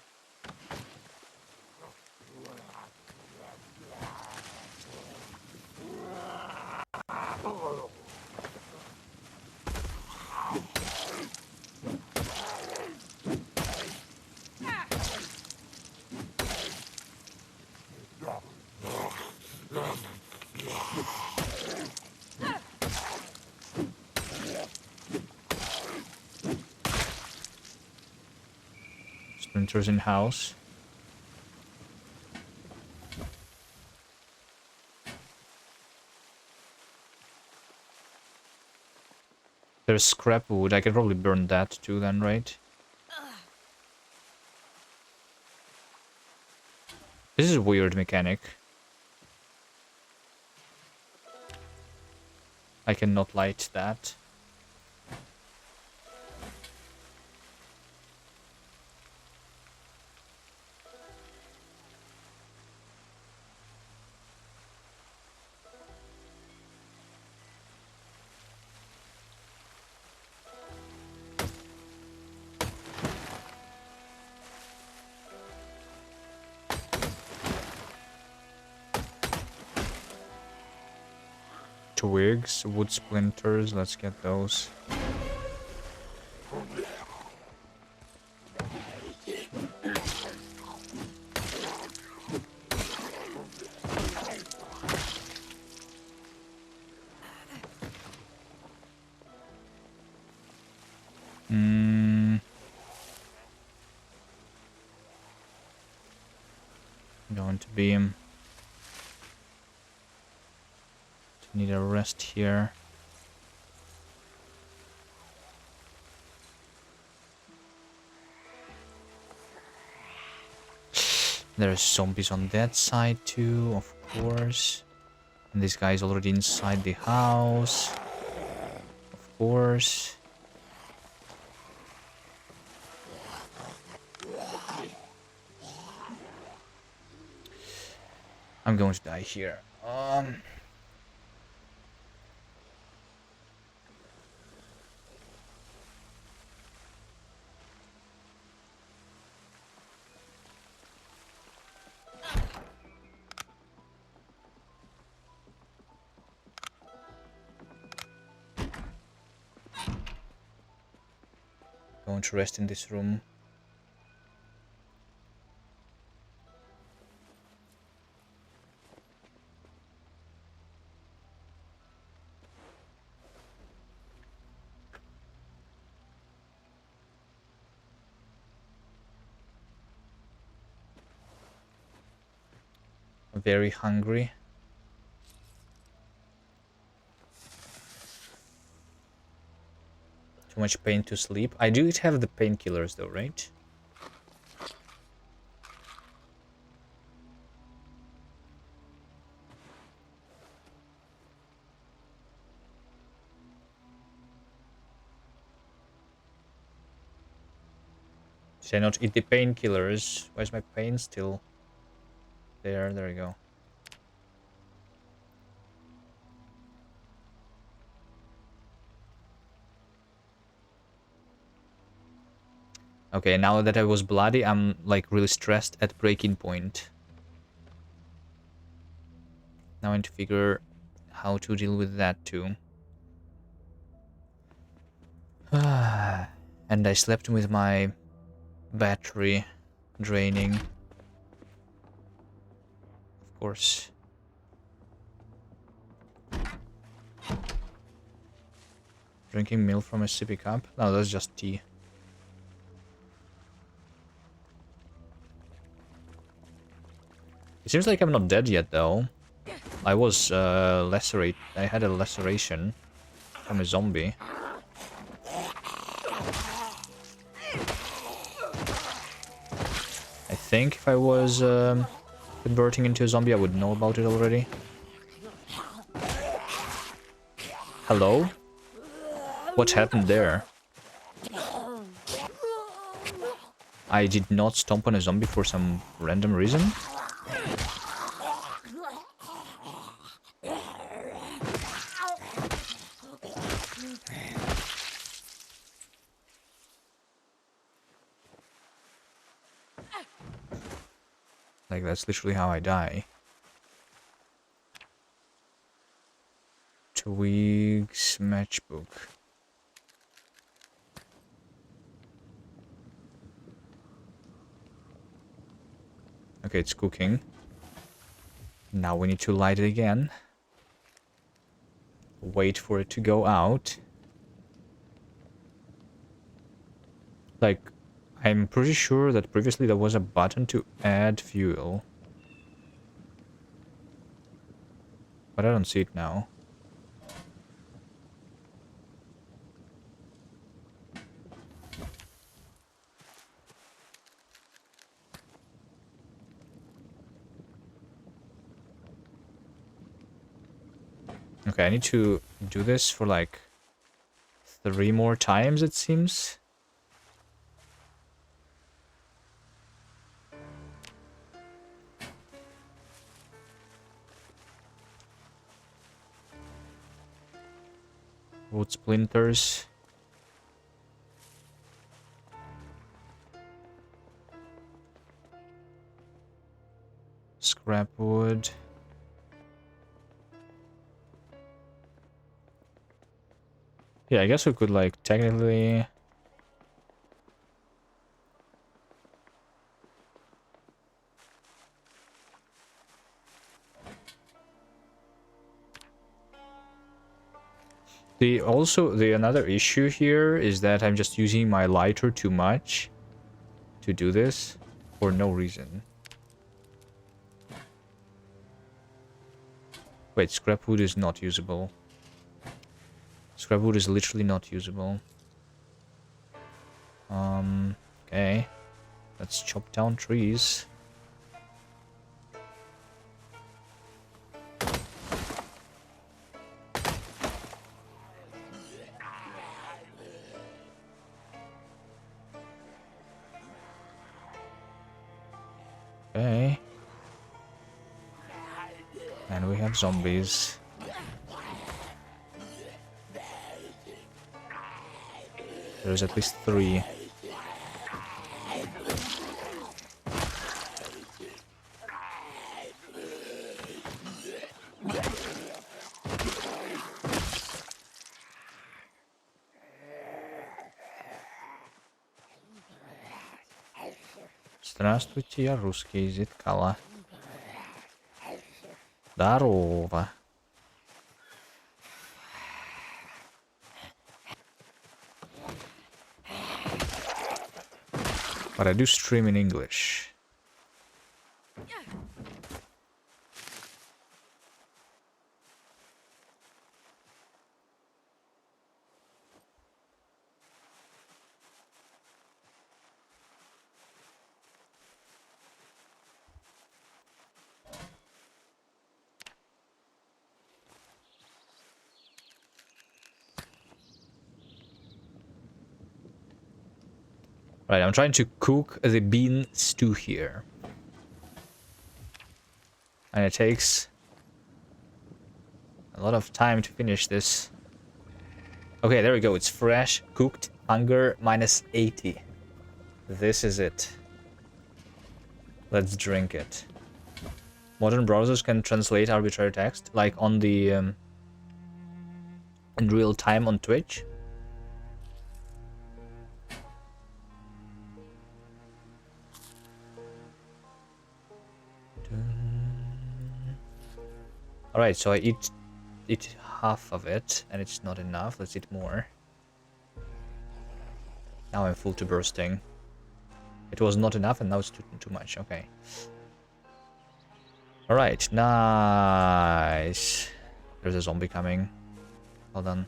Speaker 1: Splinters in house. There's scrap wood. I can probably burn that too then, right? This is a weird mechanic. I cannot light that. twigs, wood splinters. Let's get those. Going to be need a rest here. There's zombies on that side too, of course. And this guy is already inside the house. Of course. I'm going to die here. Going to rest in this room. Very hungry. Too much pain to sleep. I do have the painkillers though, right? Should I not eat the painkillers? Where's my pain still? There we go. Okay, now that I was bloody, I'm like really stressed at breaking point. Now I need to figure how to deal with that too. And I slept with my battery draining. Of course. Drinking milk from a sippy cup? No, that's just tea. It seems like I'm not dead yet, though. I was lacerate. I had a laceration from a zombie. I think if I was converting into a zombie, I would know about it already. Hello? What happened there? I did not stomp on a zombie for some random reason. Like, that's literally how I die. Twigs matchbook. Okay, it's cooking. Now we need to light it again. Wait for it to go out. Like, I'm pretty sure that previously there was a button to add fuel. But I don't see it now. Okay, I need to do this for like 3 more times, it seems. Wood splinters. Scrap wood. Yeah, I guess we could like technically... The another issue here is that I'm just using my lighter too much to do this for no reason. Wait, scrap wood is not usable. Scrap wood is literally not usable. Okay. Let's chop down trees. Okay. And we have zombies. There's at least 3. Здравствуйте, я русский, язык Кала. Здорово. But I do stream in English. Right, I'm trying to cook the bean stew here. And it takes a lot of time to finish this. Okay, there we go. It's fresh, cooked, hunger -80. This is it. Let's drink it. Modern browsers can translate arbitrary text, like on the in real time on Twitch. Alright, so I eat half of it, and it's not enough. Let's eat more. Now I'm full to bursting. It was not enough, and now it's too much. Okay. Alright, nice. There's a zombie coming. Hold on.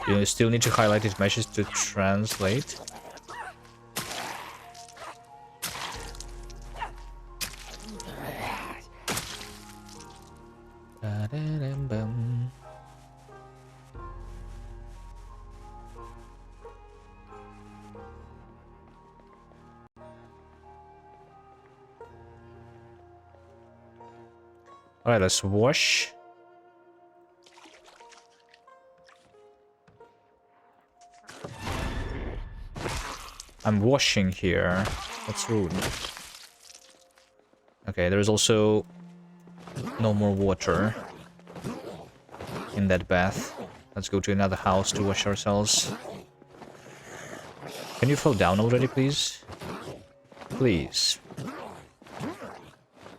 Speaker 1: You still need to highlight his message to translate. Alright, let's wash. I'm washing here. That's rude. Okay, there's also no more water in that bath. Let's go to another house to wash ourselves. Can you fall down already, please? Please.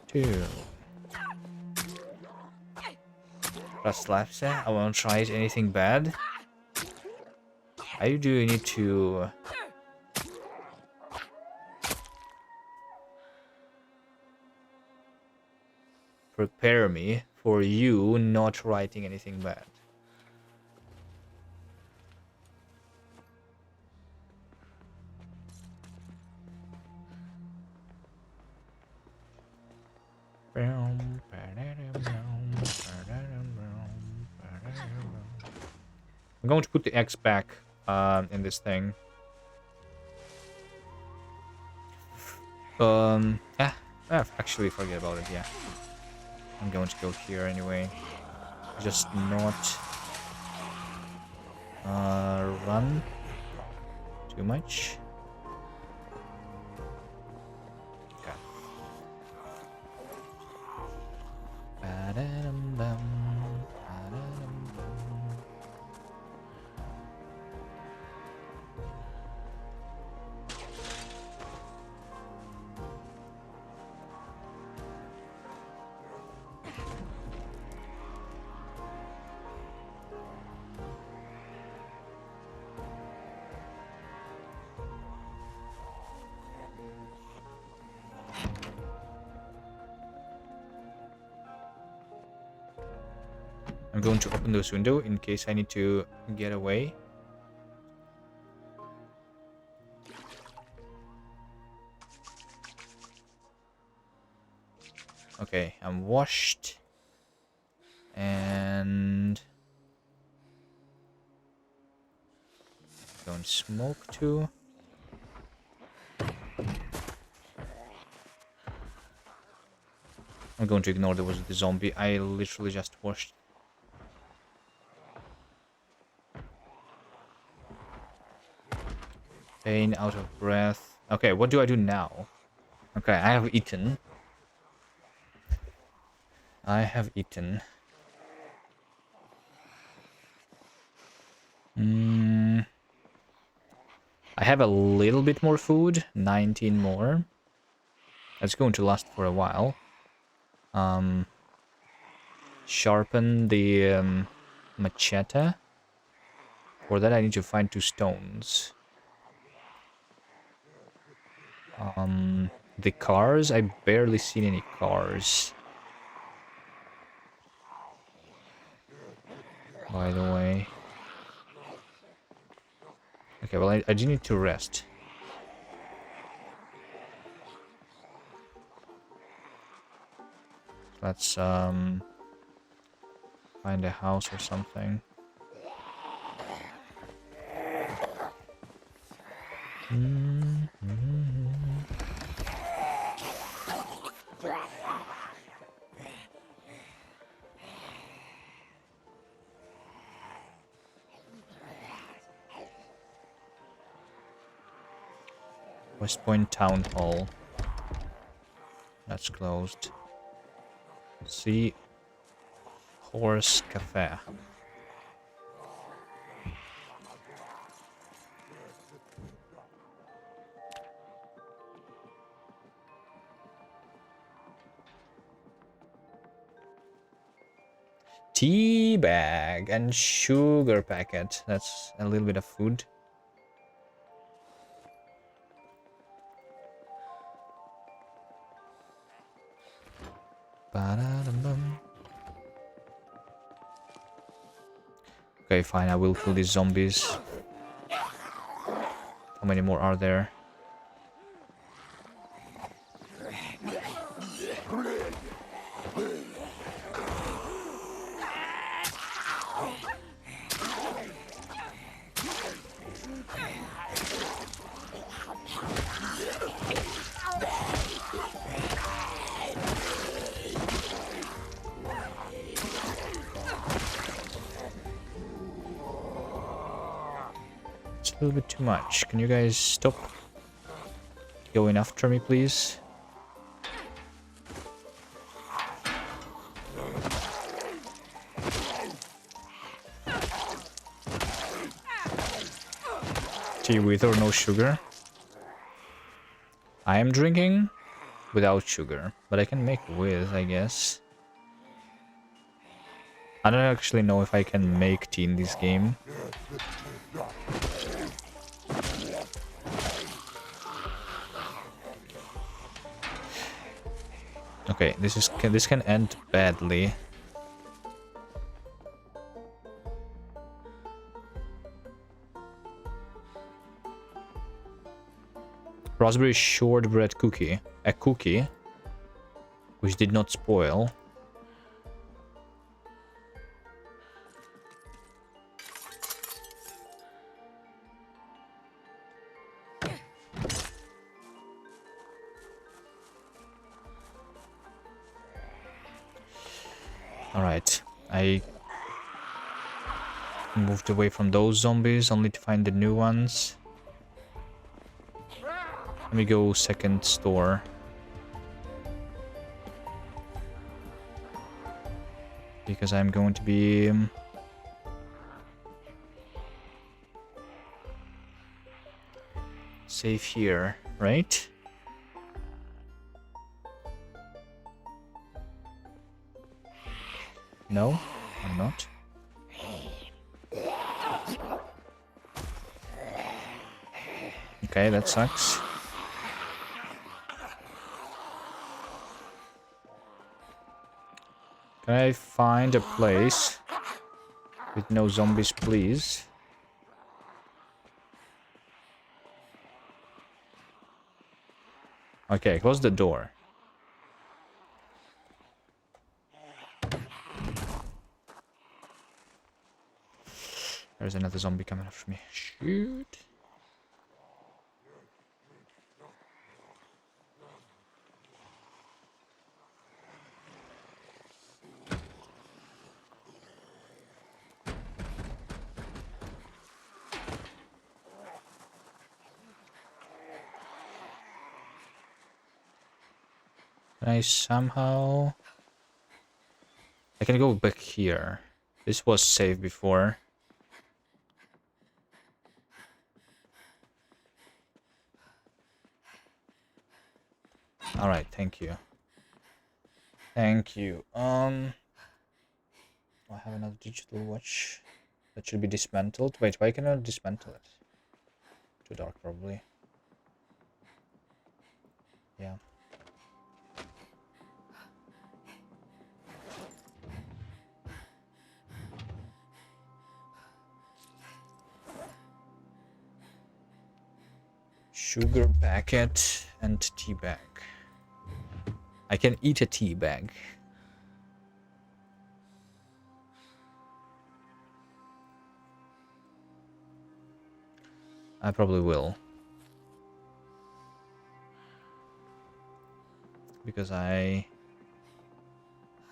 Speaker 1: 2. That's left. I won't try it. Anything bad? I do need to... prepare me for you not writing anything bad. I'm going to put the X back in this thing. Actually forget about it, yeah. I'm going to go here anyway. Just not run too much. Okay. Ba-da-dum-bum, ba-da-dum-bum. I'm going to open this window in case I need to get away. Okay, I'm washed. And don't smoke too. I'm going to ignore there was the zombie. I literally just washed. Pain, out of breath. Okay, what do I do now? Okay, I have eaten. I have eaten. I have a little bit more food. 19 more. That's going to last for a while. Sharpen the machete. For that I need to find 2 stones. The cars, I barely seen any cars. By the way. Okay, well I do need to rest. Let's find a house or something. West Point Town Hall. That's closed. Sea Horse Cafe. Tea bag and sugar packet. That's a little bit of food. Ba-da-dum-bum. Okay, fine. I will kill these zombies. How many more are there? A little bit too much. Can you guys stop going after me, please? Tea with or no sugar? I am drinking without sugar, but I can make with, I guess. I don't actually know if I can make tea in this game. Okay, this can end badly. Raspberry shortbread cookie. A cookie which did not spoil. Alright, I moved away from those zombies only to find the new ones. Let me go second store. Because I'm going to be... safe here, right? No, I'm not. Okay, that sucks. Can I find a place with no zombies, please? Okay, close the door. There's another zombie coming after me. Shoot. Can I somehow... I can go back here. This was safe before. Alright, thank you. Thank you. I have another digital watch that should be dismantled. Wait, why can I dismantle it? Too dark, probably. Yeah. Sugar packet and tea bag. I can eat a tea bag. I probably will. Because I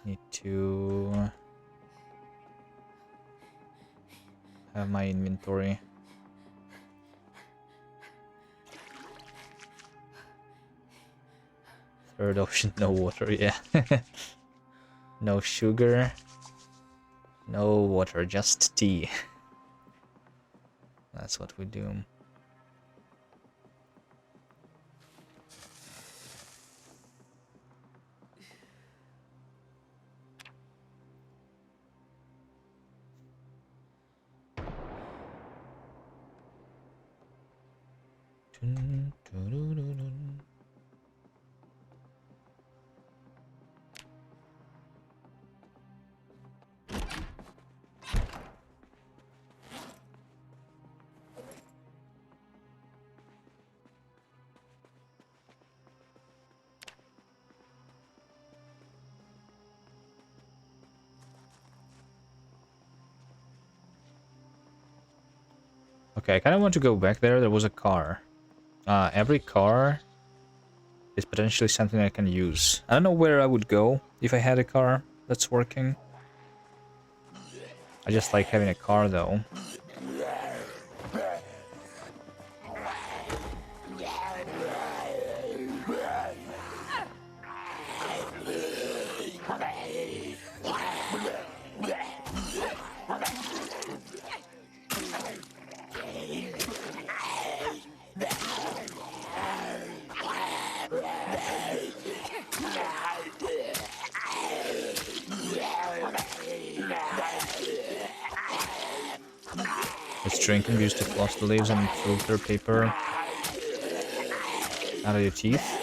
Speaker 1: need to have my inventory. Third option, no water, yeah. No sugar. No water, just tea. That's what we do. Okay, I kind of want to go back there. There was a car. Every car is potentially something I can use. I don't know where I would go if I had a car that's working. I just like having a car, though. This drink can be used to floss the leaves and filter paper out of your teeth.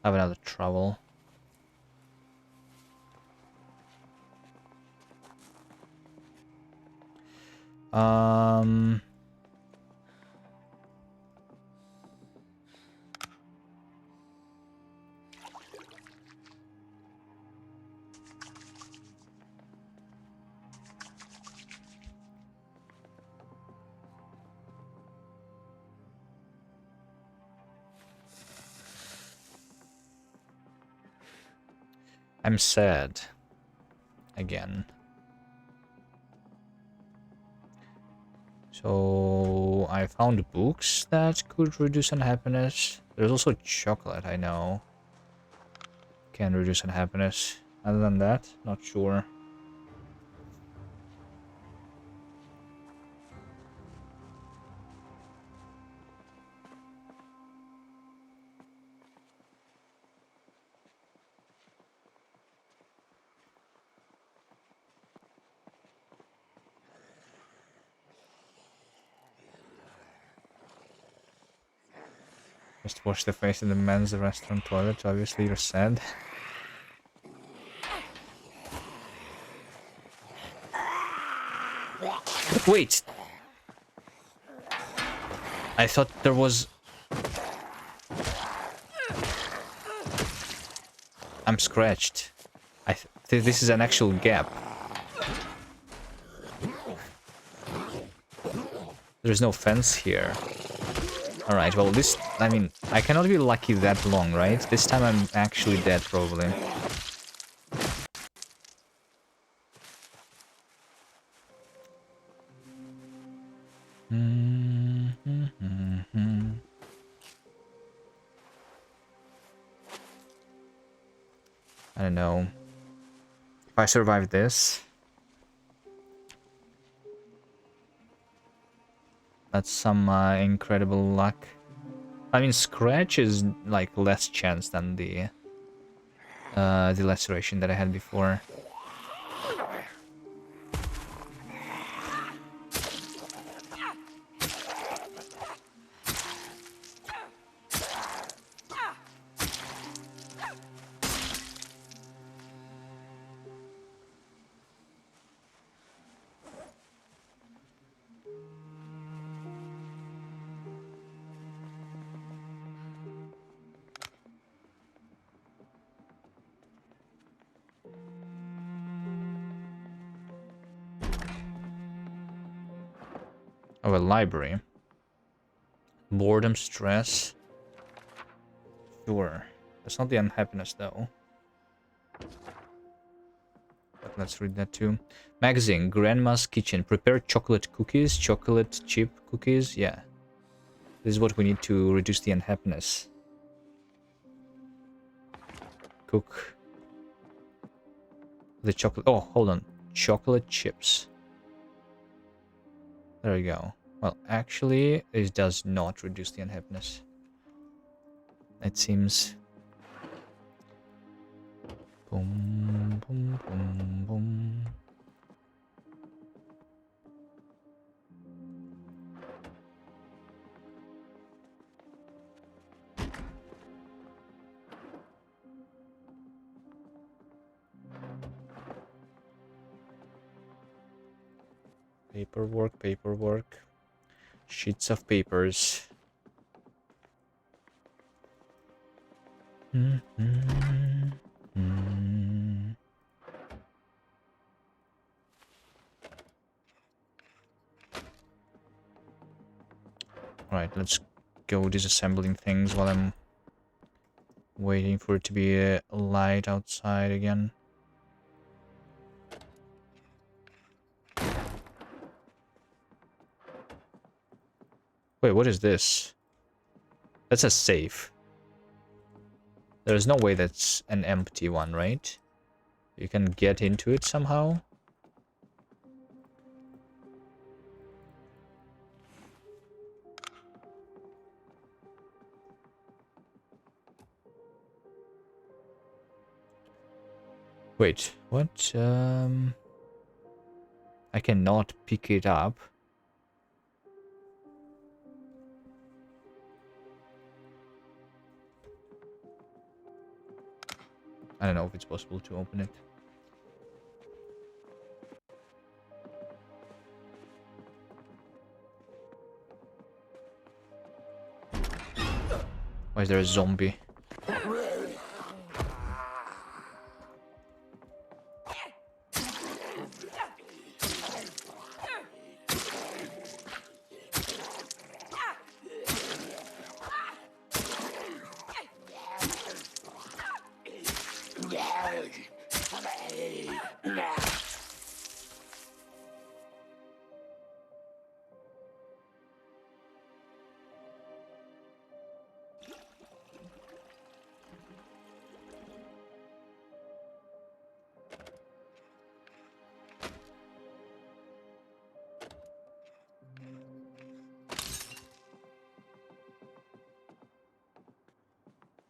Speaker 1: I have another trowel. I'm sad. Again. So I found books that could reduce unhappiness. There's also chocolate, I know. Can reduce unhappiness. Other than that, not sure. Just wash the face in the men's restaurant toilet. Obviously, you're sad. Wait! I thought there was... I'm scratched. I think this is an actual gap. There's no fence here. Alright, well this... I mean, I cannot be lucky that long, right? This time I'm actually dead, probably. I don't know. If I survive this... That's some incredible luck. I mean, scratch is like less chance than the laceration that I had before. Oh, a library. Boredom, stress. Sure. That's not the unhappiness, though. But let's read that too. Magazine. Grandma's Kitchen. Prepare chocolate cookies. Chocolate chip cookies. Yeah. This is what we need to reduce the unhappiness. Cook the chocolate. Oh, hold on. Chocolate chips. There we go. Well, actually, it does not reduce the unhappiness. It seems. Boom, boom, boom, boom. Paperwork, paperwork. Sheets of papers. Alright, let's go disassembling things while I'm waiting for it to be light outside again. Wait, what is this? That's a safe. There's no way that's an empty one, right? You can get into it somehow? Wait, what? I cannot pick it up. I don't know if it's possible to open it. Why is there a zombie?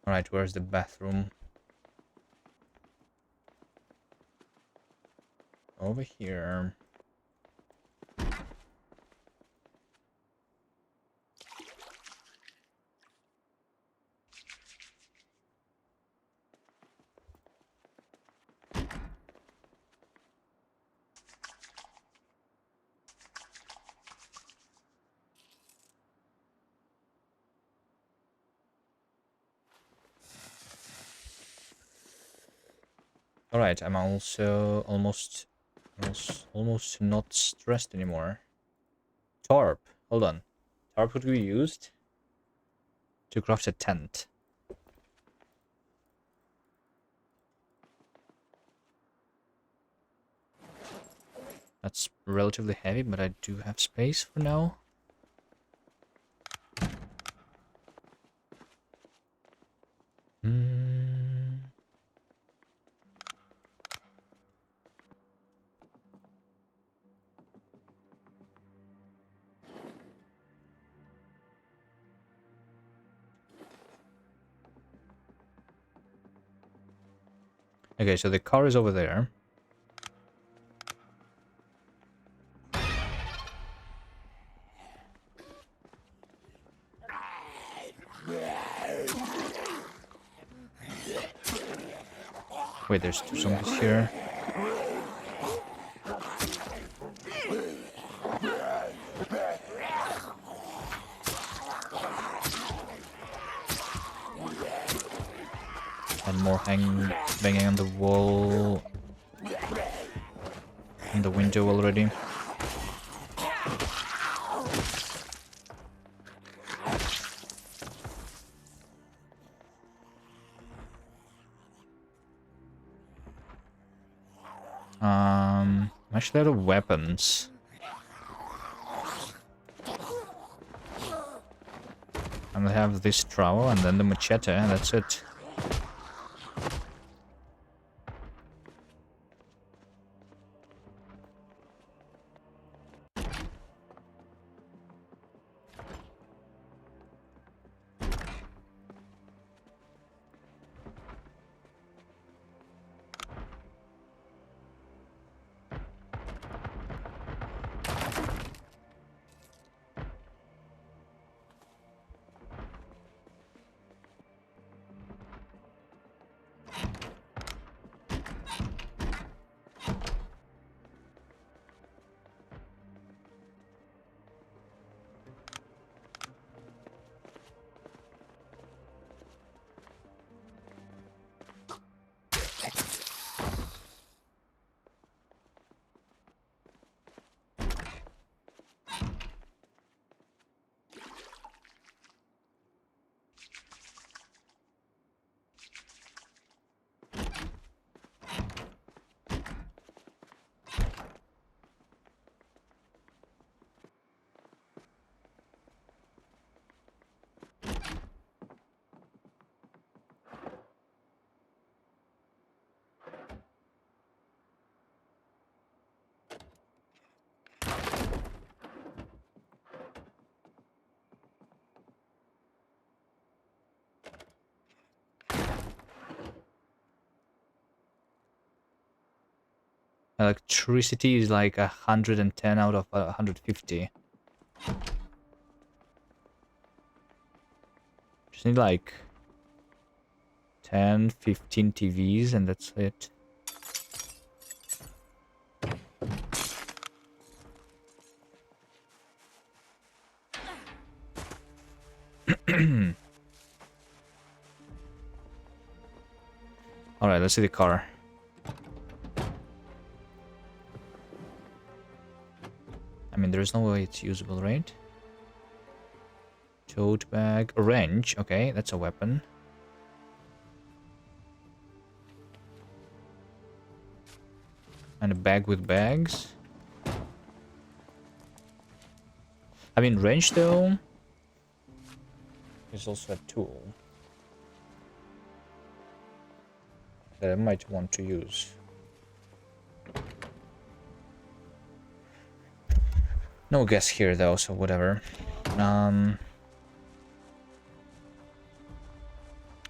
Speaker 1: Alright, where's the bathroom? Over here. Alright, I'm also almost not stressed anymore. Tarp. Hold on. Tarp would be used to craft a tent. That's relatively heavy, but I do have space for now. Okay, so the car is over there. Wait, there's two zombies here. And more banging on the wall. In the window already. I'm actually out of weapons. And I have this trowel and then the machete, and that's it. Electricity is like 110 out of 150. Just need like 10, 15 TVs and that's it. Alright, let's see the car. I mean, there's no way it's usable, right? Tote bag. A wrench. Okay, that's a weapon. And a bag with bags. I mean, wrench, though, is also a tool that I might want to use. No guess here, though, so whatever.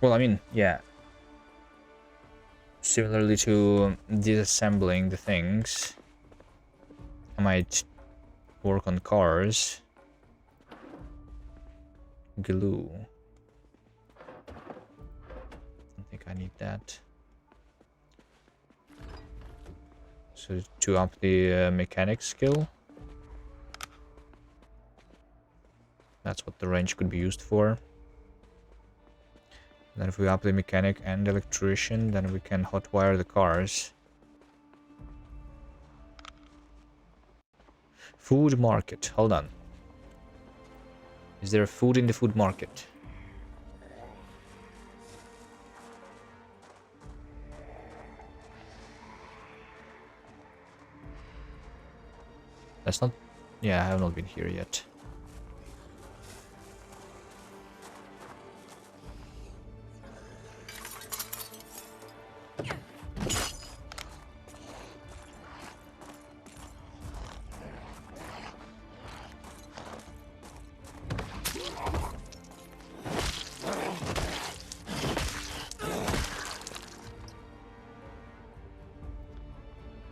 Speaker 1: Well, I mean, yeah. Similarly to disassembling the things, I might work on cars. Glue. I think I need that. So to up the mechanic skill. That's what the wrench could be used for. Then if we up the mechanic and electrician, then we can hotwire the cars. Food market. Hold on. Is there food in the food market? That's not... Yeah, I have not been here yet.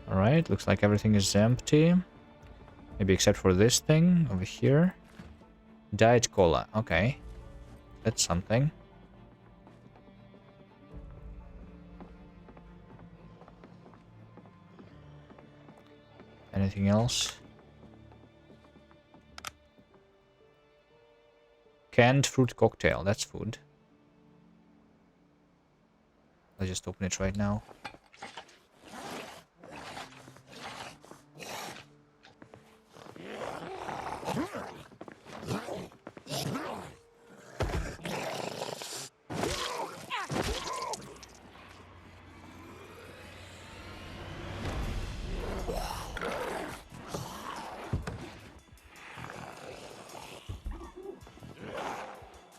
Speaker 1: Alright, looks like everything is empty. Maybe except for this thing over here. Diet Cola, okay. That's something. Anything else? Canned fruit cocktail, that's food. Let's just open it right now.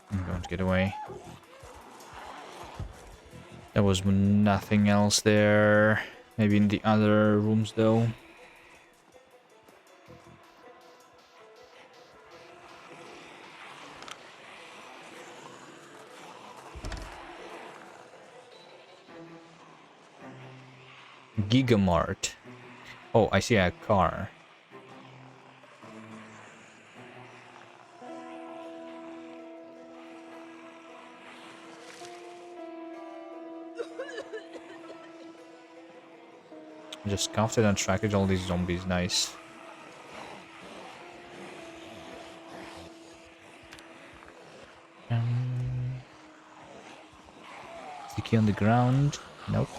Speaker 1: I'm going to get away. There was nothing else there. Maybe in the other rooms though. Gigamart. Oh, I see a car. Just cuffed it and tracked all these zombies. Nice. Sticky on the ground. Nope.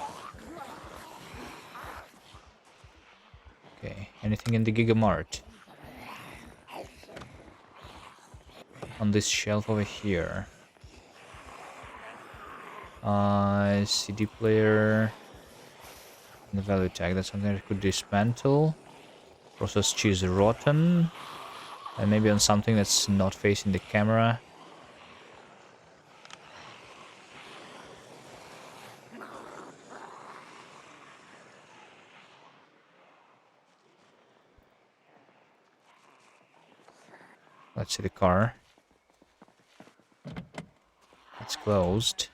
Speaker 1: Okay. Anything in the Gigamart? On this shelf over here. CD player. And the value tag. That's something I could dismantle. Processed cheese rotten. And maybe on something that's not facing the camera. Let's see the car. It's closed.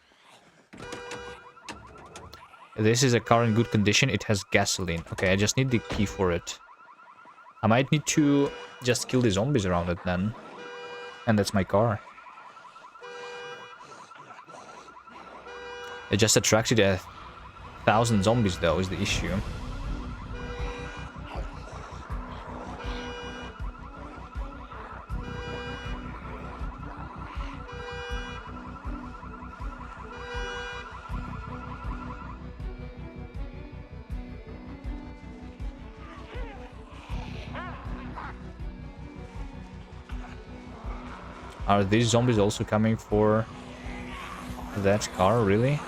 Speaker 1: This is a car in good condition. It has gasoline. Okay, I just need the key for it. I might need to just kill the zombies around it then. And that's my car. It just attracted 1,000 zombies though, is the issue. Are these zombies also coming for that car, really?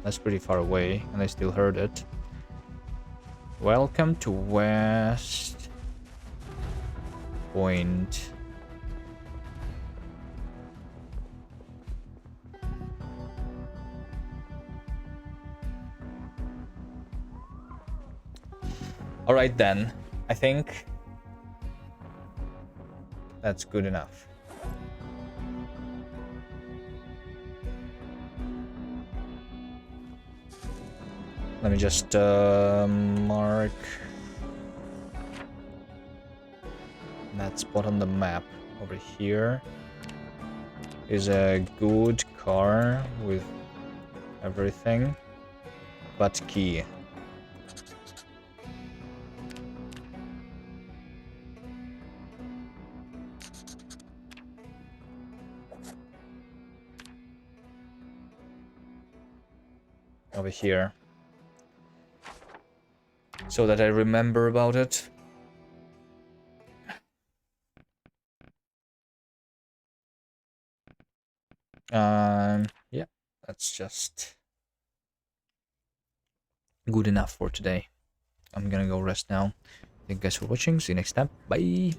Speaker 1: That's pretty far away, and I still heard it. Welcome to West Point. Alright then. I think that's good enough. Let me just mark that spot on the map. Over here is a good car with everything but key. Over here. So that I remember about it. Yeah, that's just good enough for today. I'm gonna go rest now. Thank you guys for watching. See you next time. Bye.